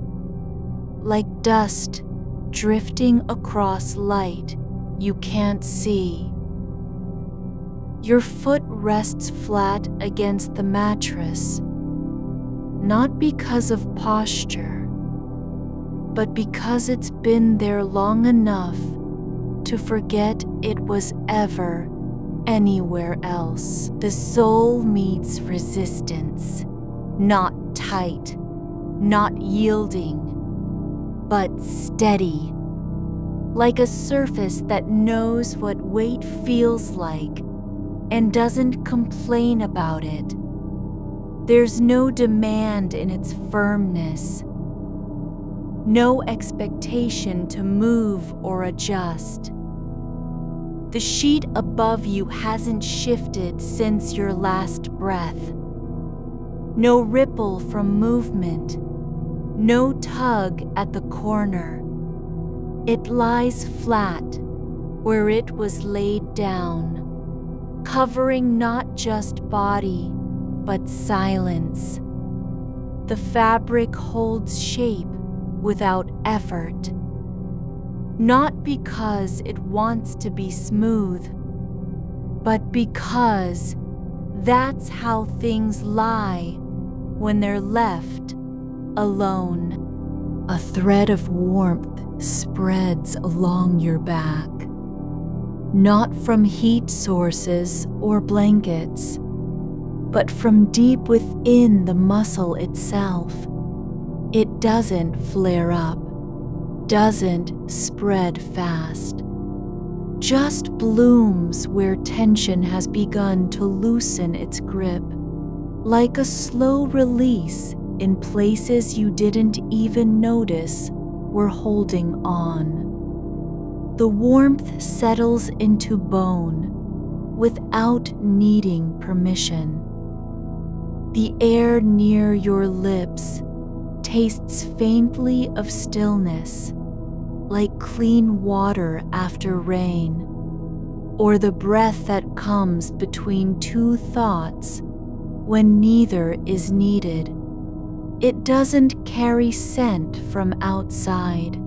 like dust drifting across light you can't see. Your foot rests flat against the mattress, not because of posture, but because it's been there long enough to forget it was ever anywhere else. The soul meets resistance, not tight, not yielding, but steady, like a surface that knows what weight feels like and doesn't complain about it. There's no demand in its firmness, no expectation to move or adjust. The sheet above you hasn't shifted since your last breath. No ripple from movement, no tug at the corner. It lies flat where it was laid down, covering not just body, but silence. The fabric holds shape without effort, not because it wants to be smooth, but because that's how things lie when they're left alone. A thread of warmth spreads along your back, not from heat sources or blankets, but from deep within the muscle itself. It doesn't flare up, doesn't spread fast, just blooms where tension has begun to loosen its grip, like a slow release in places you didn't even notice were holding on. The warmth settles into bone without needing permission. The air near your lips tastes faintly of stillness, like clean water after rain, or the breath that comes between two thoughts when neither is needed. It doesn't carry scent from outside,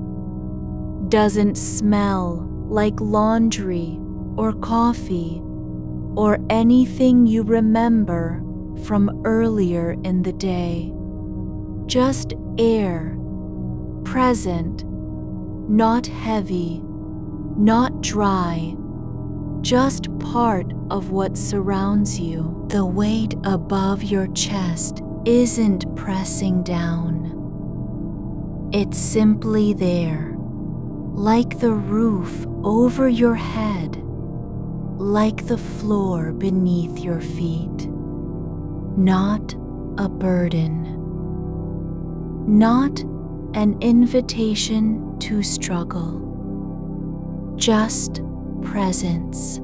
doesn't smell like laundry or coffee or anything you remember from earlier in the day. Just air, present, not heavy, not dry, just part of what surrounds you. The weight above your chest isn't pressing down. It's simply there, like the roof over your head, like the floor beneath your feet. Not a burden. Not an invitation to struggle. Just presence.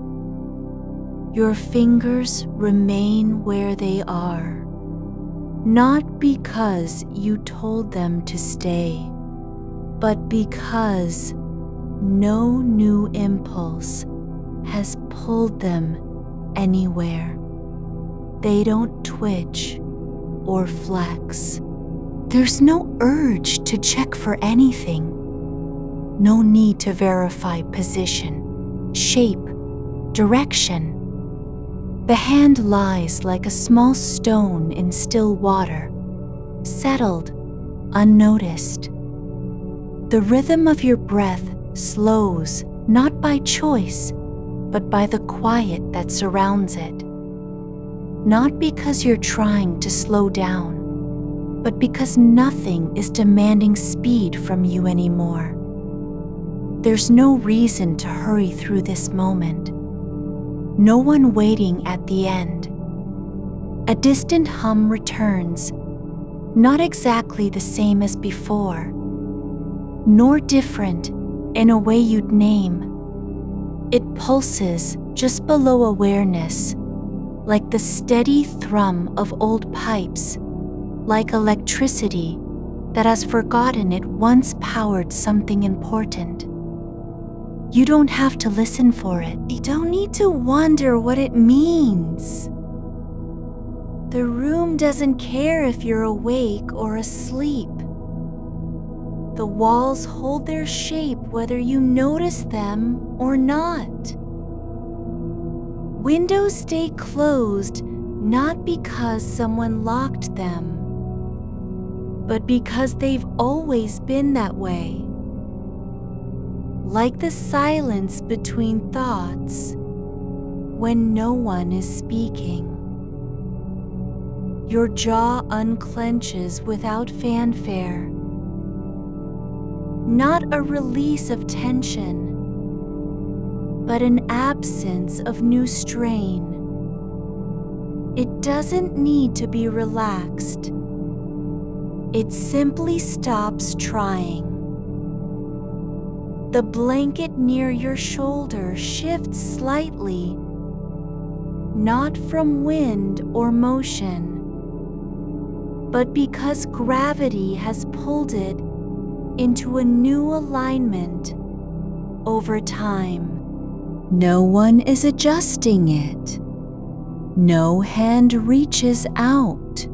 Your fingers remain where they are, not because you told them to stay, but because no new impulse has pulled them anywhere. They don't twitch or flex. There's no urge to check for anything. No need to verify position, shape, direction. The hand lies like a small stone in still water, settled, unnoticed. The rhythm of your breath slows not by choice, but by the quiet that surrounds it. Not because you're trying to slow down, but because nothing is demanding speed from you anymore. There's no reason to hurry through this moment. No one waiting at the end. A distant hum returns, not exactly the same as before, nor different in a way you'd name. It pulses just below awareness, like the steady thrum of old pipes, like electricity that has forgotten it once powered something important. You don't have to listen for it. You don't need to wonder what it means. The room doesn't care if you're awake or asleep. The walls hold their shape whether you notice them or not. Windows stay closed not because someone locked them, but because they've always been that way. Like the silence between thoughts when no one is speaking. Your jaw unclenches without fanfare. Not a release of tension, but an absence of new strain. It doesn't need to be relaxed. It simply stops trying. The blanket near your shoulder shifts slightly, not from wind or motion, but because gravity has pulled it into a new alignment over time. No one is adjusting it. No hand reaches out.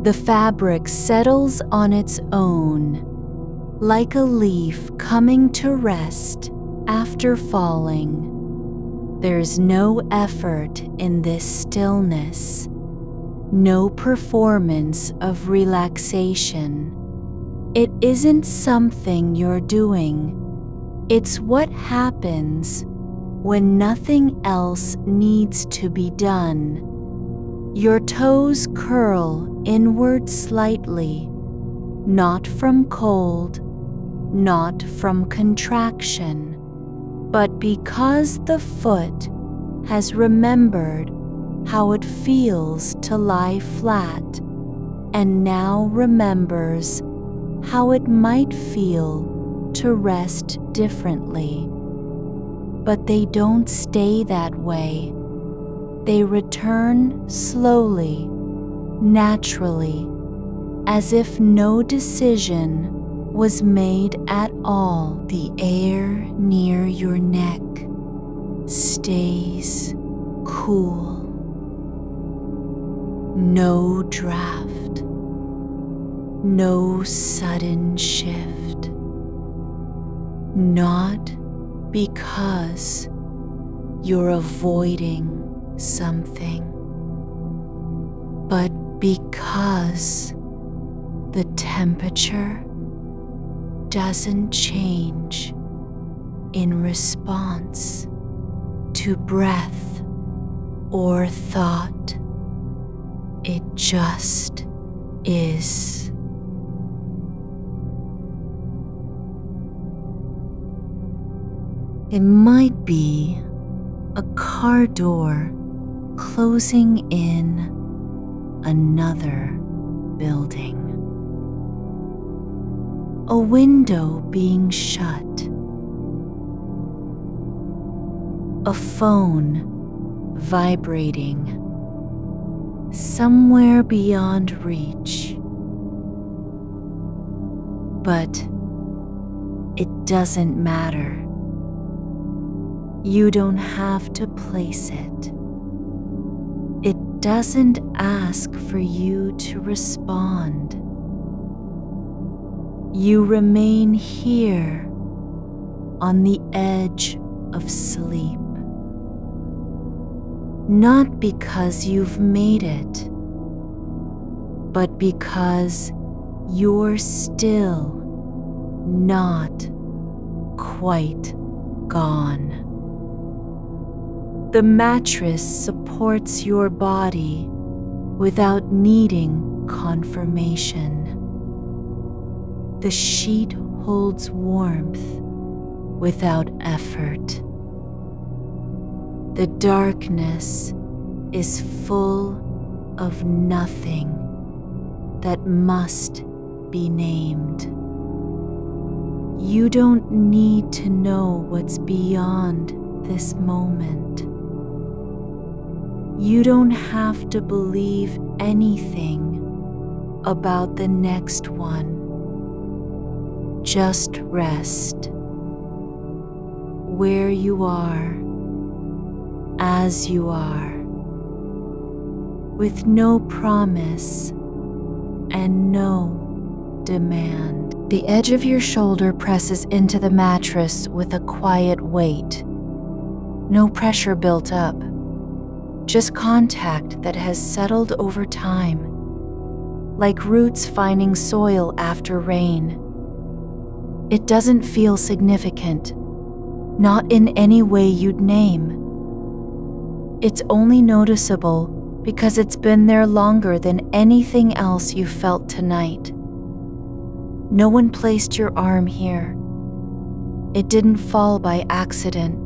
The fabric settles on its own, like a leaf coming to rest after falling. There's no effort in this stillness, no performance of relaxation. It isn't something you're doing. It's what happens when nothing else needs to be done. Your toes curl inward slightly, not from cold, not from contraction, but because the foot has remembered how it feels to lie flat, and now remembers how it might feel to rest differently. But they don't stay that way. They return slowly, naturally, as if no decision was made at all. The air near your neck stays cool. No draft, no sudden shift. Not because you're avoiding something, but because the temperature doesn't change in response to breath or thought. It just is. It might be a car door closing in another building, a window being shut, a phone vibrating somewhere beyond reach. But it doesn't matter. You don't have to place it. It doesn't ask for you to respond. You remain here on the edge of sleep. Not because you've made it, but because you're still not quite gone. The mattress supports your body without needing confirmation. The sheet holds warmth without effort. The darkness is full of nothing that must be named. You don't need to know what's beyond this moment. You don't have to believe anything about the next one. Just rest where you are, as you are, with no promise and no demand. The edge of your shoulder presses into the mattress with a quiet weight. No pressure built up, just contact that has settled over time, like roots finding soil after rain. It doesn't feel significant, not in any way you'd name. It's only noticeable because it's been there longer than anything else you felt tonight. No one placed your arm here. It didn't fall by accident.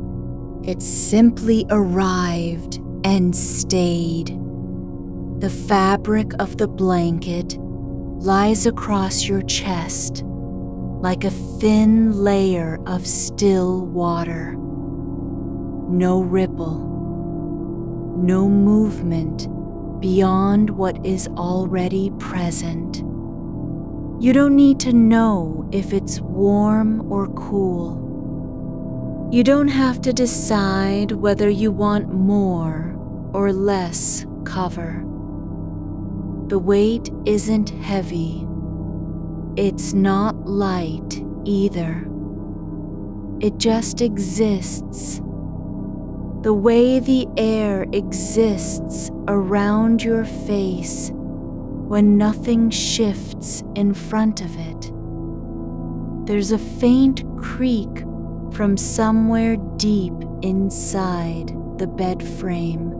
It simply arrived and stayed. The fabric of the blanket lies across your chest like a thin layer of still water. No ripple, no movement beyond what is already present. You don't need to know if it's warm or cool. You don't have to decide whether you want more or less cover. The weight isn't heavy. It's not light either. It just exists. The way the air exists around your face when nothing shifts in front of it. There's a faint creak from somewhere deep inside the bed frame.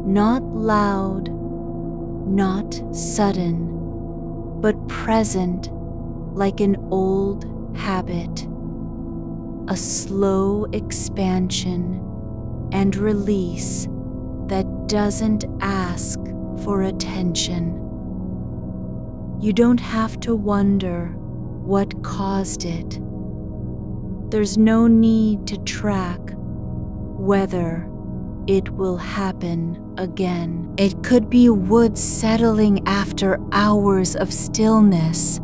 Not loud, not sudden, but present like an old habit. A slow expansion and release that doesn't ask for attention. You don't have to wonder what caused it. There's no need to track whether it will happen again. It could be wood settling after hours of stillness,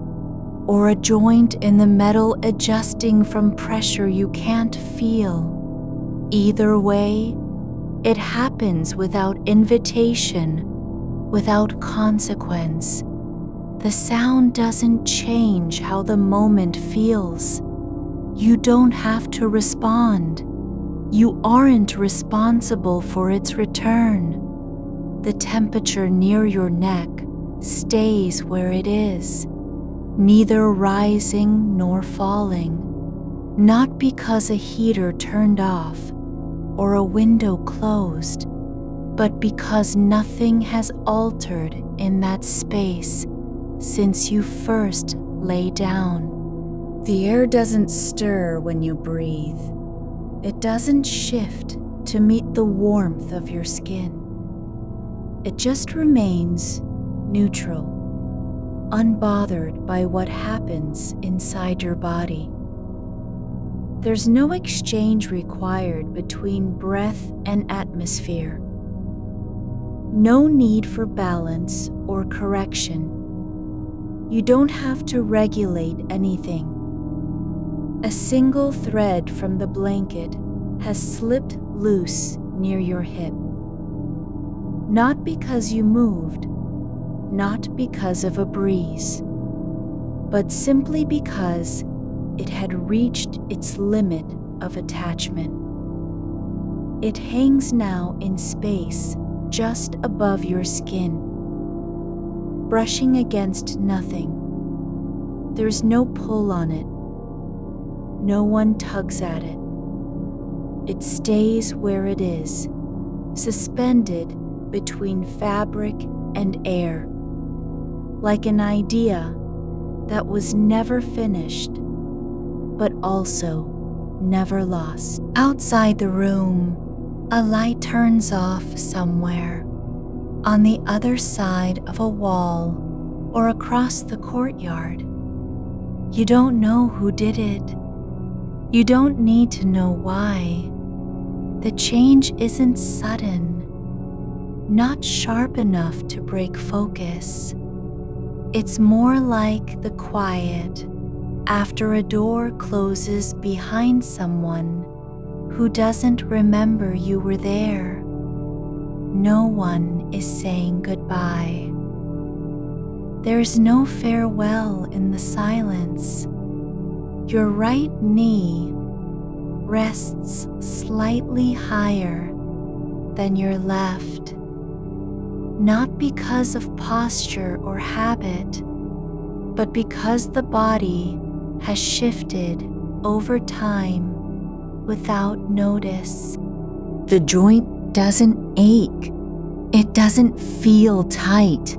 or a joint in the metal adjusting from pressure you can't feel. Either way, it happens without invitation, without consequence. The sound doesn't change how the moment feels. You don't have to respond. You aren't responsible for its return. The temperature near your neck stays where it is, neither rising nor falling, not because a heater turned off or a window closed, but because nothing has altered in that space since you first lay down. The air doesn't stir when you breathe. It doesn't shift to meet the warmth of your skin. It just remains neutral, unbothered by what happens inside your body. There's no exchange required between breath and atmosphere. No need for balance or correction. You don't have to regulate anything. A single thread from the blanket has slipped loose near your hip. Not because you moved, not because of a breeze, but simply because it had reached its limit of attachment. It hangs now in space just above your skin, brushing against nothing. There's no pull on it. No one tugs at it. It stays where it is, suspended between fabric and air, like an idea that was never finished, but also never lost. Outside the room, a light turns off somewhere, on the other side of a wall or across the courtyard. You don't know who did it. You don't need to know why. The change isn't sudden, not sharp enough to break focus. It's more like the quiet after a door closes behind someone who doesn't remember you were there. No one is saying goodbye. There's no farewell in the silence. Your right knee rests slightly higher than your left, not because of posture or habit, but because the body has shifted over time without notice. The joint doesn't ache. It doesn't feel tight.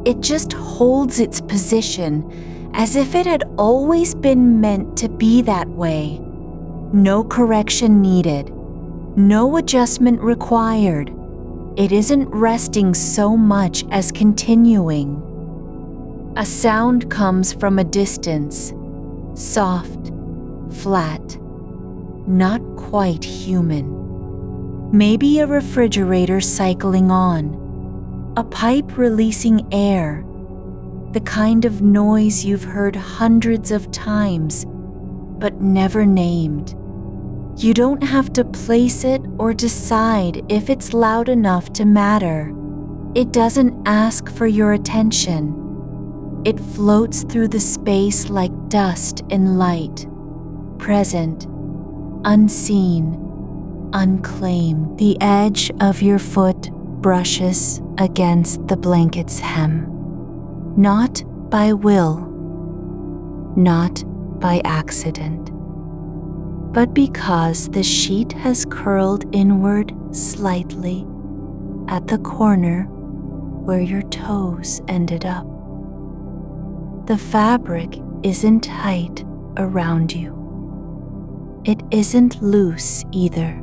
It just holds its position as if it had always been meant to be that way. No correction needed. No adjustment required. It isn't resting so much as continuing. A sound comes from a distance, soft, flat, not quite human. Maybe a refrigerator cycling on, a pipe releasing air, the kind of noise you've heard hundreds of times, but never named. You don't have to place it or decide if it's loud enough to matter. It doesn't ask for your attention. It floats through the space like dust in light, present, unseen, unclaimed. The edge of your foot brushes against the blanket's hem. Not by will, not by accident, but because the sheet has curled inward slightly at the corner where your toes ended up. The fabric isn't tight around you. It isn't loose either.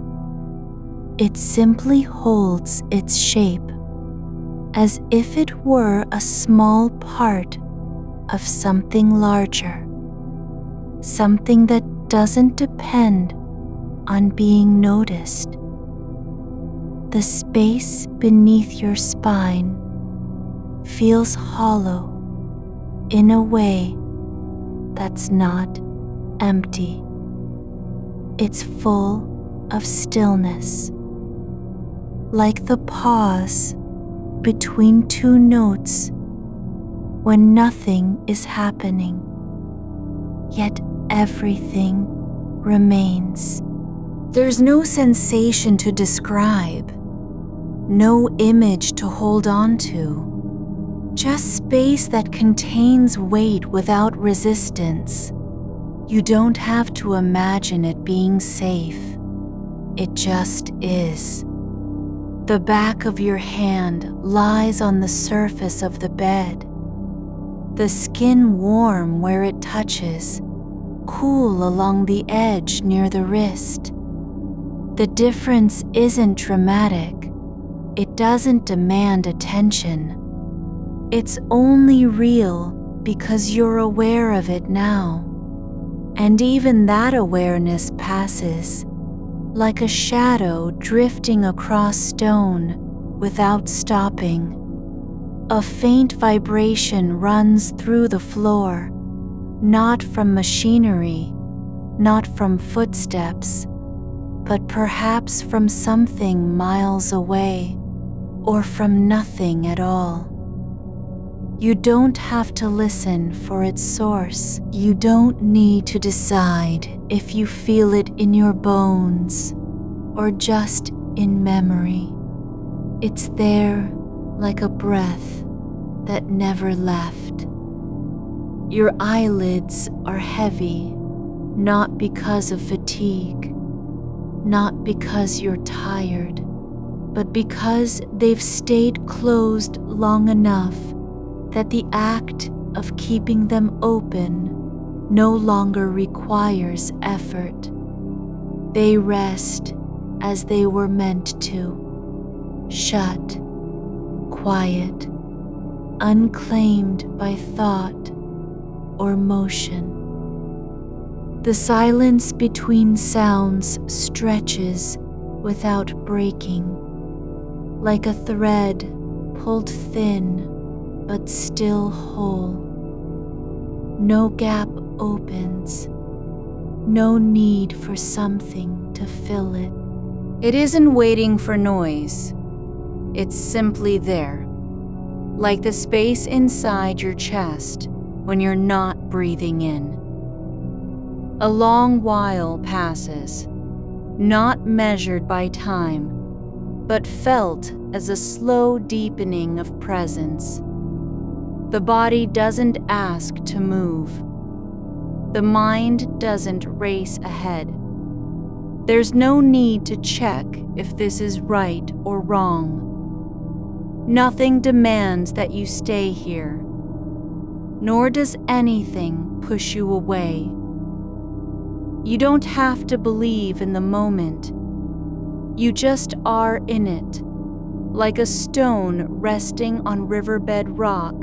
It simply holds its shape as if it were a small part of something larger, something that doesn't depend on being noticed. The space beneath your spine feels hollow in a way that's not empty. It's full of stillness, like the pause between two notes when nothing is happening, yet everything remains. There's no sensation to describe, no image to hold on to, just space that contains weight without resistance. You don't have to imagine it being safe. It just is. The back of your hand lies on the surface of the bed, the skin warm where it touches, cool along the edge near the wrist. The difference isn't dramatic. It doesn't demand attention. It's only real because you're aware of it now. And even that awareness passes, like a shadow drifting across stone without stopping. A faint vibration runs through the floor, not from machinery, not from footsteps, but perhaps from something miles away, or from nothing at all. You don't have to listen for its source. You don't need to decide if you feel it in your bones or just in memory. It's there like a breath that never left. Your eyelids are heavy, not because of fatigue, not because you're tired, but because they've stayed closed long enough that the act of keeping them open no longer requires effort. They rest as they were meant to, shut, quiet, unclaimed by thought or motion. The silence between sounds stretches without breaking, like a thread pulled thin but still whole. No gap opens, no need for something to fill it. It isn't waiting for noise. It's simply there, like the space inside your chest when you're not breathing in. A long while passes, not measured by time, but felt as a slow deepening of presence. The body doesn't ask to move. The mind doesn't race ahead. There's no need to check if this is right or wrong. Nothing demands that you stay here, nor does anything push you away. You don't have to believe in the moment. You just are in it, like a stone resting on riverbed rock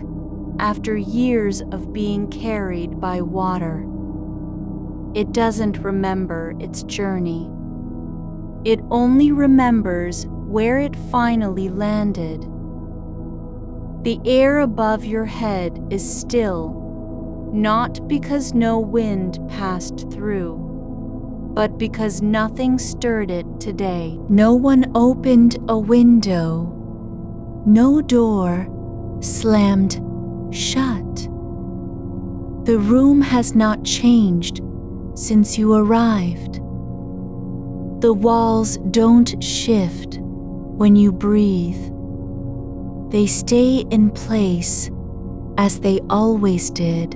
after years of being carried by water. It doesn't remember its journey. It only remembers where it finally landed. The air above your head is still, not because no wind passed through, but because nothing stirred it today. No one opened a window. No door slammed shut. The room has not changed since you arrived. The walls don't shift when you breathe. They stay in place as they always did,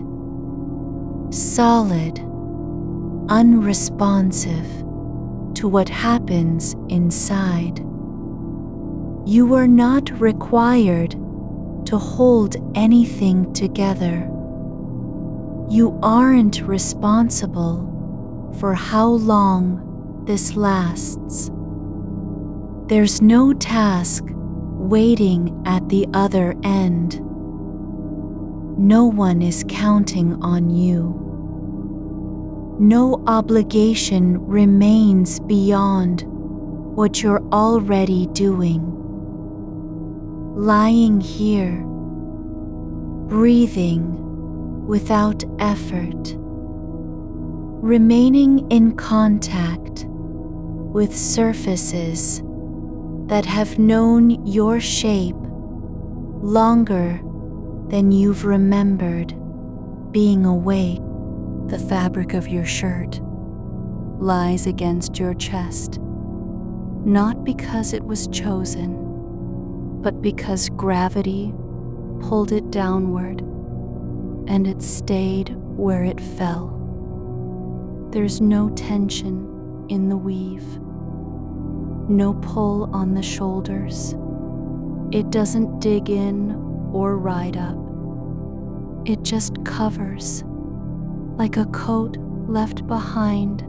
solid, unresponsive to what happens inside. You are not required to hold anything together. You aren't responsible for how long this lasts. There's no task waiting at the other end. No one is counting on you. No obligation remains beyond what you're already doing. Lying here, breathing without effort, remaining in contact with surfaces that have known your shape longer than you've remembered being awake. The fabric of your shirt lies against your chest, not because it was chosen, but because gravity pulled it downward and it stayed where it fell. There's no tension in the weave, no pull on the shoulders. It doesn't dig in or ride up. It just covers, like a coat left behind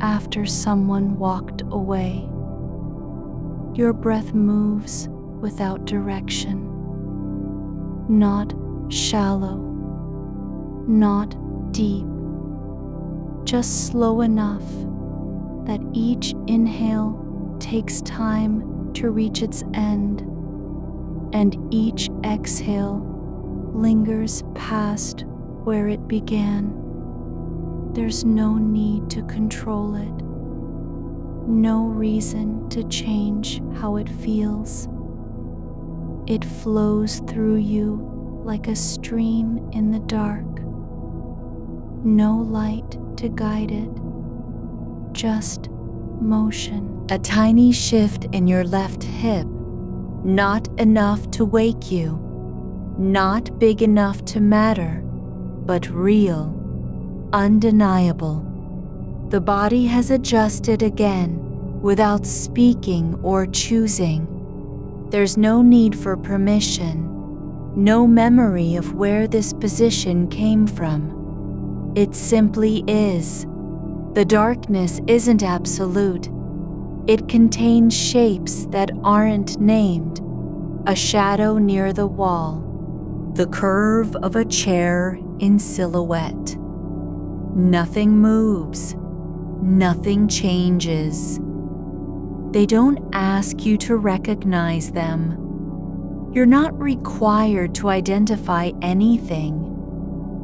after someone walked away. Your breath moves without direction, not shallow, not deep, just slow enough that each inhale takes time to reach its end, and each exhale lingers past where it began. There's no need to control it, no reason to change how it feels. It flows through you like a stream in the dark. No light to guide it, just motion. A tiny shift in your left hip, not enough to wake you, not big enough to matter, but real, undeniable. The body has adjusted again without speaking or choosing. There's no need for permission, no memory of where this position came from. It simply is. The darkness isn't absolute. It contains shapes that aren't named. A shadow near the wall, the curve of a chair in silhouette. Nothing moves, nothing changes. They don't ask you to recognize them. You're not required to identify anything.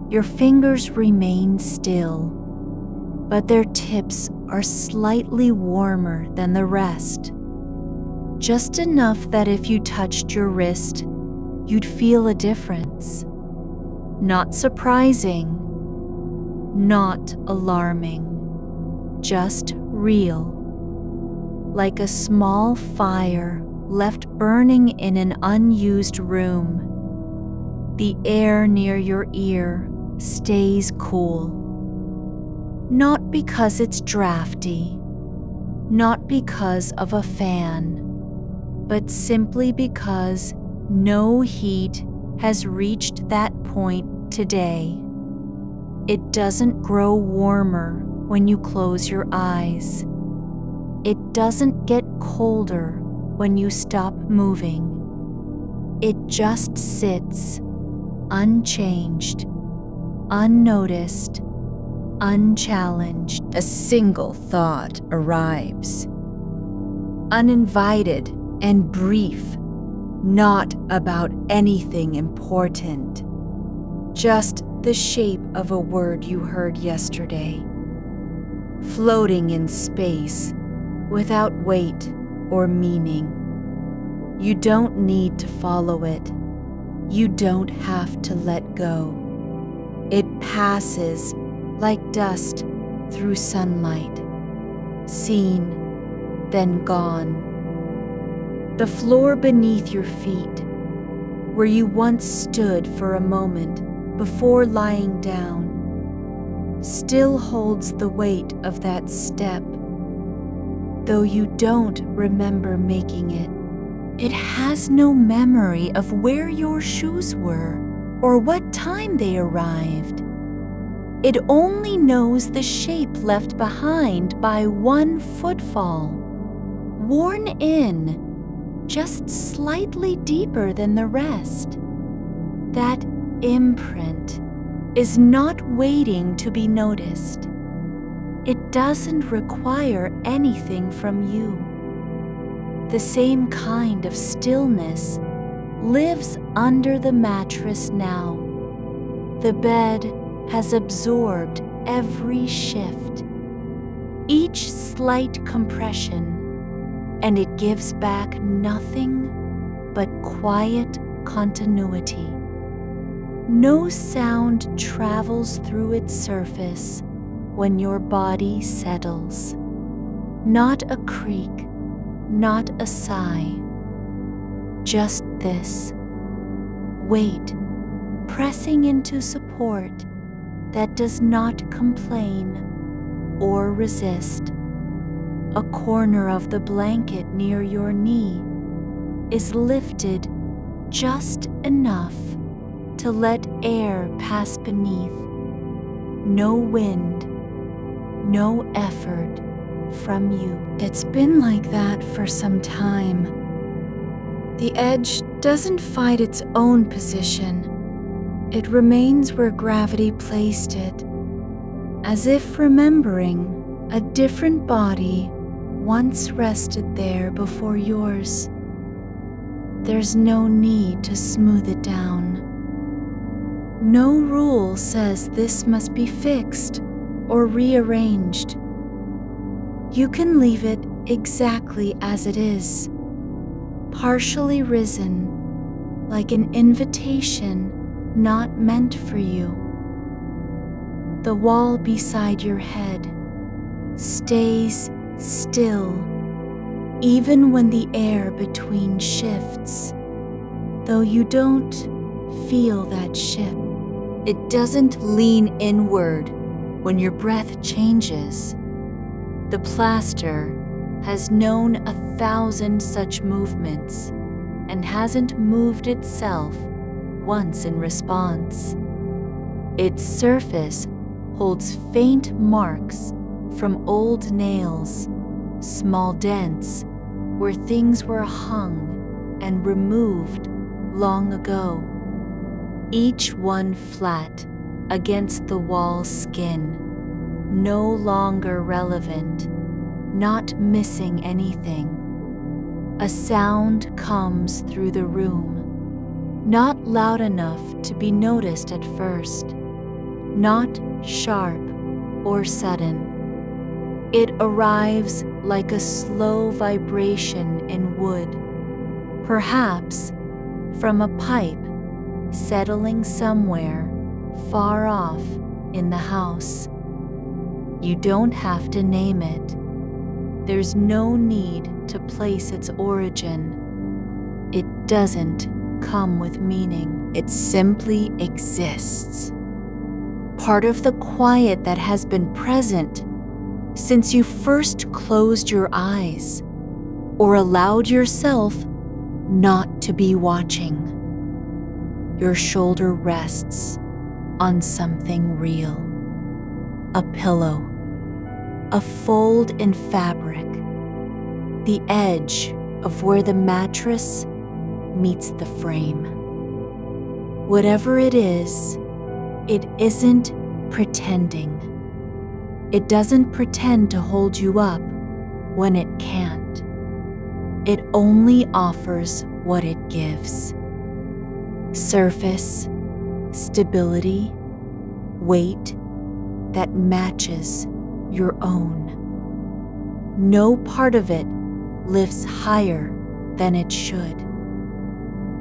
Your fingers remain still, but their tips are slightly warmer than the rest. Just enough that if you touched your wrist, you'd feel a difference. Not surprising, not alarming, just real. Like a small fire left burning in an unused room. The air near your ear stays cool. Not because it's drafty, not because of a fan, but simply because no heat has reached that point today. It doesn't grow warmer when you close your eyes. It doesn't get colder when you stop moving. It just sits, unchanged, unnoticed, unchallenged. A single thought arrives, uninvited and brief, not about anything important, just the shape of a word you heard yesterday, floating in space without weight or meaning. You don't need to follow it. You don't have to let go. It passes like dust through sunlight, seen, then gone. The floor beneath your feet, where you once stood for a moment before lying down, still holds the weight of that step, though you don't remember making it. It has no memory of where your shoes were or what time they arrived. It only knows the shape left behind by one footfall, worn in just slightly deeper than the rest. That imprint is not waiting to be noticed. It doesn't require anything from you. The same kind of stillness lives under the mattress now. The bed has absorbed every shift, each slight compression, and it gives back nothing but quiet continuity. No sound travels through its surface when your body settles. Not a creak, not a sigh. Just this weight pressing into support that does not complain or resist. A corner of the blanket near your knee is lifted just enough to let air pass beneath. No wind, no effort from you. It's been like that for some time. The edge doesn't fight its own position. It remains where gravity placed it, as if remembering a different body once rested there before yours. There's no need to smooth it down. No rule says this must be fixed or rearranged. You can leave it exactly as it is, partially risen, like an invitation not meant for you. The wall beside your head stays still, even when the air between shifts, though you don't feel that shift. It doesn't lean inward when your breath changes. The plaster has known 1,000 such movements and hasn't moved itself once in response. Its surface holds faint marks from old nails, small dents where things were hung and removed long ago, each one flat against the wall's skin, no longer relevant, not missing anything. A sound comes through the room, not loud enough to be noticed at first, not sharp or sudden. It arrives like a slow vibration in wood, perhaps from a pipe settling somewhere far off in the house. You don't have to name it. There's no need to place its origin. It doesn't come with meaning. It simply exists. Part of the quiet that has been present since you first closed your eyes or allowed yourself not to be watching. Your shoulder rests on something real. A pillow, a fold in fabric, the edge of where the mattress meets the frame. Whatever it isn't pretending. It doesn't pretend to hold you up when it can't. It only offers what it gives. Surface, stability, weight that matches your own. No part of it lifts higher than it should.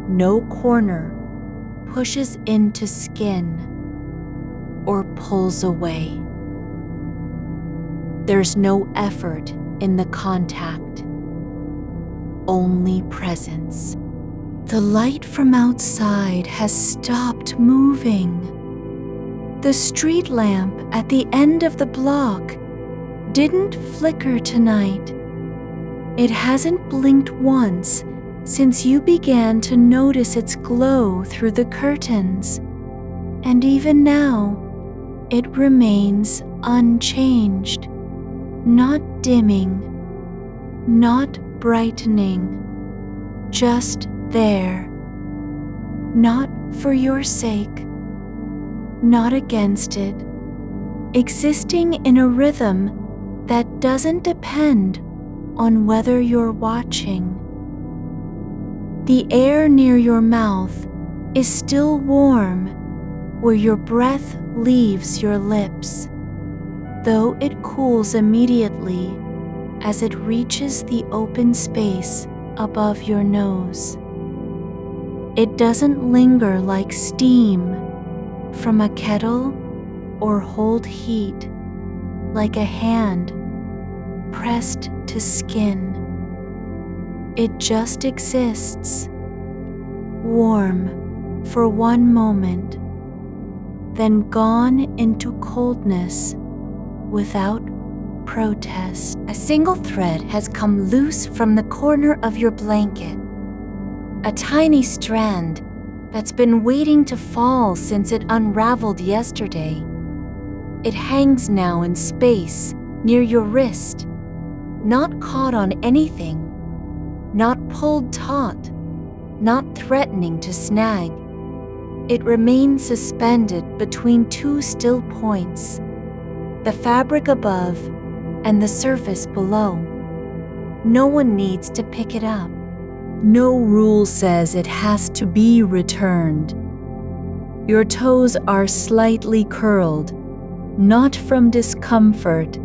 No corner pushes into skin or pulls away. There's no effort in the contact, only presence. The light from outside has stopped moving. The street lamp at the end of the block didn't flicker tonight. It hasn't blinked once since you began to notice its glow through the curtains. And even now, it remains unchanged, not dimming, not brightening, just there. Not for your sake, not against it, existing in a rhythm that doesn't depend on whether you're watching. The air near your mouth is still warm where your breath leaves your lips, though it cools immediately as it reaches the open space above your nose. It doesn't linger like steam from a kettle or hold heat like a hand pressed to skin. It just exists, warm for one moment, then gone into coldness without protest. A single thread has come loose from the corner of your blanket. A tiny strand that's been waiting to fall since it unraveled yesterday. It hangs now in space near your wrist, not caught on anything, not pulled taut, not threatening to snag. It remains suspended between two still points, the fabric above and the surface below. No one needs to pick it up. No rule says it has to be returned. Your toes are slightly curled, not from discomfort,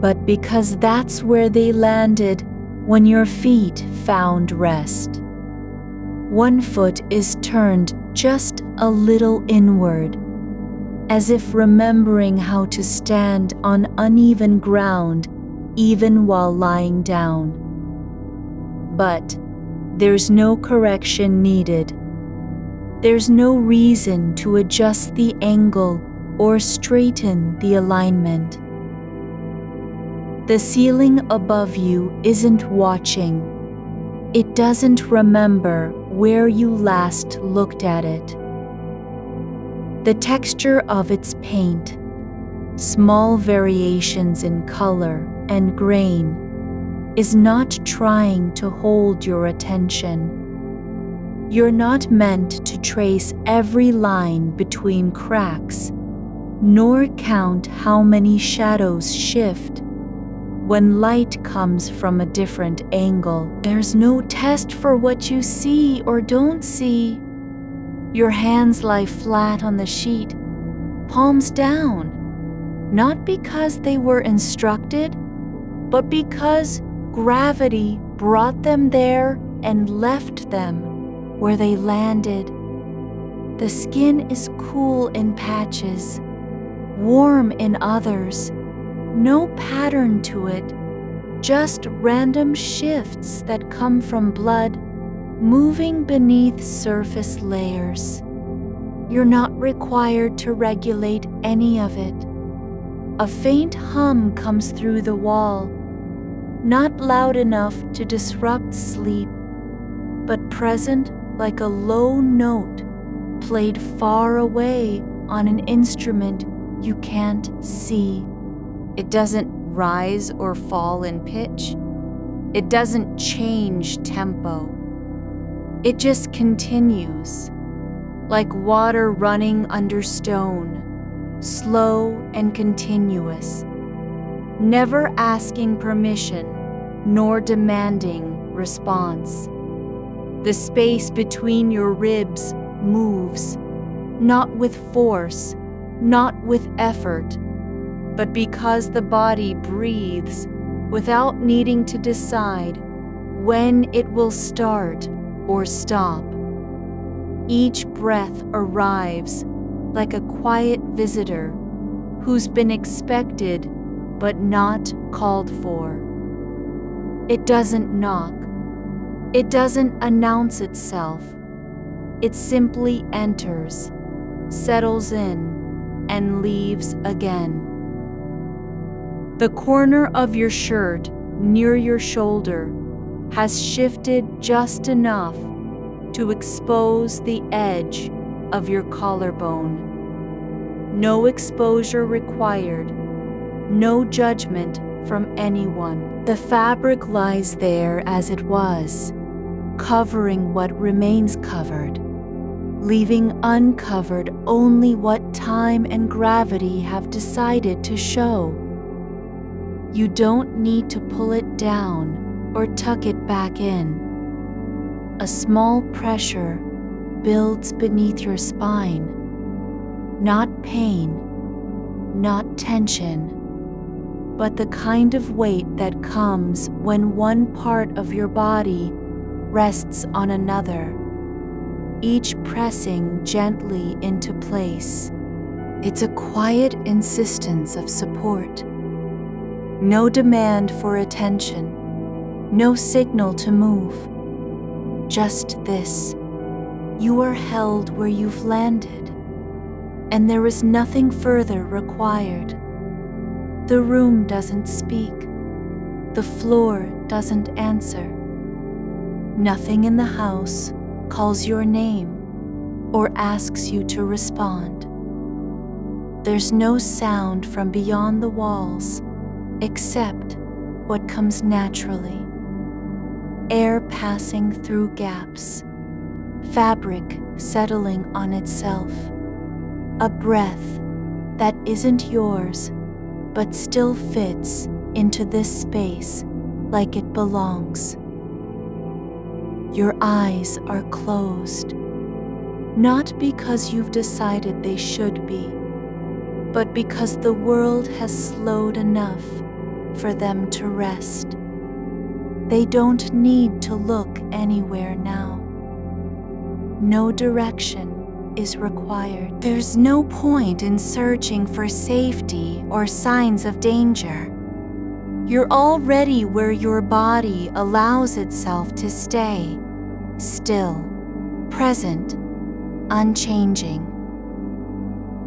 but because that's where they landed when your feet found rest. One foot is turned just a little inward, as if remembering how to stand on uneven ground even while lying down. But there's no correction needed. There's no reason to adjust the angle or straighten the alignment. The ceiling above you isn't watching. It doesn't remember where you last looked at it. The texture of its paint, small variations in color and grain, is not trying to hold your attention. You're not meant to trace every line between cracks, nor count how many shadows shift when light comes from a different angle. There's no test for what you see or don't see. Your hands lie flat on the sheet, palms down, not because they were instructed, but because gravity brought them there and left them where they landed. The skin is cool in patches, warm in others, no pattern to it, just random shifts that come from blood moving beneath surface layers. You're not required to regulate any of it. A faint hum comes through the wall, not loud enough to disrupt sleep, but present like a low note played far away on an instrument you can't see. It doesn't rise or fall in pitch. It doesn't change tempo. It just continues, like water running under stone, slow and continuous, never asking permission nor demanding response. The space between your ribs moves, not with force, not with effort, but because the body breathes without needing to decide when it will start or stop. Each breath arrives like a quiet visitor who's been expected but not called for. It doesn't knock. It doesn't announce itself. It simply enters, settles in, and leaves again. The corner of your shirt near your shoulder has shifted just enough to expose the edge of your collarbone. No exposure required, no judgment from anyone. The fabric lies there as it was, covering what remains covered, leaving uncovered only what time and gravity have decided to show. You don't need to pull it down or tuck it back in. A small pressure builds beneath your spine. Not pain, not tension, but the kind of weight that comes when one part of your body rests on another, each pressing gently into place. It's a quiet insistence of support. No demand for attention, no signal to move. Just this: you are held where you've landed, and there is nothing further required. The room doesn't speak. The floor doesn't answer. Nothing in the house calls your name or asks you to respond. There's no sound from beyond the walls except what comes naturally. Air passing through gaps, fabric settling on itself, a breath that isn't yours but still fits into this space like it belongs. Your eyes are closed, not because you've decided they should be, but because the world has slowed enough for them to rest. They don't need to look anywhere now. No direction is required. There's no point in searching for safety or signs of danger. You're already where your body allows itself to stay, still, present, unchanging.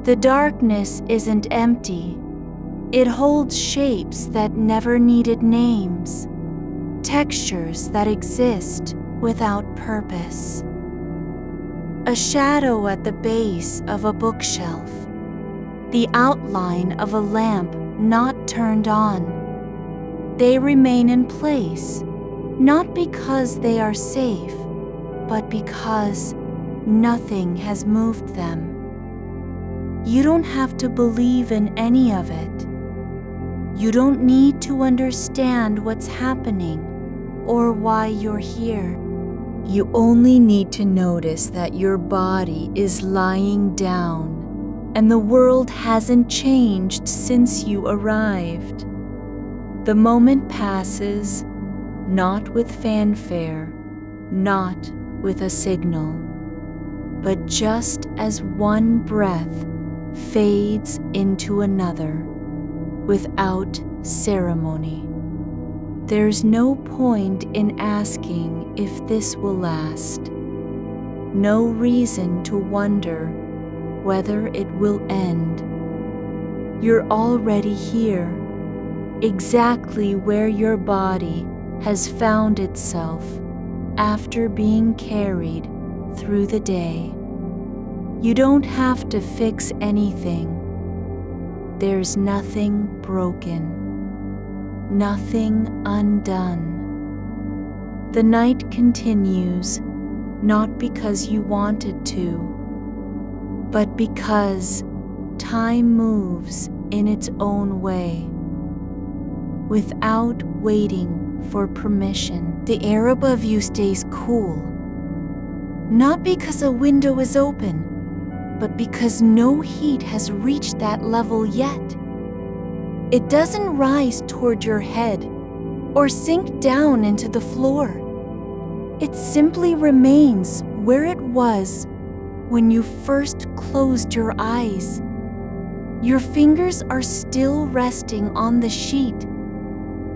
The darkness isn't empty. It holds shapes that never needed names, textures that exist without purpose. A shadow at the base of a bookshelf, the outline of a lamp not turned on. They remain in place, not because they are safe, but because nothing has moved them. You don't have to believe in any of it. You don't need to understand what's happening or why you're here. You only need to notice that your body is lying down and the world hasn't changed since you arrived. The moment passes, not with fanfare, not with a signal, but just as one breath fades into another, without ceremony. There's no point in asking if this will last. No reason to wonder whether it will end. You're already here, exactly where your body has found itself after being carried through the day. You don't have to fix anything. There's nothing broken. Nothing undone. The night continues, not because you wanted to, but because time moves in its own way. Without waiting for permission, the air above you stays cool. Not because a window is open, but because no heat has reached that level yet. It doesn't rise toward your head or sink down into the floor. It simply remains where it was when you first closed your eyes. Your fingers are still resting on the sheet.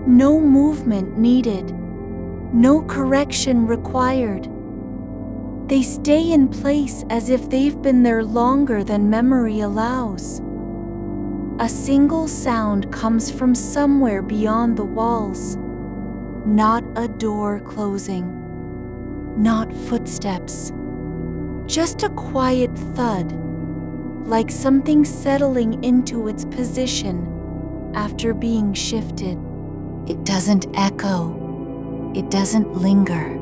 No movement needed. No correction required. They stay in place as if they've been there longer than memory allows. A single sound comes from somewhere beyond the walls. Not a door closing. Not footsteps. Just a quiet thud, like something settling into its position after being shifted. It doesn't echo. It doesn't linger.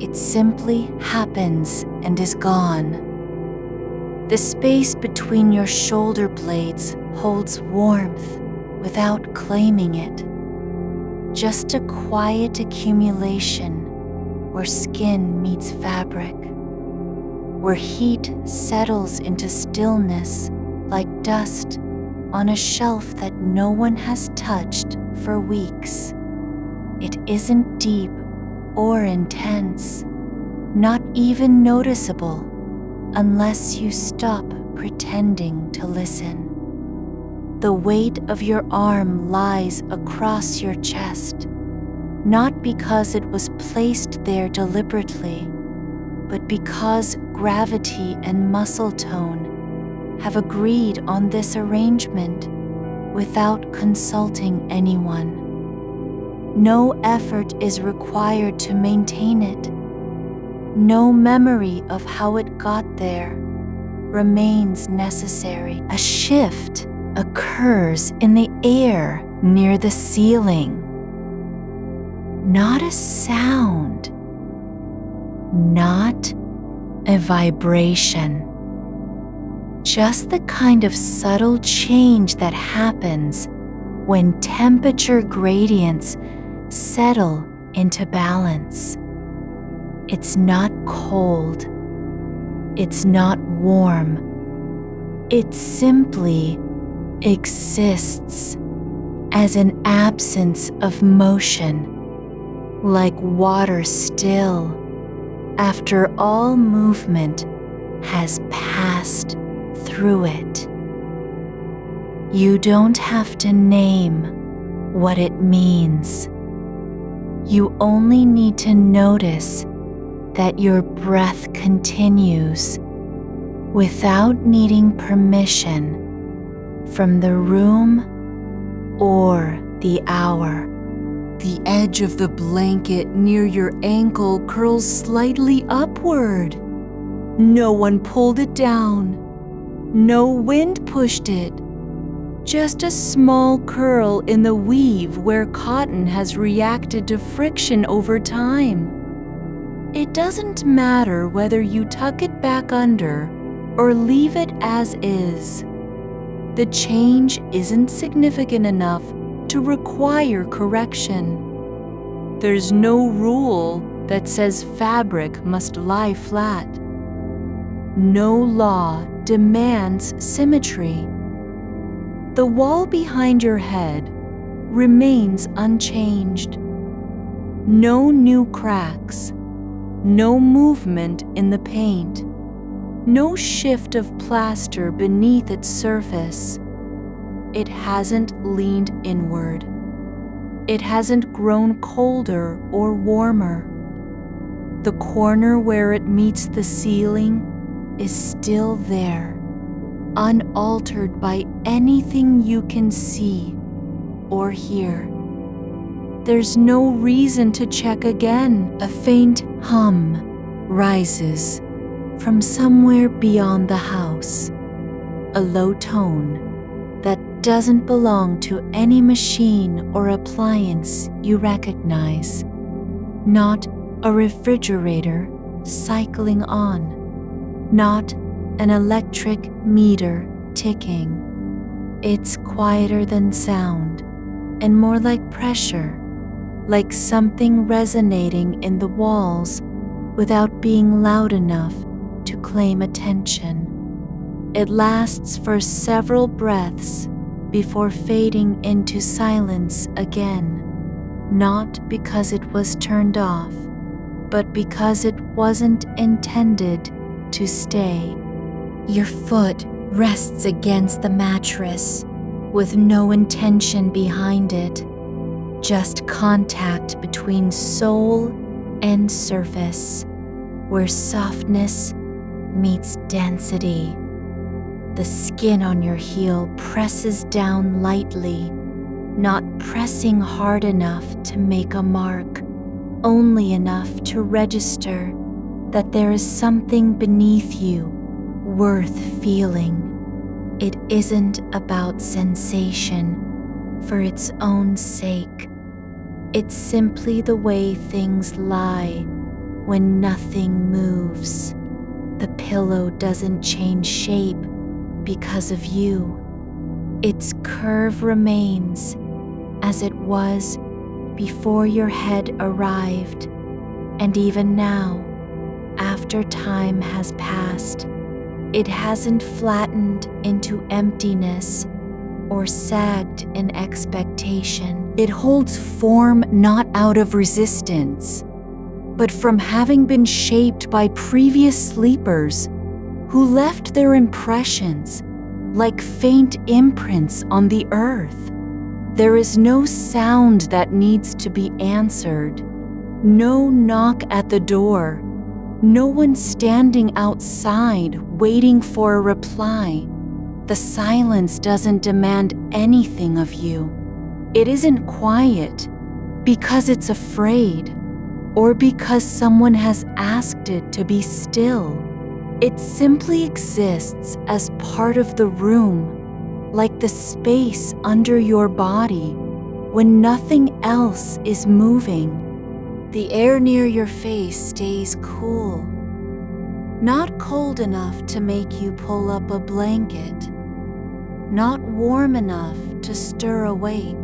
It simply happens and is gone. The space between your shoulder blades holds warmth without claiming it. Just a quiet accumulation where skin meets fabric, where heat settles into stillness like dust on a shelf that no one has touched for weeks. It isn't deep or intense, not even noticeable unless you stop pretending to listen. The weight of your arm lies across your chest, not because it was placed there deliberately, but because gravity and muscle tone have agreed on this arrangement without consulting anyone. No effort is required to maintain it. No memory of how it got there remains necessary. A shift occurs in the air near the ceiling. Not a sound, not a vibration. Just the kind of subtle change that happens when temperature gradients settle into balance. It's not cold. It's not warm. It simply exists as an absence of motion, like water still after all movement has passed through it. You don't have to name what it means. You only need to notice that your breath continues without needing permission from the room or the hour. The edge of the blanket near your ankle curls slightly upward. No one pulled it down. No wind pushed it. Just a small curl in the weave where cotton has reacted to friction over time. It doesn't matter whether you tuck it back under or leave it as is. The change isn't significant enough to require correction. There's no rule that says fabric must lie flat. No law demands symmetry. The wall behind your head remains unchanged. No new cracks, no movement in the paint, no shift of plaster beneath its surface. It hasn't leaned inward. It hasn't grown colder or warmer. The corner where it meets the ceiling is still there, unaltered by anything you can see or hear. There's no reason to check again. A faint hum rises from somewhere beyond the house, a low tone that doesn't belong to any machine or appliance you recognize. Not a refrigerator cycling on, not an electric meter ticking. It's quieter than sound and more like pressure, like something resonating in the walls without being loud enough to claim attention. It lasts for several breaths before fading into silence again, not because it was turned off, but because it wasn't intended to stay. Your foot rests against the mattress with no intention behind it, just contact between sole and surface, where softness meets density. The skin on your heel presses down lightly, not pressing hard enough to make a mark, only enough to register that there is something beneath you worth feeling. It isn't about sensation for its own sake. It's simply the way things lie when nothing moves. The pillow doesn't change shape because of you. Its curve remains as it was before your head arrived, and even now, after time has passed, it hasn't flattened into emptiness or sagged in expectation. It holds form not out of resistance, but from having been shaped by previous sleepers who left their impressions like faint imprints on the earth. There is no sound that needs to be answered, no knock at the door, no one standing outside waiting for a reply. The silence doesn't demand anything of you. It isn't quiet because it's afraid or because someone has asked it to be still. It simply exists as part of the room, like the space under your body when nothing else is moving. The air near your face stays cool, not cold enough to make you pull up a blanket, not warm enough to stir awake.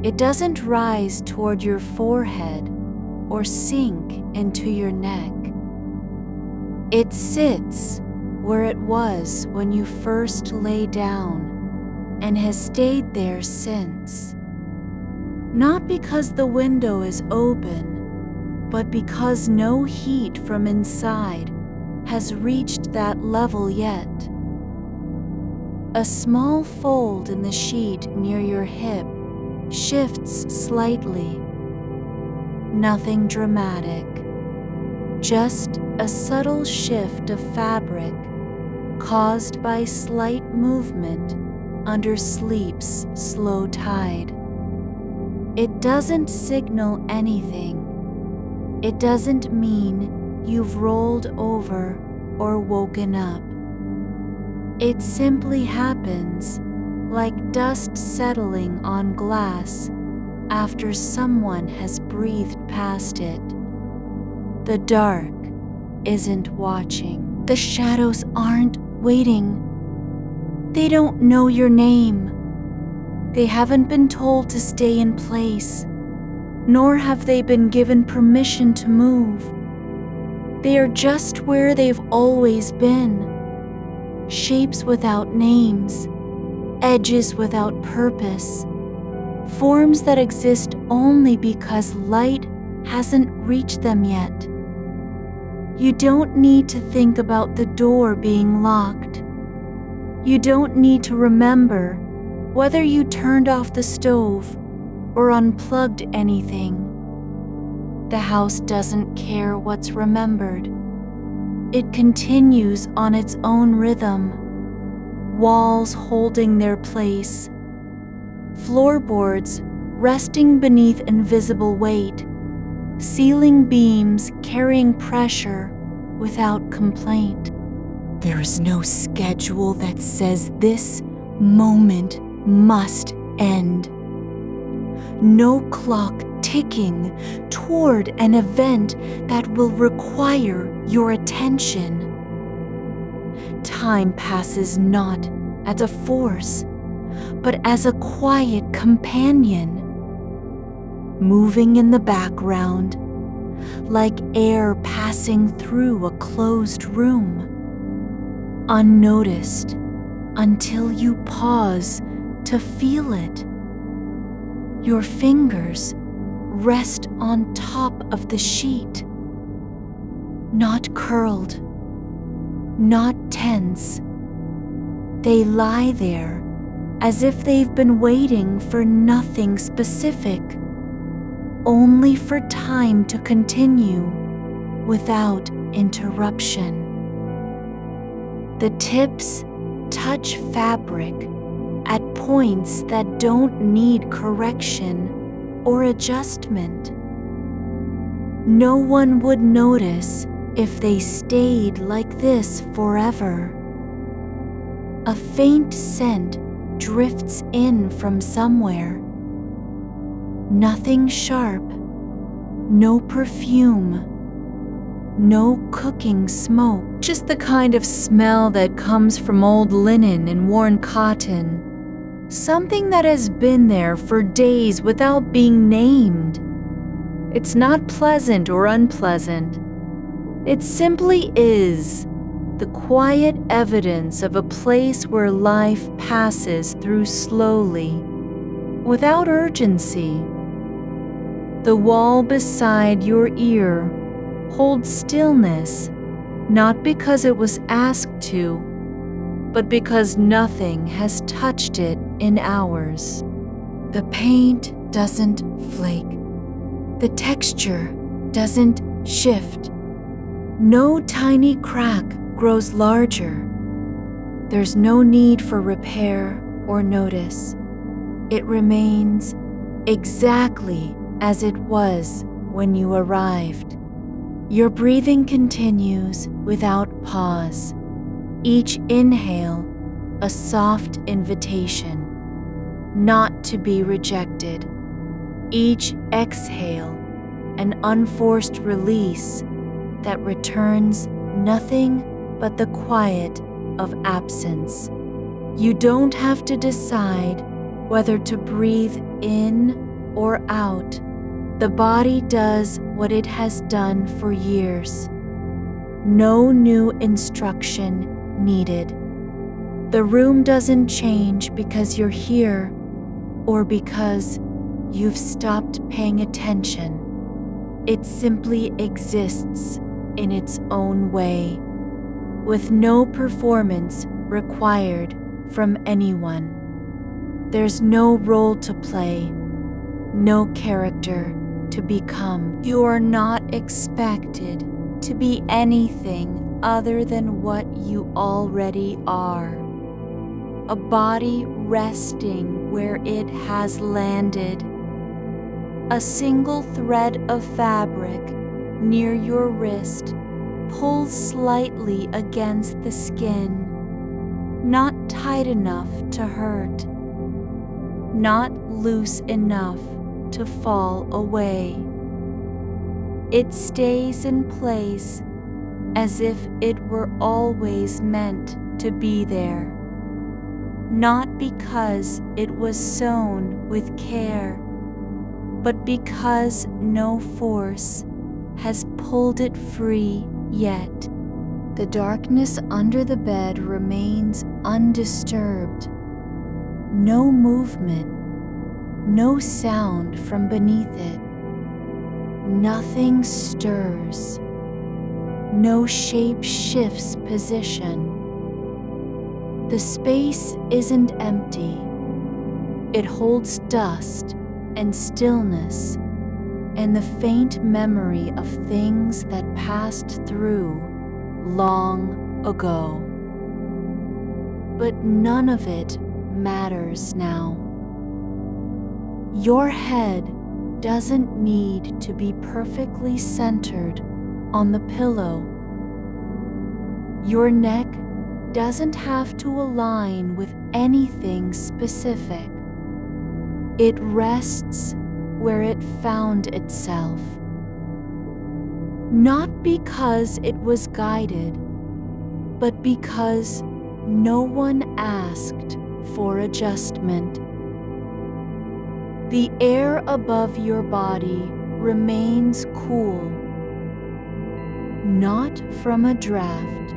It doesn't rise toward your forehead or sink into your neck. It sits where it was when you first lay down and has stayed there since. Not because the window is open, but because no heat from inside has reached that level yet. A small fold in the sheet near your hip shifts slightly. Nothing dramatic, just a subtle shift of fabric caused by slight movement under sleep's slow tide. It doesn't signal anything. It doesn't mean you've rolled over or woken up. It simply happens like dust settling on glass after someone has breathed past it. The dark isn't watching. The shadows aren't waiting. They don't know your name. They haven't been told to stay in place, nor have they been given permission to move. They are just where they've always been. Shapes without names, edges without purpose, forms that exist only because light hasn't reached them yet. You don't need to think about the door being locked. You don't need to remember whether you turned off the stove or unplugged anything. The house doesn't care what's remembered. It continues on its own rhythm, walls holding their place, floorboards resting beneath invisible weight, ceiling beams carrying pressure without complaint. There is no schedule that says this moment must end. No clock ticking toward an event that will require your attention. Time passes not as a force, but as a quiet companion, moving in the background, like air passing through a closed room, unnoticed until you pause to feel it. Your fingers rest on top of the sheet, not curled, not tense. They lie there as if they've been waiting for nothing specific, only for time to continue without interruption. The tips touch fabric at points that don't need correction or adjustment. No one would notice if they stayed like this forever. A faint scent drifts in from somewhere. Nothing sharp, No perfume. No cooking smoke. Just the kind of smell that comes from old linen and worn cotton. Something that has been there for days without being named. It's not pleasant or unpleasant. It simply is the quiet evidence of a place where life passes through slowly, without urgency. The wall beside your ear holds stillness, not because it was asked to, but because nothing has touched it in hours. The paint doesn't flake. The texture doesn't shift. No tiny crack grows larger. There's no need for repair or notice. It remains exactly as it was when you arrived. Your breathing continues without pause. Each inhale, a soft invitation, not to be rejected. Each exhale, an unforced release that returns nothing but the quiet of absence. You don't have to decide whether to breathe in or out. The body does what it has done for years. No new instruction needed. The room doesn't change because you're here or because you've stopped paying attention. It simply exists in its own way, with no performance required from anyone. There's no role to play, no character to become. You are not expected to be anything other than what you already are. A body resting where it has landed. A single thread of fabric near your wrist pulls slightly against the skin, not tight enough to hurt, not loose enough to fall away. It stays in place as if it were always meant to be there, not because it was sewn with care, but because no force has pulled it free yet. The darkness under the bed remains undisturbed. No movement, no sound from beneath it. Nothing stirs. No shape shifts position. The space isn't empty. It holds dust and stillness and the faint memory of things that passed through long ago. But none of it matters now. Your head doesn't need to be perfectly centered on the pillow. Your neck doesn't have to align with anything specific. It rests where it found itself. Not because it was guided, but because no one asked for adjustment. The air above your body remains cool, not from a draft,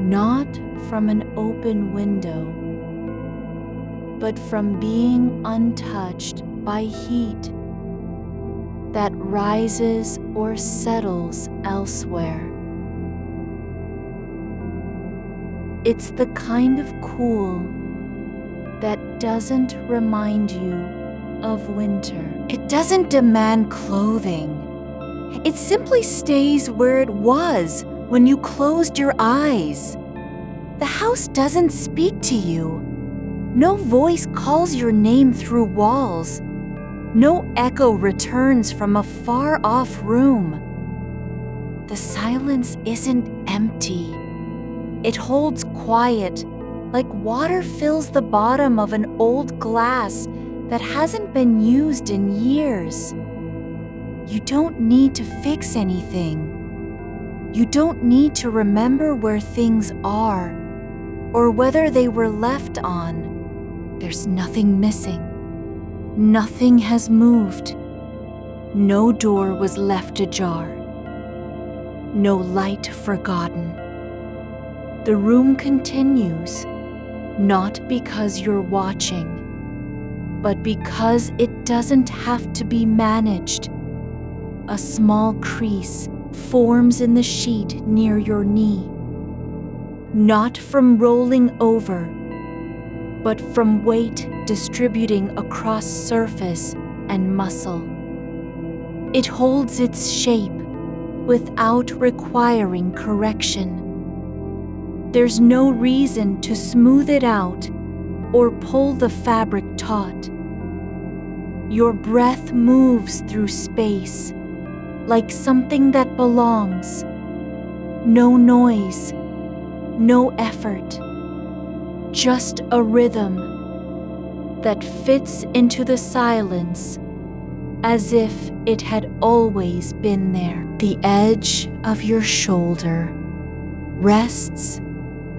not from an open window, but from being untouched by heat that rises or settles elsewhere. It's the kind of cool that doesn't remind you of winter. It doesn't demand clothing. It simply stays where it was when you closed your eyes. The house doesn't speak to you. No voice calls your name through walls. No echo returns from a far-off room. The silence isn't empty. It holds quiet, like water fills the bottom of an old glass that hasn't been used in years. You don't need to fix anything. You don't need to remember where things are or whether they were left on. There's nothing missing. Nothing has moved. No door was left ajar. No light forgotten. The room continues, not because you're watching, but because it doesn't have to be managed. A small crease forms in the sheet near your knee, not from rolling over, but from weight distributing across surface and muscle. It holds its shape without requiring correction. There's no reason to smooth it out or pull the fabric taut. Your breath moves through space like something that belongs. No noise, no effort, just a rhythm that fits into the silence as if it had always been there. The edge of your shoulder rests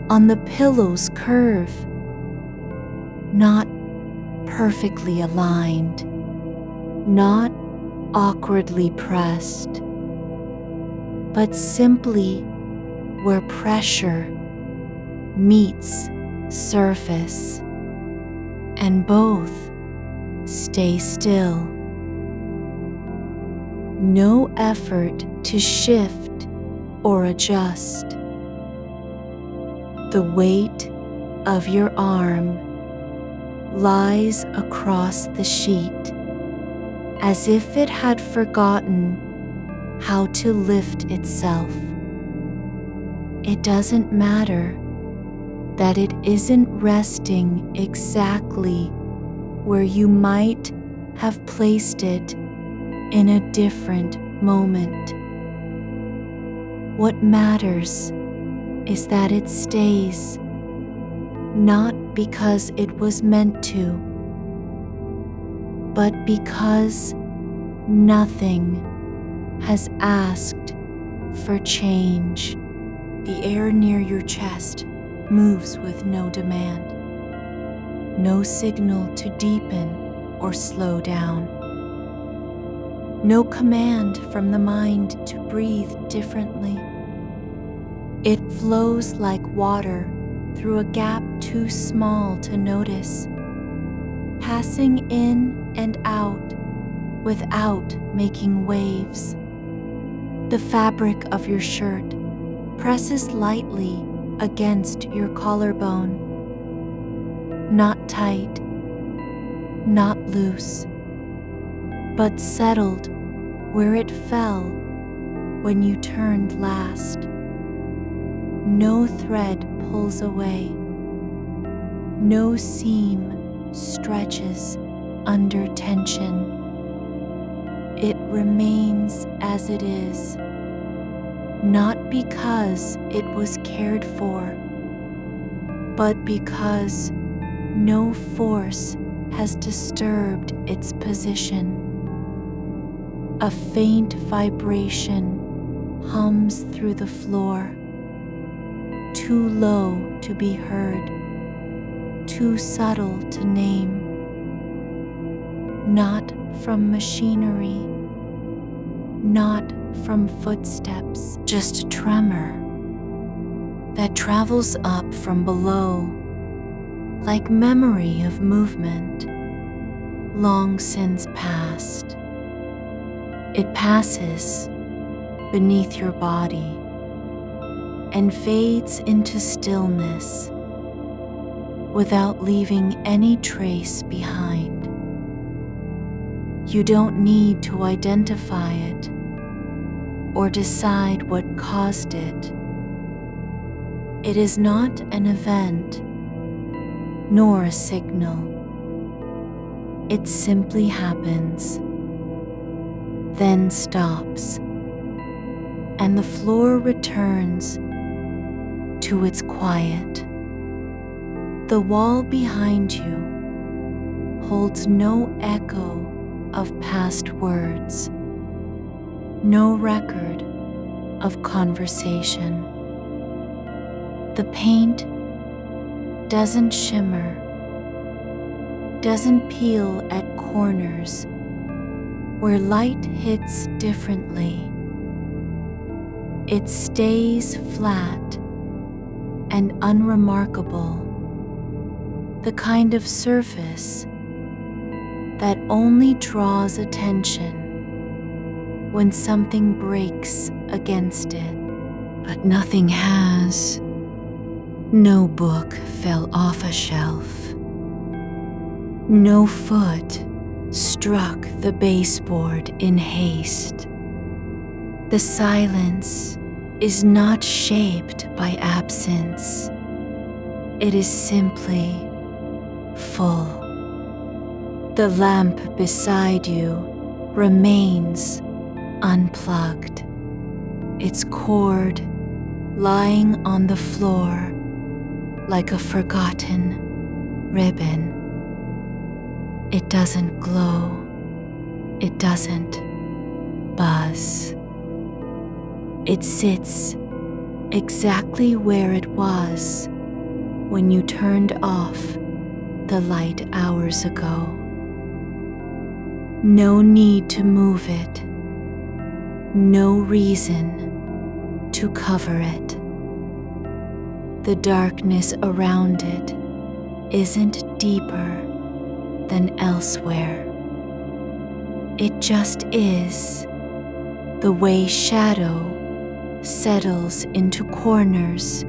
on the pillow's curve, not perfectly aligned, not awkwardly pressed, but simply where pressure meets surface, and both stay still. No effort to shift or adjust. The weight of your arm lies across the sheet as if it had forgotten how to lift itself. It doesn't matter that it isn't resting exactly where you might have placed it in a different moment. What matters is that it stays, not because it was meant to, but because nothing has asked for change. The air near your chest moves with no demand, no signal to deepen or slow down, no command from the mind to breathe differently. It flows like water through a gap too small to notice, passing in and out without making waves. The fabric of your shirt presses lightly against your collarbone, not tight, not loose, but settled where it fell when you turned last. No thread pulls away. No seam stretches under tension. It remains as it is, not because it was cared for, but because no force has disturbed its position. A faint vibration hums through the floor, too low to be heard, too subtle to name. Not from machinery, not from footsteps, just a tremor that travels up from below, like memory of movement long since past. It passes beneath your body and fades into stillness without leaving any trace behind. You don't need to identify it or decide what caused it. It is not an event, nor a signal. It simply happens, then stops, and the floor returns to its quiet. The wall behind you holds no echo of past words, no record of conversation. The paint doesn't shimmer, doesn't peel at corners where light hits differently. It stays flat and unremarkable, the kind of surface that only draws attention when something breaks against it. But nothing has. No book fell off a shelf. No foot struck the baseboard in haste. The silence is not shaped by absence. It is simply full. The lamp beside you remains unplugged, its cord lying on the floor like a forgotten ribbon. It doesn't glow. It doesn't buzz. It sits exactly where it was when you turned off the light hours ago. No need to move it. No reason to cover it. The darkness around it isn't deeper than elsewhere. It just is, the way shadow settles into corners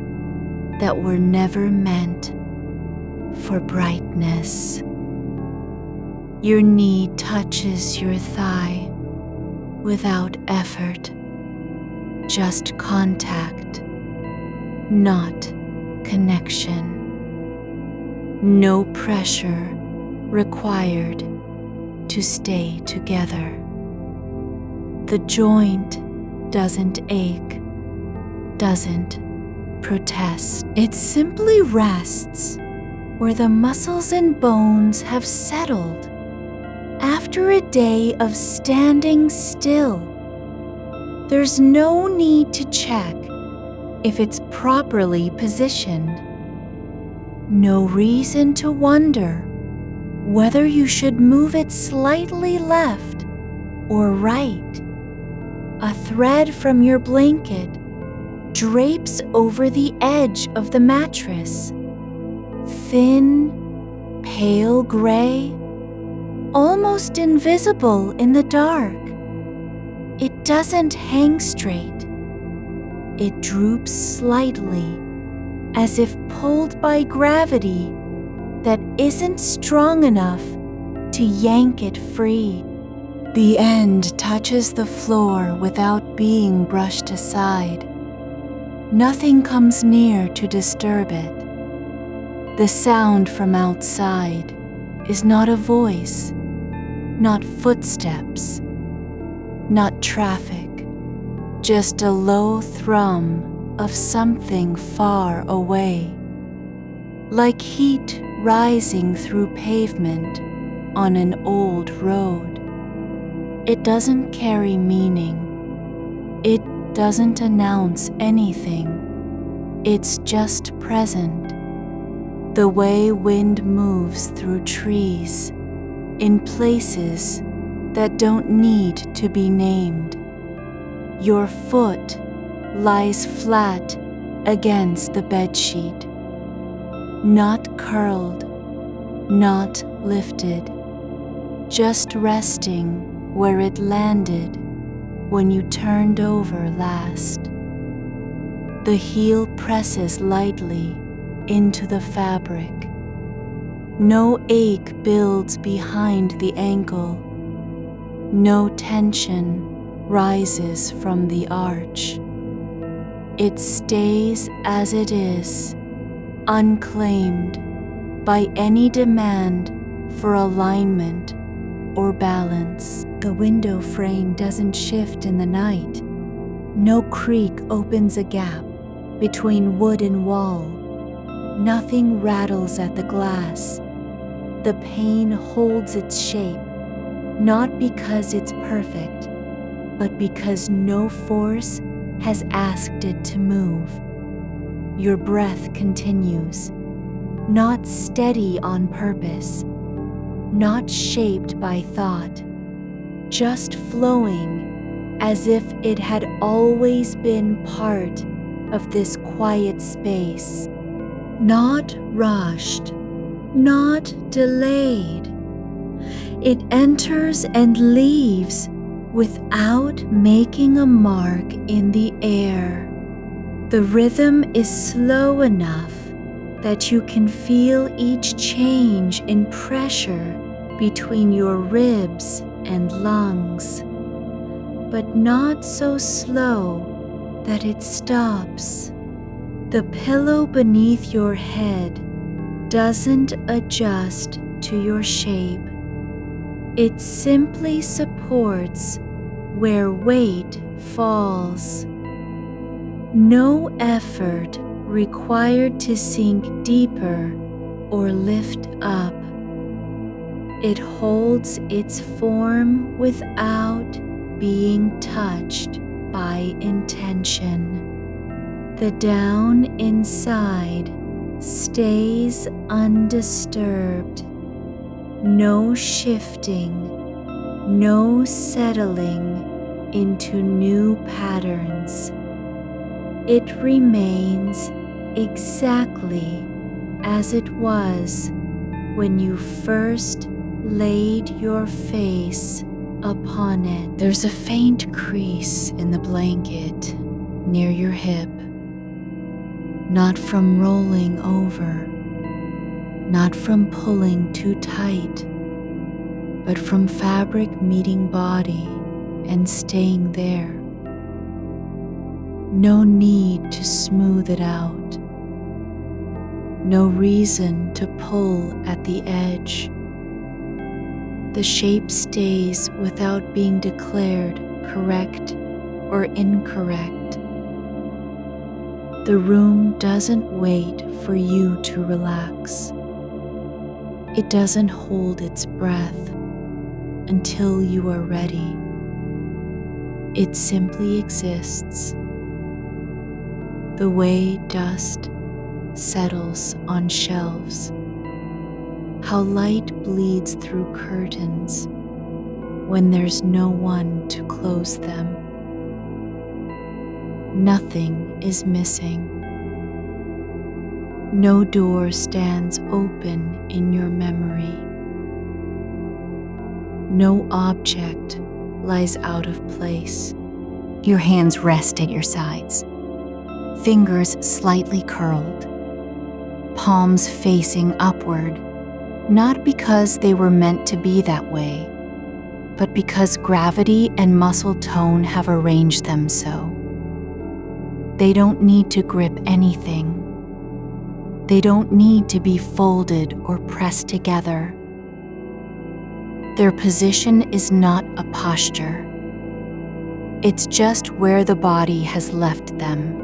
that were never meant for brightness. Your knee touches your thigh without effort, just contact, not connection. No pressure required to stay together. The joint doesn't ache, doesn't protest. It simply rests where the muscles and bones have settled after a day of standing still. There's no need to check if it's properly positioned. No reason to wonder whether you should move it slightly left or right. A thread from your blanket drapes over the edge of the mattress. Thin, pale gray, almost invisible in the dark. It doesn't hang straight. It droops slightly, as if pulled by gravity that isn't strong enough to yank it free. The end touches the floor without being brushed aside. Nothing comes near to disturb it. The sound from outside is not a voice, not footsteps, not traffic, just a low thrum of something far away, like heat rising through pavement on an old road. It doesn't carry meaning. It doesn't announce anything. It's just present. The way wind moves through trees in places that don't need to be named. Your foot lies flat against the bedsheet, not curled, not lifted, just resting where it landed when you turned over last. The heel presses lightly into the fabric. No ache builds behind the ankle. No tension rises from the arch. It stays as it is, unclaimed by any demand for alignment or balance. The window frame doesn't shift in the night. No creak opens a gap between wood and wall. Nothing rattles at the glass. The pane holds its shape, not because it's perfect, but because no force has asked it to move. Your breath continues, not steady on purpose, not shaped by thought, just flowing as if it had always been part of this quiet space. Not rushed, not delayed. It enters and leaves without making a mark in the air. The rhythm is slow enough that you can feel each change in pressure between your ribs and lungs, but not so slow that it stops. The pillow beneath your head doesn't adjust to your shape. It simply supports where weight falls. No effort required to sink deeper or lift up. It holds its form without being touched by intention. The down inside stays undisturbed. No shifting, no settling into new patterns. It remains exactly as it was when you first laid your face upon it. There's a faint crease in the blanket near your hip, not from rolling over, not from pulling too tight, but from fabric meeting body and staying there. No need to smooth it out. No reason to pull at the edge. The shape stays without being declared correct or incorrect. The room doesn't wait for you to relax. It doesn't hold its breath until you are ready. It simply exists. The way dust settles on shelves, how light bleeds through curtains when there's no one to close them. Nothing is missing. No door stands open in your memory. No object lies out of place. Your hands rest at your sides, fingers slightly curled, palms facing upward, not because they were meant to be that way, but because gravity and muscle tone have arranged them so. They don't need to grip anything. They don't need to be folded or pressed together. Their position is not a posture. It's just where the body has left them.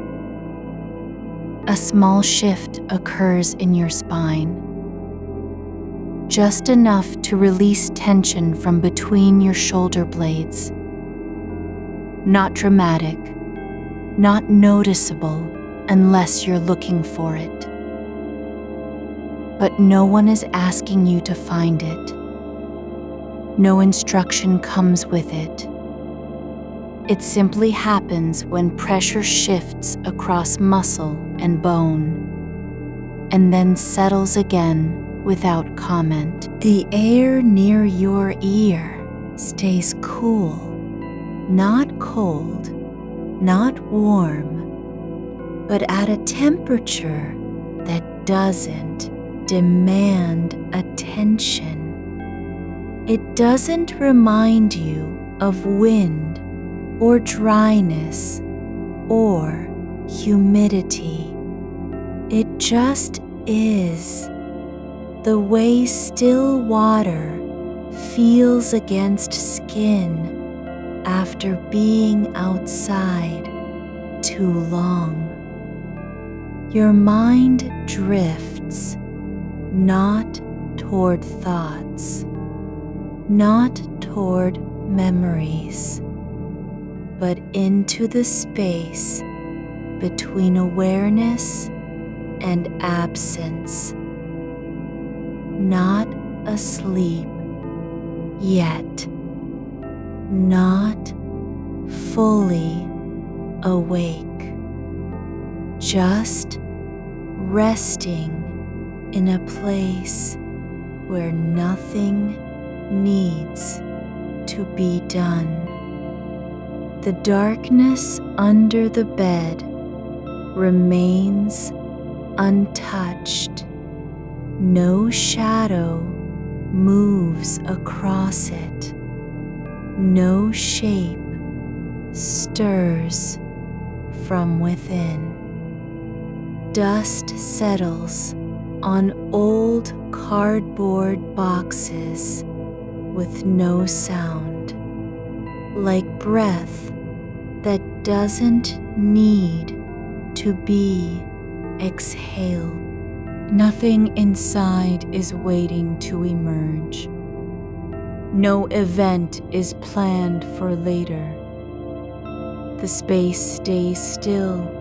A small shift occurs in your spine, just enough to release tension from between your shoulder blades. Not dramatic, not noticeable unless you're looking for it. But no one is asking you to find it. No instruction comes with it. It simply happens when pressure shifts across muscle and bone, and then settles again without comment. The air near your ear stays cool, not cold, not warm, but at a temperature that doesn't demand attention. It doesn't remind you of wind or dryness or humidity. It just is, the way still water feels against skin after being outside too long. Your mind drifts, not toward thoughts, not toward memories, but into the space between awareness and absence. Not asleep yet, not fully awake, just resting in a place where nothing needs to be done. The darkness under the bed remains untouched. No shadow moves across it. No shape stirs from within. Dust settles on old cardboard boxes with no sound, like breath that doesn't need to be exhaled. Nothing inside is waiting to emerge. No event is planned for later. The space stays still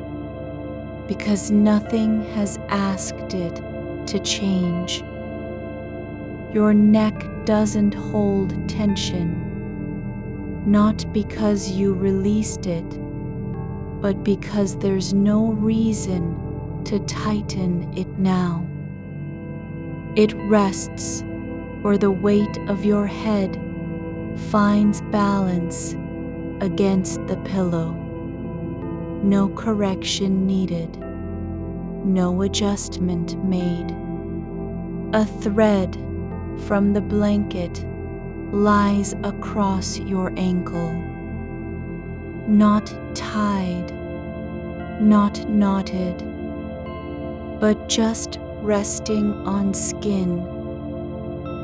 because nothing has asked it to change. Your neck doesn't hold tension, not because you released it, but because there's no reason to tighten it now. It rests where the weight of your head finds balance against the pillow. No correction needed, no adjustment made. A thread from the blanket lies across your ankle, not tied, not knotted, but just resting on skin,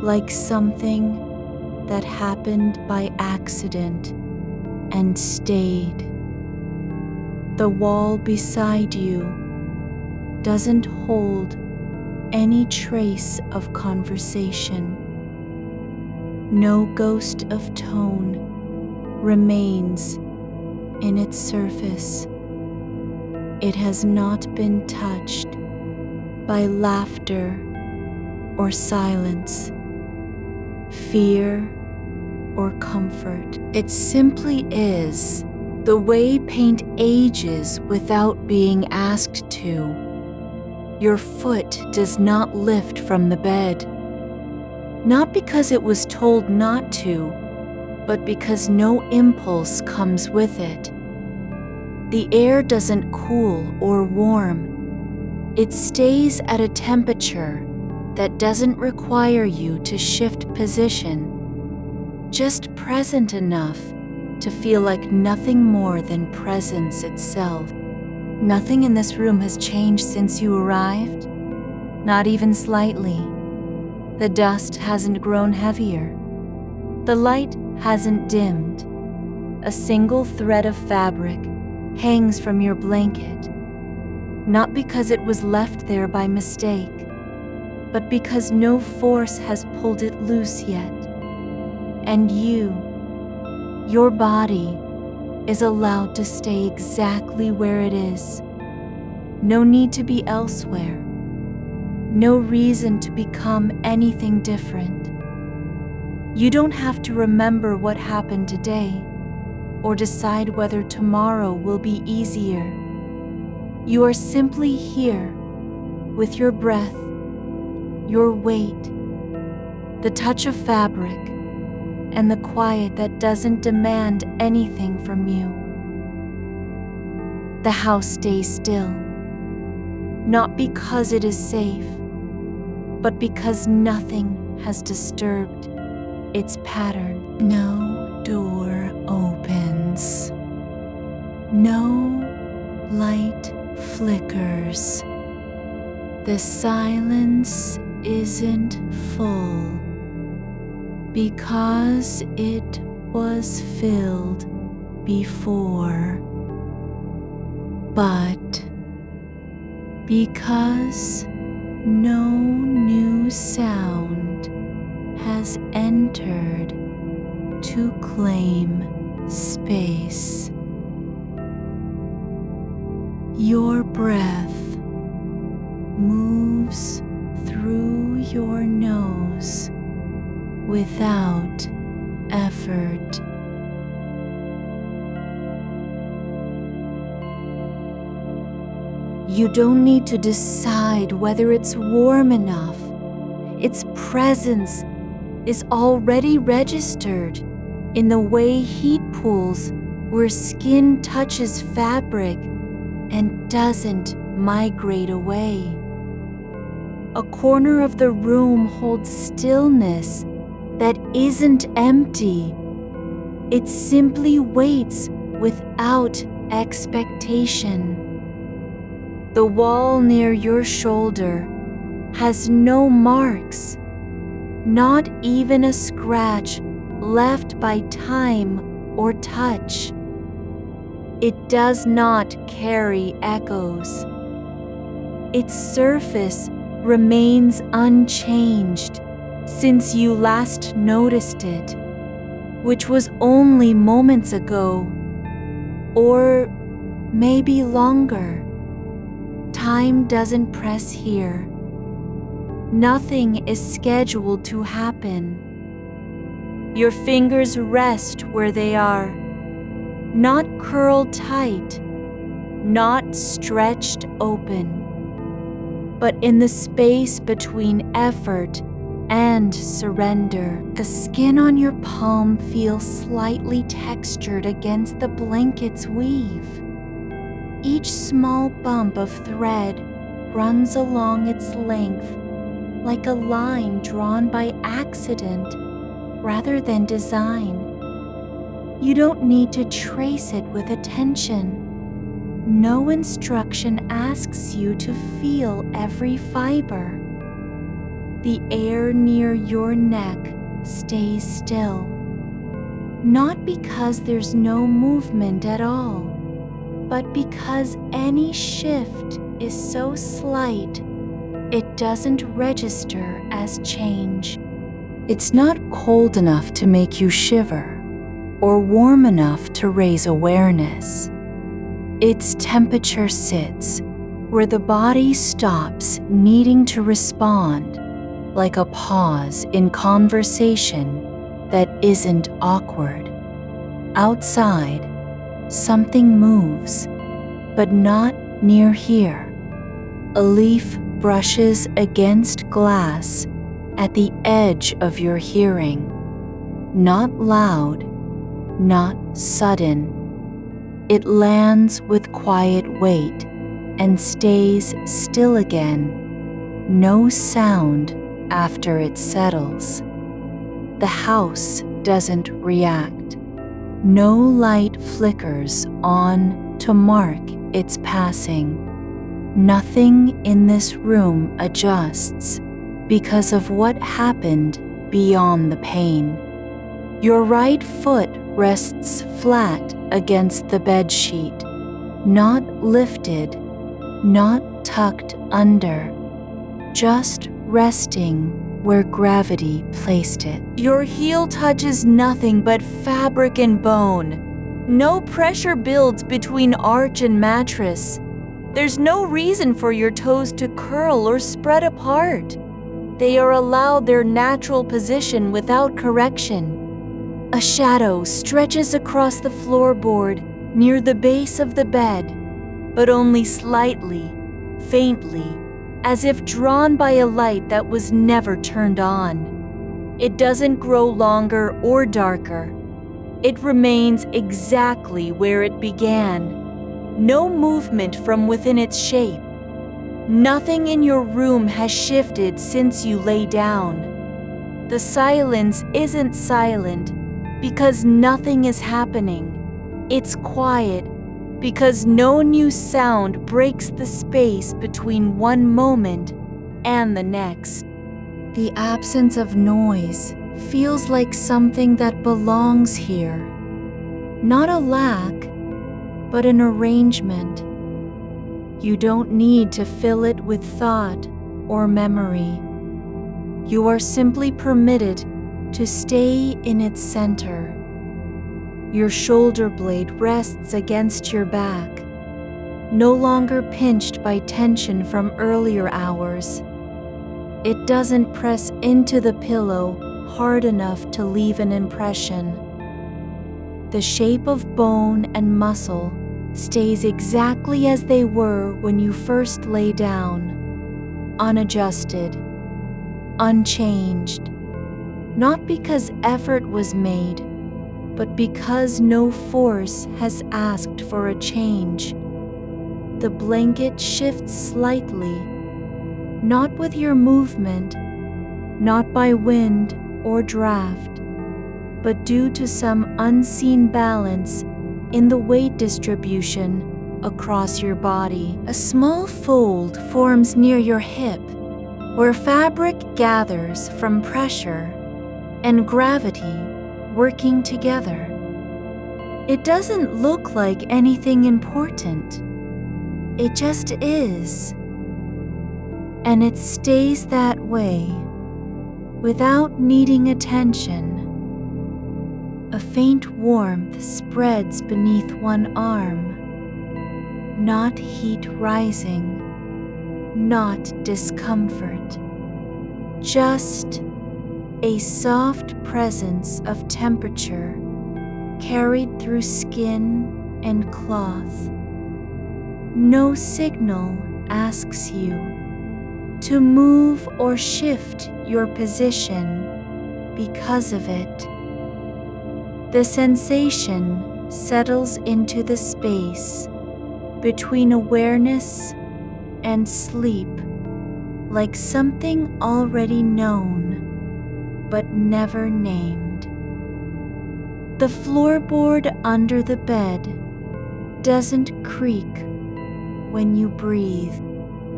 like something that happened by accident and stayed. The wall beside you doesn't hold any trace of conversation. No ghost of tone remains in its surface. It has not been touched by laughter or silence, fear or comfort. It simply is, the way paint ages without being asked to. Your foot does not lift from the bed, not because it was told not to, but because no impulse comes with it. The air doesn't cool or warm. It stays at a temperature that doesn't require you to shift position, just present enough to feel like nothing more than presence itself. Nothing in this room has changed since you arrived, not even slightly. The dust hasn't grown heavier. The light hasn't dimmed. A single thread of fabric hangs from your blanket, not because it was left there by mistake, but because no force has pulled it loose yet. And you, your body, is allowed to stay exactly where it is. No need to be elsewhere. No reason to become anything different. You don't have to remember what happened today or decide whether tomorrow will be easier. You are simply here with your breath, your weight, the touch of fabric, and the quiet that doesn't demand anything from you. The house stays still, not because it is safe, but because nothing has disturbed its pattern. No door opens. No light flickers. The silence isn't full because it was filled before, but because no new sound has entered to claim space. Your breath moves through your nose without effort. You don't need to decide whether it's warm enough. Its presence is already registered in the way heat pools where skin touches fabric and doesn't migrate away. A corner of the room holds stillness that isn't empty. It simply waits without expectation. The wall near your shoulder has no marks, not even a scratch left by time or touch. It does not carry echoes. Its surface remains unchanged since you last noticed it, which was only moments ago, or maybe longer. Time doesn't press here. Nothing is scheduled to happen. Your fingers rest where they are, not curled tight, not stretched open, but in the space between effort and surrender. The skin on your palm feels slightly textured against the blanket's weave. Each small bump of thread runs along its length like a line drawn by accident rather than design. You don't need to trace it with attention. No instruction asks you to feel every fiber. The air near your neck stays still, not because there's no movement at all, but because any shift is so slight, it doesn't register as change. It's not cold enough to make you shiver, or warm enough to raise awareness. Its temperature sits where the body stops needing to respond, like a pause in conversation that isn't awkward. Outside, something moves, but not near here. A leaf brushes against glass at the edge of your hearing. Not loud, not sudden. It lands with quiet weight and stays still again. No sound after it settles. The house doesn't react. No light flickers on to mark its passing. Nothing in this room adjusts because of what happened beyond the pain. Your right foot rests flat against the bedsheet, not lifted, not tucked under, just resting where gravity placed it. Your heel touches nothing but fabric and bone. No pressure builds between arch and mattress. There's no reason for your toes to curl or spread apart. They are allowed their natural position without correction. A shadow stretches across the floorboard near the base of the bed, but only slightly, faintly, as if drawn by a light that was never turned on. It doesn't grow longer or darker. It remains exactly where it began. No movement from within its shape. Nothing in your room has shifted since you lay down. The silence isn't silent because nothing is happening. It's quiet because no new sound breaks the space between one moment and the next. The absence of noise feels like something that belongs here. Not a lack, but an arrangement. You don't need to fill it with thought or memory. You are simply permitted to stay in its center. Your shoulder blade rests against your back. no longer pinched by tension from earlier hours. It doesn't press into the pillow hard enough to leave an impression. The shape of bone and muscle stays exactly as they were when you first lay down, unadjusted, unchanged, not because effort was made, but because no force has asked for a change. The blanket shifts slightly, not with your movement, not by wind or draft, but due to some unseen balance in the weight distribution across your body. A small fold forms near your hip, where fabric gathers from pressure and gravity working together. It doesn't look like anything important. It just is. And it stays that way, without needing attention. A faint warmth spreads beneath one arm. Not heat rising, not discomfort. Just a soft presence of temperature carried through skin and cloth. No signal asks you to move or shift your position because of it. The sensation settles into the space between awareness and sleep, like something already known but never named. The floorboard under the bed doesn't creak when you breathe.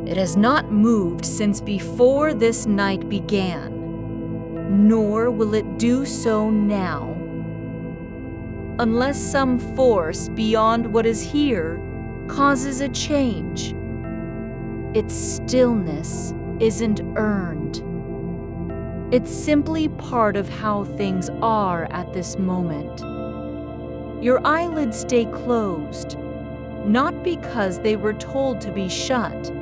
It has not moved since before this night began, nor will it do so now. Unless some force beyond what is here causes a change. Its stillness isn't earned. It's simply part of how things are at this moment. Your eyelids stay closed, not because they were told to be shut,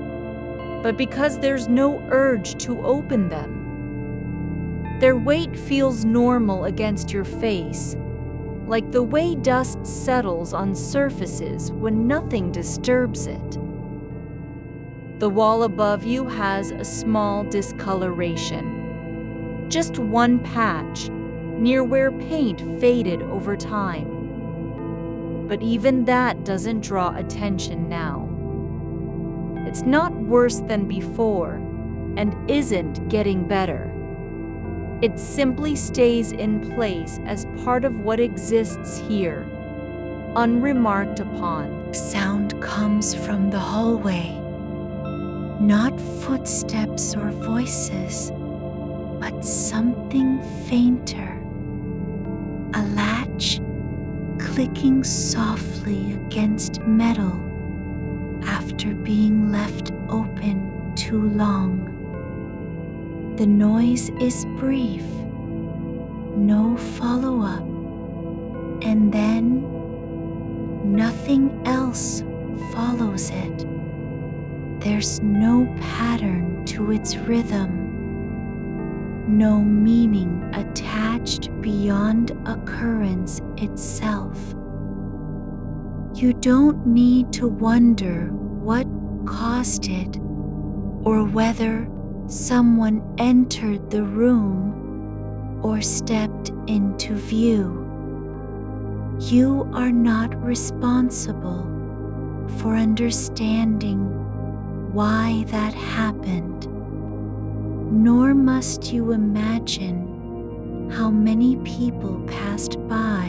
but because there's no urge to open them. Their weight feels normal against your face, like the way dust settles on surfaces when nothing disturbs it. The wall above you has a small discoloration, just one patch near where paint faded over time. But even that doesn't draw attention now. It's not worse than before and isn't getting better. It simply stays in place as part of what exists here, unremarked upon. Sound comes from the hallway. Not footsteps or voices, but something fainter. A latch clicking softly against metal after being left open too long. The noise is brief, no follow-up, and then nothing else follows it. There's no pattern to its rhythm, no meaning attached beyond occurrence itself. You don't need to wonder what caused it or whether someone entered the room or stepped into view. You are not responsible for understanding why that happened, nor must you imagine how many people passed by,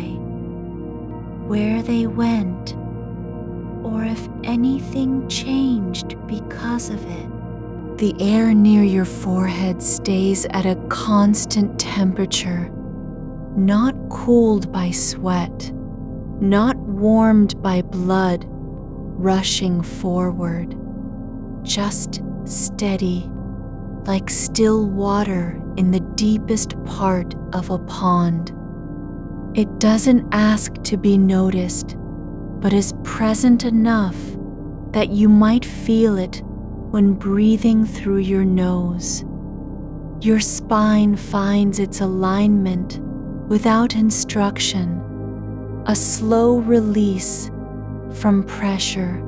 where they went, or if anything changed because of it. The air near your forehead stays at a constant temperature, not cooled by sweat, not warmed by blood rushing forward, just steady, like still water in the deepest part of a pond. It doesn't ask to be noticed, but is present enough that you might feel it when breathing through your nose. Your spine finds its alignment without instruction, a slow release from pressure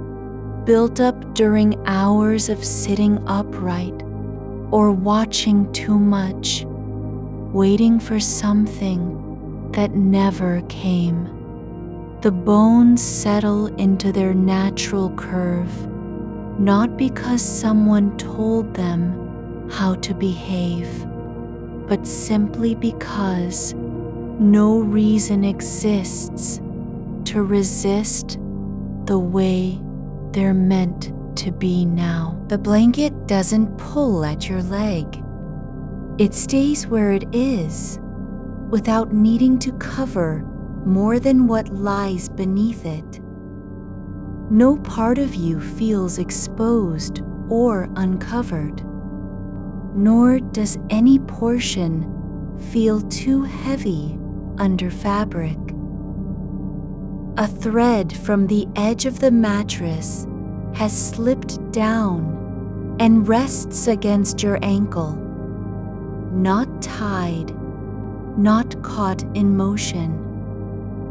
built up during hours of sitting upright or watching too much, waiting for something that never came. The bones settle into their natural curve, not because someone told them how to behave, but simply because no reason exists to resist the way they're meant to be now. The blanket doesn't pull at your leg. It stays where it is, without needing to cover more than what lies beneath it. No part of you feels exposed or uncovered, nor does any portion feel too heavy under fabric. A thread from the edge of the mattress has slipped down and rests against your ankle, not tied, not caught in motion,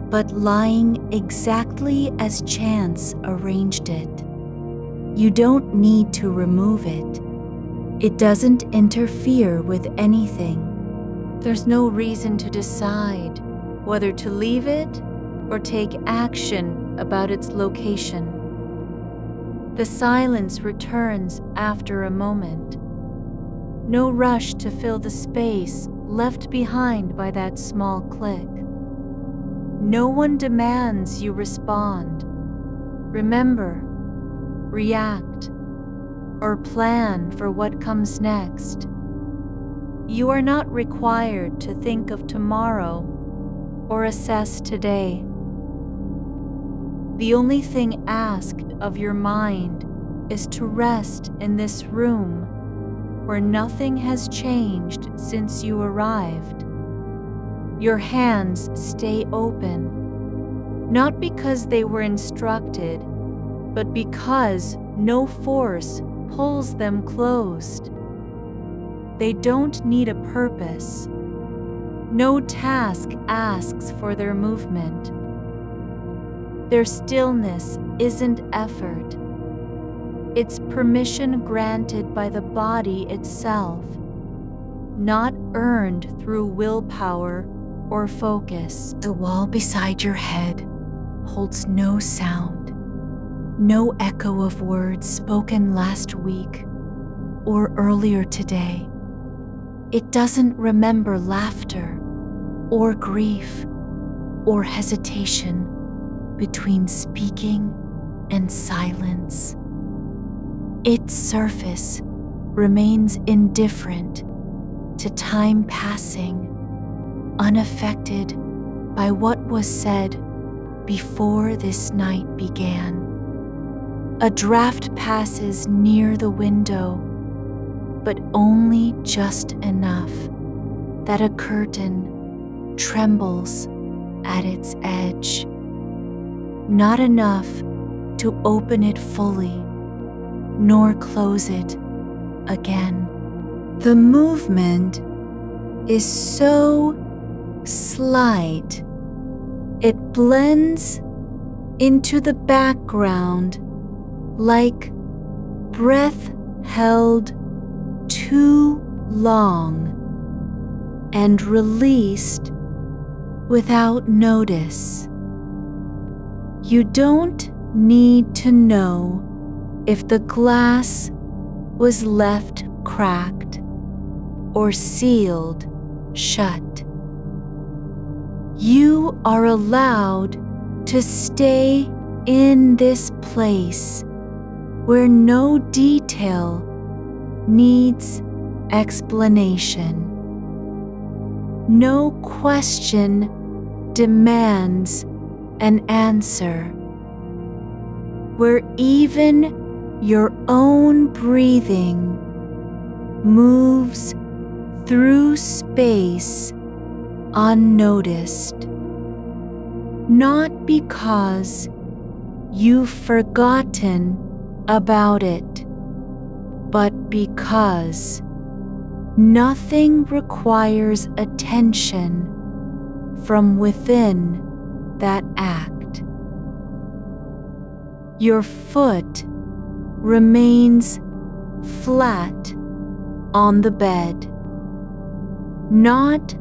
but lying exactly as chance arranged it. You don't need to remove it. It doesn't interfere with anything. There's no reason to decide whether to leave it or take action about its location. The silence returns after a moment. No rush to fill the space left behind by that small click. No one demands you respond, remember, react, or plan for what comes next. You are not required to think of tomorrow or assess today. The only thing asked of your mind is to rest in this room where nothing has changed since you arrived. Your hands stay open, not because they were instructed, but because no force pulls them closed. They don't need a purpose. No task asks for their movement. Their stillness isn't effort. It's permission granted by the body itself, not earned through willpower or focus. The wall beside your head holds no sound, no echo of words spoken last week or earlier today. It doesn't remember laughter or grief or hesitation between speaking and silence. Its surface remains indifferent to time passing, unaffected by what was said before this night began. A draft passes near the window, but only just enough that a curtain trembles at its edge. Not enough to open it fully, nor close it again. The movement is so slight, it blends into the background like breath held too long and released without notice. You don't need to know if the glass was left cracked or sealed shut. You are allowed to stay in this place where no detail needs explanation. No question demands an answer, where even your own breathing moves through space unnoticed, not because you've forgotten about it, but because nothing requires attention from within that act. Your foot remains flat on the bed, not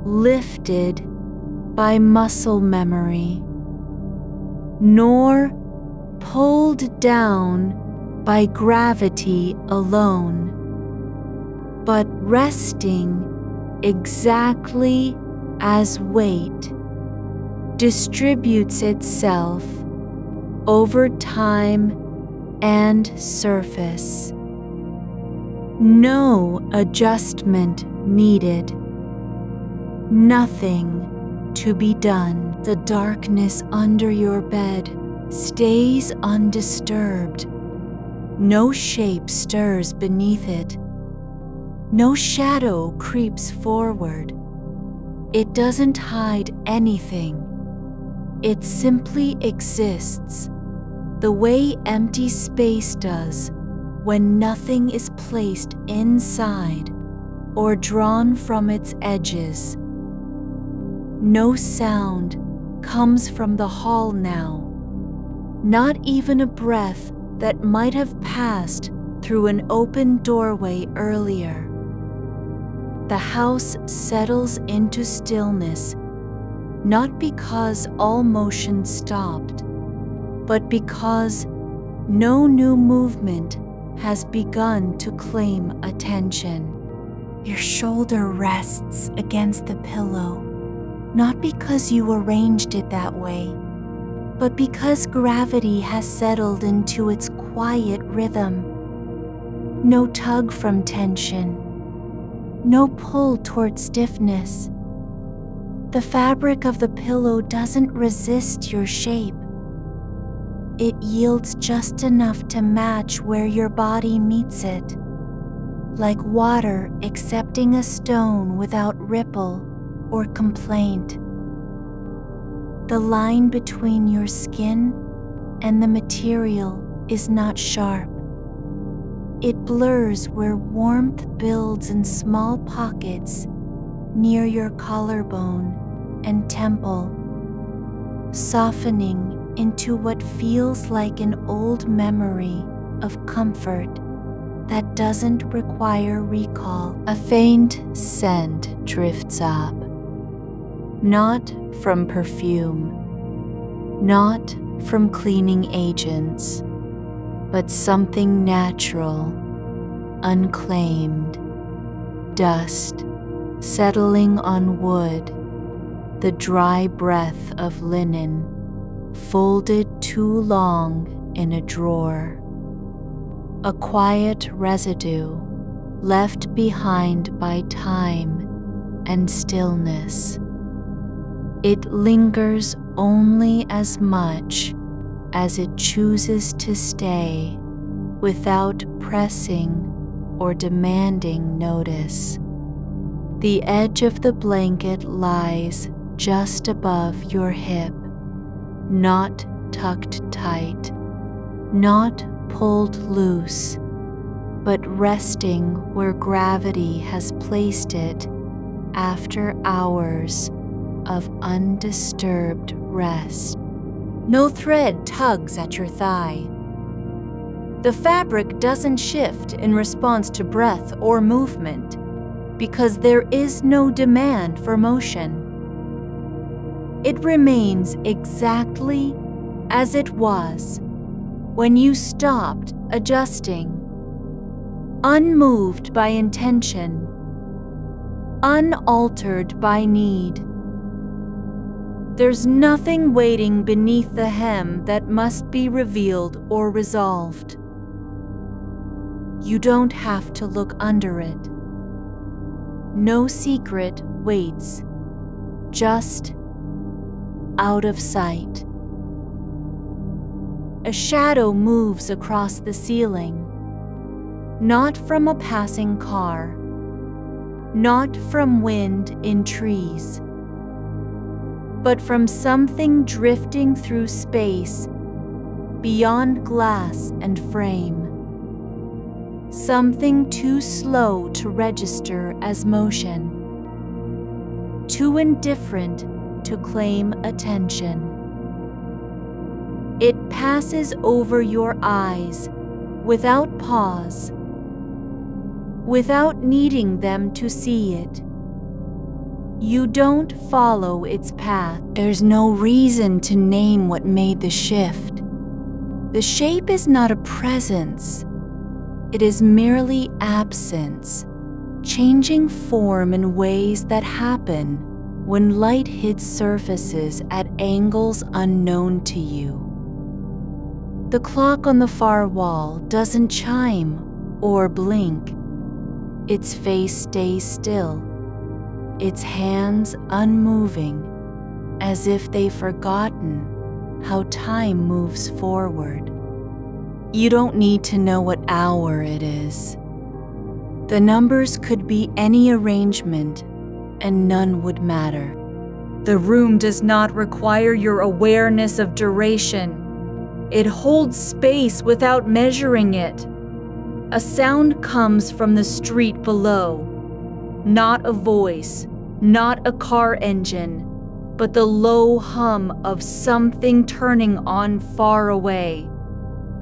lifted by muscle memory, nor pulled down by gravity alone, but resting exactly as weight distributes itself over time and surface. No adjustment needed. Nothing to be done. The darkness under your bed stays undisturbed. No shape stirs beneath it. No shadow creeps forward. It doesn't hide anything. It simply exists, the way empty space does when nothing is placed inside or drawn from its edges. No sound comes from the hall now, not even a breath that might have passed through an open doorway earlier. The house settles into stillness, not because all motion stopped, but because no new movement has begun to claim attention. Your shoulder rests against the pillow, not because you arranged it that way, but because gravity has settled into its quiet rhythm. No tug from tension, no pull toward stiffness. The fabric of the pillow doesn't resist your shape. It yields just enough to match where your body meets it, like water accepting a stone without ripple or complaint. The line between your skin and the material is not sharp. It blurs where warmth builds in small pockets near your collarbone and temple, softening into what feels like an old memory of comfort that doesn't require recall. A faint scent drifts up, not from perfume, not from cleaning agents, but something natural, unclaimed, dust settling on wood, the dry breath of linen folded too long in a drawer. A quiet residue left behind by time and stillness. It lingers only as much as it chooses to stay without pressing or demanding notice. The edge of the blanket lies just above your hip, not tucked tight, not pulled loose, but resting where gravity has placed it after hours of undisturbed rest. No thread tugs at your thigh. The fabric doesn't shift in response to breath or movement because there is no demand for motion. It remains exactly as it was when you stopped adjusting, unmoved by intention, unaltered by need. There's nothing waiting beneath the hem that must be revealed or resolved. You don't have to look under it. No secret waits, just out of sight. A shadow moves across the ceiling, not from a passing car, not from wind in trees, but from something drifting through space beyond glass and frame. Something too slow to register as motion, too indifferent to claim attention. It passes over your eyes without pause, without needing them to see it. You don't follow its path. There's no reason to name what made the shift. The shape is not a presence. It is merely absence, changing form in ways that happen when light hits surfaces at angles unknown to you. The clock on the far wall doesn't chime or blink. Its face stays still, its hands unmoving, as if they've forgotten how time moves forward. You don't need to know what hour it is. The numbers could be any arrangement, and none would matter. The room does not require your awareness of duration. It holds space without measuring it. A sound comes from the street below. Not a voice, not a car engine, but the low hum of something turning on far away.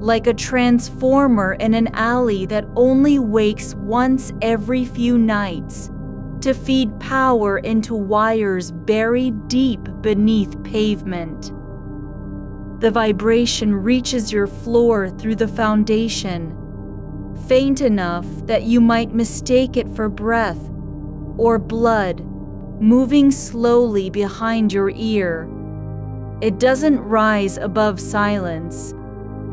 Like a transformer in an alley that only wakes once every few nights to feed power into wires buried deep beneath pavement. The vibration reaches your floor through the foundation, faint enough that you might mistake it for breath or blood moving slowly behind your ear. It doesn't rise above silence.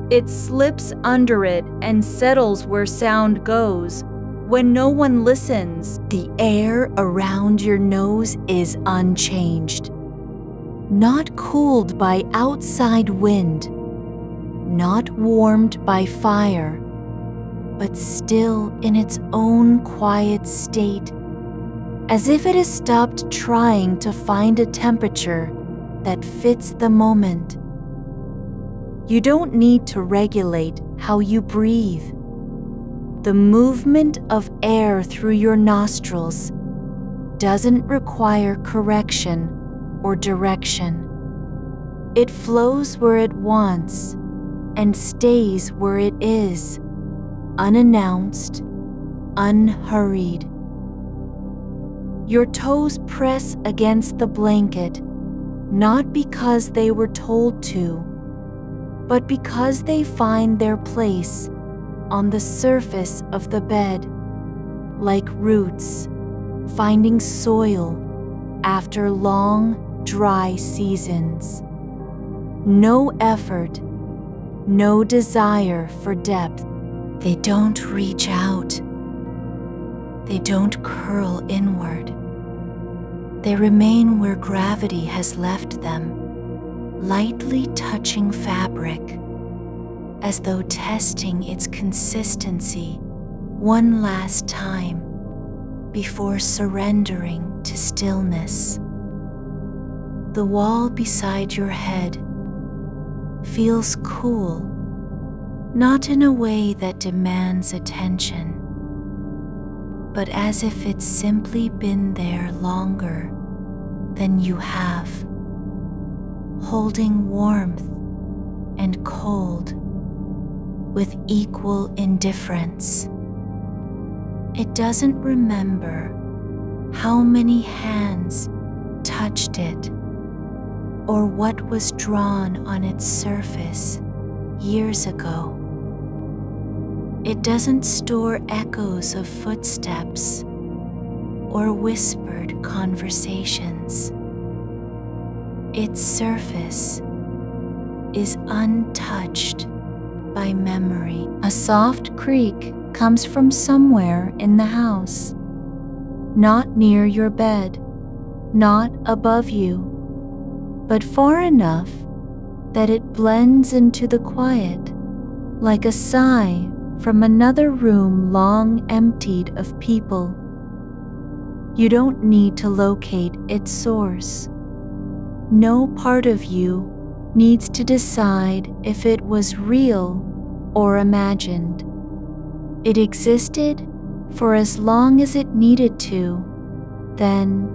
It slips under it and settles where sound goes when no one listens. The air around your nose is unchanged, not cooled by outside wind, not warmed by fire, but still in its own quiet state, as if it has stopped trying to find a temperature that fits the moment. You don't need to regulate how you breathe. The movement of air through your nostrils doesn't require correction or direction. It flows where it wants and stays where it is, unannounced, unhurried. Your toes press against the blanket, not because they were told to, but because they find their place on the surface of the bed, like roots finding soil after long, dry seasons. No effort, no desire for depth. They don't reach out. They don't curl inward. They remain where gravity has left them, lightly touching fabric, as though testing its consistency one last time before surrendering to stillness. The wall beside your head feels cool, not in a way that demands attention, but as if it's simply been there longer than you have, holding warmth and cold with equal indifference. It doesn't remember how many hands touched it or what was drawn on its surface years ago. It doesn't store echoes of footsteps or whispered conversations. Its surface is untouched by memory. A soft creak comes from somewhere in the house, not near your bed, not above you, but far enough that it blends into the quiet, like a sigh from another room long emptied of people. You don't need to locate its source. No part of you needs to decide if it was real or imagined. It existed for as long as it needed to, then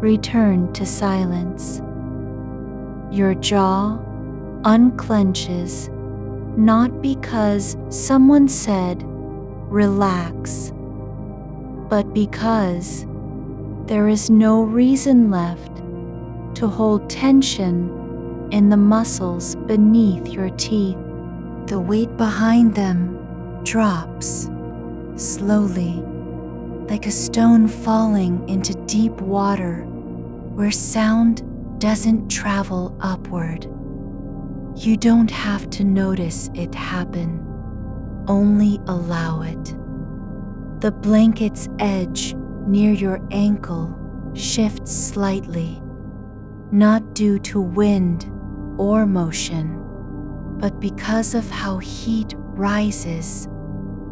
returned to silence. Your jaw unclenches, not because someone said, "Relax," but because there is no reason left to hold tension in the muscles beneath your teeth. The weight behind them drops slowly, like a stone falling into deep water where sound doesn't travel upward. You don't have to notice it happen, only allow it. The blanket's edge near your ankle shifts slightly, not due to wind or motion, but because of how heat rises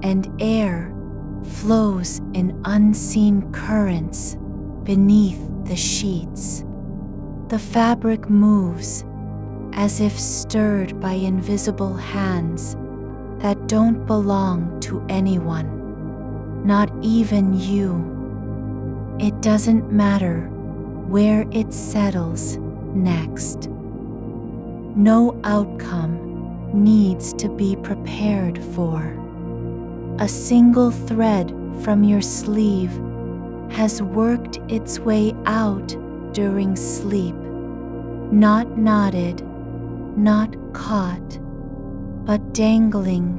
and air flows in unseen currents beneath the sheets. The fabric moves as if stirred by invisible hands that don't belong to anyone, not even you. It doesn't matter where it settles next. No outcome needs to be prepared for. A single thread from your sleeve has worked its way out during sleep, not knotted, not caught, but dangling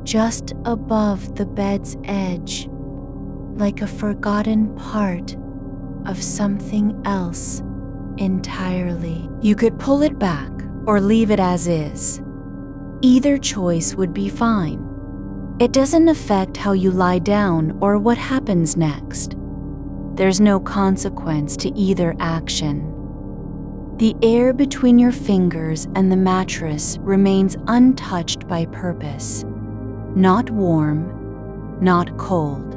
just above the bed's edge, like a forgotten part of something else entirely. You could pull it back or leave it as is. Either choice would be fine. It doesn't affect how you lie down or what happens next. There's no consequence to either action. The air between your fingers and the mattress remains untouched by purpose. Not warm, not cold,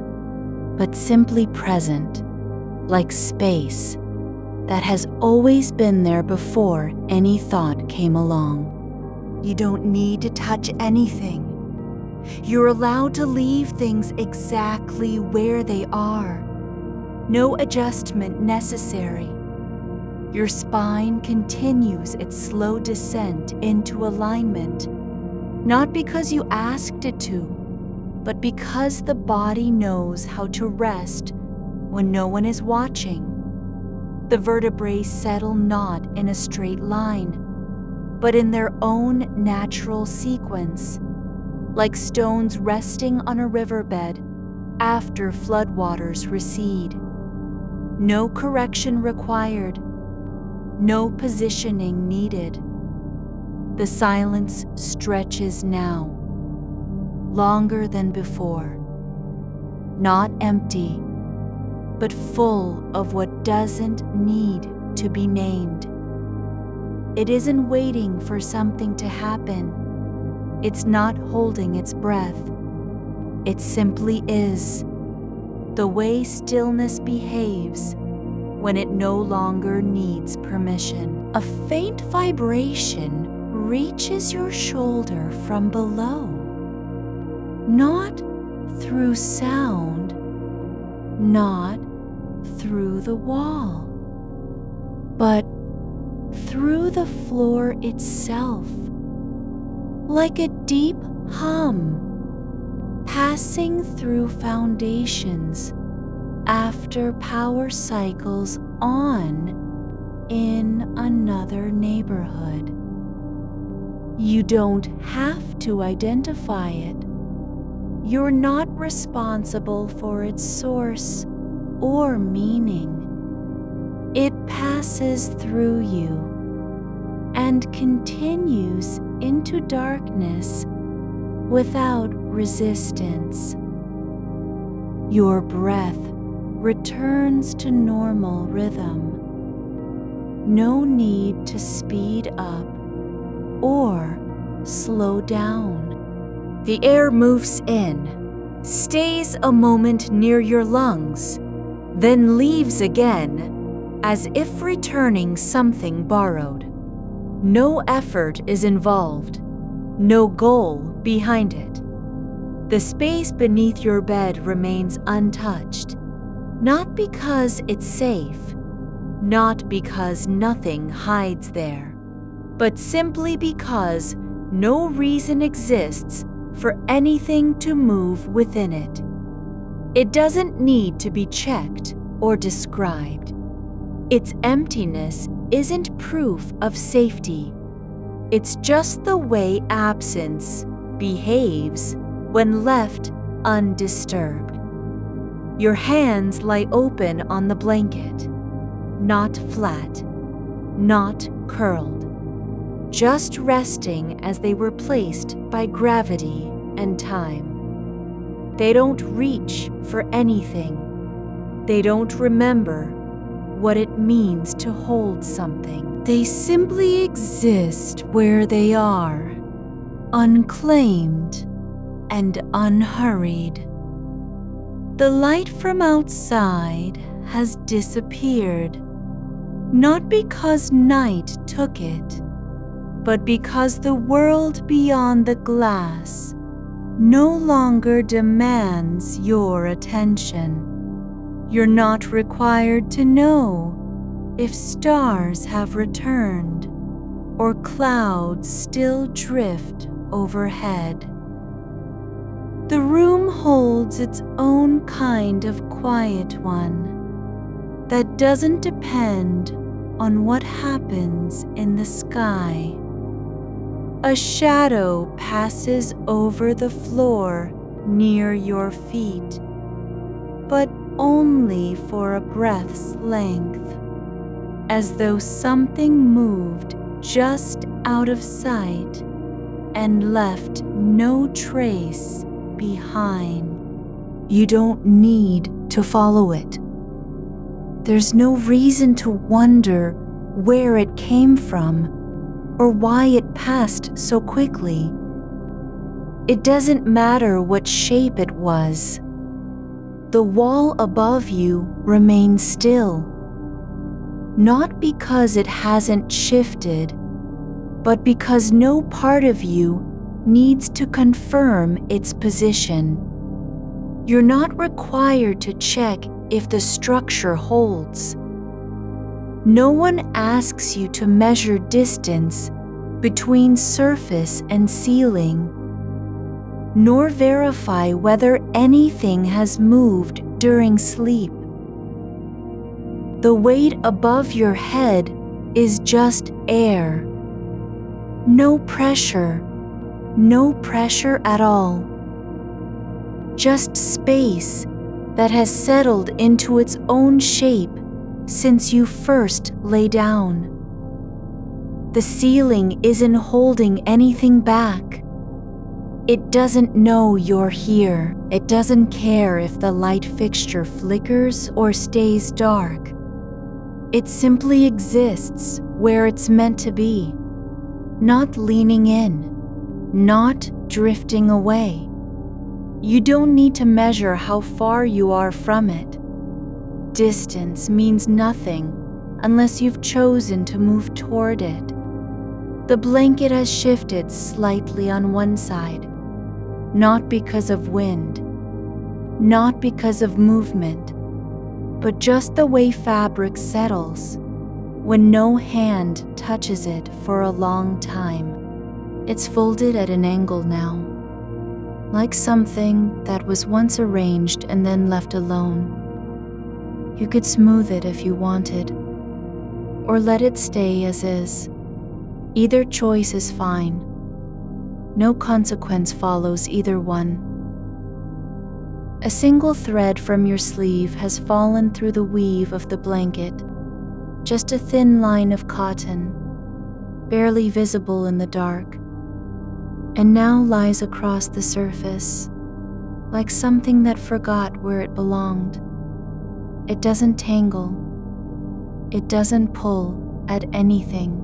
but simply present, like space that has always been there before any thought came along. You don't need to touch anything. You're allowed to leave things exactly where they are. No adjustment necessary. Your spine continues its slow descent into alignment, not because you asked it to, but because the body knows how to rest when no one is watching. The vertebrae settle not in a straight line, but in their own natural sequence, like stones resting on a riverbed after floodwaters recede. No correction required, no positioning needed. The silence stretches now, longer than before. Not empty, but full of what doesn't need to be named. It isn't waiting for something to happen. It's not holding its breath. It simply is. The way stillness behaves when it no longer needs permission. A faint vibration reaches your shoulder from below. Not through sound, not through the wall, but through the floor itself, like a deep hum passing through foundations after power cycles on in another neighborhood. You don't have to identify it. You're not responsible for its source or meaning. It passes through you and continues into darkness without resistance. Your breath returns to normal rhythm. No need to speed up or slow down. The air moves in, stays a moment near your lungs, then leaves again, as if returning something borrowed. No effort is involved, no goal behind it. The space beneath your bed remains untouched, not because it's safe, not because nothing hides there, but simply because no reason exists for anything to move within it. It doesn't need to be checked or described. Its emptiness isn't proof of safety. It's just the way absence behaves when left undisturbed. Your hands lie open on the blanket, not flat, not curled, just resting as they were placed by gravity and time. They don't reach for anything. They don't remember what it means to hold something. They simply exist where they are, unclaimed and unhurried. The light from outside has disappeared, not because night took it, but because the world beyond the glass no longer demands your attention. You're not required to know if stars have returned or clouds still drift overhead. The room holds its own kind of quiet one that doesn't depend on what happens in the sky. A shadow passes over the floor near your feet, but only for a breath's length, as though something moved just out of sight and left no trace behind. You don't need to follow it. There's no reason to wonder where it came from or why it passed so quickly. It doesn't matter what shape it was. The wall above you remains still, not because it hasn't shifted, but because no part of you needs to confirm its position. You're not required to check if the structure holds. No one asks you to measure distance between surface and ceiling, nor verify whether anything has moved during sleep. The weight above your head is just air. No pressure at all. Just space that has settled into its own shape since you first lay down. The ceiling isn't holding anything back. It doesn't know you're here. It doesn't care if the light fixture flickers or stays dark. It simply exists where it's meant to be, not leaning in, not drifting away. You don't need to measure how far you are from it. Distance means nothing unless you've chosen to move toward it. The blanket has shifted slightly on one side, not because of wind, not because of movement, but just the way fabric settles when no hand touches it for a long time. It's folded at an angle now, like something that was once arranged and then left alone. You could smooth it if you wanted, or let it stay as is. Either choice is fine. No consequence follows either one. A single thread from your sleeve has fallen through the weave of the blanket, just a thin line of cotton, barely visible in the dark, and now lies across the surface, like something that forgot where it belonged. It doesn't tangle. It doesn't pull at anything.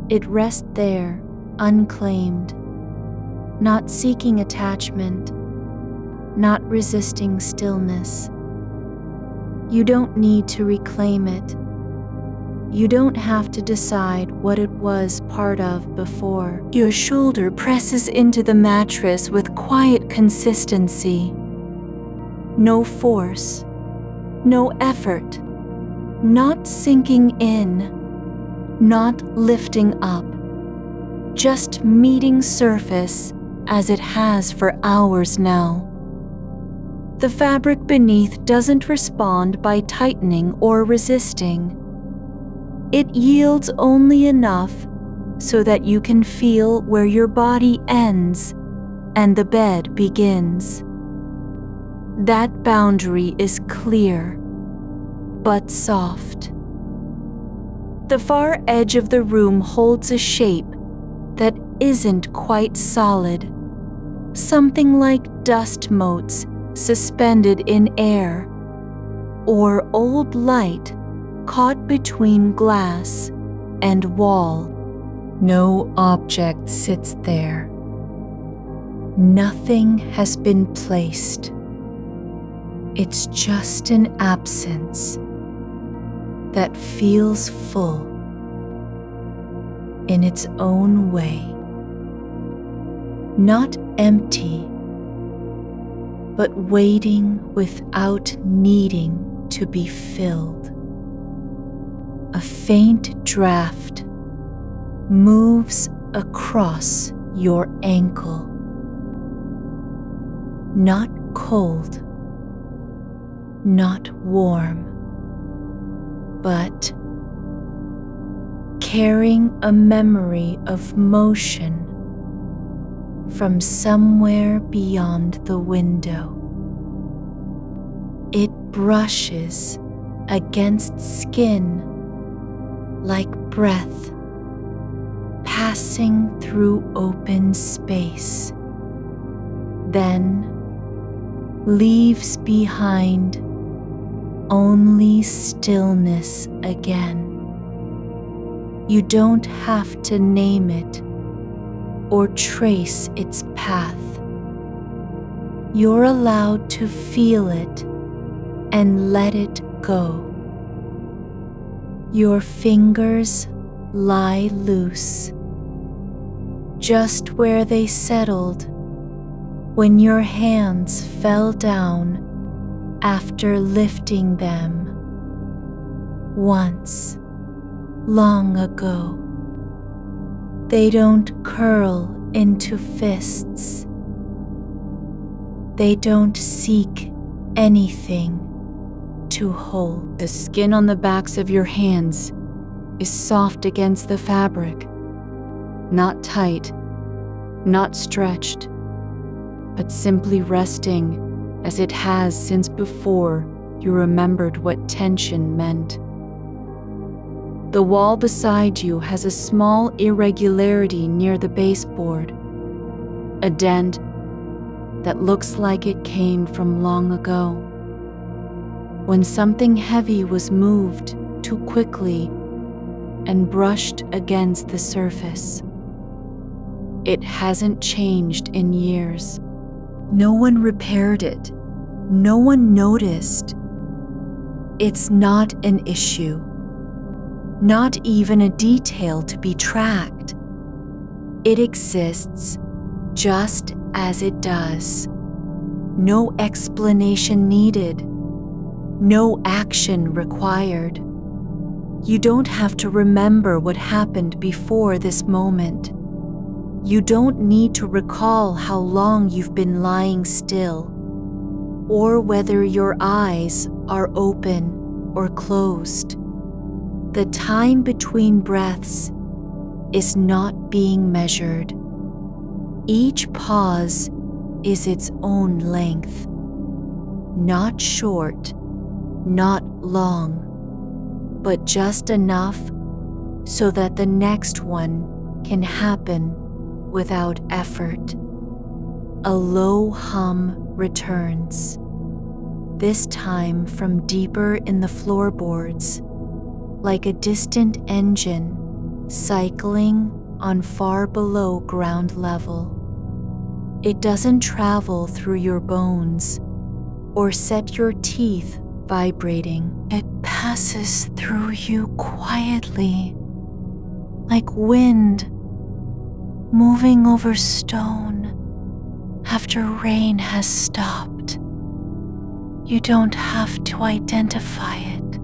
It rests there, unclaimed, not seeking attachment, not resisting stillness. You don't need to reclaim it. You don't have to decide what it was part of before. Your shoulder presses into the mattress with quiet consistency. No force, no effort, not sinking in, not lifting up, just meeting surface as it has for hours now. The fabric beneath doesn't respond by tightening or resisting. It yields only enough so that you can feel where your body ends and the bed begins. That boundary is clear, but soft. The far edge of the room holds a shape that isn't quite solid, something like dust motes suspended in air, or old light caught between glass and wall. No object sits there. Nothing has been placed. It's just an absence that feels full in its own way. Not empty, but waiting without needing to be filled. A faint draft moves across your ankle. Not cold, not warm, but carrying a memory of motion from somewhere beyond the window. It brushes against skin like breath passing through open space, then leaves behind only stillness again. You don't have to name it or trace its path. You're allowed to feel it and let it go. Your fingers lie loose, just where they settled when your hands fell down after lifting them once, long ago. They don't curl into fists. They don't seek anything to hold. The skin on the backs of your hands is soft against the fabric, not tight, not stretched, but simply resting as it has since before you remembered what tension meant. The wall beside you has a small irregularity near the baseboard, a dent that looks like it came from long ago, when something heavy was moved too quickly and brushed against the surface. It hasn't changed in years. No one repaired it. No one noticed. It's not an issue. Not even a detail to be tracked. It exists just as it does. No explanation needed. No action required. You don't have to remember what happened before this moment. You don't need to recall how long you've been lying still, or whether your eyes are open or closed. The time between breaths is not being measured. Each pause is its own length. Not short, not long, but just enough so that the next one can happen without effort. A low hum returns, this time from deeper in the floorboards, like a distant engine cycling on far below ground level. It doesn't travel through your bones or set your teeth vibrating. It passes through you quietly, like wind moving over stone after rain has stopped. You don't have to identify it.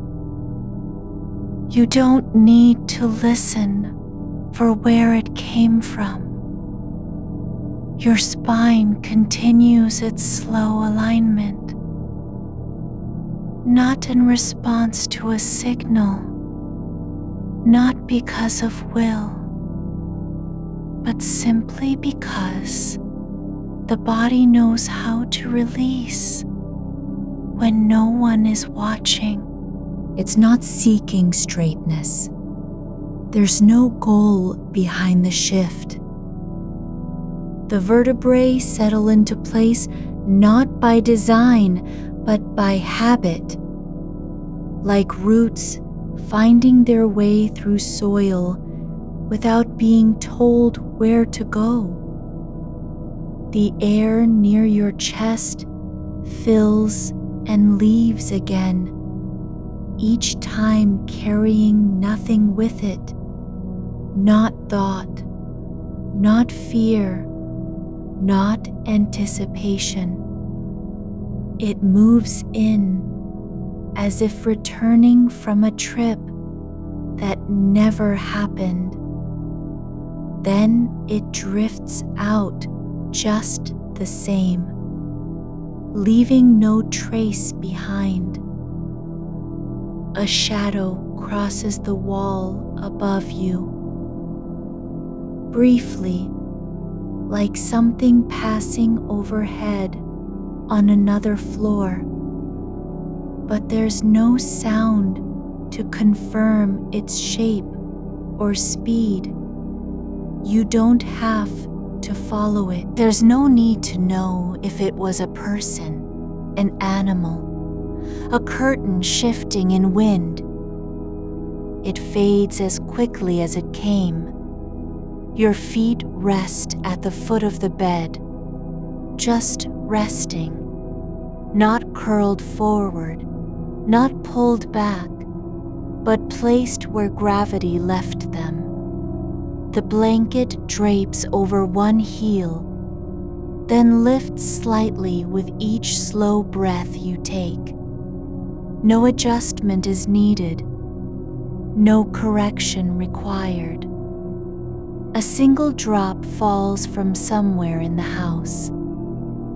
You don't need to listen for where it came from. Your spine continues its slow alignment, not in response to a signal, not because of will, but simply because the body knows how to release when no one is watching. It's not seeking straightness. There's no goal behind the shift. The vertebrae settle into place not by design, but by habit, like roots finding their way through soil without being told where to go. The air near your chest fills and leaves again, each time carrying nothing with it, not thought, not fear, not anticipation. It moves in as if returning from a trip that never happened. Then it drifts out just the same, leaving no trace behind. A shadow crosses the wall above you. Briefly, like something passing overhead on another floor, but there's no sound to confirm its shape or speed. You don't have to follow it. There's no need to know if it was a person, an animal, a curtain shifting in wind. It fades as quickly as it came. Your feet rest at the foot of the bed, just resting, not curled forward, not pulled back, but placed where gravity left them. The blanket drapes over one heel, then lifts slightly with each slow breath you take. No adjustment is needed, no correction required. A single drop falls from somewhere in the house,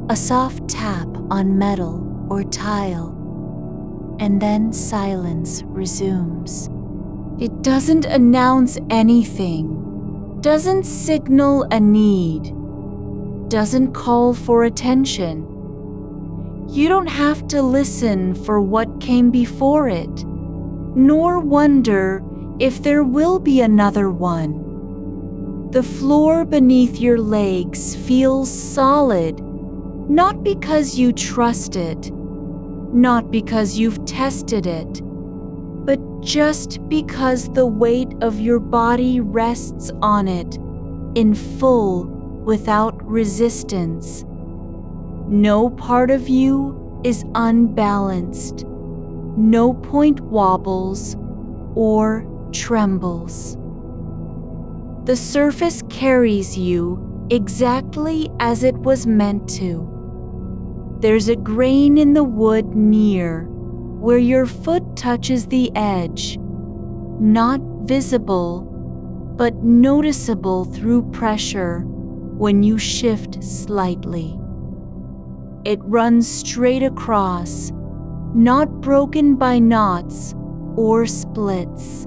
a soft tap on metal or tile, and then silence resumes. It doesn't announce anything, doesn't signal a need, doesn't call for attention. You don't have to listen for what came before it, nor wonder if there will be another one. The floor beneath your legs feels solid, not because you trust it, not because you've tested it, but just because the weight of your body rests on it in full, without resistance. No part of you is unbalanced. No point wobbles or trembles. The surface carries you exactly as it was meant to. There's a grain in the wood near where your foot touches the edge, not visible, but noticeable through pressure when you shift slightly. It runs straight across, not broken by knots or splits.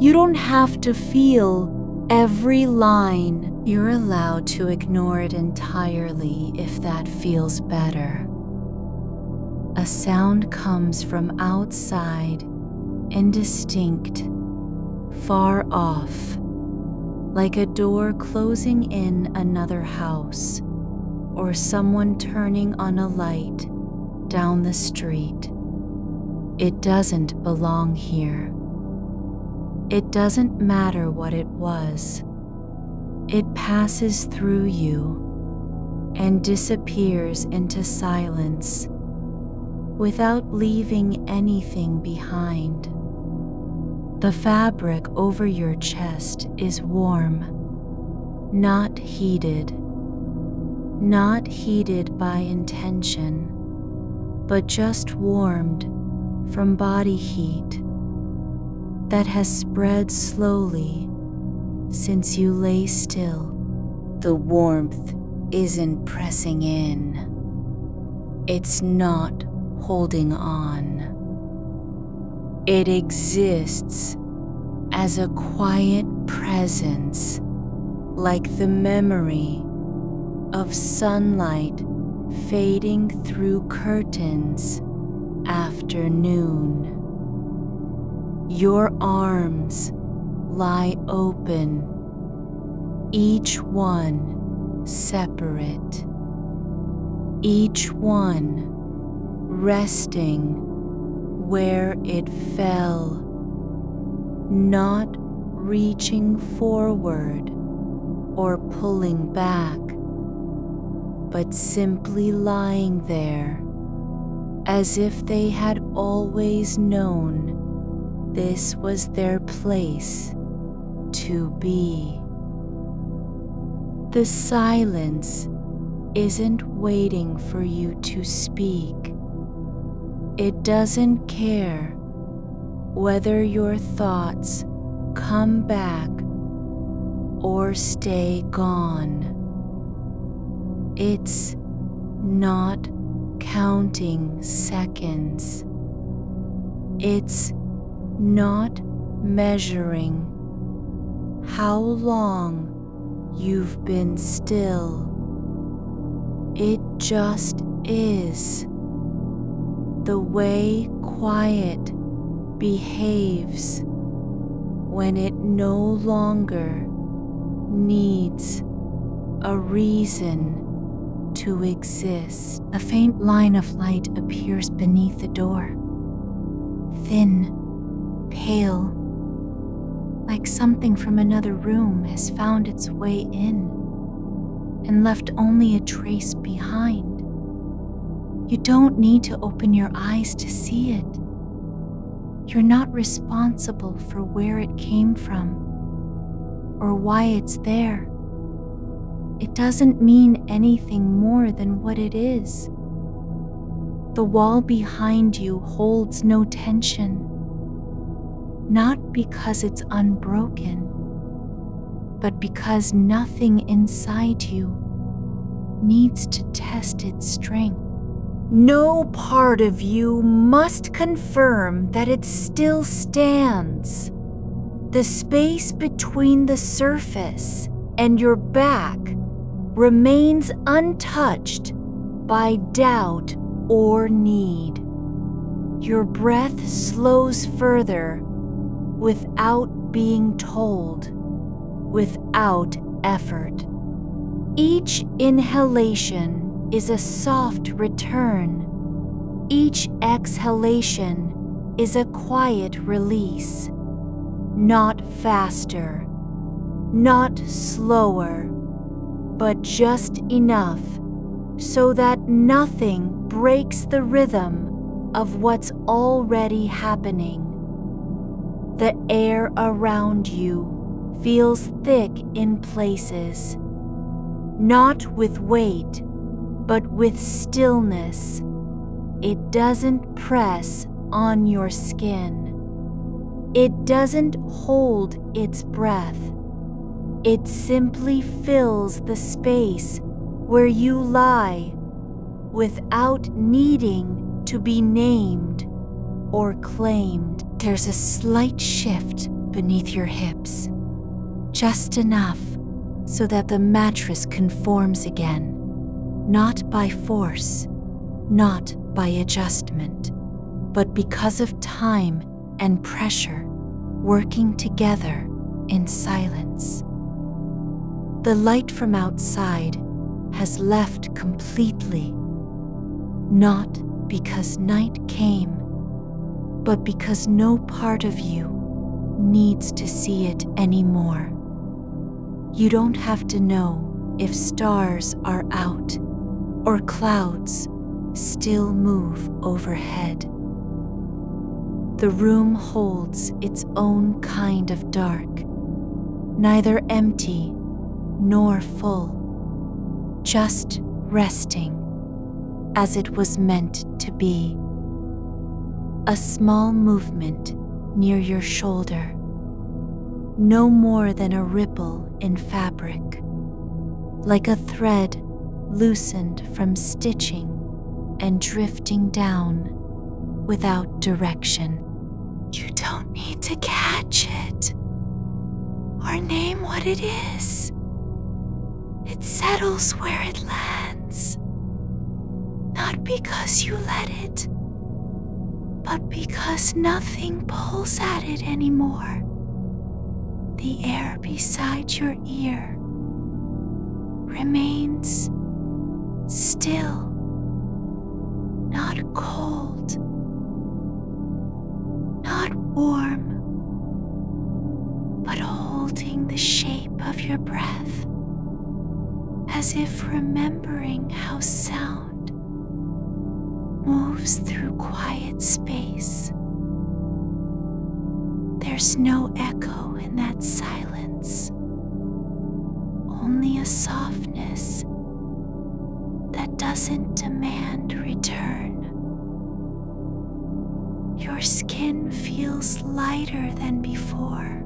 You don't have to feel every line. You're allowed to ignore it entirely if that feels better. A sound comes from outside, indistinct, far off, like a door closing in another house, or someone turning on a light down the street. It doesn't belong here. It doesn't matter what it was. It passes through you and disappears into silence, without leaving anything behind. The fabric over your chest is warm, not heated by intention, but just warmed from body heat that has spread slowly since you lay still. The warmth isn't pressing in. It's not holding on. It exists as a quiet presence, like the memory of sunlight fading through curtains after noon. Your arms lie open, each one separate, each one resting where it fell, not reaching forward or pulling back, but simply lying there as if they had always known this was their place to be. The silence isn't waiting for you to speak. It doesn't care whether your thoughts come back or stay gone. It's not counting seconds. It's not measuring how long you've been still. It just is. The way quiet behaves when it no longer needs a reason to exist. A faint line of light appears beneath the door. Thin, pale, like something from another room has found its way in and left only a trace behind. You don't need to open your eyes to see it. You're not responsible for where it came from or why it's there. It doesn't mean anything more than what it is. The wall behind you holds no tension, not because it's unbroken, but because nothing inside you needs to test its strength. No part of you must confirm that it still stands. The space between the surface and your back remains untouched by doubt or need. Your breath slows further without being told, without effort. Each inhalation is a soft return. Each exhalation is a quiet release. Not faster, not slower, but just enough so that nothing breaks the rhythm of what's already happening. The air around you feels thick in places, not with weight, but with stillness. It doesn't press on your skin. It doesn't hold its breath. It simply fills the space where you lie without needing to be named or claimed. There's a slight shift beneath your hips, just enough so that the mattress conforms again. Not by force, not by adjustment, but because of time and pressure working together in silence. The light from outside has left completely, not because night came, but because no part of you needs to see it anymore. You don't have to know if stars are out or clouds still move overhead. The room holds its own kind of dark, neither empty nor full, just resting as it was meant to be. A small movement near your shoulder, no more than a ripple in fabric, like a thread loosened from stitching and drifting down without direction. You don't need to catch it or name what it is. It settles where it lands, not because you let it, but because nothing pulls at it anymore. The air beside your ear remains still, not cold, not warm, but holding the shape of your breath, as if remembering how sound moves through quiet space. There's no echo in that silence, only a softness that doesn't demand return. Your skin feels lighter than before,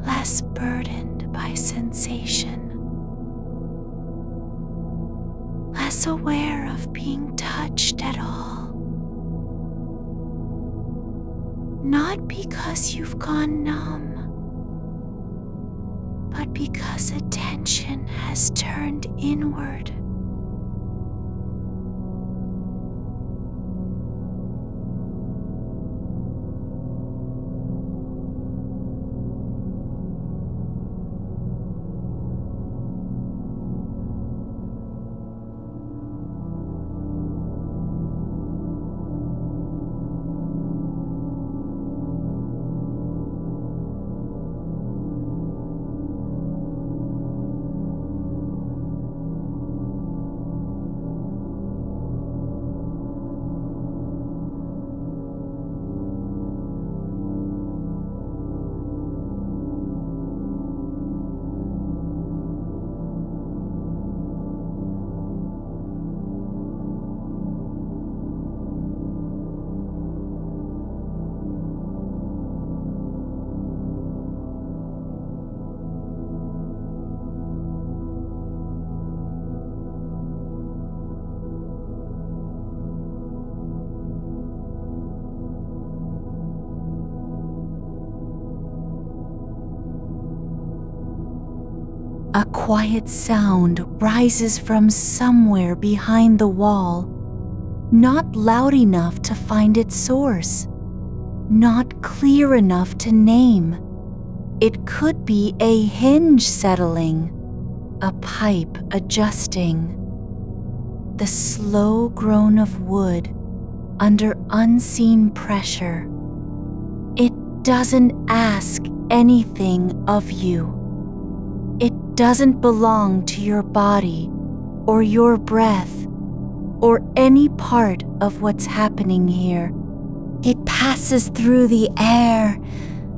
less burdened by sensation, less aware of being touched at all. Not because you've gone numb, but because attention has turned inward. A quiet sound rises from somewhere behind the wall, not loud enough to find its source, not clear enough to name. It could be a hinge settling, a pipe adjusting, the slow groan of wood under unseen pressure. It doesn't ask anything of you. It doesn't belong to your body or your breath or any part of what's happening here. It passes through the air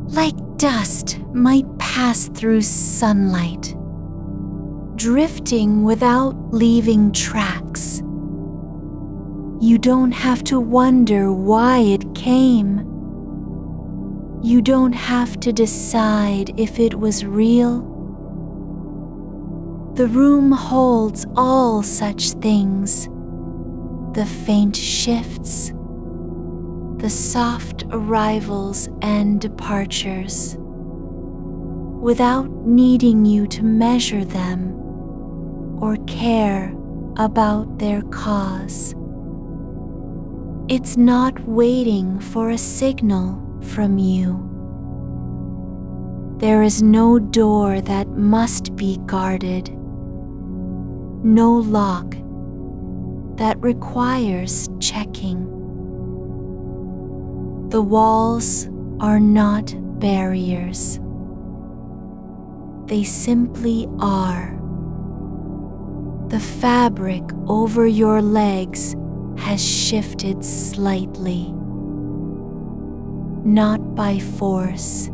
like dust might pass through sunlight, drifting without leaving tracks. You don't have to wonder why it came. You don't have to decide if it was real. The room holds all such things, the faint shifts, the soft arrivals and departures, without needing you to measure them or care about their cause. It's not waiting for a signal from you. There is no door that must be guarded, no lock that requires checking. The walls are not barriers. They simply are. The fabric over your legs has shifted slightly, not by force,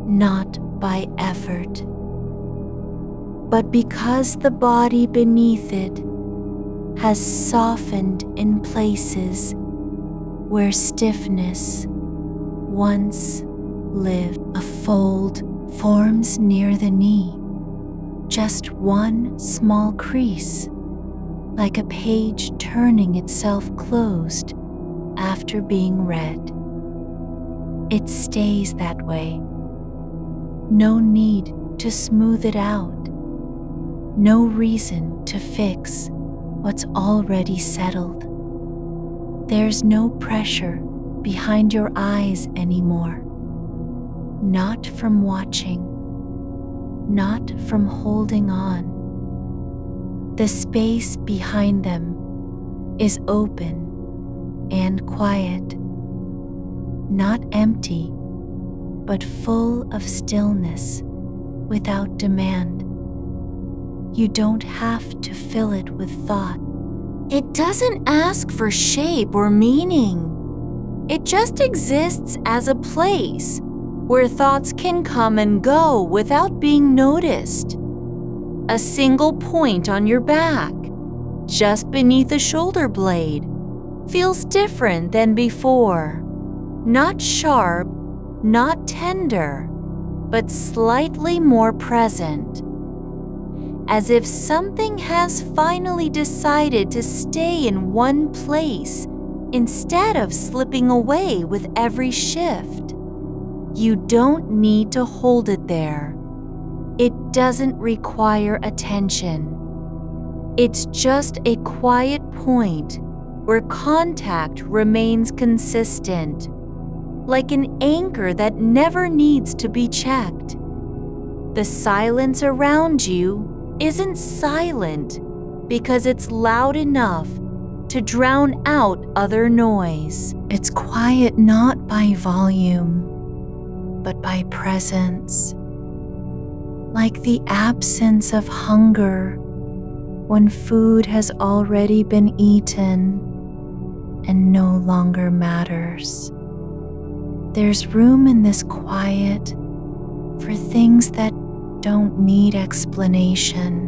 not by effort, but because the body beneath it has softened in places where stiffness once lived. A fold forms near the knee, just one small crease, like a page turning itself closed after being read. It stays that way. No need to smooth it out. No reason to fix what's already settled. There's no pressure behind your eyes anymore. Not from watching, not from holding on. The space behind them is open and quiet, not empty, but full of stillness without demand. You don't have to fill it with thought. It doesn't ask for shape or meaning. It just exists as a place where thoughts can come and go without being noticed. A single point on your back, just beneath the shoulder blade, feels different than before. Not sharp, not tender, but slightly more present. As if something has finally decided to stay in one place instead of slipping away with every shift. You don't need to hold it there. It doesn't require attention. It's just a quiet point where contact remains consistent, like an anchor that never needs to be checked. The silence around you isn't silent because it's loud enough to drown out other noise. It's quiet not by volume, but by presence. Like the absence of hunger when food has already been eaten and no longer matters. There's room in this quiet for things that don't need explanation,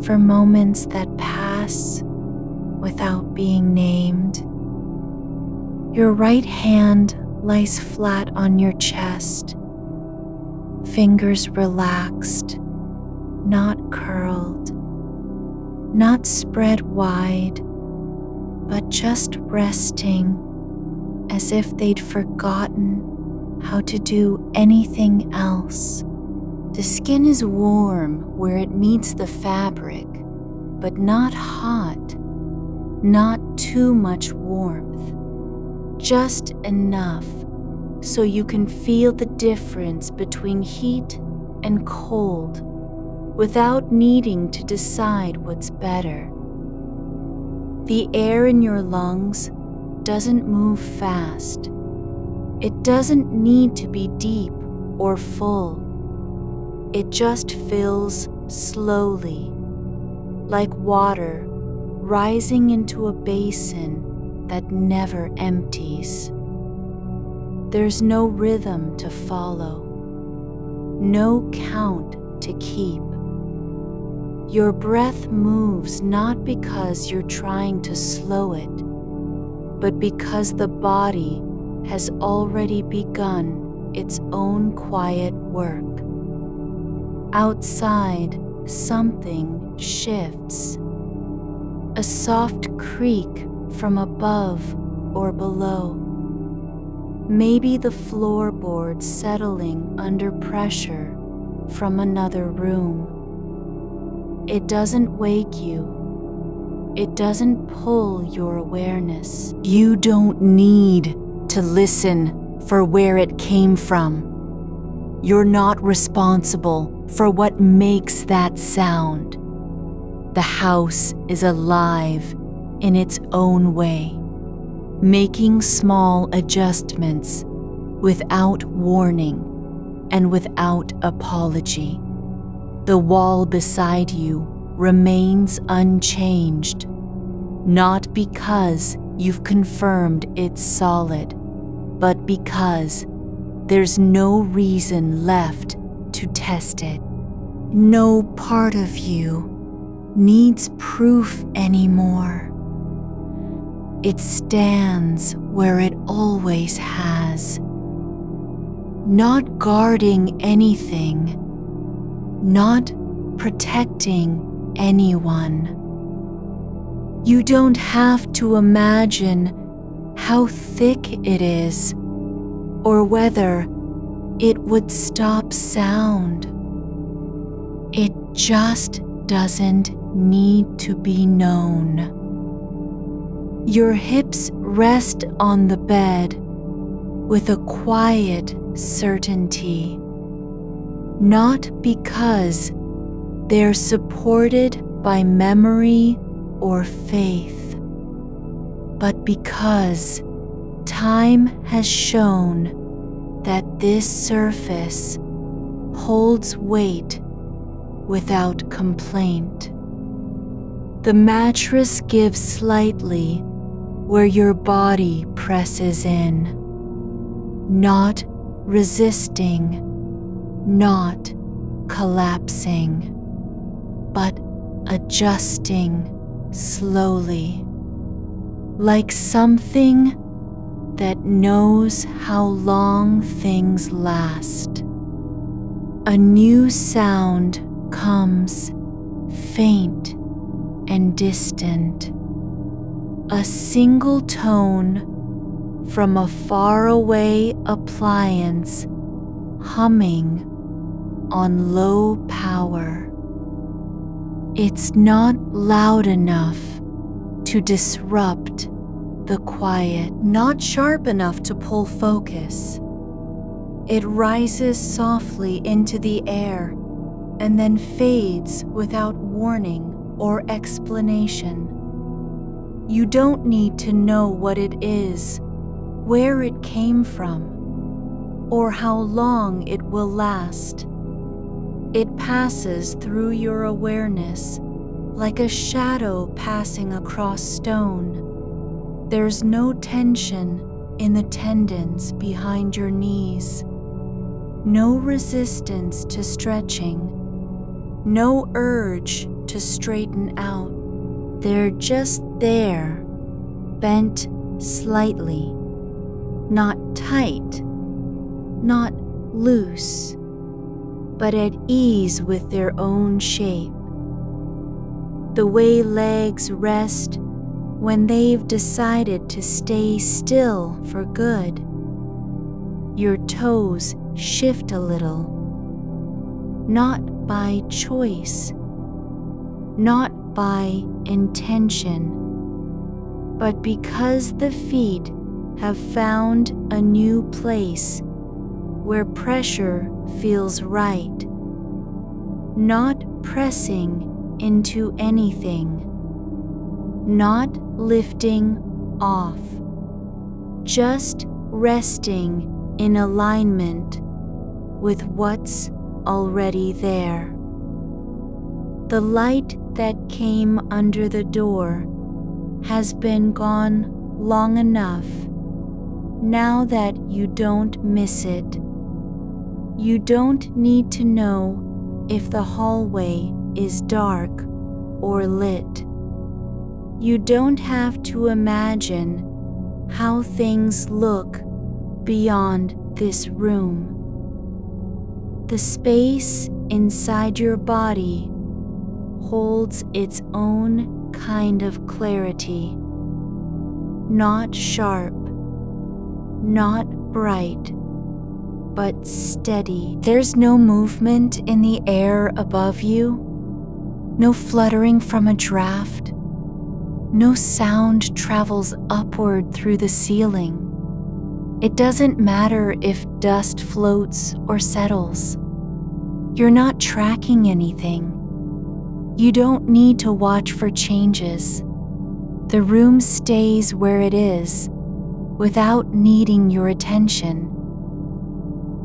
for moments that pass without being named. Your right hand lies flat on your chest, fingers relaxed, not curled, not spread wide, but just resting as if they'd forgotten how to do anything else. The skin is warm where it meets the fabric, but not hot, not too much warmth, just enough so you can feel the difference between heat and cold without needing to decide what's better. The air in your lungs doesn't move fast. It doesn't need to be deep or full. It just fills slowly, like water rising into a basin that never empties. There's no rhythm to follow, no count to keep. Your breath moves not because you're trying to slow it, but because the body has already begun its own quiet work. Outside, something shifts. A soft creak from above or below. Maybe the floorboards settling under pressure from another room. It doesn't wake you. It doesn't pull your awareness. You don't need to listen for where it came from. You're not responsible for what makes that sound. The house is alive in its own way, making small adjustments without warning and without apology. The wall beside you remains unchanged, not because you've confirmed it's solid, but because there's no reason left to test it. No part of you needs proof anymore. It stands where it always has, not guarding anything, not protecting anyone. You don't have to imagine how thick it is or whether it would stop sound. It just doesn't need to be known. Your hips rest on the bed with a quiet certainty, not because they're supported by memory or faith, but because time has shown that this surface holds weight without complaint. The mattress gives slightly where your body presses in, not resisting, not collapsing, but adjusting slowly, like something that knows how long things last. A new sound comes, faint and distant, a single tone from a faraway appliance humming on low power. It's not loud enough to disrupt the quiet, not sharp enough to pull focus. It rises softly into the air and then fades without warning or explanation. You don't need to know what it is, where it came from, or how long it will last. It passes through your awareness like a shadow passing across stone. There's no tension in the tendons behind your knees, no resistance to stretching, no urge to straighten out. They're just there, bent slightly, not tight, not loose, but at ease with their own shape. The way legs rest when they've decided to stay still for good. Your toes shift a little, not by choice, not by intention, but because the feet have found a new place where pressure feels right, not pressing into anything, not lifting off, just resting in alignment with what's already there. The light that came under the door has been gone long enough now that you don't miss it. You don't need to know if the hallway is dark or lit. You don't have to imagine how things look beyond this room. The space inside your body holds its own kind of clarity, not sharp, not bright, but steady. There's no movement in the air above you, no fluttering from a draft, no sound travels upward through the ceiling. It doesn't matter if dust floats or settles. You're not tracking anything. You don't need to watch for changes. The room stays where it is, without needing your attention.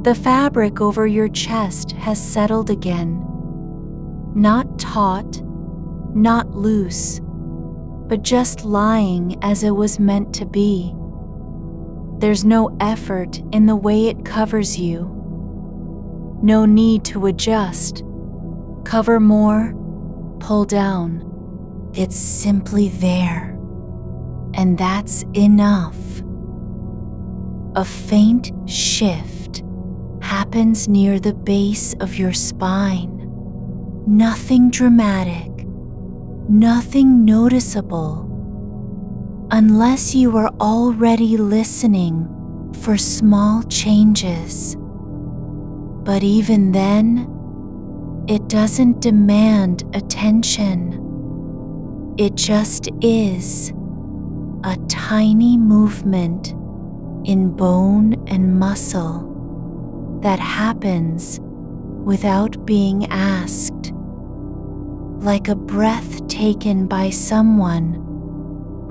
The fabric over your chest has settled again, not taut, not loose, but just lying as it was meant to be. There's no effort in the way it covers you. No need to adjust, cover more, pull down. It's simply there, and that's enough. A faint shift happens near the base of your spine. Nothing dramatic, nothing noticeable, unless you are already listening for small changes. But even then, it doesn't demand attention. It just is a tiny movement in bone and muscle that happens without being asked, like a breath taken by someone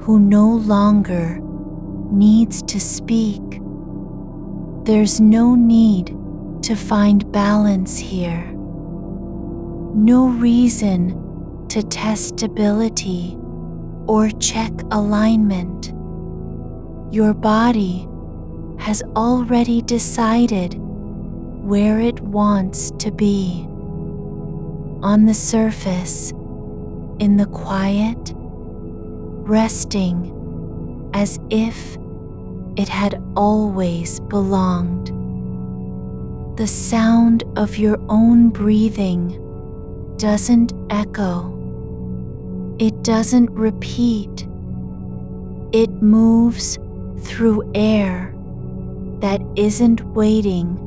who no longer needs to speak. There's no need to find balance here. No reason to test stability or check alignment. Your body has already decided where it wants to be. On the surface, in the quiet, resting as if it had always belonged. The sound of your own breathing doesn't echo. It doesn't repeat. It moves through air that isn't waiting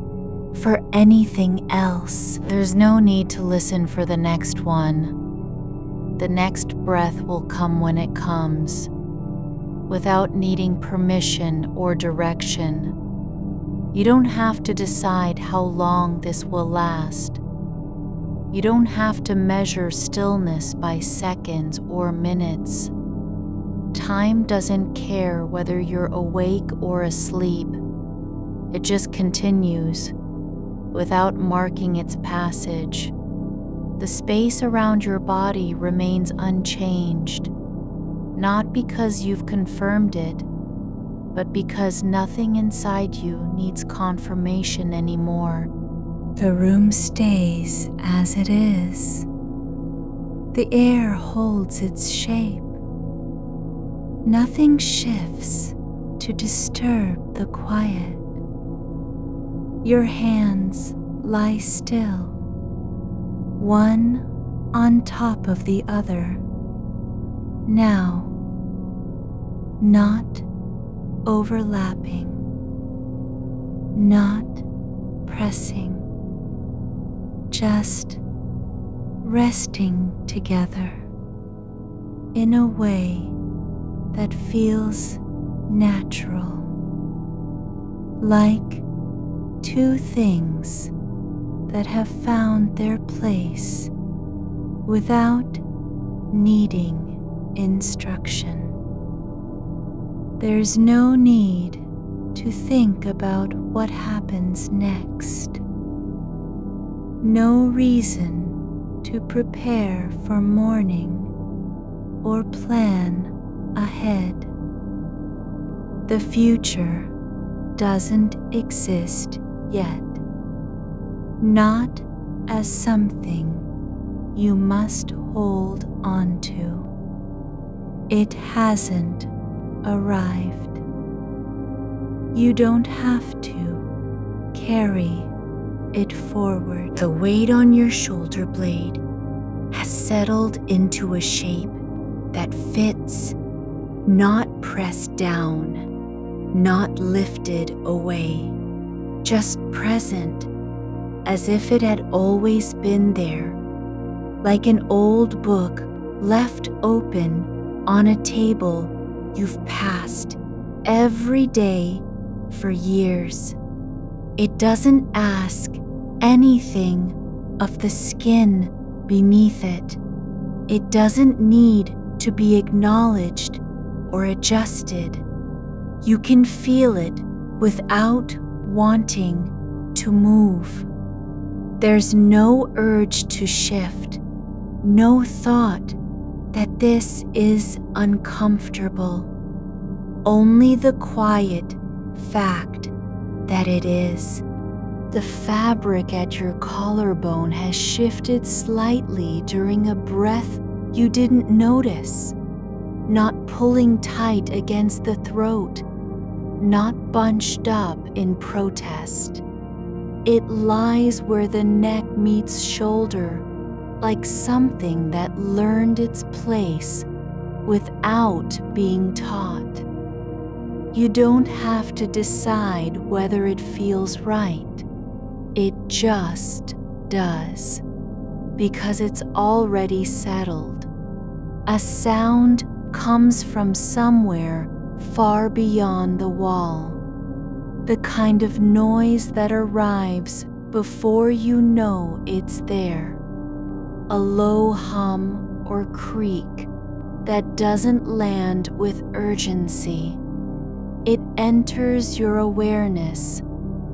for anything else. There's no need to listen for the next one. The next breath will come when it comes, without needing permission or direction. You don't have to decide how long this will last. You don't have to measure stillness by seconds or minutes. Time doesn't care whether you're awake or asleep. It just continues, without marking its passage. The space around your body remains unchanged, not because you've confirmed it, but because nothing inside you needs confirmation anymore. The room stays as it is. The air holds its shape. Nothing shifts to disturb the quiet. Your hands lie still, one on top of the other. Now, not overlapping, not pressing, just resting together in a way that feels natural, like two things that have found their place without needing instruction. There's no need to think about what happens next. No reason to prepare for morning or plan ahead. The future doesn't exist yet, not as something you must hold on to. It hasn't arrived. You don't have to carry it forward. The weight on your shoulder blade has settled into a shape that fits, not pressed down, not lifted away, just present, as if it had always been there, like an old book left open on a table you've passed every day for years. It doesn't ask anything of the skin beneath it. It doesn't need to be acknowledged or adjusted. You can feel it without wanting to move. There's no urge to shift, No thought that this is uncomfortable. Only the quiet fact that it is. The fabric at your collarbone has shifted slightly during a breath you didn't notice, not pulling tight against the throat, not bunched up in protest. It lies where the neck meets shoulder, like something that learned its place without being taught. You don't have to decide whether it feels right. It just does, because it's already settled. A sound comes from somewhere far beyond the wall, the kind of noise that arrives before you know it's there. A low hum or creak that doesn't land with urgency. It enters your awareness,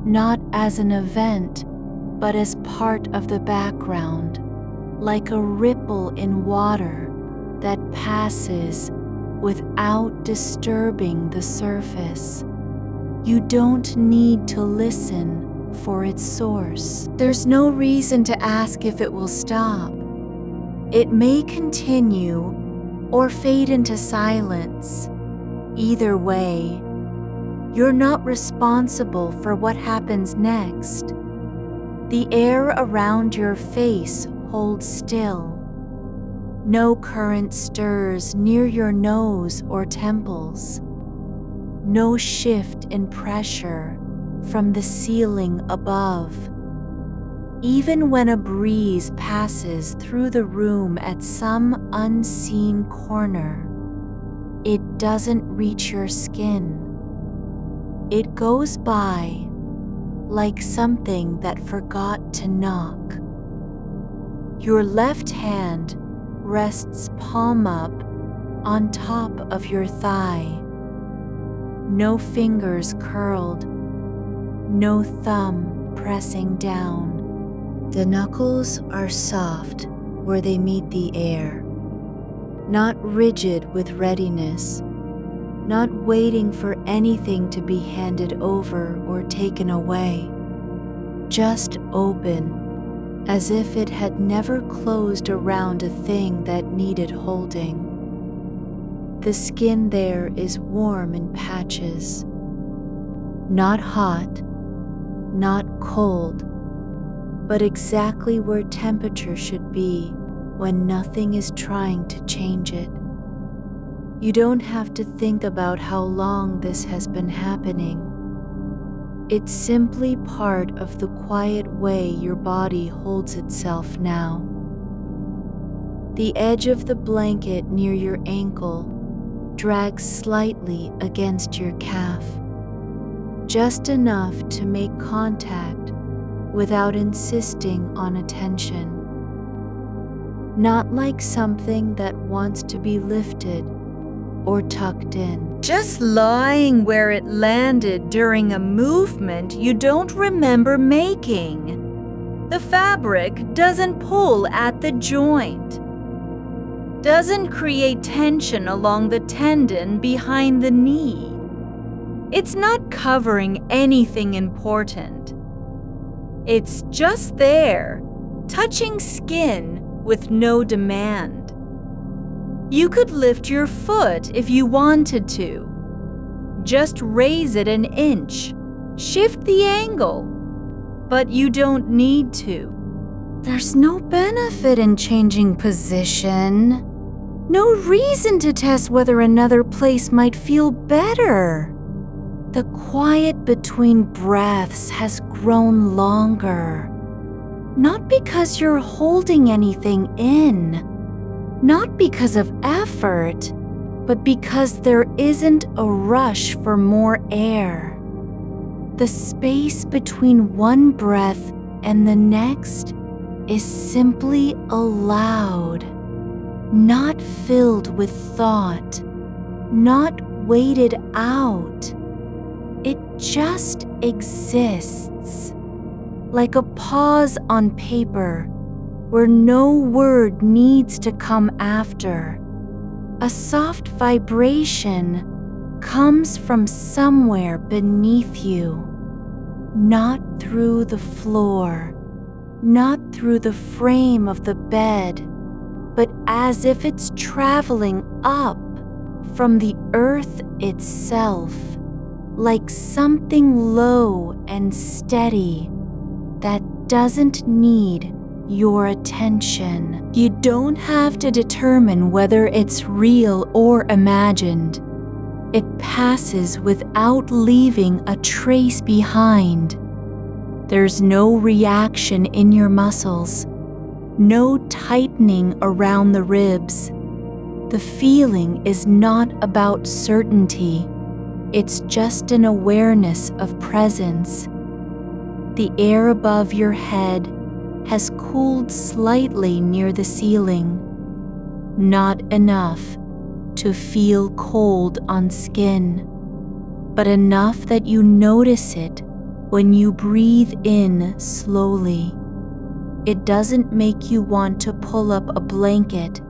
not as an event, but as part of the background, like a ripple in water that passes without disturbing the surface. You don't need to listen for its source. There's no reason to ask if it will stop. It may continue or fade into silence. Either way, you're not responsible for what happens next. The air around your face holds still. No current stirs near your nose or temples. No shift in pressure from the ceiling above. Even when a breeze passes through the room at some unseen corner, it doesn't reach your skin. It goes by like something that forgot to knock. Your left hand rests palm up on top of your thigh. No fingers curled, no thumb pressing down. The knuckles are soft where they meet the air, not rigid with readiness, not waiting for anything to be handed over or taken away, just open, as if it had never closed around a thing that needed holding. The skin there is warm in patches, not hot, not cold, but exactly where temperature should be when nothing is trying to change it. You don't have to think about how long this has been happening. It's simply part of the quiet way your body holds itself now. The edge of the blanket near your ankle drags slightly against your calf, just enough to make contact without insisting on attention. Not like something that wants to be lifted or tucked in. Just lying where it landed during a movement you don't remember making. The fabric doesn't pull at the joint, doesn't create tension along the tendon behind the knee. It's not covering anything important. It's just there, touching skin with no demand. You could lift your foot if you wanted to. Just raise it an inch, shift the angle, but you don't need to. There's no benefit in changing position. No reason to test whether another place might feel better. The quiet between breaths has grown longer. Not because you're holding anything in, not because of effort, but because there isn't a rush for more air. The space between one breath and the next is simply allowed, not filled with thought, not waited out. It just exists, like a pause on paper where no word needs to come after. A soft vibration comes from somewhere beneath you, not through the floor, not through the frame of the bed, but as if it's traveling up from the earth itself, like something low and steady that doesn't need your attention. You don't have to determine whether it's real or imagined. It passes without leaving a trace behind. There's no reaction in your muscles, no tightening around the ribs. The feeling is not about certainty. It's just an awareness of presence. The air above your head has cooled slightly near the ceiling, not enough to feel cold on skin, but enough that you notice it when you breathe in slowly. It doesn't make you want to pull up a blanket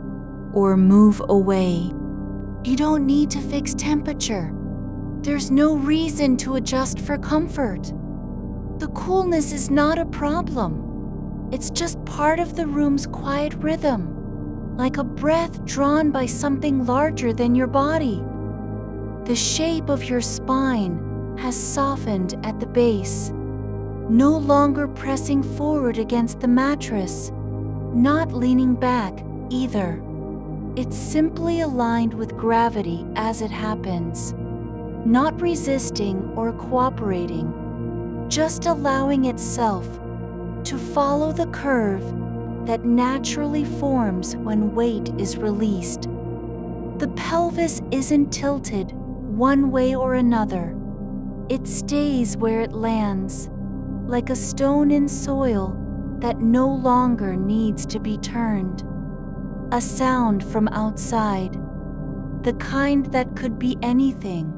or move away. You don't need to fix temperature. There's no reason to adjust for comfort. The coolness is not a problem. It's just part of the room's quiet rhythm, like a breath drawn by something larger than your body. The shape of your spine has softened at the base, no longer pressing forward against the mattress, not leaning back either. It's simply aligned with gravity as it happens, not resisting or cooperating, just allowing itself to follow the curve that naturally forms when weight is released. The pelvis isn't tilted one way or another. It stays where it lands, like a stone in soil that no longer needs to be turned. A sound from outside, the kind that could be anything,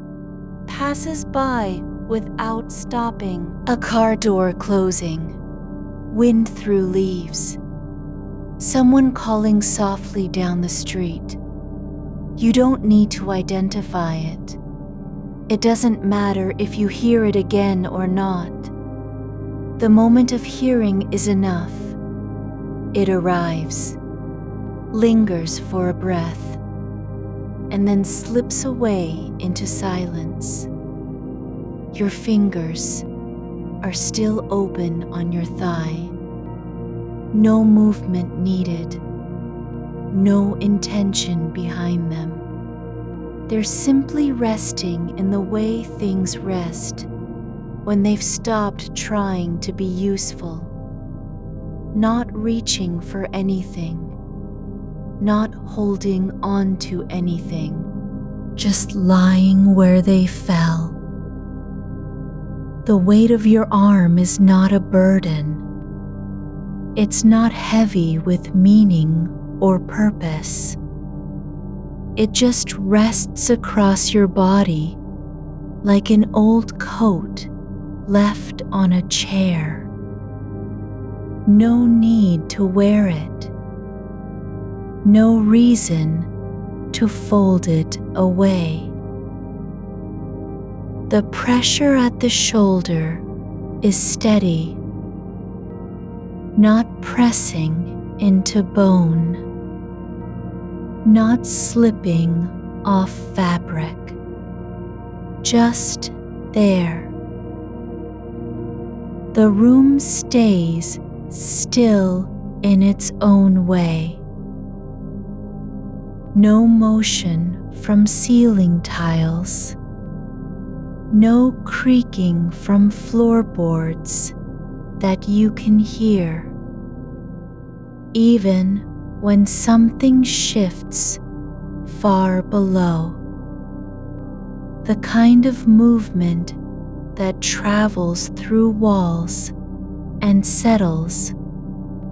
passes by without stopping. A car door closing, wind through leaves, someone calling softly down the street. You don't need to identify it. It doesn't matter if you hear it again or not. The moment of hearing is enough. It arrives, lingers for a breath, and then slips away into silence. Your fingers are still open on your thigh. No movement needed, no intention behind them. They're simply resting in the way things rest when they've stopped trying to be useful, not reaching for anything, not holding on to anything, just lying where they fell. The weight of your arm is not a burden. It's not heavy with meaning or purpose. It just rests across your body like an old coat left on a chair. No need to wear it. No reason to fold it away. The pressure at the shoulder is steady, not pressing into bone, not slipping off fabric, just there. The room stays still in its own way. No motion from ceiling tiles, no creaking from floorboards that you can hear, even when something shifts far below. The kind of movement that travels through walls and settles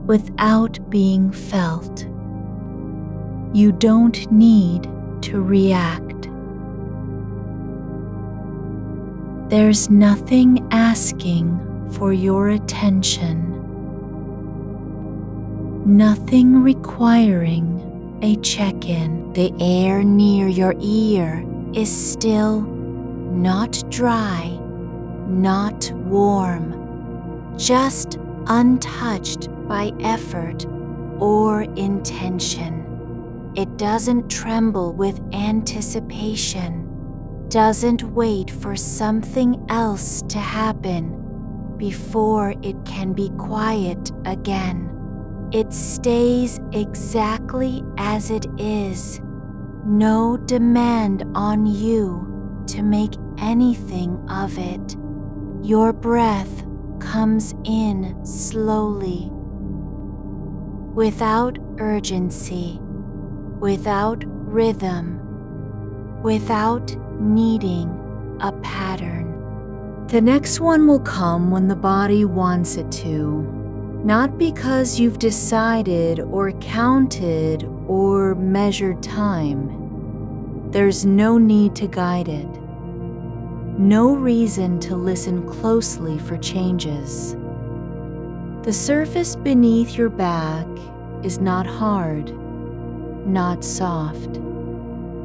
without being felt. You don't need to react. There's nothing asking for your attention. Nothing requiring a check-in. The air near your ear is still, not dry, not warm, just untouched by effort or intention. It doesn't tremble with anticipation, doesn't wait for something else to happen before it can be quiet again. It stays exactly as it is. No demand on you to make anything of it. Your breath comes in slowly, without urgency, without rhythm, without needing a pattern. The next one will come when the body wants it to, not because you've decided or counted or measured time. There's no need to guide it. No reason to listen closely for changes. The surface beneath your back is not hard, not soft.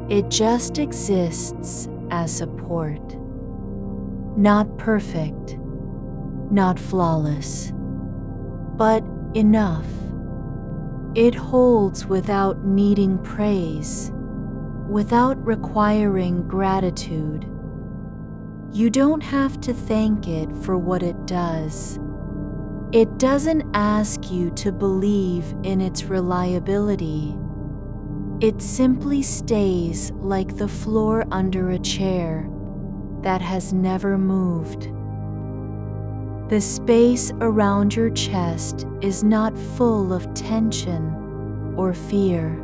It just exists as support. Not perfect, not flawless, but enough. It holds without needing praise, without requiring gratitude. You don't have to thank it for what it does. It doesn't ask you to believe in its reliability. It simply stays like the floor under a chair that has never moved. The space around your chest is not full of tension or fear.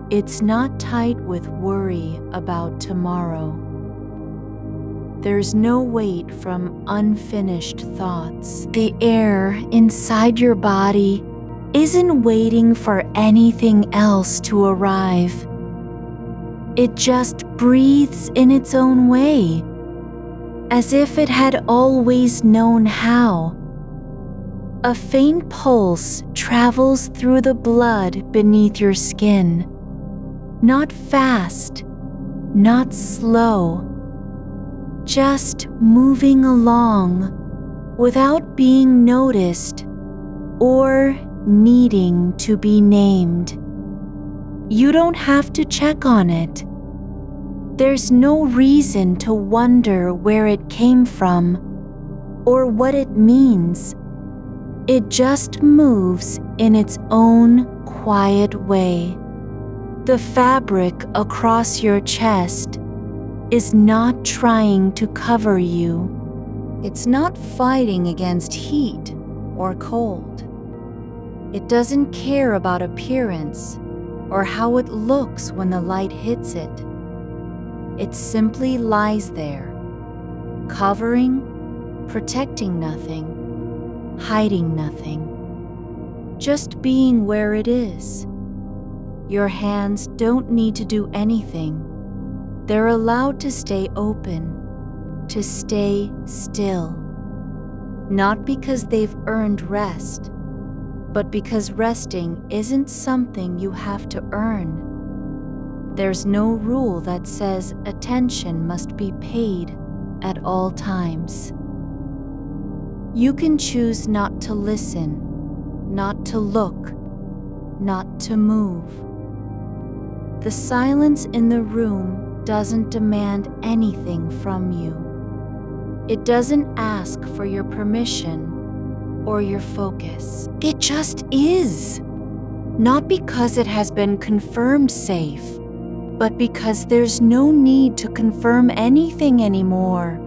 It's not tight with worry about tomorrow. There's no weight from unfinished thoughts. The air inside your body isn't waiting for anything else to arrive. It just breathes in its own way, as if it had always known how. A faint pulse travels through the blood beneath your skin. Not fast, not slow, just moving along without being noticed or needing to be named. You don't have to check on it. There's no reason to wonder where it came from or what it means. It just moves in its own quiet way. The fabric across your chest is not trying to cover you. It's not fighting against heat or cold. It doesn't care about appearance or how it looks when the light hits it. It simply lies there, covering, protecting nothing, hiding nothing, just being where it is. Your hands don't need to do anything. They're allowed to stay open, to stay still, not because they've earned rest, but because resting isn't something you have to earn. There's no rule that says attention must be paid at all times. You can choose not to listen, not to look, not to move. The silence in the room doesn't demand anything from you. It doesn't ask for your permission or your focus. It just is. Not because it has been confirmed safe, but because there's no need to confirm anything anymore.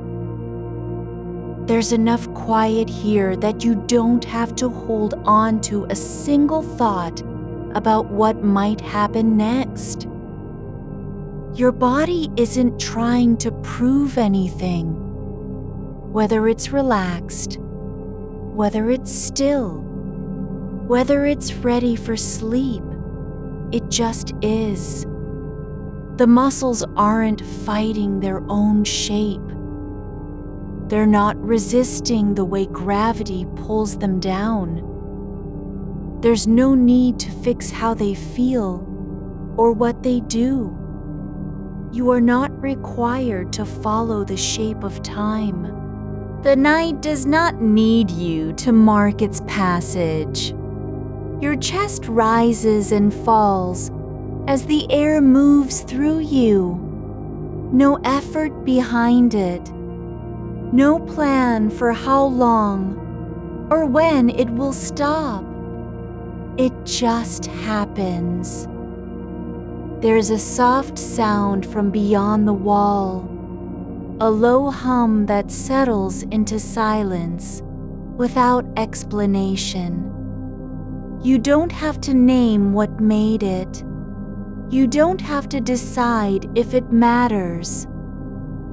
There's enough quiet here that you don't have to hold on to a single thought about what might happen next. Your body isn't trying to prove anything. Whether it's relaxed, whether it's still, whether it's ready for sleep, it just is. The muscles aren't fighting their own shape. They're not resisting the way gravity pulls them down. There's no need to fix how they feel or what they do. You are not required to follow the shape of time. The night does not need you to mark its passage. Your chest rises and falls as the air moves through you. No effort behind it. No plan for how long or when it will stop. It just happens. There's a soft sound from beyond the wall, a low hum that settles into silence without explanation. You don't have to name what made it. You don't have to decide if it matters.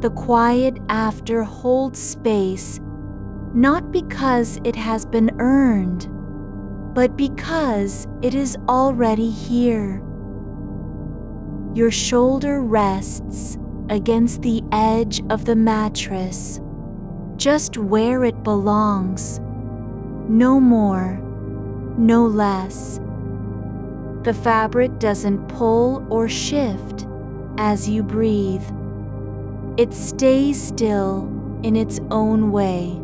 The quiet after holds space, not because it has been earned, but because it is already here. Your shoulder rests against the edge of the mattress, just where it belongs. No more, no less. The fabric doesn't pull or shift as you breathe. It stays still in its own way,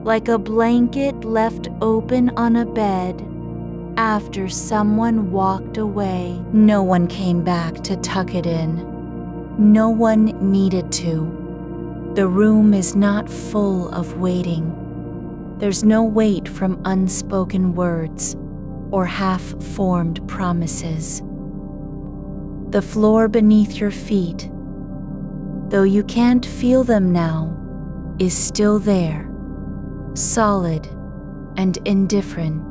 like a blanket left open on a bed after someone walked away. No one came back to tuck it in. No one needed to. The room is not full of waiting. There's no weight from unspoken words or half-formed promises. The floor beneath your feet, though you can't feel them now, is still there, solid and indifferent.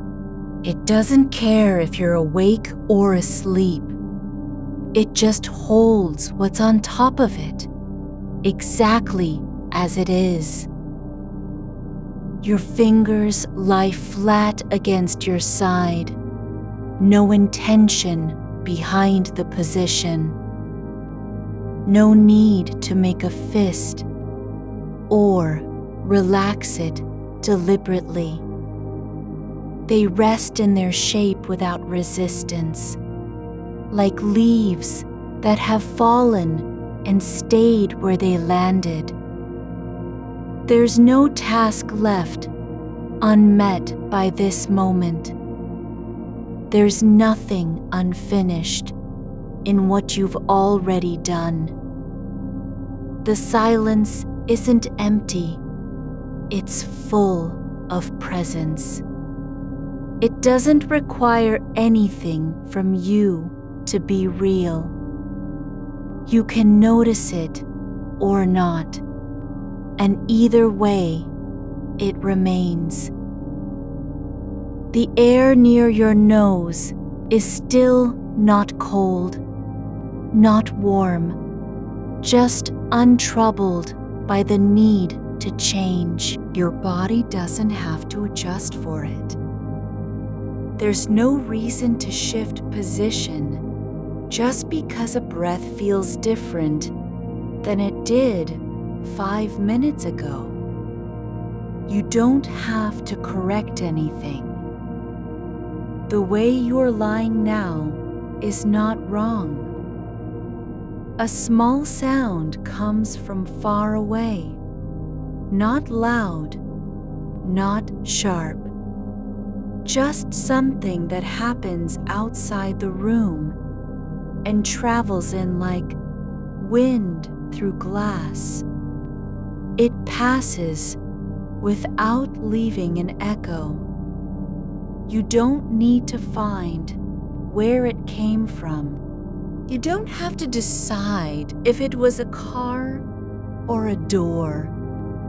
It doesn't care if you're awake or asleep. It just holds what's on top of it, exactly as it is. Your fingers lie flat against your side, no intention behind the position. No need to make a fist or relax it deliberately. They rest in their shape without resistance, like leaves that have fallen and stayed where they landed. There's no task left unmet by this moment. There's nothing unfinished in what you've already done. The silence isn't empty, it's full of presence. It doesn't require anything from you to be real. You can notice it or not, and either way, it remains. The air near your nose is still not cold, not warm, just untroubled by the need to change. Your body doesn't have to adjust for it. There's no reason to shift position just because a breath feels different than it did 5 minutes ago. You don't have to correct anything. The way you're lying now is not wrong. A small sound comes from far away, not loud, not sharp, just something that happens outside the room and travels in like wind through glass. It passes without leaving an echo. You don't need to find where it came from. You don't have to decide if it was a car or a door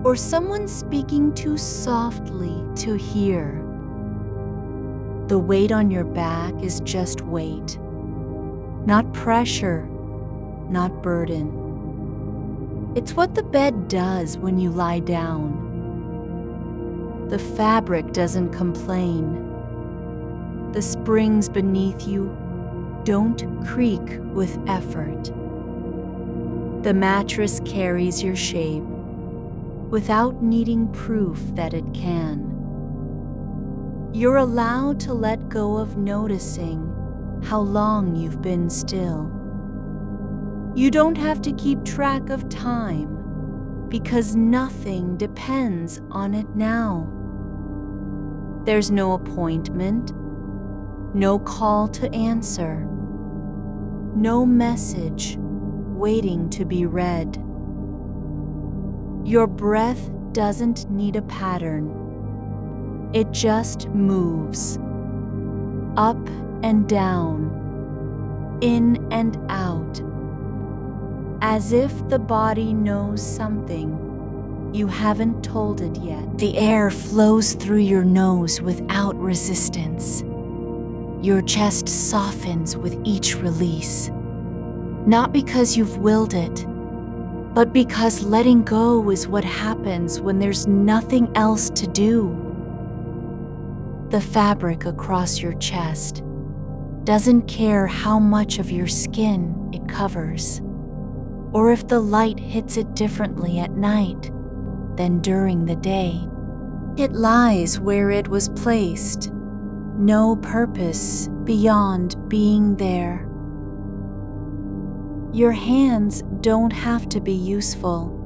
or someone speaking too softly to hear. The weight on your back is just weight, not pressure, not burden. It's what the bed does when you lie down. The fabric doesn't complain. The springs beneath you don't creak with effort. The mattress carries your shape without needing proof that it can. You're allowed to let go of noticing how long you've been still. You don't have to keep track of time because nothing depends on it now. There's no appointment, no call to answer, no message waiting to be read. Your breath doesn't need a pattern. It just moves, up and down, in and out, as if the body knows something you haven't told it yet. The air flows through your nose without resistance. Your chest softens with each release, not because you've willed it, but because letting go is what happens when there's nothing else to do. The fabric across your chest doesn't care how much of your skin it covers, or if the light hits it differently at night than during the day. It lies where it was placed, no purpose beyond being there. Your hands don't have to be useful.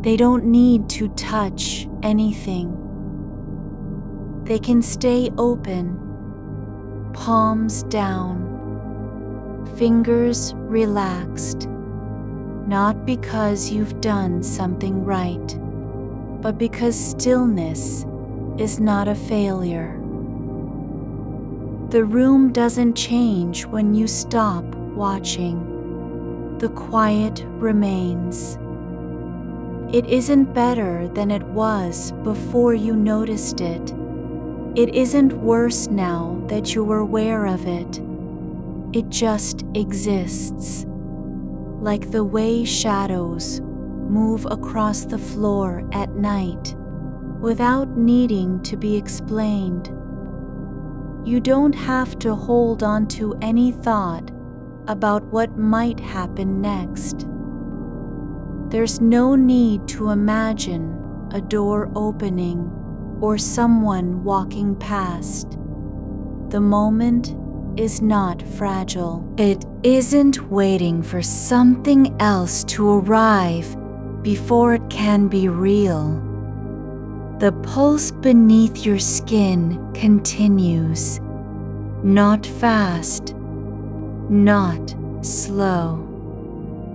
They don't need to touch anything. They can stay open, palms down, fingers relaxed, not because you've done something right, but because stillness is not a failure. The room doesn't change when you stop watching. The quiet remains. It isn't better than it was before you noticed it. It isn't worse now that you're aware of it. It just exists, like the way shadows move across the floor at night without needing to be explained. You don't have to hold on to any thought about what might happen next. There's no need to imagine a door opening or someone walking past. The moment is not fragile. It isn't waiting for something else to arrive before it can be real. The pulse beneath your skin continues, not fast, not slow,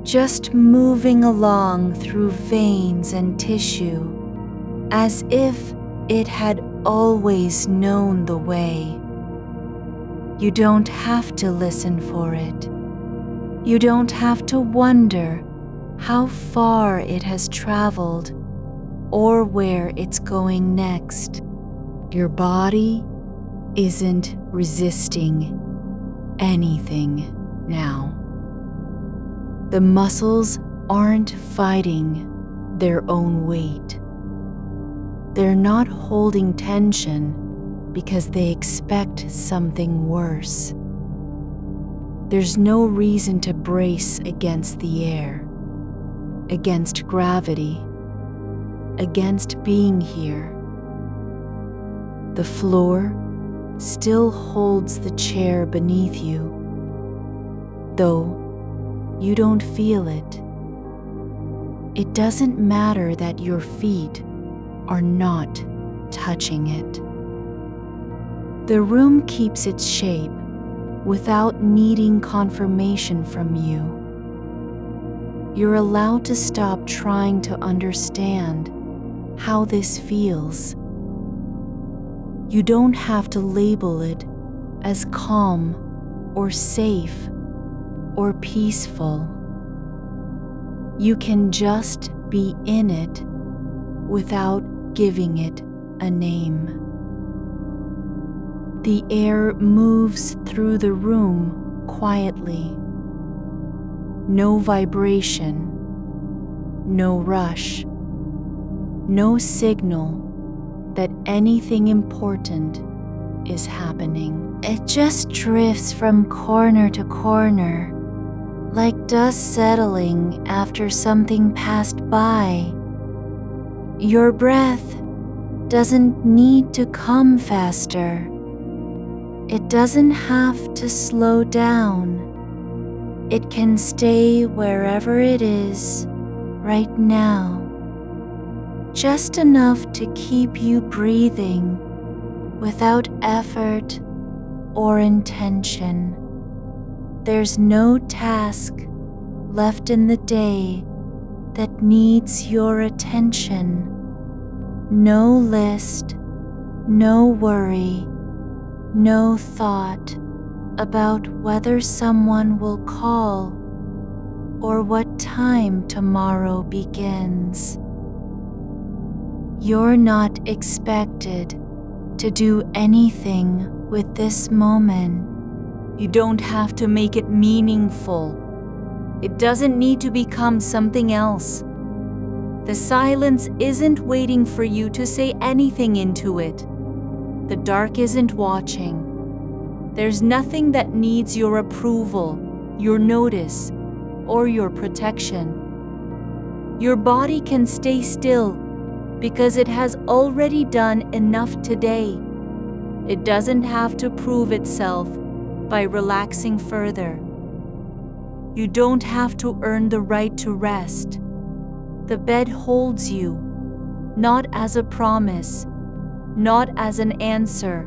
just moving along through veins and tissue, as if it had always known the way. You don't have to listen for it. You don't have to wonder how far it has traveled or where it's going next. Your body isn't resisting anything now. The muscles aren't fighting their own weight. They're not holding tension because they expect something worse. There's no reason to brace against the air, against gravity, against being here. The floor still holds the chair beneath you, though you don't feel it. It doesn't matter that your feet are not touching it. The room keeps its shape without needing confirmation from you. You're allowed to stop trying to understand how this feels. You don't have to label it as calm or safe or peaceful. You can just be in it without giving it a name. The air moves through the room quietly. No vibration, no rush, no signal that anything important is happening. It just drifts from corner to corner, like dust settling after something passed by. Your breath doesn't need to come faster. It doesn't have to slow down. It can stay wherever it is right now, just enough to keep you breathing without effort or intention. There's no task left in the day that needs your attention. No list, no worry, no thought about whether someone will call or what time tomorrow begins. You're not expected to do anything with this moment. You don't have to make it meaningful. It doesn't need to become something else. The silence isn't waiting for you to say anything into it. The dark isn't watching. There's nothing that needs your approval, your notice, or your protection. Your body can stay still because it has already done enough today. It doesn't have to prove itself by relaxing further. You don't have to earn the right to rest. The bed holds you, not as a promise, not as an answer,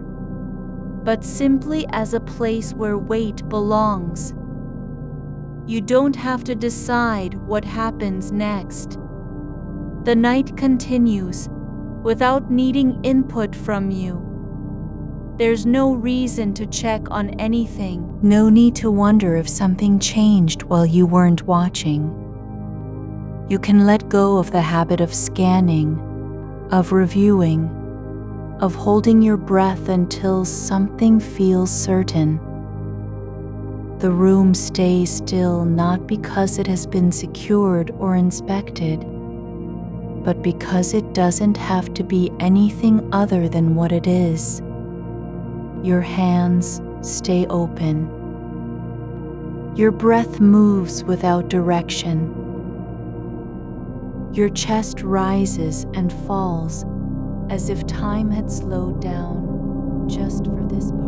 but simply as a place where weight belongs. You don't have to decide what happens next. The night continues without needing input from you. There's no reason to check on anything. No need to wonder if something changed while you weren't watching. You can let go of the habit of scanning, of reviewing, of holding your breath until something feels certain. The room stays still not because it has been secured or inspected, but because it doesn't have to be anything other than what it is. Your hands stay open. Your breath moves without direction. Your chest rises and falls as if time had slowed down just for this moment.